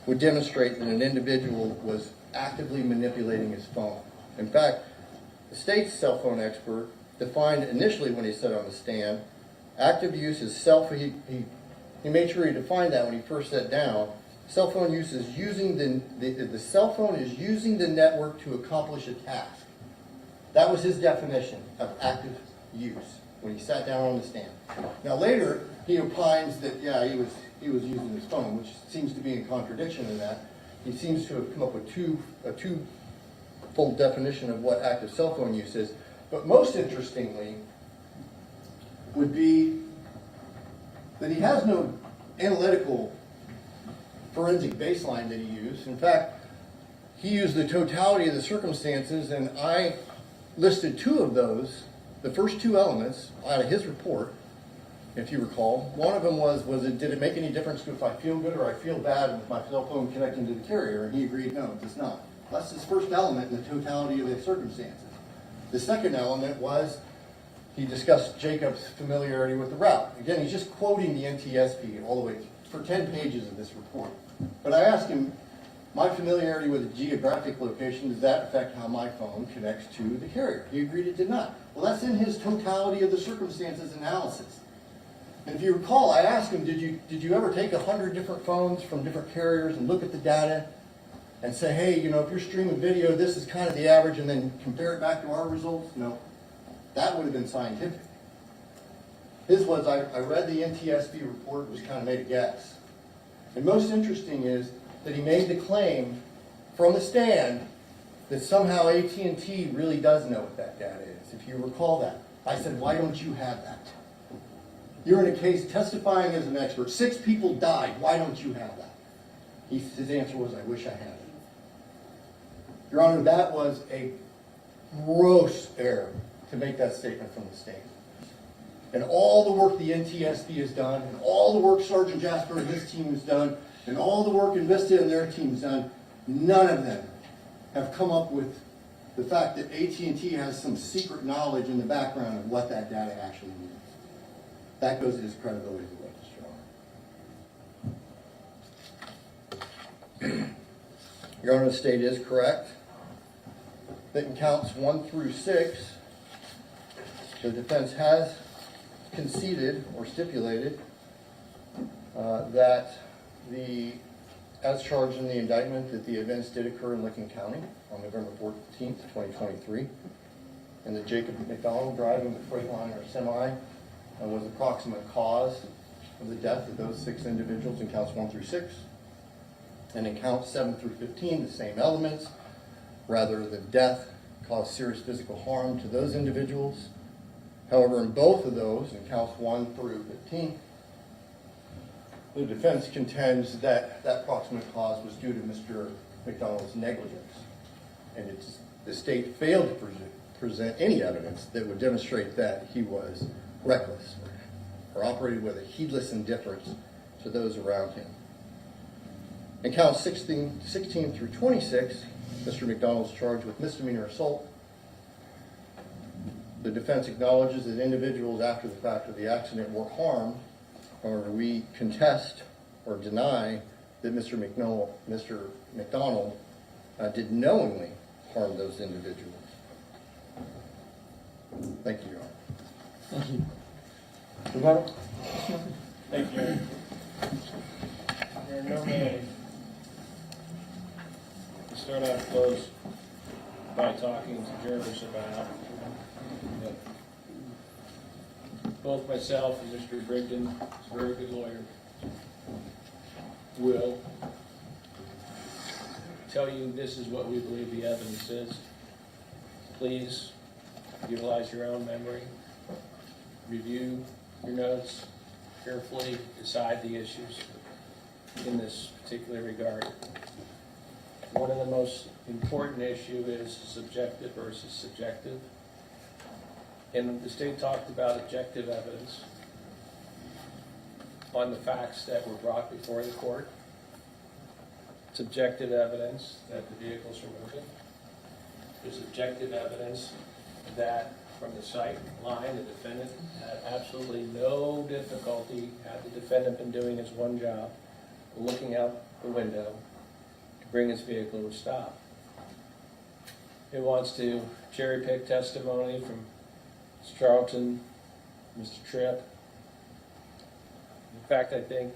would demonstrate that an individual was actively manipulating his phone. In fact, the state's cell phone expert defined initially when he said on the stand, active use is he made sure he defined that when he first sat down. Cell phone use is using the cell phone is using the network to accomplish a task. That was his definition of active use when he sat down on the stand. Now later he opines that yeah, he was using his phone, which seems to be in contradiction to that. He seems to have come up with a two-fold definition of what active cell phone use is. But most interestingly would be that he has no analytical forensic baseline that he used. In fact, he used the totality of the circumstances, and I listed two of those, the first two elements out of his report, if you recall. One of them was did it make any difference if I feel good or I feel bad with my cell phone connecting to the carrier? And he agreed, no, it does not. That's his first element in the totality of the circumstances. The second element was he discussed Jacob's familiarity with the route. Again, he's just quoting the NTSB all the way for 10 pages of this report. But I asked him, my familiarity with the geographic location, does that affect how my phone connects to the carrier? He agreed it did not. Well, that's in his totality of the circumstances analysis. And if you recall, I asked him, did you ever take 100 different phones from different carriers and look at the data and say, hey, you know, if you're streaming video, this is kind of the average, and then compare it back to our results? No. That would have been scientific. His was, I read the NTSB report, was kind of made a guess. And most interesting is that he made the claim from the stand that somehow AT&T really does know what that data is. If you recall that. I said, why don't you have that? You're in a case testifying as an expert. 6 people died. Why don't you have that? His answer was, I wish I had it. Your Honor, that was a gross error to make that statement from the stand. And all the work the NTSB has done, and all the work Sergeant Jasper and his team has done, and all the work Invista and their team has done, none of them have come up with the fact that AT&T has some secret knowledge in the background of what that data actually means. That goes to his credibility as a witness, Your Honor. Your Honor, the state is correct that in counts 1 through 6, the defense has conceded or stipulated that as charged in the indictment, that the events did occur in Licking County on November 14th, 2023, and that Jacob McDonald driving the Freightliner semi was the proximate cause of the death of those 6 individuals in counts 1 through 6. And in counts 7 through 15, the same elements. Rather, the death caused serious physical harm to those individuals. However, in both of those, in counts 1 through 15, the defense contends that that proximate cause was due to Mr. McDonald's negligence. And the state failed to present any evidence that would demonstrate that he was reckless or operated with a heedless indifference to those around him. In counts 16 through 26, Mr. McDonald's charged with misdemeanor assault. The defense acknowledges that individuals after the fact of the accident were harmed. However, we contest or deny that Mr. McDonald did knowingly harm those individuals. Thank you, Your Honor. Thank you. Rebuttal? Thank you. There are no may. We start out close by talking to jurors about that both myself and Mr. Brigden, a very good lawyer, will tell you this is what we believe the evidence is. Please utilize your own memory, review your notes carefully, decide the issues in this particular regard. One of the most important issues is subjective versus subjective. And the state talked about objective evidence. on the facts that were brought before the court. It's objective evidence that the vehicles are moving. There's objective evidence that from the sight line, the defendant had absolutely no difficulty, had the defendant been doing his one job, looking out the window to bring his vehicle to a stop. It wants to cherry pick testimony from Mr. Charlton, Mr. Tripp. In fact, I think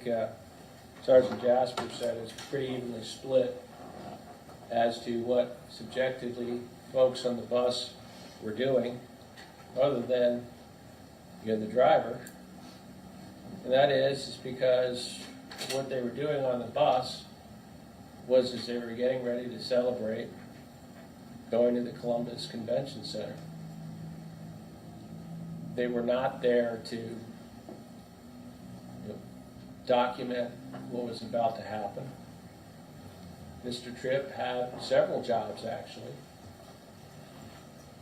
Sergeant Jasper said it's pretty evenly split as to what subjectively folks on the bus were doing, other than the driver. And that is because what they were doing on the bus was as they were getting ready to celebrate going to the Columbus Convention Center. They were not there to document what was about to happen. Mr. Tripp had several jobs, actually.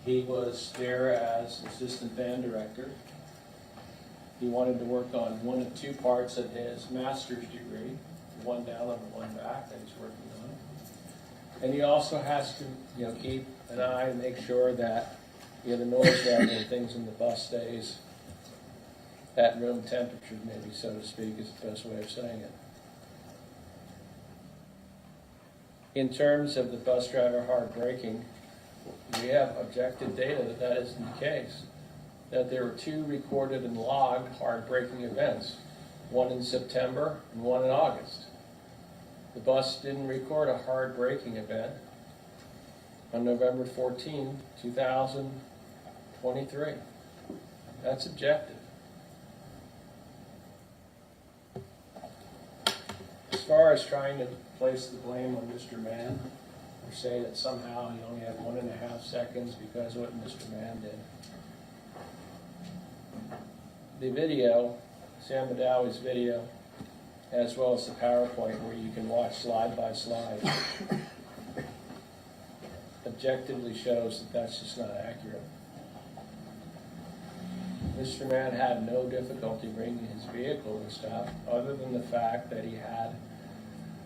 He was there as assistant band director. He wanted to work on one of two parts of his master's degree, one down and one back that he's working on. And he also has to, keep an eye and make sure that the noise level and things in the bus stays at room temperature, maybe, so to speak, is the best way of saying it. In terms of the bus driver hard braking, we have objective data that that isn't the case. That there were two recorded and logged hard braking events, one in September and one in August. The bus didn't record a hard braking event on November 14, 2023. That's objective. As far as trying to place the blame on Mr. Mann, or say that somehow he only had 1.5 seconds because of what Mr. Mann did. The video, Sam Badawi's video, as well as the PowerPoint where you can watch slide by slide, objectively shows that that's just not accurate. Mr. Mann had no difficulty bringing his vehicle to stop, other than the fact that he had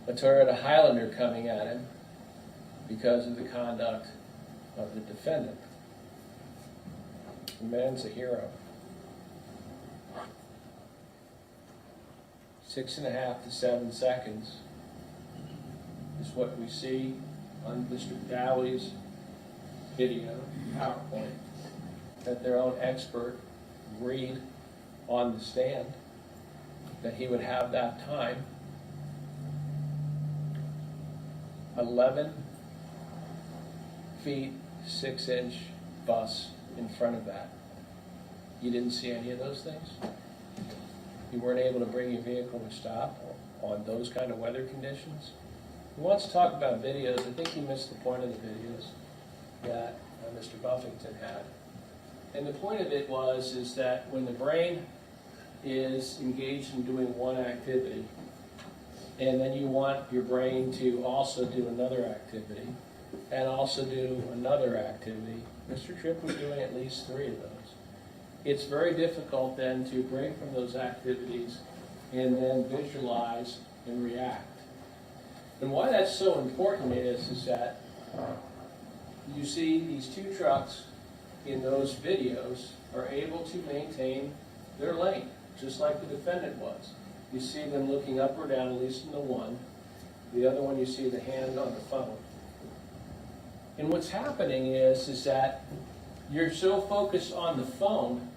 a Toyota Highlander coming at him because of the conduct of the defendant. The man's a hero. 6.5 to 7 seconds is what we see on Mr. Badawi's video, PowerPoint, that their own expert agreed on the stand that he would have that time. 11 feet 6-inch bus in front of that. You didn't see any of those things? You weren't able to bring your vehicle to stop on those kind of weather conditions? He wants to talk about videos. I think he missed the point of the videos that Mr. Buffington had. And the point of it is that when the brain is engaged in doing one activity, and then you want your brain to also do another activity, and also do another activity, Mr. Tripp was doing at least 3 of those. It's very difficult then to break from those activities and then visualize and react. And why that's so important is that you see these 2 trucks in those videos are able to maintain their lane, just like the defendant was. You see them looking up or down, at least in the one. The other one, you see the hand on the phone. And what's happening is that you're so focused on the phone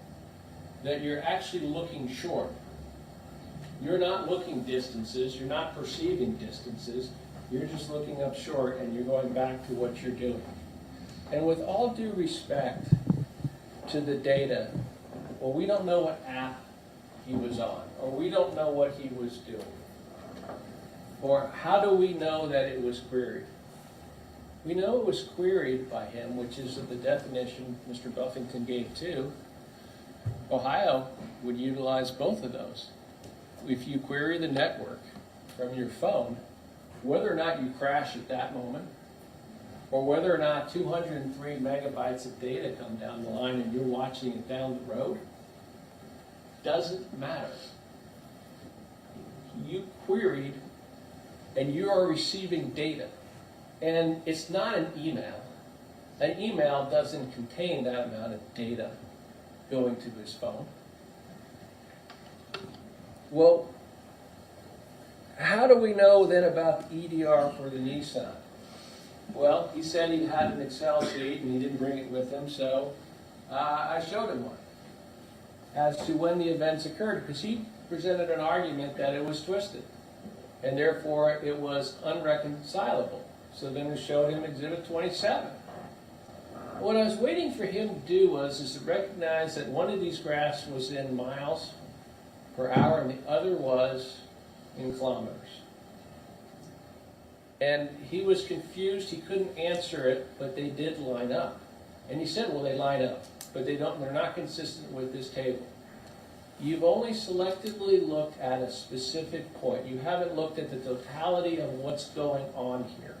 that you're actually looking short. You're not looking distances, you're not perceiving distances, you're just looking up short and you're going back to what you're doing. And with all due respect to the data, well, we don't know what app he was on, or we don't know what he was doing. Or how do we know that it was queried? We know it was queried by him, which is the definition Mr. Buffington gave too. Ohio would utilize both of those. If you query the network from your phone, whether or not you crash at that moment, or whether or not 203 megabytes of data come down the line and you're watching it down the road, doesn't matter. you queried and you are receiving data. And it's not an email. An email doesn't contain that amount of data going to his phone. Well, how do we know then about the EDR for the Nissan? Well, he said he had an Excel sheet and he didn't bring it with him, so I showed him one as to when the events occurred, because he presented an argument that it was twisted and therefore it was unreconcilable. So then we showed him Exhibit 27. What I was waiting for him to do was to recognize that one of these graphs was in miles per hour and the other was in kilometers. And he was confused, he couldn't answer it, but they did line up. And he said, well, they line up, but they're not consistent with this table. You've only selectively looked at a specific point. You haven't looked at the totality of what's going on here.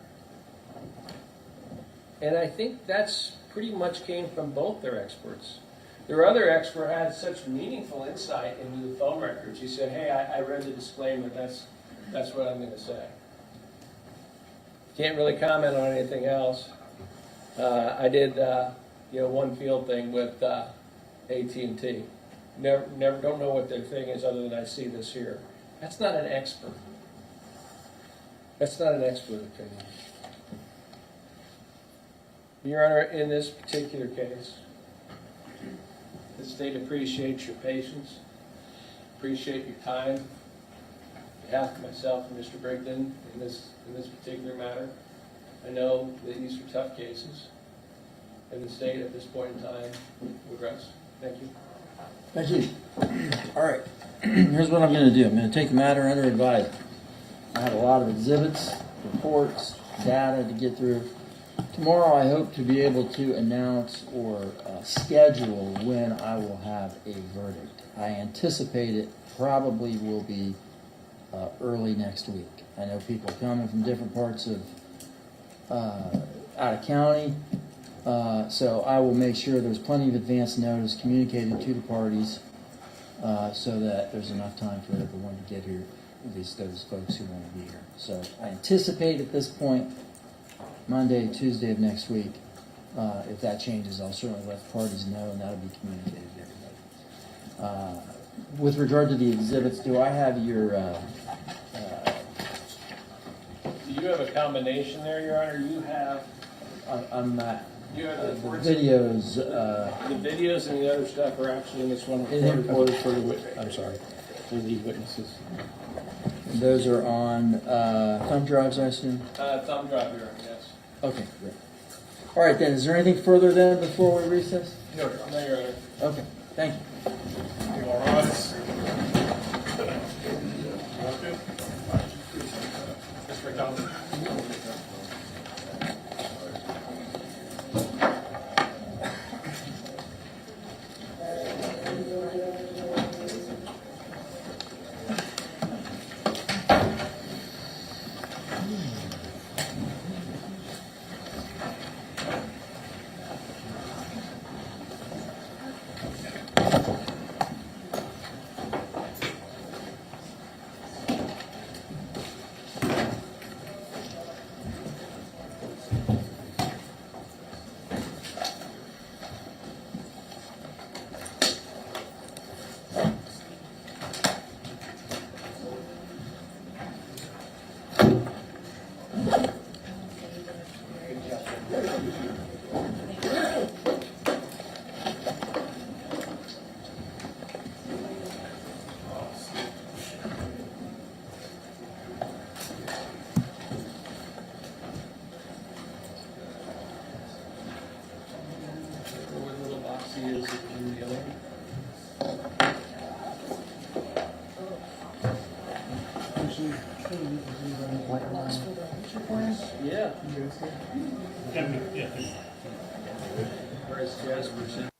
And I think that's pretty much came from both their experts. Their other expert had such meaningful insight into the phone records. He said, hey, I read the disclaimer, that's what I'm going to say. Can't really comment on anything else. I did, one field thing with AT&T. Never don't know what their thing is other than I see this here. That's not an expert. That's not an expert opinion. Your Honor, in this particular case, the state appreciates your patience, appreciate your time. On behalf of myself and Mr. Brigden in this particular matter, I know that these are tough cases, and the state at this point in time regrets. Thank you. Thank you. All right. Here's what I'm going to do. I'm going to take the matter under advisement. I have a lot of exhibits, reports, data to get through. Tomorrow I hope to be able to announce or schedule when I will have a verdict. I anticipate it probably will be early next week. I know people are coming from different parts of out of county, so I will make sure there's plenty of advance notice communicated to the parties so that there's enough time for everyone to get here, at least those folks who want to be here. So I anticipate at this point Monday, Tuesday of next week. If that changes, I'll certainly let the parties know, and that'll be communicated to everybody. With regard to the exhibits, do I have your... Do you have a combination there, Your Honor? You have... You have the videos... the videos and the other stuff are actually in this one report for the I'm sorry, for the witnesses. Those are on thumb drives, I assume? Thumb drive, Your Honor, yes. Okay, great. All right, then. Is there anything further then before we recess? No, Your Honor. Okay, thank you. You all rise. Mr. McDonald. Yeah. Whereas Jasper's